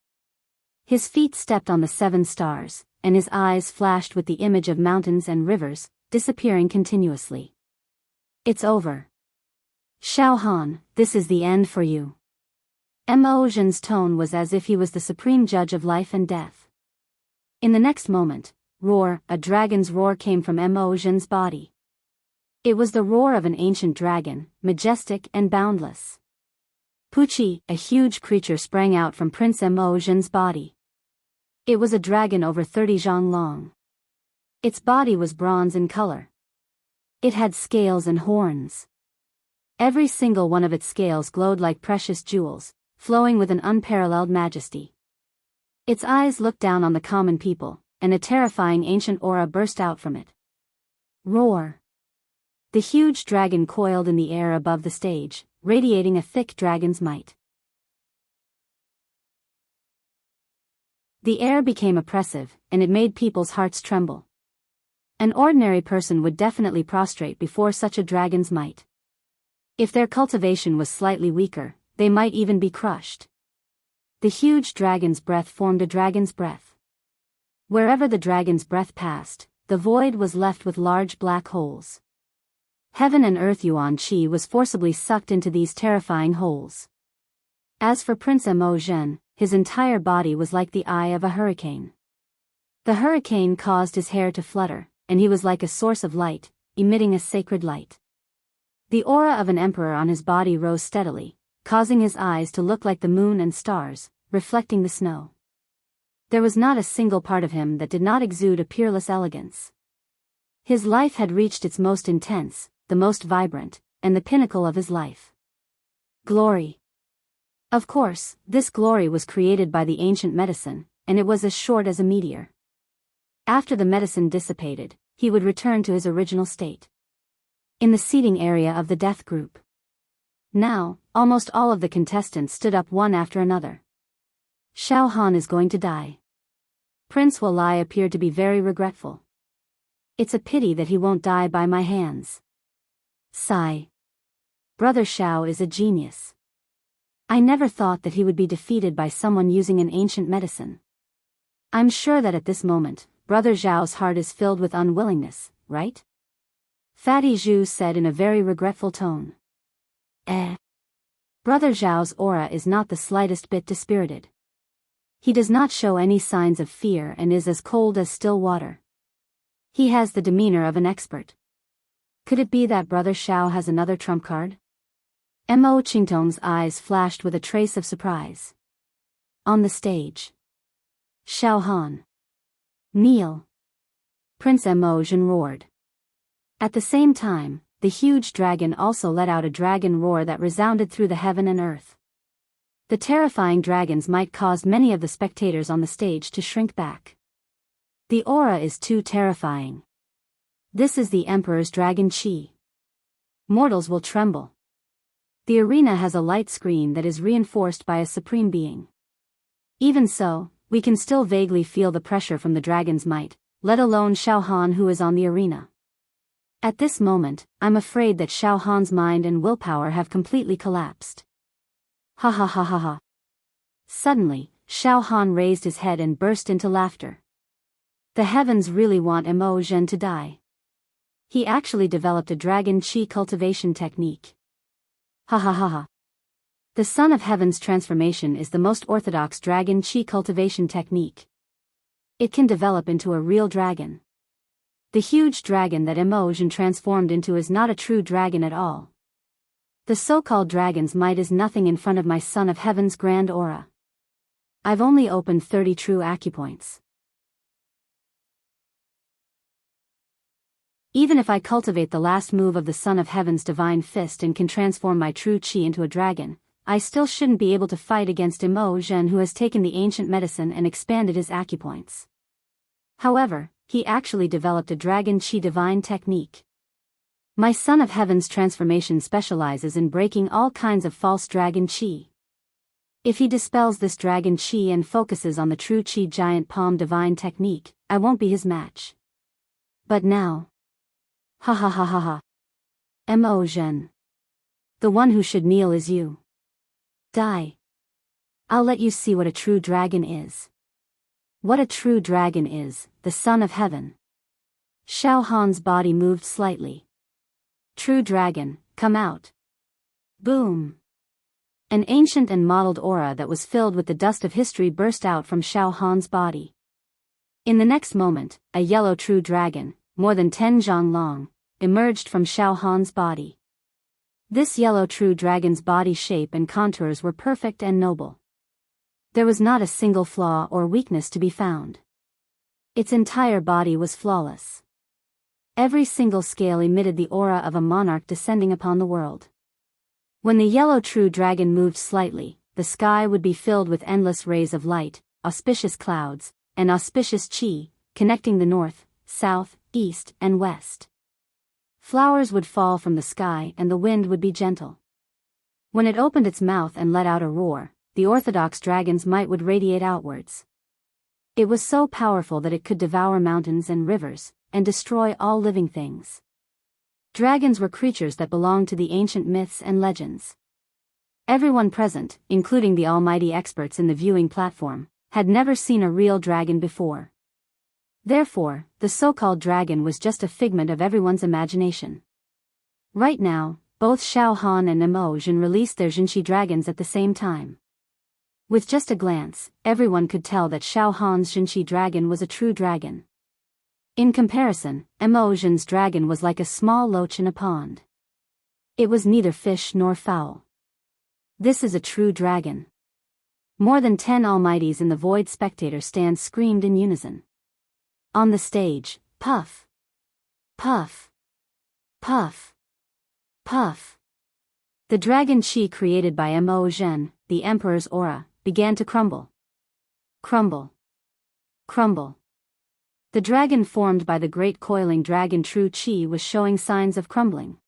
His feet stepped on the 7 stars, and his eyes flashed with the image of mountains and rivers, disappearing continuously. It's over. Xiao Han, this is the end for you. Mo Zhen's tone was as if he was the supreme judge of life and death. In the next moment, roar, a dragon's roar came from Mo Zhen's body. It was the roar of an ancient dragon, majestic and boundless. Puchi, a huge creature sprang out from Prince Mo Zhen's body. It was a dragon over 30 zhang long. Its body was bronze in color. It had scales and horns. Every single one of its scales glowed like precious jewels, flowing with an unparalleled majesty. Its eyes looked down on the common people, and a terrifying ancient aura burst out from it. Roar! The huge dragon coiled in the air above the stage, radiating a thick dragon's might. The air became oppressive, and it made people's hearts tremble. An ordinary person would definitely prostrate before such a dragon's might. If their cultivation was slightly weaker, they might even be crushed. The huge dragon's breath formed a dragon's breath. Wherever the dragon's breath passed, the void was left with large black holes. Heaven and earth Yuan Qi was forcibly sucked into these terrifying holes. As for Prince Mo Zhen, his entire body was like the eye of a hurricane. The hurricane caused his hair to flutter, and he was like a source of light, emitting a sacred light. The aura of an emperor on his body rose steadily, causing his eyes to look like the moon and stars, reflecting the snow. There was not a single part of him that did not exude a peerless elegance. His life had reached its most intense, the most vibrant, and the pinnacle of his life. Glory. Of course, this glory was created by the ancient medicine, and it was as short as a meteor. After the medicine dissipated, he would return to his original state. In the seating area of the death group. Now, almost all of the contestants stood up one after another. Xiao Han is going to die. Prince Walai appeared to be very regretful. It's a pity that he won't die by my hands. Sigh. Brother Xiao is a genius. I never thought that he would be defeated by someone using an ancient medicine. I'm sure that at this moment, Brother Zhao's heart is filled with unwillingness, right? Fatty Zhu said in a very regretful tone. Brother Zhao's aura is not the slightest bit dispirited. He does not show any signs of fear and is as cold as still water. He has the demeanor of an expert. Could it be that Brother Xiao has another trump card? Mo Qingtong's eyes flashed with a trace of surprise. On the stage. Shao Han! Kneel! Prince Emotion roared. At the same time, the huge dragon also let out a dragon roar that resounded through the heaven and earth. The terrifying dragon's might caused many of the spectators on the stage to shrink back. The aura is too terrifying. This is the Emperor's dragon chi. Mortals will tremble. The arena has a light screen that is reinforced by a supreme being. Even so, we can still vaguely feel the pressure from the dragon's might, let alone Shao Han who is on the arena. At this moment, I'm afraid that Shao Han's mind and willpower have completely collapsed. Ha ha ha ha ha. Suddenly, Shao Han raised his head and burst into laughter. The heavens really want Emotion to die. He actually developed a dragon chi cultivation technique. Ha ha ha ha. The Son of Heaven's transformation is the most orthodox dragon chi cultivation technique. It can develop into a real dragon. The huge dragon that Emotion transformed into is not a true dragon at all. The so-called dragon's might is nothing in front of my Son of Heaven's grand aura. I've only opened 30 true acupoints. Even if I cultivate the last move of the Son of Heaven's divine fist and can transform my true chi into a dragon, I still shouldn't be able to fight against Emotion who has taken the ancient medicine and expanded his acupoints. However, he actually developed a dragon chi divine technique. My Son of Heaven's transformation specializes in breaking all kinds of false dragon chi. If he dispels this dragon chi and focuses on the true chi giant palm divine technique, I won't be his match. But now... Ha ha ha ha ha. Emotion. The one who should kneel is you. Die. I'll let you see what a true dragon is. What a true dragon is, the Son of Heaven. Shao Han's body moved slightly. True dragon, come out. Boom. An ancient and modeled aura that was filled with the dust of history burst out from Shao Han's body. In the next moment, a yellow true dragon, more than 10 zhang long, emerged from Shao Han's body. This yellow true dragon's body shape and contours were perfect and noble. There was not a single flaw or weakness to be found. Its entire body was flawless. Every single scale emitted the aura of a monarch descending upon the world. When the yellow true dragon moved slightly, the sky would be filled with endless rays of light, auspicious clouds, and auspicious chi, connecting the north, south, east, and west. Flowers would fall from the sky and the wind would be gentle. When it opened its mouth and let out a roar, the orthodox dragon's might would radiate outwards. It was so powerful that it could devour mountains and rivers, and destroy all living things. Dragons were creatures that belonged to the ancient myths and legends. Everyone present, including the almighty experts in the viewing platform, had never seen a real dragon before. Therefore, the so-called dragon was just a figment of everyone's imagination. Right now, both Shao Han and Emotion released their Jinchi dragons at the same time. With just a glance, everyone could tell that Shao Han's Jinchi dragon was a true dragon. In comparison, Emotion's dragon was like a small loach in a pond. It was neither fish nor fowl. This is a true dragon. More than 10 almighties in the void spectator stand screamed in unison. On the stage, puff, puff, puff, puff. The dragon chi created by Emotion, the Emperor's aura, began to crumble. Crumble. Crumble. The dragon formed by the great coiling dragon true chi was showing signs of crumbling.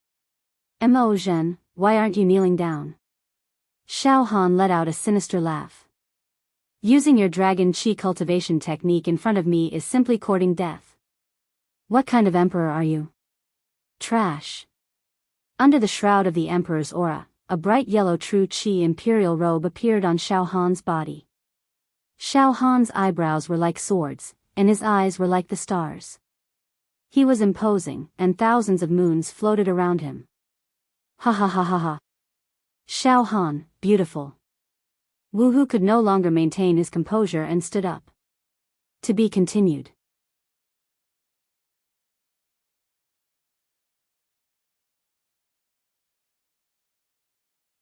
Emotion, why aren't you kneeling down? Shao Han let out a sinister laugh. Using your dragon chi cultivation technique in front of me is simply courting death. What kind of emperor are you? Trash. Under the shroud of the Emperor's aura, a bright yellow true chi imperial robe appeared on Shao Han's body. Shao Han's eyebrows were like swords, and his eyes were like the stars. He was imposing, and thousands of moons floated around him. Ha ha ha ha ha. Shao Han, beautiful. Wu Hu could no longer maintain his composure and stood up. To be continued.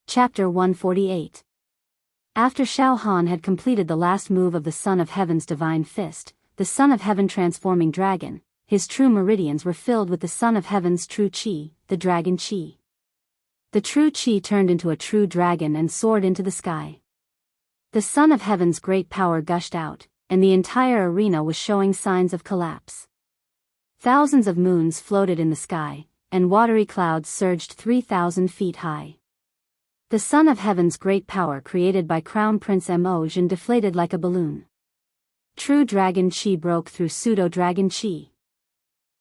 Chapter 148. After Shao Han had completed the last move of the Son of Heaven's divine fist, the Son of Heaven transforming dragon, his true meridians were filled with the Son of Heaven's true chi, the dragon chi. The true chi turned into a true dragon and soared into the sky. The Son of Heaven's great power gushed out, and the entire arena was showing signs of collapse. Thousands of moons floated in the sky, and watery clouds surged 3,000 feet high. The Son of Heaven's great power created by Crown Prince Mo Jin deflated like a balloon. True dragon chi broke through pseudo-dragon chi.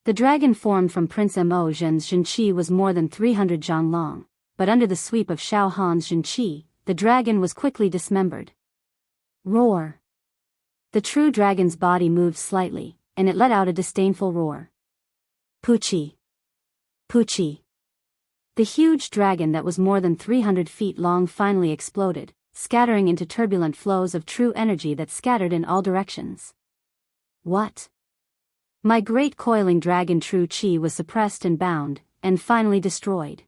The dragon formed from Prince Mo Jin's Jin chi was more than 300 zhang long, but under the sweep of Shao Han's Jin chi, the dragon was quickly dismembered. Roar! The true dragon's body moved slightly, and it let out a disdainful roar. Puchi! Puchi! The huge dragon that was more than 300 feet long finally exploded, scattering into turbulent flows of true energy that scattered in all directions. What? My great coiling dragon true chi was suppressed and bound, and finally destroyed.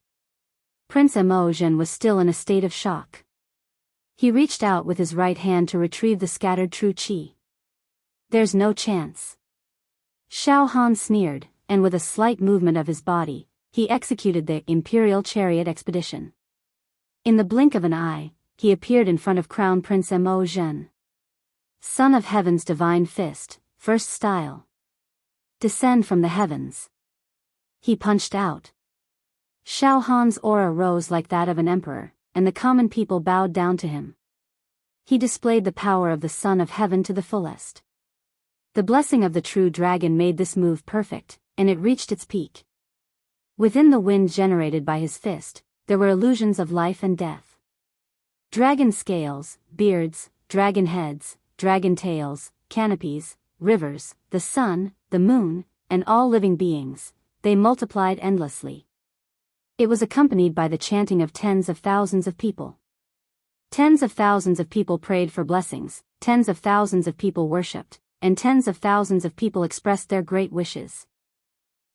Prince Mo Jin was still in a state of shock. He reached out with his right hand to retrieve the scattered true chi. There's no chance. Shao Han sneered, and with a slight movement of his body, he executed the Imperial Chariot Expedition. In the blink of an eye, he appeared in front of Crown Prince Mo Jin. Son of Heaven's divine fist, first style. Descend from the heavens. He punched out. Shao Han's aura rose like that of an emperor, and the common people bowed down to him. He displayed the power of the Son of Heaven to the fullest. The blessing of the true dragon made this move perfect, and it reached its peak. Within the wind generated by his fist, there were illusions of life and death. Dragon scales, beards, dragon heads, dragon tails, canopies, rivers, the sun, the moon, and all living beings, they multiplied endlessly. It was accompanied by the chanting of tens of thousands of people. Tens of thousands of people prayed for blessings, tens of thousands of people worshipped, and tens of thousands of people expressed their great wishes.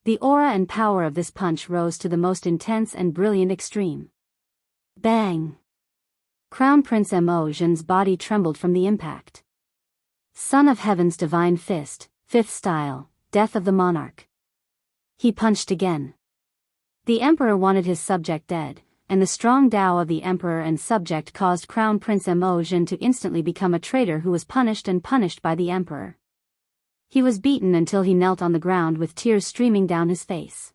The aura and power of this punch rose to the most intense and brilliant extreme. Bang! Crown Prince Mo Jin's body trembled from the impact. Son of Heaven's divine fist, fifth style, death of the monarch. He punched again. The emperor wanted his subject dead, and the strong Tao of the emperor and subject caused Crown Prince Mo Jin to instantly become a traitor who was punished and punished by the emperor. He was beaten until he knelt on the ground with tears streaming down his face.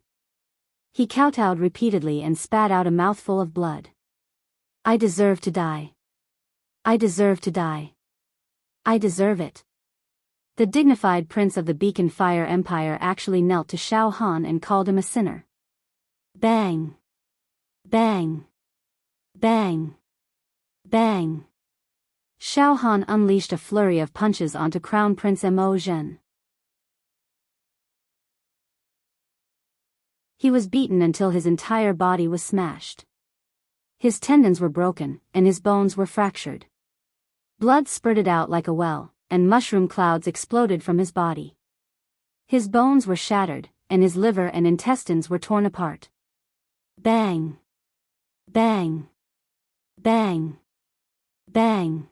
He kowtowed repeatedly and spat out a mouthful of blood. I deserve to die. I deserve to die. I deserve it. The dignified prince of the Beacon Fire Empire actually knelt to Shao Han and called him a sinner. Bang! Bang! Bang! Bang! Shao Han unleashed a flurry of punches onto Crown Prince Mo Jin. He was beaten until his entire body was smashed. His tendons were broken, and his bones were fractured. Blood spurted out like a well, and mushroom clouds exploded from his body. His bones were shattered, and his liver and intestines were torn apart. Bang! Bang! Bang! Bang!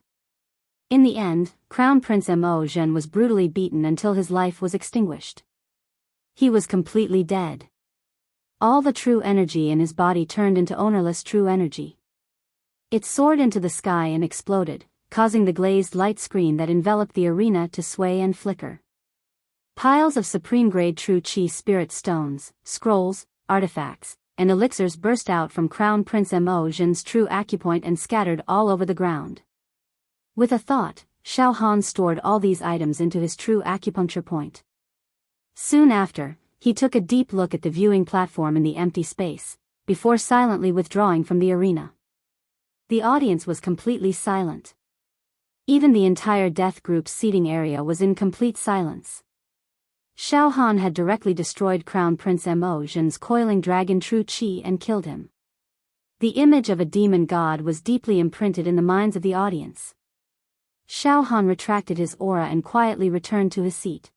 In the end, Crown Prince Mo Jin was brutally beaten until his life was extinguished. He was completely dead. All the true energy in his body turned into ownerless true energy. It soared into the sky and exploded, causing the glazed light screen that enveloped the arena to sway and flicker. Piles of supreme-grade true chi spirit stones, scrolls, artifacts, and elixirs burst out from Crown Prince Mo Jin's true acupoint and scattered all over the ground. With a thought, Shao Han stored all these items into his true acupuncture point. Soon after, he took a deep look at the viewing platform in the empty space, before silently withdrawing from the arena. The audience was completely silent. Even the entire death group's seating area was in complete silence. Shao Han had directly destroyed Crown Prince Mo Jin's coiling dragon true chi and killed him. The image of a demon god was deeply imprinted in the minds of the audience. Shao Han retracted his aura and quietly returned to his seat.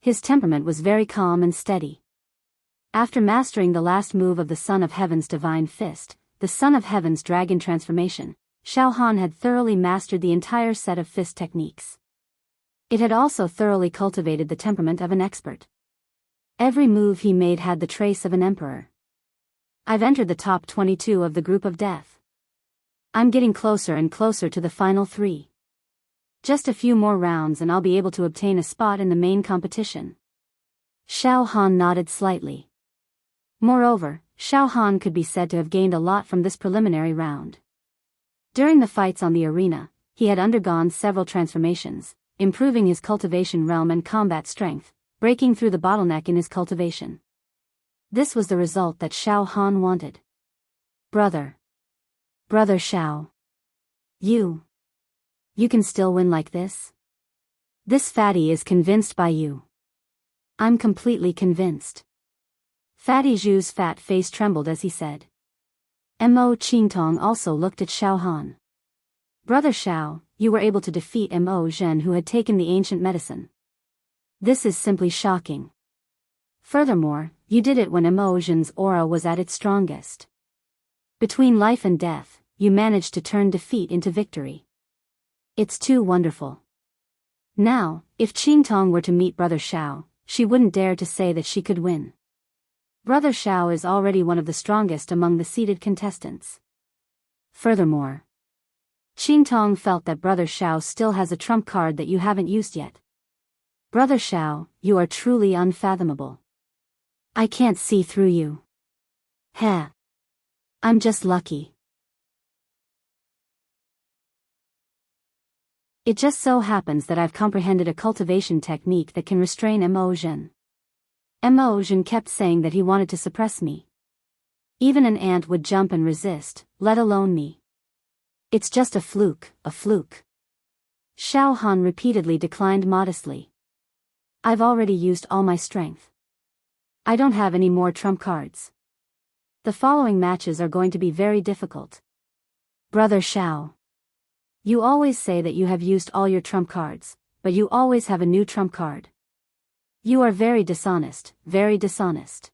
His temperament was very calm and steady. After mastering the last move of the Son of Heaven's divine fist, the Son of Heaven's dragon transformation, Xiao Han had thoroughly mastered the entire set of fist techniques. It had also thoroughly cultivated the temperament of an expert. Every move he made had the trace of an emperor. I've entered the top 22 of the group of death. I'm getting closer and closer to the final 3. Just a few more rounds and I'll be able to obtain a spot in the main competition. Xiao Han nodded slightly. Moreover, Xiao Han could be said to have gained a lot from this preliminary round. During the fights on the arena, he had undergone several transformations, improving his cultivation realm and combat strength, breaking through the bottleneck in his cultivation. This was the result that Xiao Han wanted. Brother Xiao. You can still win like this? This fatty is convinced by you. I'm completely convinced. Fatty Zhu's fat face trembled as he said. Mo Qingtong also looked at Xiao Han. Brother Xiao, you were able to defeat Mo Zhen who had taken the ancient medicine. This is simply shocking. Furthermore, you did it when Mo Zhen's aura was at its strongest. Between life and death, you managed to turn defeat into victory. It's too wonderful. Now, if Qingtong were to meet Brother Xiao, she wouldn't dare to say that she could win. Brother Xiao is already one of the strongest among the seeded contestants. Furthermore, Qingtong felt that Brother Xiao still has a trump card that you haven't used yet. Brother Xiao, you are truly unfathomable. I can't see through you. Heh. I'm just lucky. It just so happens that I've comprehended a cultivation technique that can restrain Mo Zhen. Mo Zhen kept saying that he wanted to suppress me. Even an ant would jump and resist, let alone me. It's just a fluke, a fluke. Xiao Han repeatedly declined modestly. I've already used all my strength. I don't have any more trump cards. The following matches are going to be very difficult. Brother Xiao. You always say that you have used all your trump cards, but you always have a new trump card. You are very dishonest, very dishonest.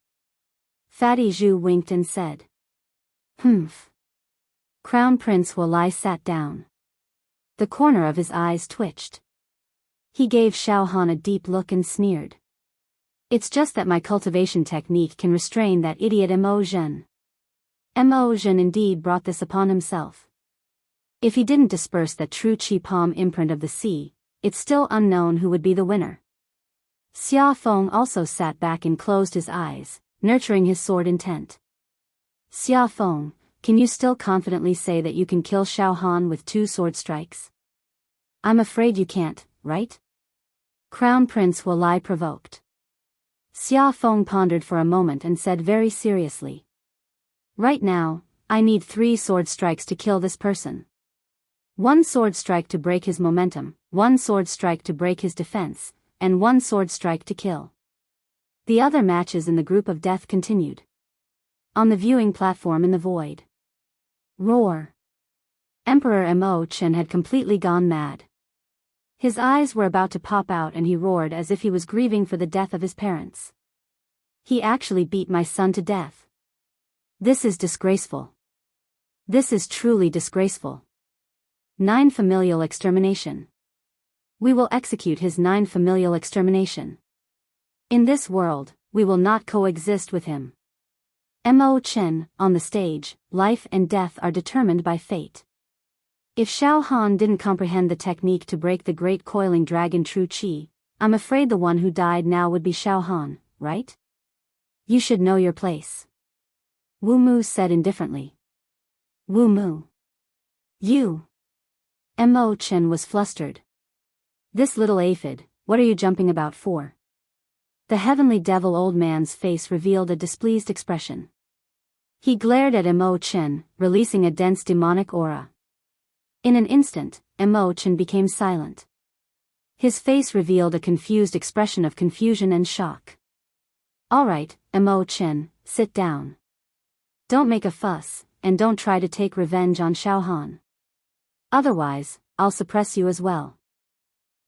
Fatty Zhu winked and said. Humph. Crown Prince Hualai sat down. The corner of his eyes twitched. He gave Xiao Han a deep look and sneered. It's just that my cultivation technique can restrain that idiot Mo Zhen. Mo Zhen indeed brought this upon himself. If he didn't disperse that true Qi Palm imprint of the sea, it's still unknown who would be the winner. Xia Feng also sat back and closed his eyes, nurturing his sword intent. Xia Feng, can you still confidently say that you can kill Xiao Han with 2 sword strikes? I'm afraid you can't, right? Crown Prince Hualai provoked. Xia Feng pondered for a moment and said very seriously. Right now, I need 3 sword strikes to kill this person. 1 sword strike to break his momentum, 1 sword strike to break his defense, and 1 sword strike to kill. The other matches in the group of death continued. On the viewing platform in the void. Roar. Emperor Mo Chen had completely gone mad. His eyes were about to pop out and he roared as if he was grieving for the death of his parents. He actually beat my son to death. This is disgraceful. This is truly disgraceful. 9 familial extermination. We will execute his 9 familial extermination. In this world, we will not coexist with him. Mo Chen, on the stage, life and death are determined by fate. If Xiao Han didn't comprehend the technique to break the great coiling dragon True Qi, I'm afraid the one who died now would be Xiao Han, right? You should know your place. Wu Mu said indifferently. Wu Mu. You. Mo Chen was flustered. This little aphid, what are you jumping about for? The heavenly devil old man's face revealed a displeased expression. He glared at Mo Chen, releasing a dense demonic aura. In an instant, Mo Chen became silent. His face revealed a confused expression of confusion and shock. Alright, Mo Chen, sit down. Don't make a fuss, and don't try to take revenge on Xiao Han. Otherwise, I'll suppress you as well.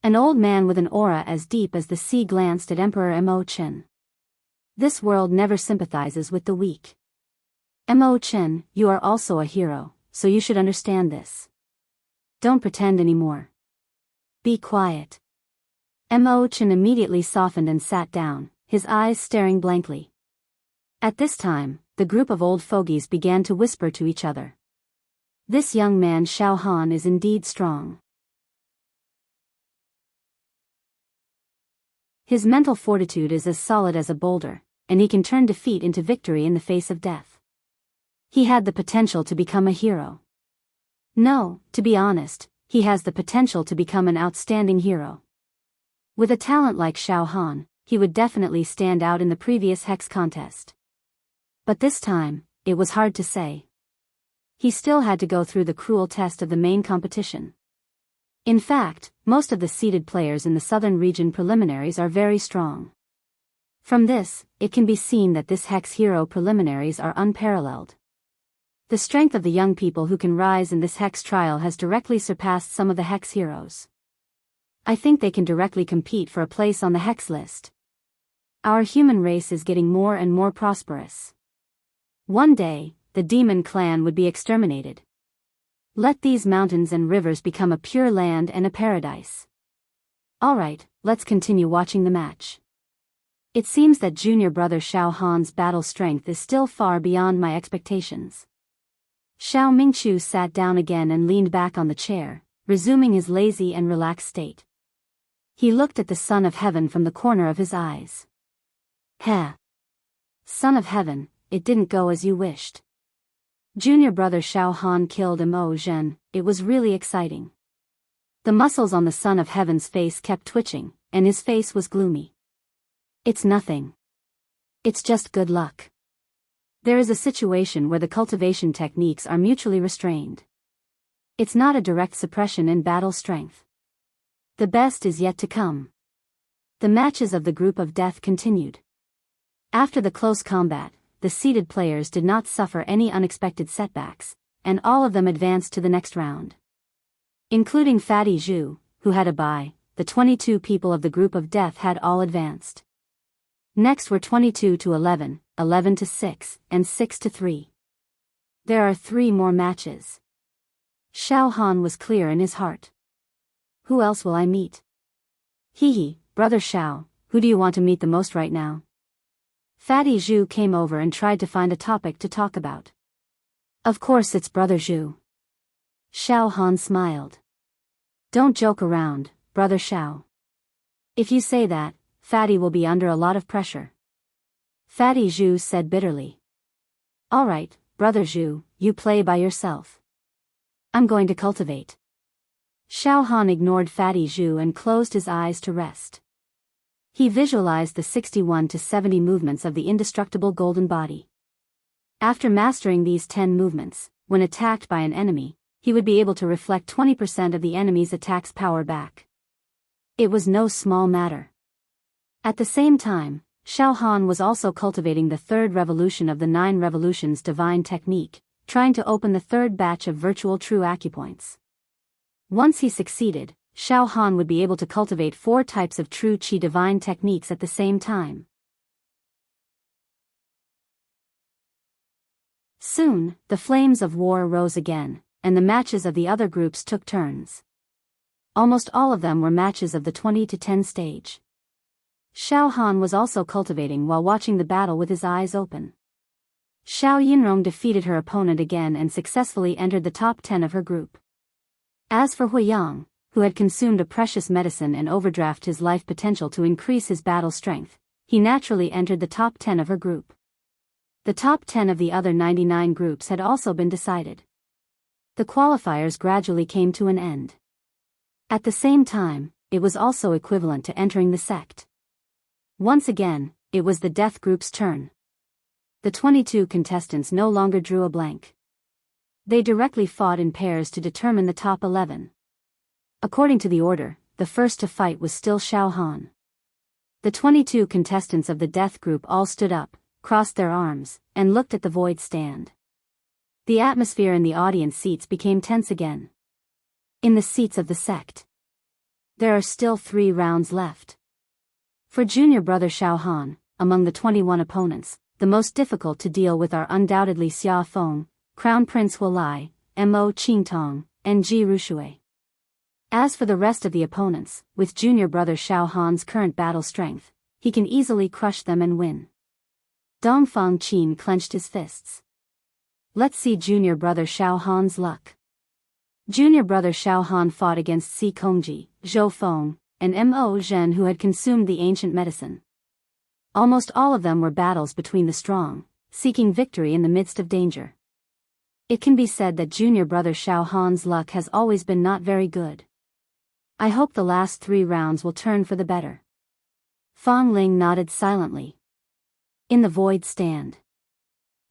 An old man with an aura as deep as the sea glanced at Emperor Mo Chen. This world never sympathizes with the weak. Mo Chen, you are also a hero, so you should understand this. Don't pretend anymore. Be quiet. Mo Chen immediately softened and sat down, his eyes staring blankly. At this time, the group of old fogies began to whisper to each other. This young man Xiao Han is indeed strong. His mental fortitude is as solid as a boulder, and he can turn defeat into victory in the face of death. He had the potential to become a hero. No, to be honest, he has the potential to become an outstanding hero. With a talent like Xiao Han, he would definitely stand out in the previous hex contest. But this time, it was hard to say. He still had to go through the cruel test of the main competition. In fact, most of the seeded players in the southern region preliminaries are very strong. From this, it can be seen that this hex hero preliminaries are unparalleled. The strength of the young people who can rise in this hex trial has directly surpassed some of the hex heroes. I think they can directly compete for a place on the hex list. Our human race is getting more and more prosperous. One day, the demon clan would be exterminated. Let these mountains and rivers become a pure land and a paradise. Alright, let's continue watching the match. It seems that junior brother Xiao Han's battle strength is still far beyond my expectations. Xiao Mingqiu sat down again and leaned back on the chair, resuming his lazy and relaxed state. He looked at the Son of Heaven from the corner of his eyes. Heh. Son of Heaven, it didn't go as you wished. Junior brother Xiao Han killed Mo Zhen. It was really exciting. The muscles on the Son of Heaven's face kept twitching, and his face was gloomy. It's nothing. It's just good luck. There is a situation where the cultivation techniques are mutually restrained. It's not a direct suppression in battle strength. The best is yet to come. The matches of the group of death continued. After the close combat, the seeded players did not suffer any unexpected setbacks, and all of them advanced to the next round. Including Fatty Zhu, who had a bye, the 22 people of the group of death had all advanced. Next were 22 to 11, 11 to 6, and 6 to 3. There are 3 more matches. Xiao Han was clear in his heart. Who else will I meet? Hee, brother Xiao, who do you want to meet the most right now? Fatty Zhu came over and tried to find a topic to talk about. Of course it's brother Zhu. Xiao Han smiled. Don't joke around, brother Xiao. If you say that, Fatty will be under a lot of pressure. Fatty Zhu said bitterly. Alright, brother Zhu, you play by yourself. I'm going to cultivate. Xiao Han ignored Fatty Zhu and closed his eyes to rest. He visualized the 61 to 70 movements of the indestructible golden body. After mastering these 10 movements, when attacked by an enemy, he would be able to reflect 20% of the enemy's attack's power back. It was no small matter. At the same time, Xiao Han was also cultivating the third revolution of the 9 revolutions divine technique, trying to open the third batch of virtual true acupoints. Once he succeeded, Xiao Han would be able to cultivate 4 types of true Qi divine techniques at the same time. Soon, the flames of war rose again, and the matches of the other groups took turns. Almost all of them were matches of the 20 to 10 stage. Xiao Han was also cultivating while watching the battle with his eyes open. Xiao Yinrong defeated her opponent again and successfully entered the top 10 of her group. As for Hui Yang, who had consumed a precious medicine and overdraft his life potential to increase his battle strength, he naturally entered the top 10 of her group. The top 10 of the other 99 groups had also been decided. The qualifiers gradually came to an end. At the same time, it was also equivalent to entering the sect. Once again, it was the death group's turn. The 22 contestants no longer drew a blank. They directly fought in pairs to determine the top 11. According to the order, the first to fight was still Xiao Han. The 22 contestants of the death group all stood up, crossed their arms, and looked at the void stand. The atmosphere in the audience seats became tense again. In the seats of the sect, there are still 3 rounds left. For junior brother Xiao Han, among the 21 opponents, the most difficult to deal with are undoubtedly Xia Feng, Crown Prince Hualai, Mo Qingtong, and Ji Rushui. As for the rest of the opponents, with junior brother Xiao Han's current battle strength, he can easily crush them and win. Dongfang Qin clenched his fists. Let's see junior brother Xiao Han's luck. Junior brother Xiao Han fought against Si Kongji, Zhou Feng, and Mo Zhen, who had consumed the ancient medicine. Almost all of them were battles between the strong, seeking victory in the midst of danger. It can be said that junior brother Xiao Han's luck has always been not very good. I hope the last 3 rounds will turn for the better. Fang Ling nodded silently. In the void stand.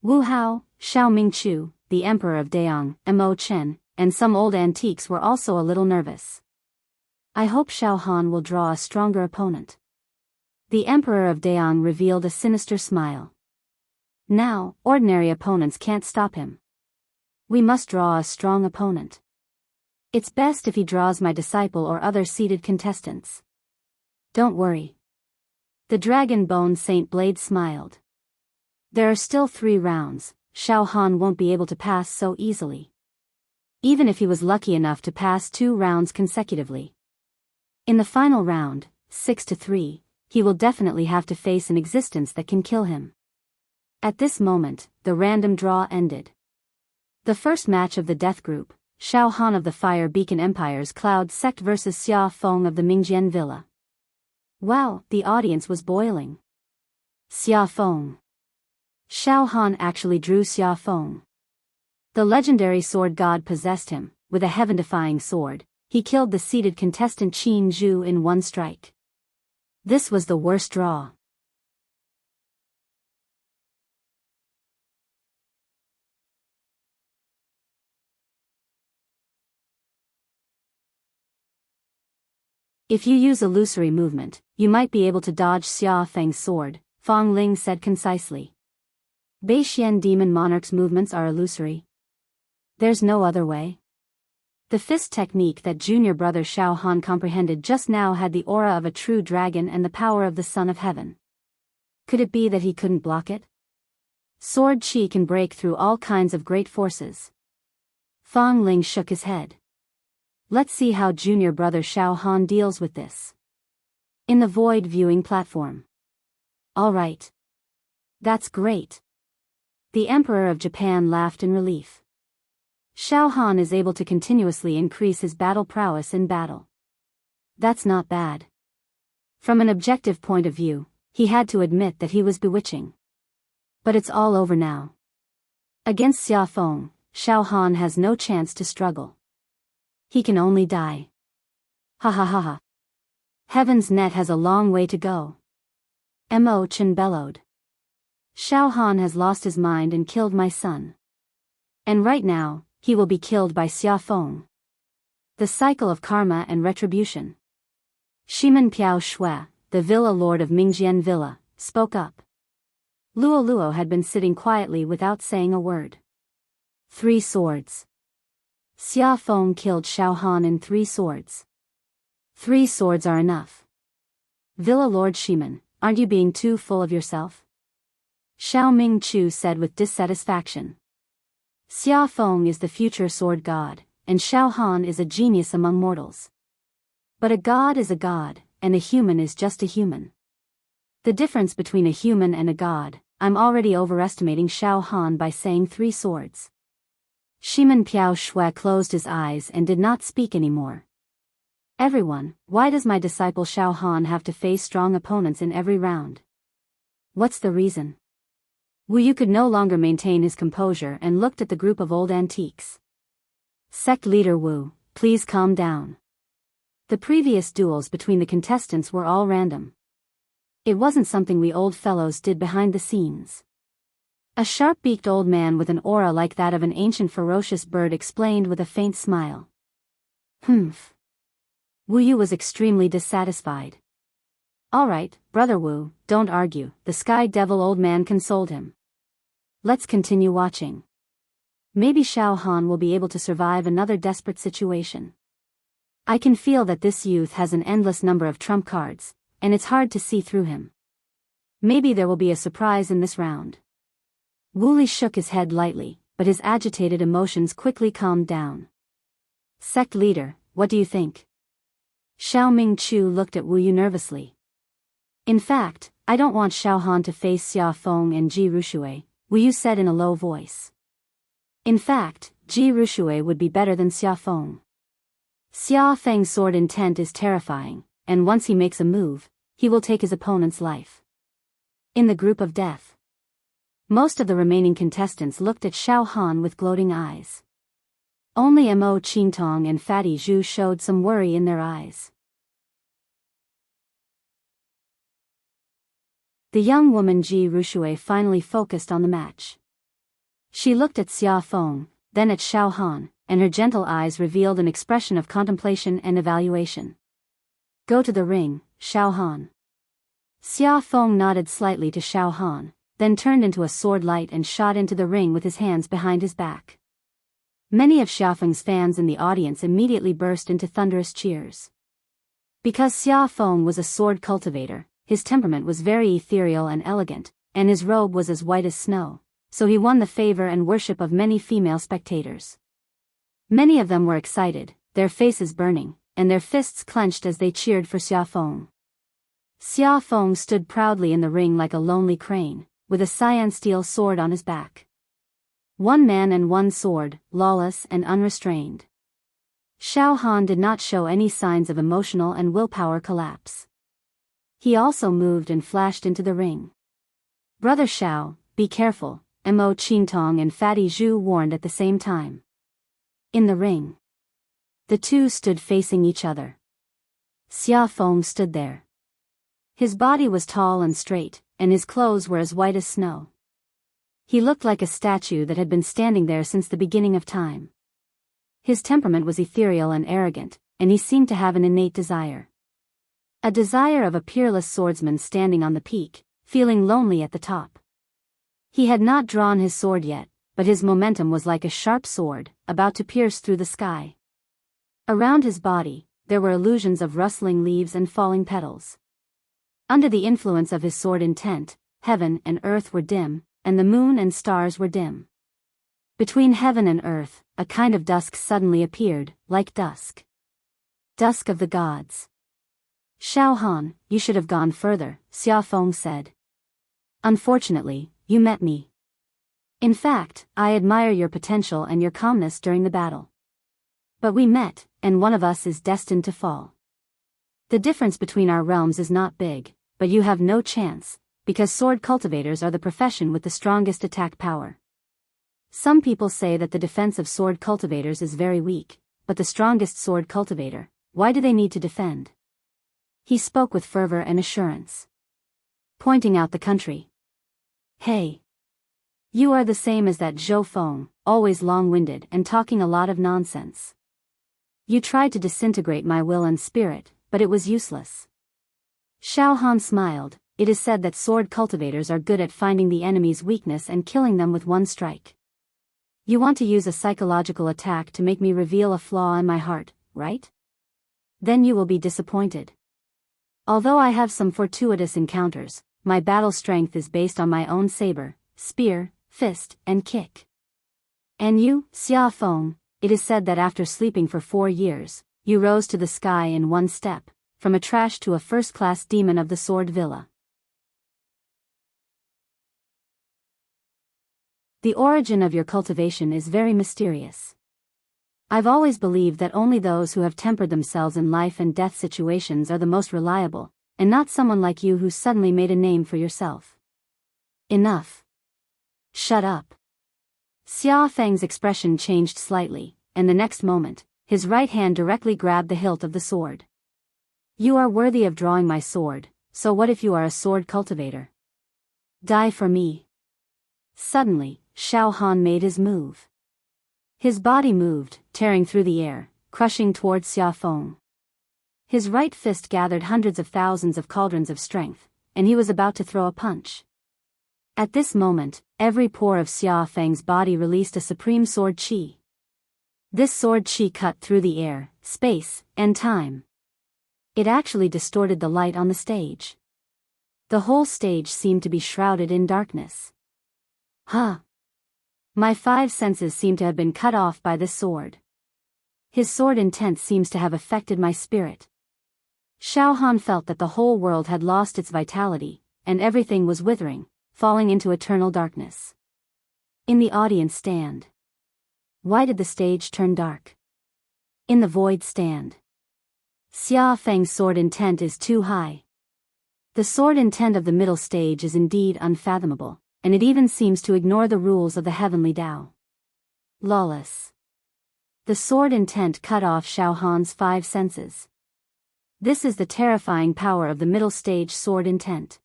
Wu Hao, Xiao Mingchu, the emperor of Dayang, Mo Chen, and some old antiques were also a little nervous. I hope Xiao Han will draw a stronger opponent. The emperor of Dayang revealed a sinister smile. Now, ordinary opponents can't stop him. We must draw a strong opponent. It's best if he draws my disciple or other seated contestants. Don't worry. The Dragon Bone Saint Blade smiled. There are still 3 rounds, Xiao Han won't be able to pass so easily. Even if he was lucky enough to pass 2 rounds consecutively. In the final round, 6-3, he will definitely have to face an existence that can kill him. At this moment, the random draw ended. The first match of the death group, Xiao Han of the Fire Beacon Empire's Cloud Sect vs Xia Feng of the Mingjian Villa. Wow, the audience was boiling. Xia Feng. Xiao Han actually drew Xia Feng. The legendary sword god possessed him. With a heaven-defying sword, he killed the seated contestant Qin Zhu in 1 strike. This was the worst draw. If you use illusory movement, you might be able to dodge Xia Feng's sword, Fang Ling said concisely. Beixian demon monarch's movements are illusory. There's no other way. The fist technique that junior brother Xiao Han comprehended just now had the aura of a true dragon and the power of the Son of Heaven. Could it be that he couldn't block it? Sword chi can break through all kinds of great forces. Fang Ling shook his head. Let's see how junior brother Xiao Han deals with this. In the void viewing platform. All right. That's great. The Emperor of Japan laughed in relief. Xiao Han is able to continuously increase his battle prowess in battle. That's not bad. From an objective point of view, he had to admit that he was bewitching. But it's all over now. Against Xia Feng, Xiao Han has no chance to struggle. He can only die. Ha ha ha ha. Heaven's net has a long way to go. Mo Chen bellowed. Xiao Han has lost his mind and killed my son. And right now, he will be killed by Xia Feng. The cycle of karma and retribution. Shimen Piao Shui, the villa lord of Mingjian Villa, spoke up. Luo Luo had been sitting quietly without saying a word. 3 swords. Xia Feng killed Xiao Han in 3 swords. 3 swords are enough. Villa Lord Shimen, aren't you being too full of yourself? Xiao Ming Chu said with dissatisfaction. Xia Feng is the future sword god, and Xiao Han is a genius among mortals. But a god is a god, and a human is just a human. The difference between a human and a god, I'm already overestimating Xiao Han by saying 3 swords. Shimen Piao Shui closed his eyes and did not speak anymore. Everyone, why does my disciple Xiao Han have to face strong opponents in every round? What's the reason? Wu Yu could no longer maintain his composure and looked at the group of old antiques. Sect leader Wu, please calm down. The previous duels between the contestants were all random. It wasn't something we old fellows did behind the scenes. A sharp-beaked old man with an aura like that of an ancient ferocious bird explained with a faint smile. Humph. Wu Yu was extremely dissatisfied. All right, brother Wu, don't argue, the Sky Devil old man consoled him. Let's continue watching. Maybe Xiao Han will be able to survive another desperate situation. I can feel that this youth has an endless number of trump cards, and it's hard to see through him. Maybe there will be a surprise in this round. Wu Li shook his head lightly, but his agitated emotions quickly calmed down. Sect leader, what do you think? Xiao Ming-chu looked at Wu Yu nervously. In fact, I don't want Xiao Han to face Xia Feng and Ji Rushui, Wu Yu said in a low voice. In fact, Ji Rushui would be better than Xia Feng. Xia Feng's sword intent is terrifying, and once he makes a move, he will take his opponent's life. In the group of death, most of the remaining contestants looked at Xiao Han with gloating eyes. Only Mo Qingtong and Fatty Zhu showed some worry in their eyes. The young woman Ji Rushui finally focused on the match. She looked at Xia Feng, then at Xiao Han, and her gentle eyes revealed an expression of contemplation and evaluation. Go to the ring, Xiao Han. Xia Feng nodded slightly to Xiao Han, then turned into a sword light and shot into the ring with his hands behind his back. Many of Xia Feng's fans in the audience immediately burst into thunderous cheers. Because Xia Feng was a sword cultivator, his temperament was very ethereal and elegant, and his robe was as white as snow, so he won the favor and worship of many female spectators. Many of them were excited, their faces burning, and their fists clenched as they cheered for Xia Feng. Xia Feng stood proudly in the ring like a lonely crane, with a cyan steel sword on his back. One man and one sword, lawless and unrestrained. Xiao Han did not show any signs of emotional and willpower collapse. He also moved and flashed into the ring. Brother Xiao, be careful, Mo Qingtong and Fatty Zhu warned at the same time. In the ring, the two stood facing each other. Xia Feng stood there. His body was tall and straight, and his clothes were as white as snow. He looked like a statue that had been standing there since the beginning of time. His temperament was ethereal and arrogant, and he seemed to have an innate desire. A desire of a peerless swordsman standing on the peak, feeling lonely at the top. He had not drawn his sword yet, but his momentum was like a sharp sword, about to pierce through the sky. Around his body, there were illusions of rustling leaves and falling petals. Under the influence of his sword intent, heaven and earth were dim, and the moon and stars were dim. Between heaven and earth, a kind of dusk suddenly appeared, like dusk. Dusk of the gods. Xiao Han, you should have gone further, Xia Feng said. Unfortunately, you met me. In fact, I admire your potential and your calmness during the battle. But we met, and one of us is destined to fall. The difference between our realms is not big, but you have no chance, because sword cultivators are the profession with the strongest attack power. Some people say that the defense of sword cultivators is very weak, but the strongest sword cultivator, why do they need to defend? He spoke with fervor and assurance, pointing out the country. Hey! You are the same as that Zhou Feng, always long-winded and talking a lot of nonsense. You tried to disintegrate my will and spirit, but it was useless. Xiao Han smiled. It is said that sword cultivators are good at finding the enemy's weakness and killing them with one strike. You want to use a psychological attack to make me reveal a flaw in my heart, right? Then you will be disappointed. Although I have some fortuitous encounters, my battle strength is based on my own saber, spear, fist, and kick. And you, Xia Feng, it is said that after sleeping for 4 years, you rose to the sky in one step, from a trash to a first-class demon of the sword villa. The origin of your cultivation is very mysterious. I've always believed that only those who have tempered themselves in life and death situations are the most reliable, and not someone like you who suddenly made a name for yourself. Enough. Shut up. Xia Feng's expression changed slightly, and the next moment, his right hand directly grabbed the hilt of the sword. You are worthy of drawing my sword, so what if you are a sword cultivator? Die for me. Suddenly, Xiao Han made his move. His body moved, tearing through the air, crushing towards Xia Feng. His right fist gathered hundreds of thousands of cauldrons of strength, and he was about to throw a punch. At this moment, every pore of Xia Feng's body released a supreme sword qi. This sword qi cut through the air, space, and time. It actually distorted the light on the stage. The whole stage seemed to be shrouded in darkness. Huh! My 5 senses seem to have been cut off by this sword. His sword intent seems to have affected my spirit. Xiao Han felt that the whole world had lost its vitality, and everything was withering, falling into eternal darkness. In the audience stand. Why did the stage turn dark? In the void stand. Xia Feng's sword intent is too high. The sword intent of the middle stage is indeed unfathomable, and it even seems to ignore the rules of the heavenly Tao. Lawless. The sword intent cut off Xiao Han's 5 senses. This is the terrifying power of the middle stage sword intent.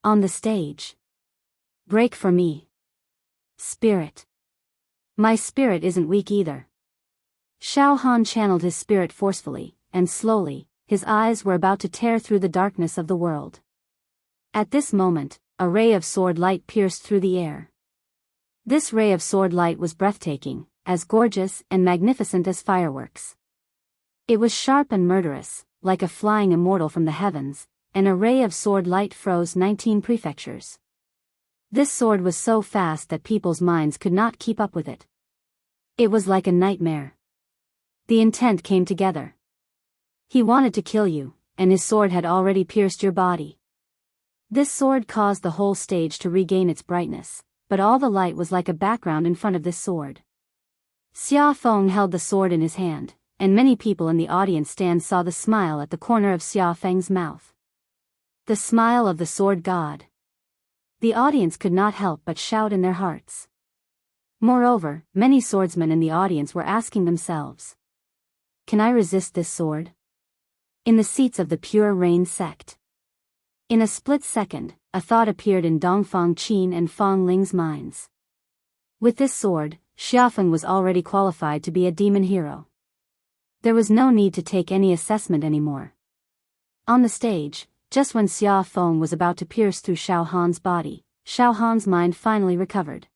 On the stage. Break for me. Spirit. My spirit isn't weak either. Xiao Han channeled his spirit forcefully, and slowly, his eyes were about to tear through the darkness of the world. At this moment, a ray of sword light pierced through the air. This ray of sword light was breathtaking, as gorgeous and magnificent as fireworks. It was sharp and murderous, like a flying immortal from the heavens, and a ray of sword light froze 19 prefectures. This sword was so fast that people's minds could not keep up with it. It was like a nightmare. The intent came together. He wanted to kill you, and his sword had already pierced your body. This sword caused the whole stage to regain its brightness, but all the light was like a background in front of this sword. Xia Feng held the sword in his hand, and many people in the audience stand saw the smile at the corner of Xia Feng's mouth. The smile of the sword god. The audience could not help but shout in their hearts. Moreover, many swordsmen in the audience were asking themselves, "Can I resist this sword?" In the seats of the Pure Rain sect. In a split second, a thought appeared in Dongfang Qin and Fang Ling's minds. With this sword, Xiafeng was already qualified to be a demon hero. There was no need to take any assessment anymore. On the stage, just when Xia Feng was about to pierce through Xiao Han's body, Xiao Han's mind finally recovered.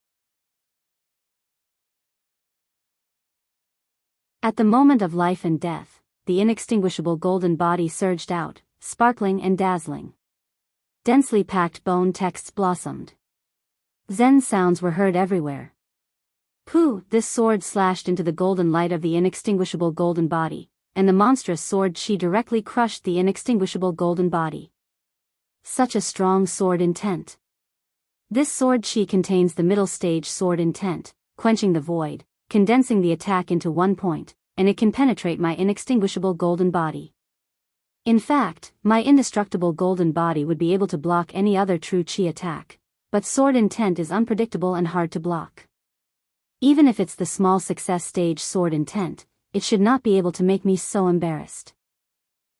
At the moment of life and death, the inextinguishable golden body surged out, sparkling and dazzling. Densely packed bone texts blossomed. Zen sounds were heard everywhere. Pooh! This sword slashed into the golden light of the inextinguishable golden body, and the monstrous sword chi directly crushed the inextinguishable golden body. Such a strong sword intent. This sword chi contains the middle stage sword intent, quenching the void, condensing the attack into one point, and it can penetrate my inextinguishable golden body. In fact, my indestructible golden body would be able to block any other true chi attack, but sword intent is unpredictable and hard to block. Even if it's the small success stage sword intent, it should not be able to make me so embarrassed.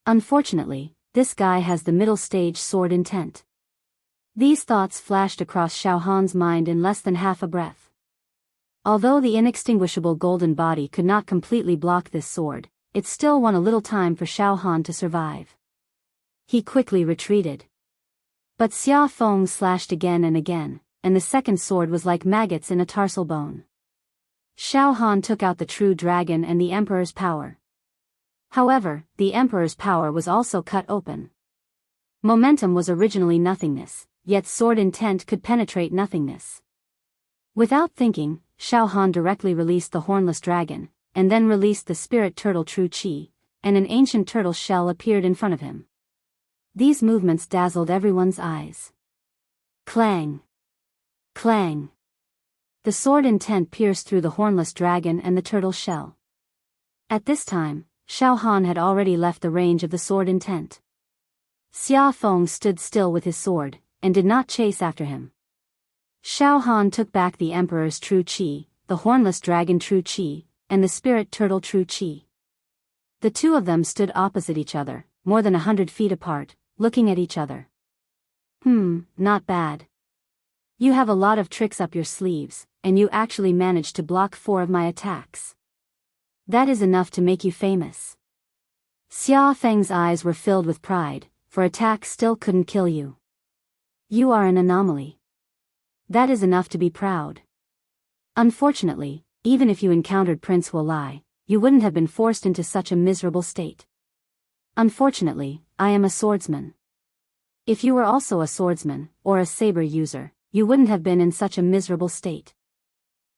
Unfortunately, this guy has the middle stage sword intent. These thoughts flashed across Xiao Han's mind in less than half a breath. Although the inextinguishable golden body could not completely block this sword, it still won a little time for Xiao Han to survive. He quickly retreated. But Xia Feng slashed again and again, and the second sword was like maggots in a tarsal bone. Xiao Han took out the true dragon and the Emperor's power. However, the Emperor's power was also cut open. Momentum was originally nothingness, yet sword intent could penetrate nothingness. Without thinking, Xiao Han directly released the hornless dragon, and then released the spirit turtle True Chi, and an ancient turtle shell appeared in front of him. These movements dazzled everyone's eyes. Clang! Clang! The sword intent pierced through the hornless dragon and the turtle shell. At this time, Xiao Han had already left the range of the sword intent. Xia Feng stood still with his sword, and did not chase after him. Xiao Han took back the Emperor's True Chi, the hornless dragon True Chi, and the spirit turtle True Chi. The two of them stood opposite each other, more than 100 feet apart, looking at each other. Not bad. You have a lot of tricks up your sleeves, and you actually managed to block 4 of my attacks. That is enough to make you famous. Xia Feng's eyes were filled with pride, for attacks still couldn't kill you. You are an anomaly. That is enough to be proud. Unfortunately, even if you encountered Prince Wolai, you wouldn't have been forced into such a miserable state. Unfortunately, I am a swordsman. If you were also a swordsman, or a saber user, you wouldn't have been in such a miserable state.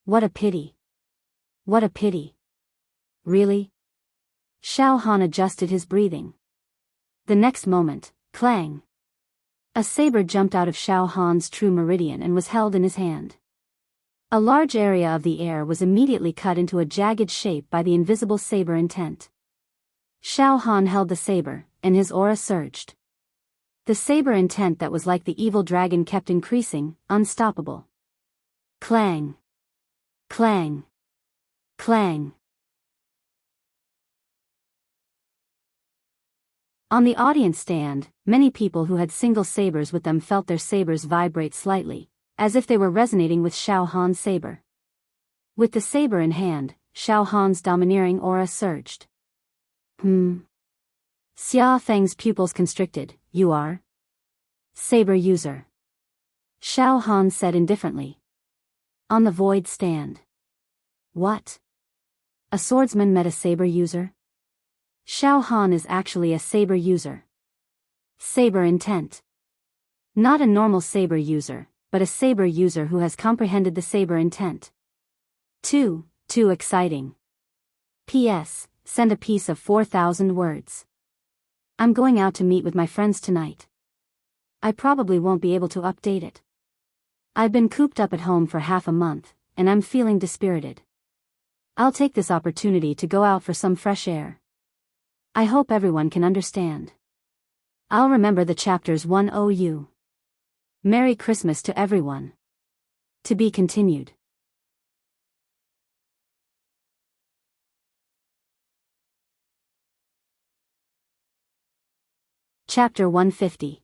What a pity. What a pity. Really? Xiao Han adjusted his breathing. The next moment, clang. A saber jumped out of Xiao Han's true meridian and was held in his hand. A large area of the air was immediately cut into a jagged shape by the invisible saber intent. Xiao Han held the saber, and his aura surged. The saber intent that was like the evil dragon kept increasing, unstoppable. Clang. Clang. Clang. On the audience stand, many people who had single sabers with them felt their sabers vibrate slightly, as if they were resonating with Xiao Han's saber. With the saber in hand, Xiao Han's domineering aura surged. Xia Feng's pupils constricted. You are? Saber user. Xiao Han said indifferently. On the void stand. What? A swordsman met a saber user? Xiao Han is actually a saber user. Saber intent. Not a normal saber user, but a saber user who has comprehended the saber intent. Too exciting. P.S. Send a piece of 4,000 words. I'm going out to meet with my friends tonight. I probably won't be able to update it. I've been cooped up at home for half a month, and I'm feeling dispirited. I'll take this opportunity to go out for some fresh air. I hope everyone can understand. I'll remember the chapters 10U. Merry Christmas to everyone. To be continued. Chapter 150.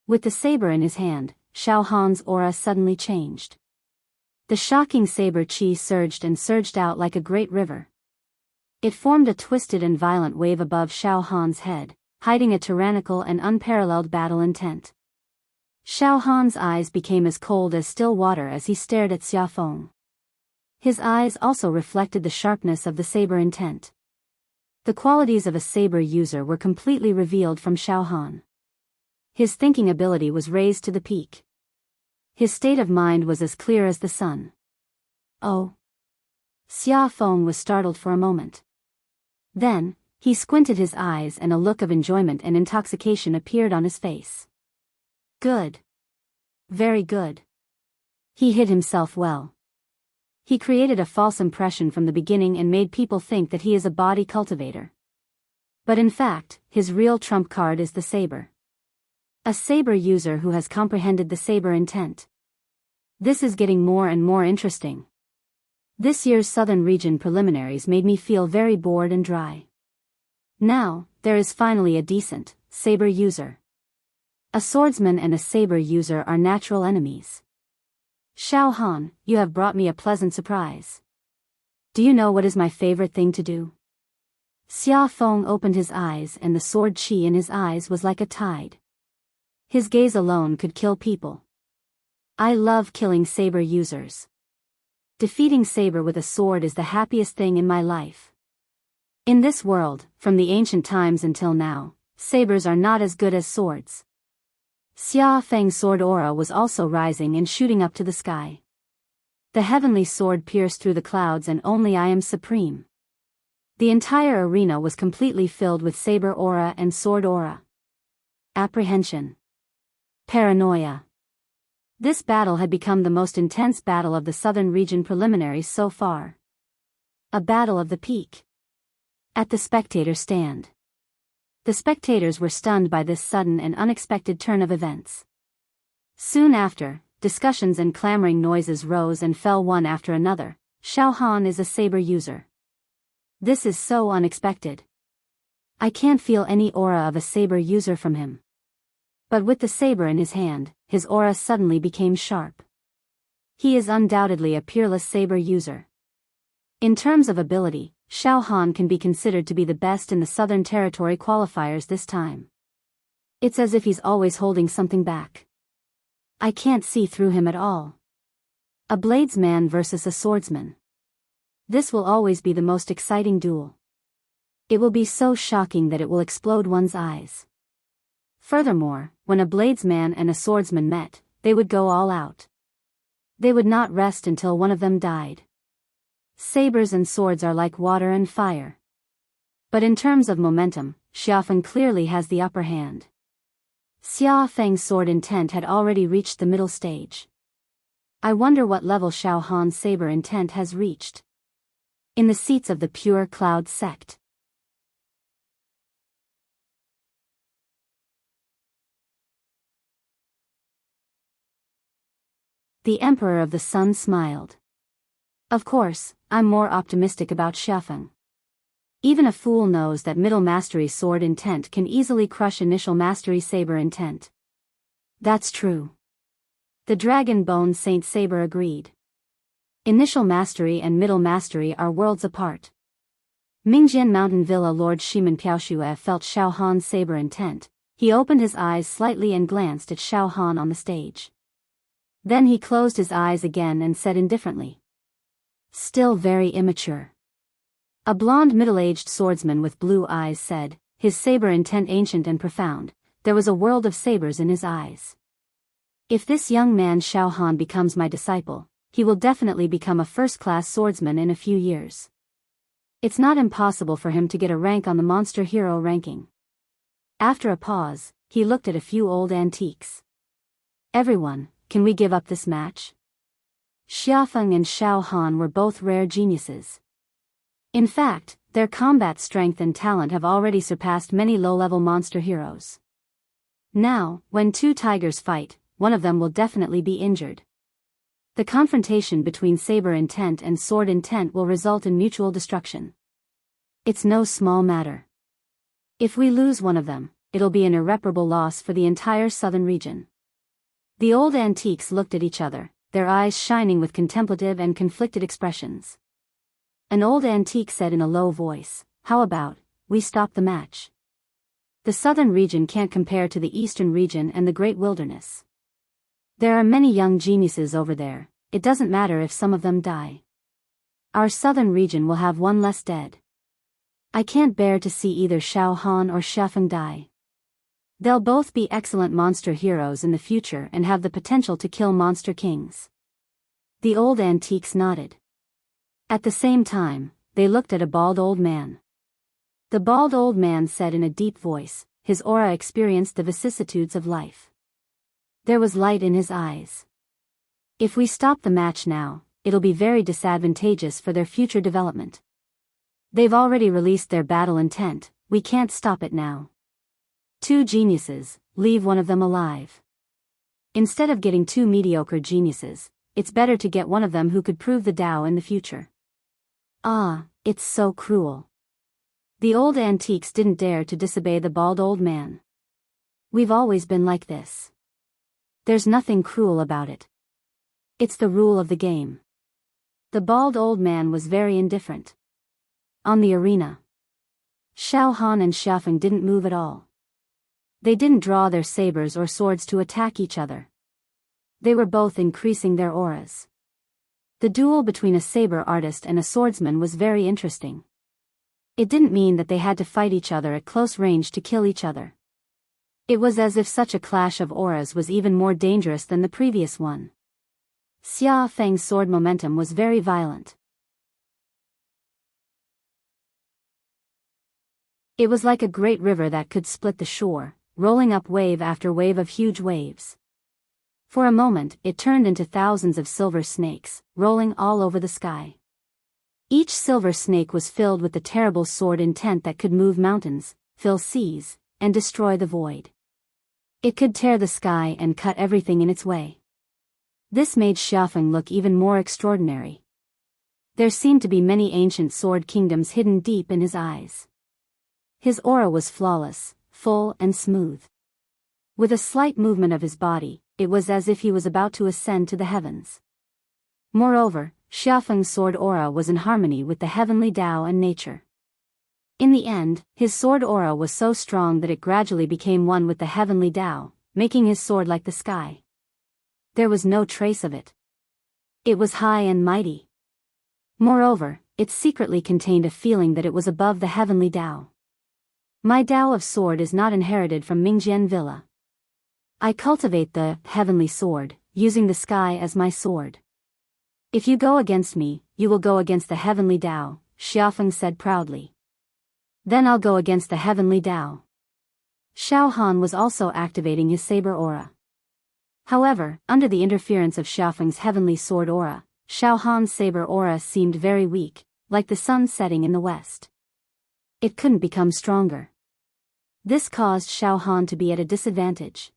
With the saber in his hand, Xiao Han's aura suddenly changed. The shocking saber chi surged and surged out like a great river. It formed a twisted and violent wave above Xiao Han's head, hiding a tyrannical and unparalleled battle intent. Xiao Han's eyes became as cold as still water as he stared at Xia Feng. His eyes also reflected the sharpness of the saber intent. The qualities of a saber user were completely revealed from Xiao Han. His thinking ability was raised to the peak. His state of mind was as clear as the sun. Oh. Xia Feng was startled for a moment. Then, he squinted his eyes and a look of enjoyment and intoxication appeared on his face. Good. Very good. He hid himself well. He created a false impression from the beginning and made people think that he is a body cultivator. But in fact, his real trump card is the saber. A saber user who has comprehended the saber intent. This is getting more and more interesting. This year's Southern Region preliminaries made me feel very bored and dry. Now, there is finally a decent saber user. A swordsman and a saber user are natural enemies. Xiao Han, you have brought me a pleasant surprise. Do you know what is my favorite thing to do? Xia Feng opened his eyes and the sword chi in his eyes was like a tide. His gaze alone could kill people. I love killing saber users. Defeating saber with a sword is the happiest thing in my life. In this world, from the ancient times until now, sabers are not as good as swords. Xia Feng's sword aura was also rising and shooting up to the sky. The heavenly sword pierced through the clouds and only I am supreme. The entire arena was completely filled with saber aura and sword aura. Apprehension. Paranoia. This battle had become the most intense battle of the Southern Region preliminaries so far. A battle of the peak. At the spectator stand. The spectators were stunned by this sudden and unexpected turn of events. Soon after, discussions and clamoring noises rose and fell one after another. Xiao Han is a saber user. This is so unexpected. I can't feel any aura of a saber user from him. But with the saber in his hand, his aura suddenly became sharp. He is undoubtedly a peerless saber user. In terms of ability, Xiao Han can be considered to be the best in the Southern Territory qualifiers this time. It's as if he's always holding something back. I can't see through him at all. A bladesman versus a swordsman. This will always be the most exciting duel. It will be so shocking that it will explode one's eyes. Furthermore, when a bladesman and a swordsman met, they would go all out. They would not rest until one of them died. Sabers and swords are like water and fire. But in terms of momentum, Xiaofeng clearly has the upper hand. Xia Feng's sword intent had already reached the middle stage. I wonder what level Xiao Han's saber intent has reached. In the seats of the Pure Cloud sect. The Emperor of the Sun smiled. Of course, I'm more optimistic about Xiaofeng. Even a fool knows that middle mastery sword intent can easily crush initial mastery saber intent. That's true. The Dragon Bone Saint Saber agreed. Initial mastery and middle mastery are worlds apart. Mingjian Mountain Villa Lord Shiman Piaoxue felt Xiao Han's saber intent. He opened his eyes slightly and glanced at Xiao Han on the stage. Then he closed his eyes again and said indifferently. Still very immature. A blonde middle-aged swordsman with blue eyes said, his saber intent ancient and profound. There was a world of sabers in his eyes. If this young man Xiao Han becomes my disciple, he will definitely become a first-class swordsman in a few years. It's not impossible for him to get a rank on the monster hero ranking. After a pause, he looked at a few old antiques. Everyone, can we give up this match? Xiaofeng and Xiao Han were both rare geniuses. In fact, their combat strength and talent have already surpassed many low-level monster heroes. Now, when two tigers fight, one of them will definitely be injured. The confrontation between saber intent and sword intent will result in mutual destruction. It's no small matter. If we lose one of them, it'll be an irreparable loss for the entire southern region. The old antiques looked at each other, their eyes shining with contemplative and conflicted expressions. An old antique said in a low voice, "How about, we stop the match? The southern region can't compare to the eastern region and the great wilderness. There are many young geniuses over there, it doesn't matter if some of them die. Our southern region will have one less dead. I can't bear to see either Xiao Han or Xiaofeng die. They'll both be excellent monster heroes in the future and have the potential to kill monster kings." The old antiques nodded. At the same time, they looked at a bald old man. The bald old man said in a deep voice, his aura experienced the vicissitudes of life. There was light in his eyes. If we stop the match now, it'll be very disadvantageous for their future development. They've already released their battle intent, we can't stop it now. Two geniuses, leave one of them alive. Instead of getting two mediocre geniuses, it's better to get one of them who could prove the Tao in the future. Ah, it's so cruel. The old antiques didn't dare to disobey the bald old man. We've always been like this. There's nothing cruel about it. It's the rule of the game. The bald old man was very indifferent. On the arena, Xiao Han and Xiaofeng didn't move at all. They didn't draw their sabers or swords to attack each other. They were both increasing their auras. The duel between a saber artist and a swordsman was very interesting. It didn't mean that they had to fight each other at close range to kill each other. It was as if such a clash of auras was even more dangerous than the previous one. Xia Feng's sword momentum was very violent. It was like a great river that could split the shore, rolling up wave after wave of huge waves. For a moment, it turned into thousands of silver snakes, rolling all over the sky. Each silver snake was filled with the terrible sword intent that could move mountains, fill seas, and destroy the void. It could tear the sky and cut everything in its way. This made Xiaofeng look even more extraordinary. There seemed to be many ancient sword kingdoms hidden deep in his eyes. His aura was flawless, full and smooth. With a slight movement of his body, it was as if he was about to ascend to the heavens. Moreover, Xiaofeng's sword aura was in harmony with the heavenly Tao and nature. In the end, his sword aura was so strong that it gradually became one with the heavenly Tao, making his sword like the sky. There was no trace of it. It was high and mighty. Moreover, it secretly contained a feeling that it was above the heavenly Tao. My Tao of sword is not inherited from Mingjian Villa. I cultivate the heavenly sword, using the sky as my sword. If you go against me, you will go against the heavenly Tao, Xiaofeng said proudly. Then I'll go against the heavenly Tao. Xiao Han was also activating his saber aura. However, under the interference of Xiaofeng's heavenly sword aura, Xiao Han's saber aura seemed very weak, like the sun setting in the west. It couldn't become stronger. This caused Xiao Han to be at a disadvantage.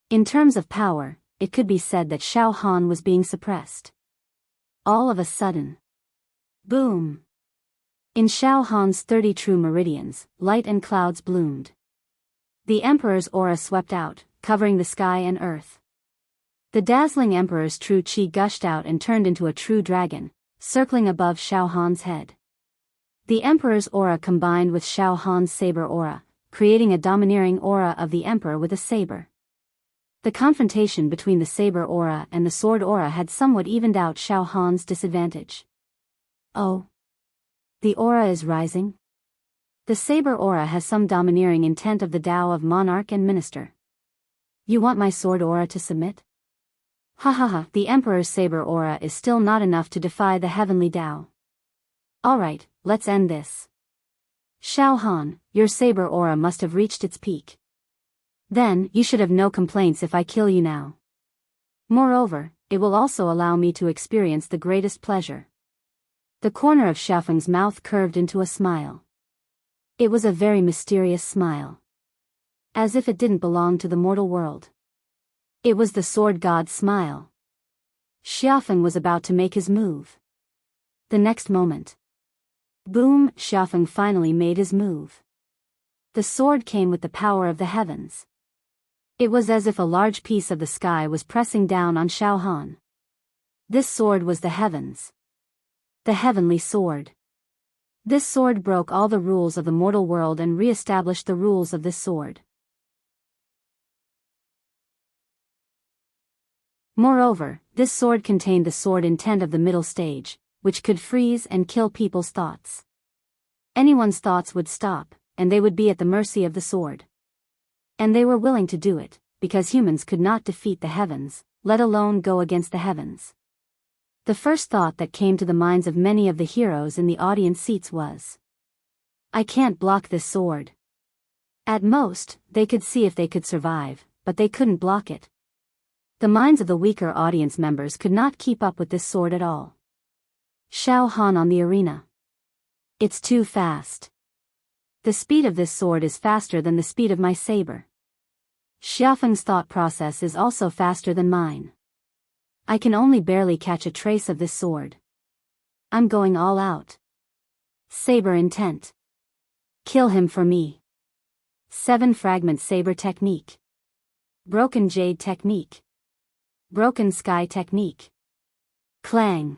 In terms of power, it could be said that Xiao Han was being suppressed. All of a sudden. Boom! In Xiao Han's 30 true meridians, light and clouds bloomed. The Emperor's aura swept out, covering the sky and earth. The dazzling Emperor's true qi gushed out and turned into a true dragon, circling above Xiao Han's head. The Emperor's aura combined with Xiao Han's saber aura, creating a domineering aura of the Emperor with a saber. The confrontation between the saber aura and the sword aura had somewhat evened out Xiao Han's disadvantage. Oh. The aura is rising? The saber aura has some domineering intent of the Tao of monarch and minister. You want my sword aura to submit? Ha ha ha, the Emperor's saber aura is still not enough to defy the heavenly Tao. Alright, let's end this. Xiao Han, your saber aura must have reached its peak. Then, you should have no complaints if I kill you now. Moreover, it will also allow me to experience the greatest pleasure. The corner of Xiaofeng's mouth curved into a smile. It was a very mysterious smile. As if it didn't belong to the mortal world. It was the sword god's smile. Xiaofeng was about to make his move. The next moment. Boom! Xiaofeng finally made his move. The sword came with the power of the heavens. It was as if a large piece of the sky was pressing down on Xiao Han. This sword was the heavens. The heavenly sword. This sword broke all the rules of the mortal world and re-established the rules of this sword. Moreover, this sword contained the sword intent of the middle stage, which could freeze and kill people's thoughts. Anyone's thoughts would stop, and they would be at the mercy of the sword. And they were willing to do it, because humans could not defeat the heavens, let alone go against the heavens. The first thought that came to the minds of many of the heroes in the audience seats was, I can't block this sword. At most, they could see if they could survive, but they couldn't block it. The minds of the weaker audience members could not keep up with this sword at all. Xiao Han on the arena. It's too fast. The speed of this sword is faster than the speed of my saber. Xiaofeng's thought process is also faster than mine. I can only barely catch a trace of this sword. I'm going all out. Saber intent. Kill him for me. 7 fragment saber technique. Broken jade technique. Broken sky technique. Clang.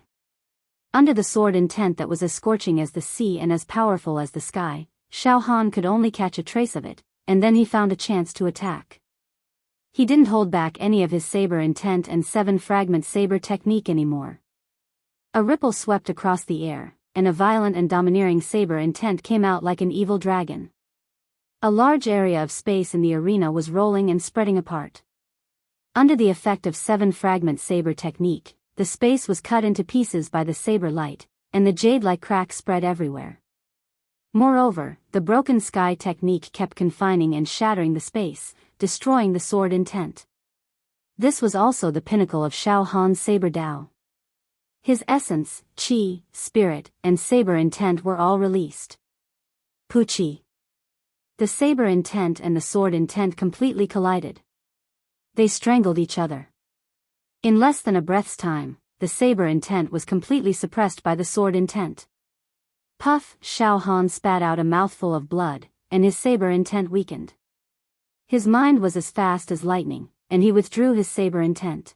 Under the sword intent that was as scorching as the sea and as powerful as the sky, Xiao Han could only catch a trace of it, and then he found a chance to attack. He didn't hold back any of his saber intent and 7 fragment saber technique anymore. A ripple swept across the air, and a violent and domineering saber intent came out like an evil dragon. A large area of space in the arena was rolling and spreading apart. Under the effect of 7 fragment saber technique, the space was cut into pieces by the saber light, and the jade-like cracks spread everywhere. Moreover, the broken sky technique kept confining and shattering the space, destroying the sword intent. This was also the pinnacle of Xiao Han's saber Tao. His essence, qi, spirit, and saber intent were all released. Puqi. The saber intent and the sword intent completely collided. They strangled each other. In less than a breath's time, the saber intent was completely suppressed by the sword intent. Puff! Xiao Han spat out a mouthful of blood, and his saber intent weakened. His mind was as fast as lightning, and he withdrew his saber intent.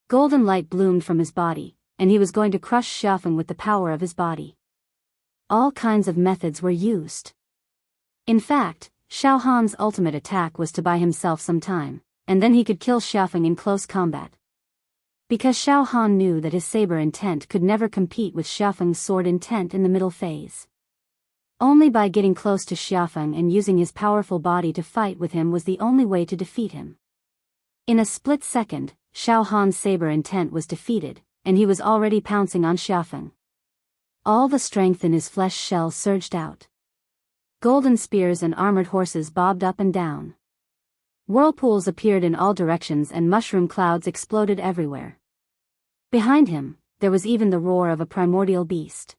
Golden light bloomed from his body, and he was going to crush Xiaofeng with the power of his body. All kinds of methods were used. In fact, Xiao Han's ultimate attack was to buy himself some time, and then he could kill Xiaofeng in close combat. Because Xiao Han knew that his saber intent could never compete with Xiaofeng's sword intent in the middle phase. Only by getting close to Xiaofeng and using his powerful body to fight with him was the only way to defeat him. In a split second, Xiao Han's saber intent was defeated, and he was already pouncing on Xiafeng. All the strength in his flesh shell surged out. Golden spears and armored horses bobbed up and down. Whirlpools appeared in all directions and mushroom clouds exploded everywhere. Behind him, there was even the roar of a primordial beast.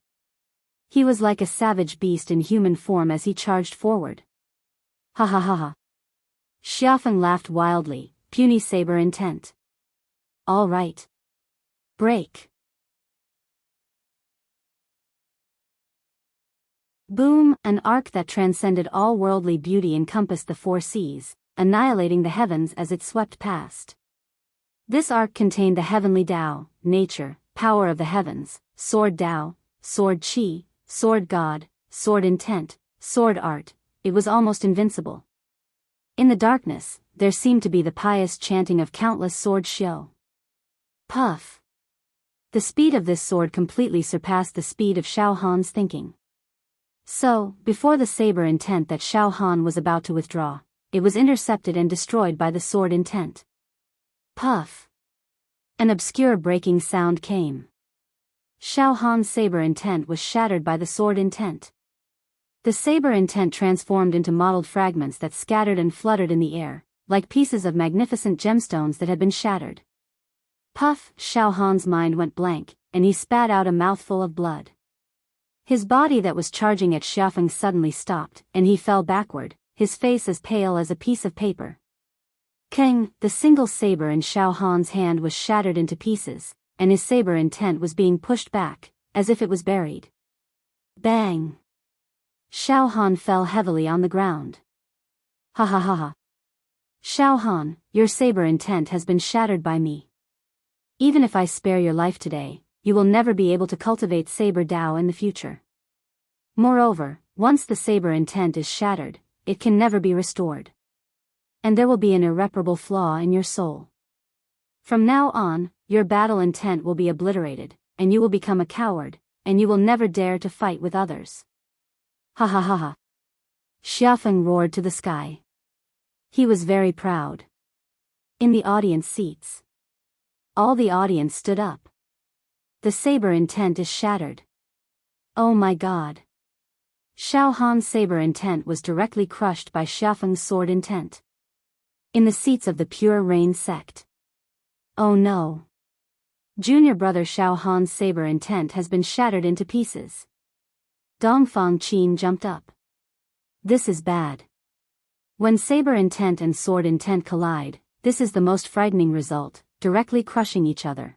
He was like a savage beast in human form as he charged forward. Ha ha ha ha. Xiafeng laughed wildly, puny saber intent. All right. Break. Boom, an arc that transcended all worldly beauty encompassed the four seas, annihilating the heavens as it swept past. This arc contained the heavenly Tao, nature, power of the heavens, sword Tao, sword Qi, sword God, sword intent, sword art. It was almost invincible. In the darkness, there seemed to be the pious chanting of countless sword Xiao. Puff. The speed of this sword completely surpassed the speed of Xiao Han's thinking. So, before the saber intent that Xiao Han was about to withdraw, it was intercepted and destroyed by the sword intent. Puff. An obscure breaking sound came. Xiao Han's saber intent was shattered by the sword intent. The saber intent transformed into mottled fragments that scattered and fluttered in the air, like pieces of magnificent gemstones that had been shattered. Puff, Xiao Han's mind went blank, and he spat out a mouthful of blood. His body that was charging at Xiafeng suddenly stopped, and he fell backward, his face as pale as a piece of paper. Keng, the single saber in Xiao Han's hand was shattered into pieces, and his saber intent was being pushed back, as if it was buried. Bang! Xiao Han fell heavily on the ground. Ha ha ha ha. Xiao Han, your saber intent has been shattered by me. Even if I spare your life today, you will never be able to cultivate saber Tao in the future. Moreover, once the saber intent is shattered, it can never be restored. And there will be an irreparable flaw in your soul. From now on, your battle intent will be obliterated, and you will become a coward, and you will never dare to fight with others. Ha ha ha ha. Xiafeng roared to the sky. He was very proud. In the audience seats, all the audience stood up. The saber intent is shattered. Oh my God. Xiao Han's saber intent was directly crushed by Xiafeng's sword intent. In the seats of the Pure Rain sect. Oh no. Junior brother Xiao Han's saber intent has been shattered into pieces. Dongfang Qin jumped up. This is bad. When saber intent and sword intent collide, this is the most frightening result, directly crushing each other.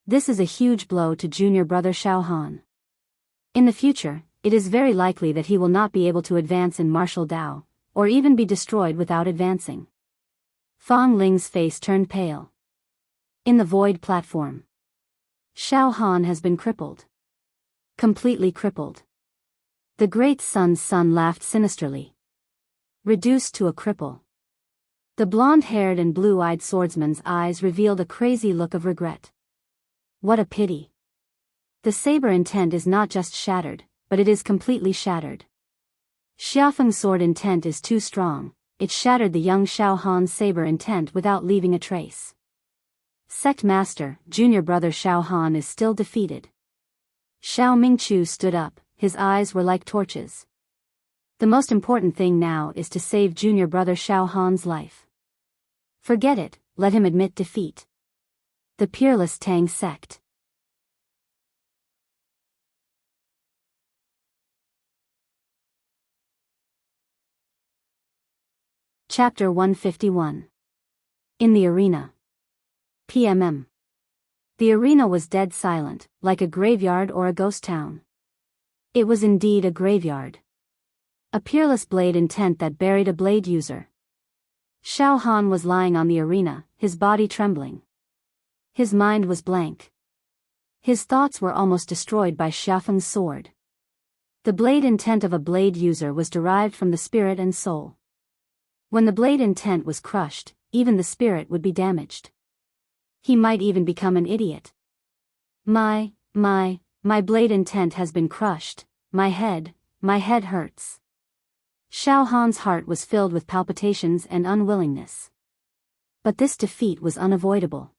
This is a huge blow to junior brother Xiao Han. In the future, it is very likely that he will not be able to advance in martial Tao, or even be destroyed without advancing. Fang Ling's face turned pale. In the void platform, Xiao Han has been crippled. Completely crippled. The great sun's son laughed sinisterly. Reduced to a cripple. The blonde-haired and blue-eyed swordsman's eyes revealed a crazy look of regret. What a pity. The saber intent is not just shattered, but it is completely shattered. Xiafeng's sword intent is too strong, it shattered the young Xiao Han's saber intent without leaving a trace. Sect Master, junior brother Xiao Han is still defeated. Xiao Mingchu stood up, his eyes were like torches. The most important thing now is to save junior brother Xiao Han's life. Forget it, let him admit defeat. The Peerless Tang Sect. Chapter 151. In the Arena. PMM. The arena was dead silent, like a graveyard or a ghost town. It was indeed a graveyard. A peerless blade intent that buried a blade user. Xiao Han was lying on the arena, his body trembling. His mind was blank. His thoughts were almost destroyed by Xiafeng's sword. The blade intent of a blade user was derived from the spirit and soul. When the blade intent was crushed, even the spirit would be damaged. He might even become an idiot. My blade intent has been crushed, my head hurts. Xiao Han's heart was filled with palpitations and unwillingness. But this defeat was unavoidable.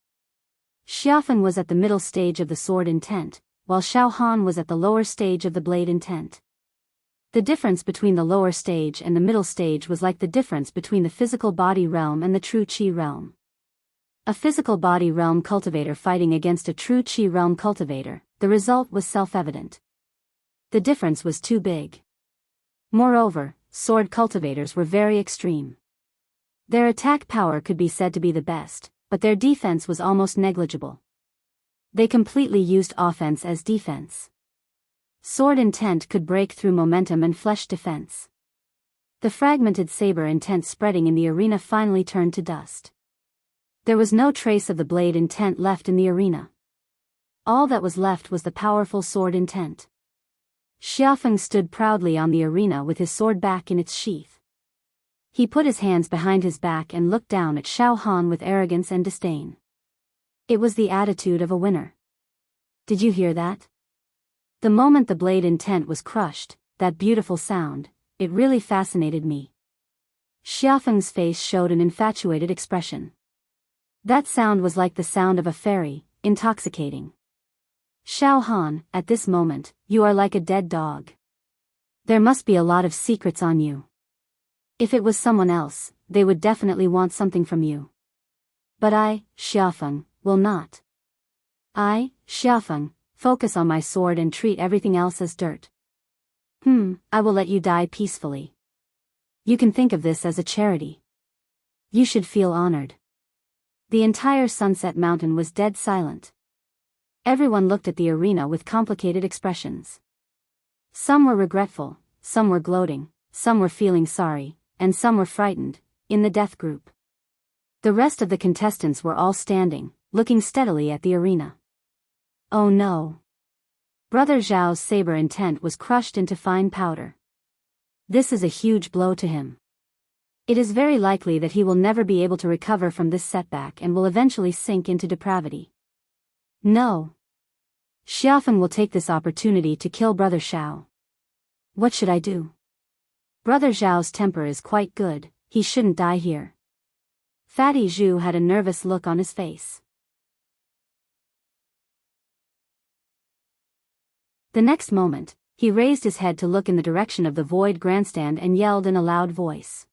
Xiaofeng was at the middle stage of the sword intent, while Xiao Han was at the lower stage of the blade intent. The difference between the lower stage and the middle stage was like the difference between the physical body realm and the true qi realm. A physical body realm cultivator fighting against a true qi realm cultivator, the result was self-evident. The difference was too big. Moreover, sword cultivators were very extreme. Their attack power could be said to be the best, but their defense was almost negligible. They completely used offense as defense. Sword intent could break through momentum and flesh defense. The fragmented saber intent spreading in the arena finally turned to dust. There was no trace of the blade intent left in the arena. All that was left was the powerful sword intent. Xiaofeng stood proudly on the arena with his sword back in its sheath. He put his hands behind his back and looked down at Xiao Han with arrogance and disdain. It was the attitude of a winner. Did you hear that? The moment the blade intent was crushed, that beautiful sound, it really fascinated me. Xiaofeng's face showed an infatuated expression. That sound was like the sound of a fairy, intoxicating. Xiao Han, at this moment, you are like a dead dog. There must be a lot of secrets on you. If it was someone else, they would definitely want something from you. But I, Xiaofeng, will not. I, Xiaofeng, focus on my sword and treat everything else as dirt. I will let you die peacefully. You can think of this as a charity. You should feel honored. The entire Sunset Mountain was dead silent. Everyone looked at the arena with complicated expressions. Some were regretful, some were gloating, some were feeling sorry, and some were frightened, in the death group. The rest of the contestants were all standing, looking steadily at the arena. Oh no. Brother Zhao's saber intent was crushed into fine powder. This is a huge blow to him. It is very likely that he will never be able to recover from this setback and will eventually sink into depravity. No. Xiaofeng will take this opportunity to kill Brother Xiao. What should I do? Brother Zhao's temper is quite good, he shouldn't die here. Fatty Zhu had a nervous look on his face. The next moment, he raised his head to look in the direction of the void grandstand and yelled in a loud voice.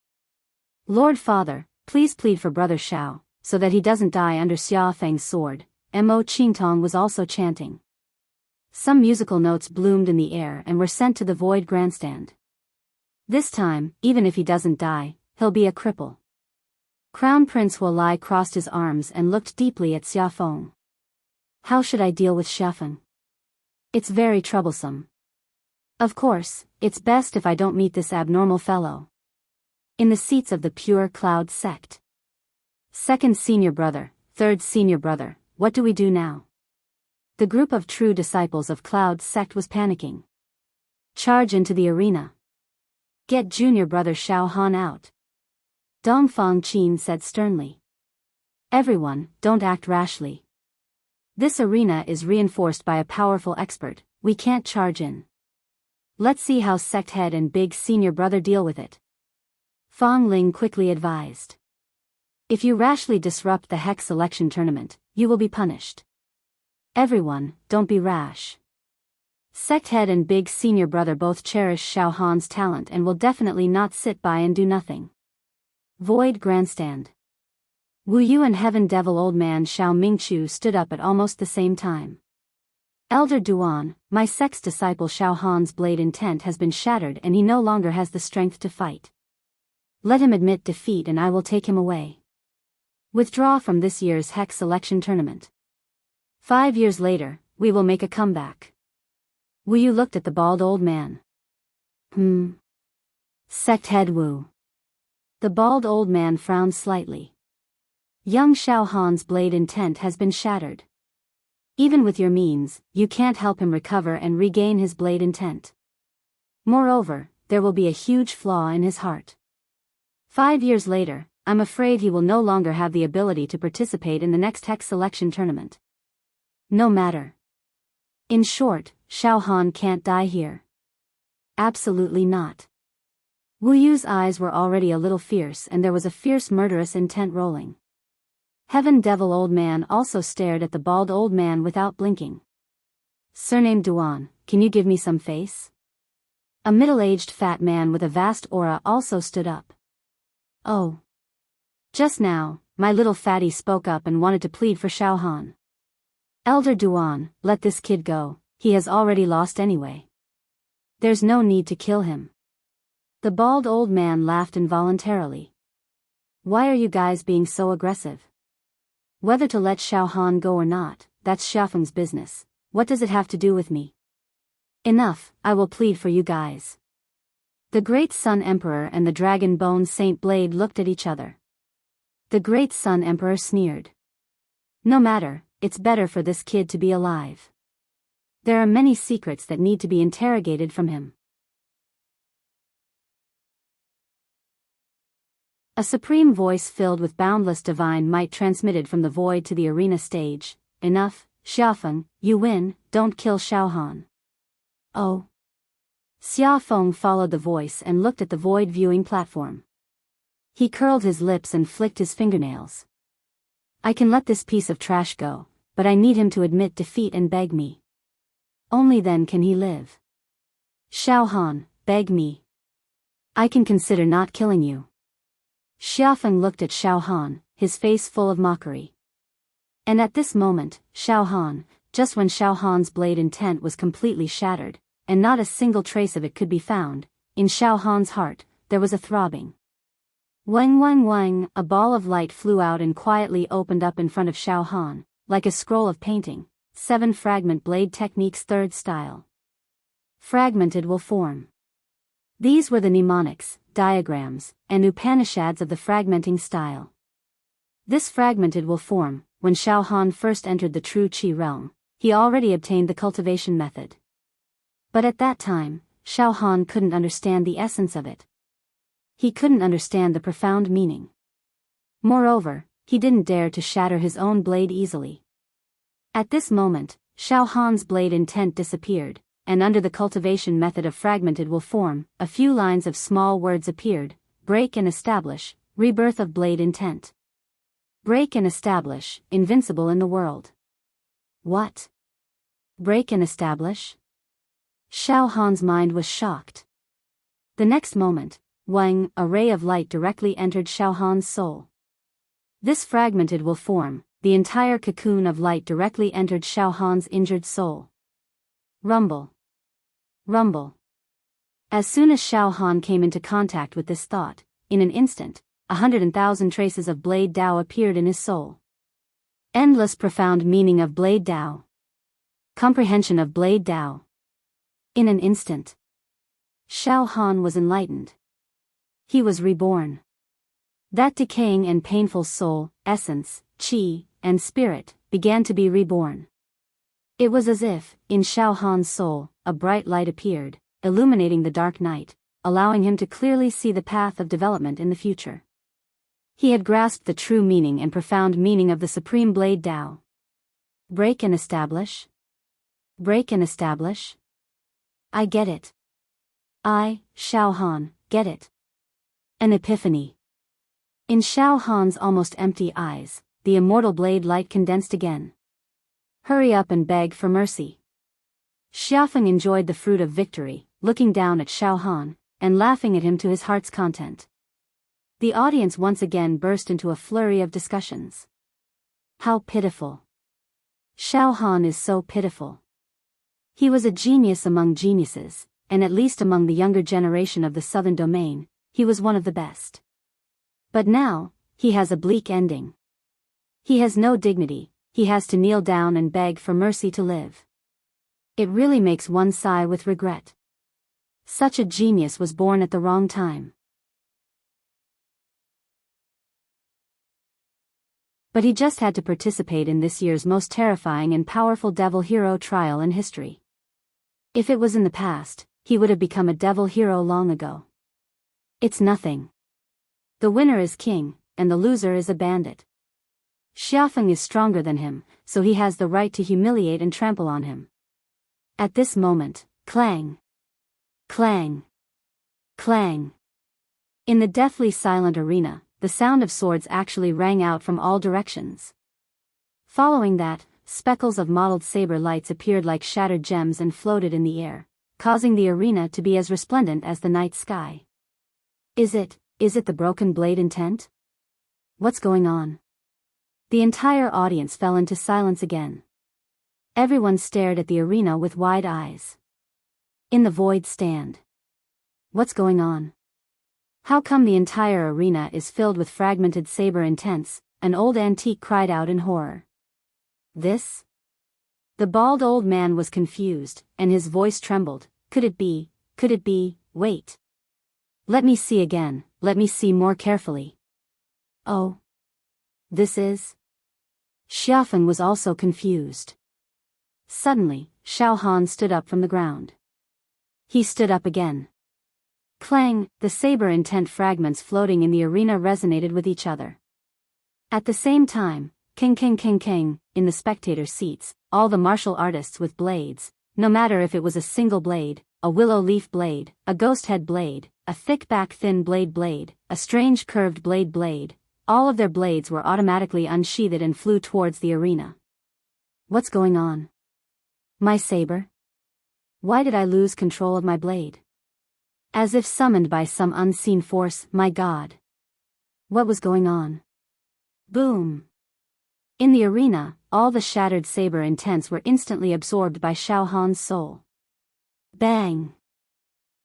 Lord Father, please plead for Brother Xiao, so that he doesn't die under Xiaofeng's sword. Mo Qingtong was also chanting. Some musical notes bloomed in the air and were sent to the void grandstand. This time, even if he doesn't die, he'll be a cripple. Crown Prince Huolai crossed his arms and looked deeply at Xiaofeng. How should I deal with Xiaofeng? It's very troublesome. Of course, it's best if I don't meet this abnormal fellow. In the seats of the Pure Cloud sect. Second senior brother, third senior brother, what do we do now? The group of true disciples of Cloud sect was panicking. Charge into the arena. Get junior brother Xiao Han out. Dongfang Qin said sternly. Everyone, don't act rashly. This arena is reinforced by a powerful expert, we can't charge in. Let's see how sect head and big senior brother deal with it. Fang Ling quickly advised. If you rashly disrupt the hex selection tournament, you will be punished. Everyone, don't be rash. Sect head and big senior brother both cherish Xiao Han's talent and will definitely not sit by and do nothing. Void grandstand. Wu Yu and Heaven Devil Old Man Xiao Mingchu stood up at almost the same time. Elder Duan, my sect's disciple Xiao Han's blade intent has been shattered and he no longer has the strength to fight. Let him admit defeat and I will take him away. Withdraw from this year's hex selection tournament. 5 years later, we will make a comeback. Wu Yu looked at the bald old man. Sect head Wu. The bald old man frowned slightly. Young Xiao Han's blade intent has been shattered. Even with your means, you can't help him recover and regain his blade intent. Moreover, there will be a huge flaw in his heart. 5 years later, I'm afraid he will no longer have the ability to participate in the next hex selection tournament. No matter. In short, Xiao Han can't die here. Absolutely not. Wu Yu's eyes were already a little fierce and there was a fierce murderous intent rolling. Heaven Devil Old Man also stared at the bald old man without blinking. Surnamed Duan, can you give me some face? A middle-aged fat man with a vast aura also stood up. Oh. Just now, my little fatty spoke up and wanted to plead for Xiaohan. Elder Duan, let this kid go, he has already lost anyway. There's no need to kill him. The bald old man laughed involuntarily. Why are you guys being so aggressive? Whether to let Xiaohan go or not, that's Xiaofeng's business. What does it have to do with me? Enough, I will plead for you guys. The Great Sun Emperor and the Dragon Bone Saint Blade looked at each other. The Great Sun Emperor sneered. No matter, it's better for this kid to be alive. There are many secrets that need to be interrogated from him. A supreme voice filled with boundless divine might transmitted from the void to the arena stage. Enough, Xiaofeng, you win, don't kill Xiaohan. Oh. Xiaofeng followed the voice and looked at the void viewing platform. He curled his lips and flicked his fingernails. I can let this piece of trash go, but I need him to admit defeat and beg me. Only then can he live. Xiaohan, beg me. I can consider not killing you. Xiaofeng looked at Xiaohan, his face full of mockery. And at this moment, Xiaohan, just when Xiaohan's blade intent was completely shattered, and not a single trace of it could be found, in Xiaohan's heart, there was a throbbing. Wang wang wang, a ball of light flew out and quietly opened up in front of Xiaohan, like a scroll of painting, 7 fragment blade techniques 3rd style. Fragmented will form. These were the mnemonics, diagrams, and Upanishads of the fragmenting style. This fragmented will form, when Xiaohan first entered the true Qi realm, he already obtained the cultivation method. But at that time, Xiaohan couldn't understand the essence of it. He couldn't understand the profound meaning. Moreover, he didn't dare to shatter his own blade easily. At this moment, Xiaohan's blade intent disappeared, and under the cultivation method of fragmented will form, a few lines of small words appeared: break and establish, rebirth of blade intent. Break and establish, invincible in the world. What? Break and establish? Xiaohan's mind was shocked. The next moment, Wang, a ray of light directly entered Xiaohan's soul. This fragmented will form, the entire cocoon of light directly entered Xiaohan's injured soul. Rumble. Rumble. As soon as Xiaohan came into contact with this thought, in an instant, 100,000 traces of Blade Tao appeared in his soul. Endless profound meaning of Blade Tao. Comprehension of Blade Tao. In an instant, Xiaohan was enlightened. He was reborn. That decaying and painful soul, essence, qi, and spirit, began to be reborn. It was as if, in Xiaohan's soul, a bright light appeared, illuminating the dark night, allowing him to clearly see the path of development in the future. He had grasped the true meaning and profound meaning of the Supreme Blade Tao. Break and establish? Break and establish? I get it. I, Xiaohan, get it. An epiphany. In Xiaohan's almost empty eyes, the immortal blade light condensed again. Hurry up and beg for mercy. Xiaofeng enjoyed the fruit of victory, looking down at Xiaohan, and laughing at him to his heart's content. The audience once again burst into a flurry of discussions. How pitiful. Xiaohan is so pitiful. He was a genius among geniuses, and at least among the younger generation of the southern domain, he was one of the best. But now, he has a bleak ending. He has no dignity, he has to kneel down and beg for mercy to live. It really makes one sigh with regret. Such a genius was born at the wrong time. But he just had to participate in this year's most terrifying and powerful devil hero trial in history. If it was in the past, he would have become a devil hero long ago. It's nothing. The winner is king, and the loser is a bandit. Xiaofeng is stronger than him, so he has the right to humiliate and trample on him. At this moment, clang. Clang. Clang. In the deathly silent arena, the sound of swords actually rang out from all directions. Following that, speckles of mottled saber lights appeared like shattered gems and floated in the air, causing the arena to be as resplendent as the night sky. Is it the broken blade intent? What's going on? The entire audience fell into silence again. Everyone stared at the arena with wide eyes. In the void stand. What's going on? How come the entire arena is filled with fragmented saber intents? An old antique cried out in horror. This? The bald old man was confused, and his voice trembled. Could it be, wait. Let me see again, let me see more carefully. Oh. This is? Xiafeng was also confused. Suddenly, Xiao Han stood up from the ground. He stood up again. Clang, the saber intent fragments floating in the arena resonated with each other. At the same time, king, in the spectator seats, all the martial artists with blades, no matter if it was a single blade, a willow leaf blade, a ghost head blade, a thick back thin blade, a strange curved blade, all of their blades were automatically unsheathed and flew towards the arena. What's going on? My saber? Why did I lose control of my blade? As if summoned by some unseen force, my God. What was going on? Boom! In the arena, all the shattered saber intents were instantly absorbed by Xiao Han's soul. Bang!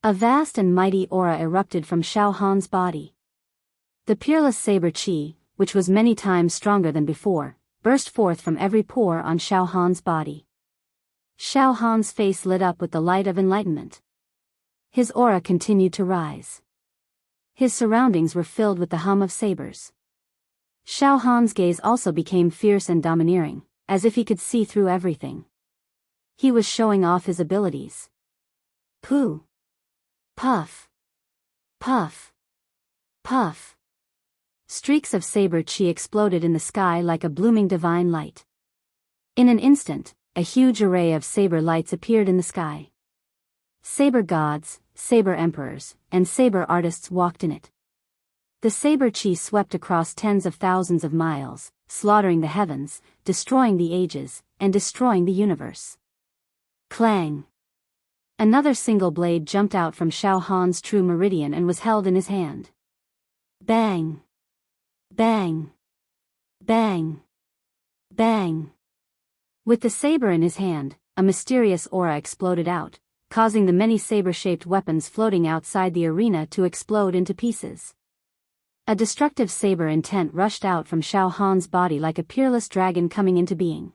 A vast and mighty aura erupted from Xiao Han's body. The peerless saber chi, which was many times stronger than before, burst forth from every pore on Xiao Han's body. Xiao Han's face lit up with the light of enlightenment. His aura continued to rise. His surroundings were filled with the hum of sabers. Xiao Han's gaze also became fierce and domineering, as if he could see through everything. He was showing off his abilities. Pooh! Puff! Puff! Puff! Streaks of saber chi exploded in the sky like a blooming divine light. In an instant, a huge array of saber lights appeared in the sky. Saber gods, saber emperors, and saber artists walked in it. The saber chi swept across tens of thousands of miles, slaughtering the heavens, destroying the ages, and destroying the universe. Clang! Another single blade jumped out from Xiao Han's true meridian and was held in his hand. Bang! Bang! Bang! Bang! With the saber in his hand, a mysterious aura exploded out, causing the many saber-shaped weapons floating outside the arena to explode into pieces. A destructive saber intent rushed out from Xiao Han's body like a peerless dragon coming into being.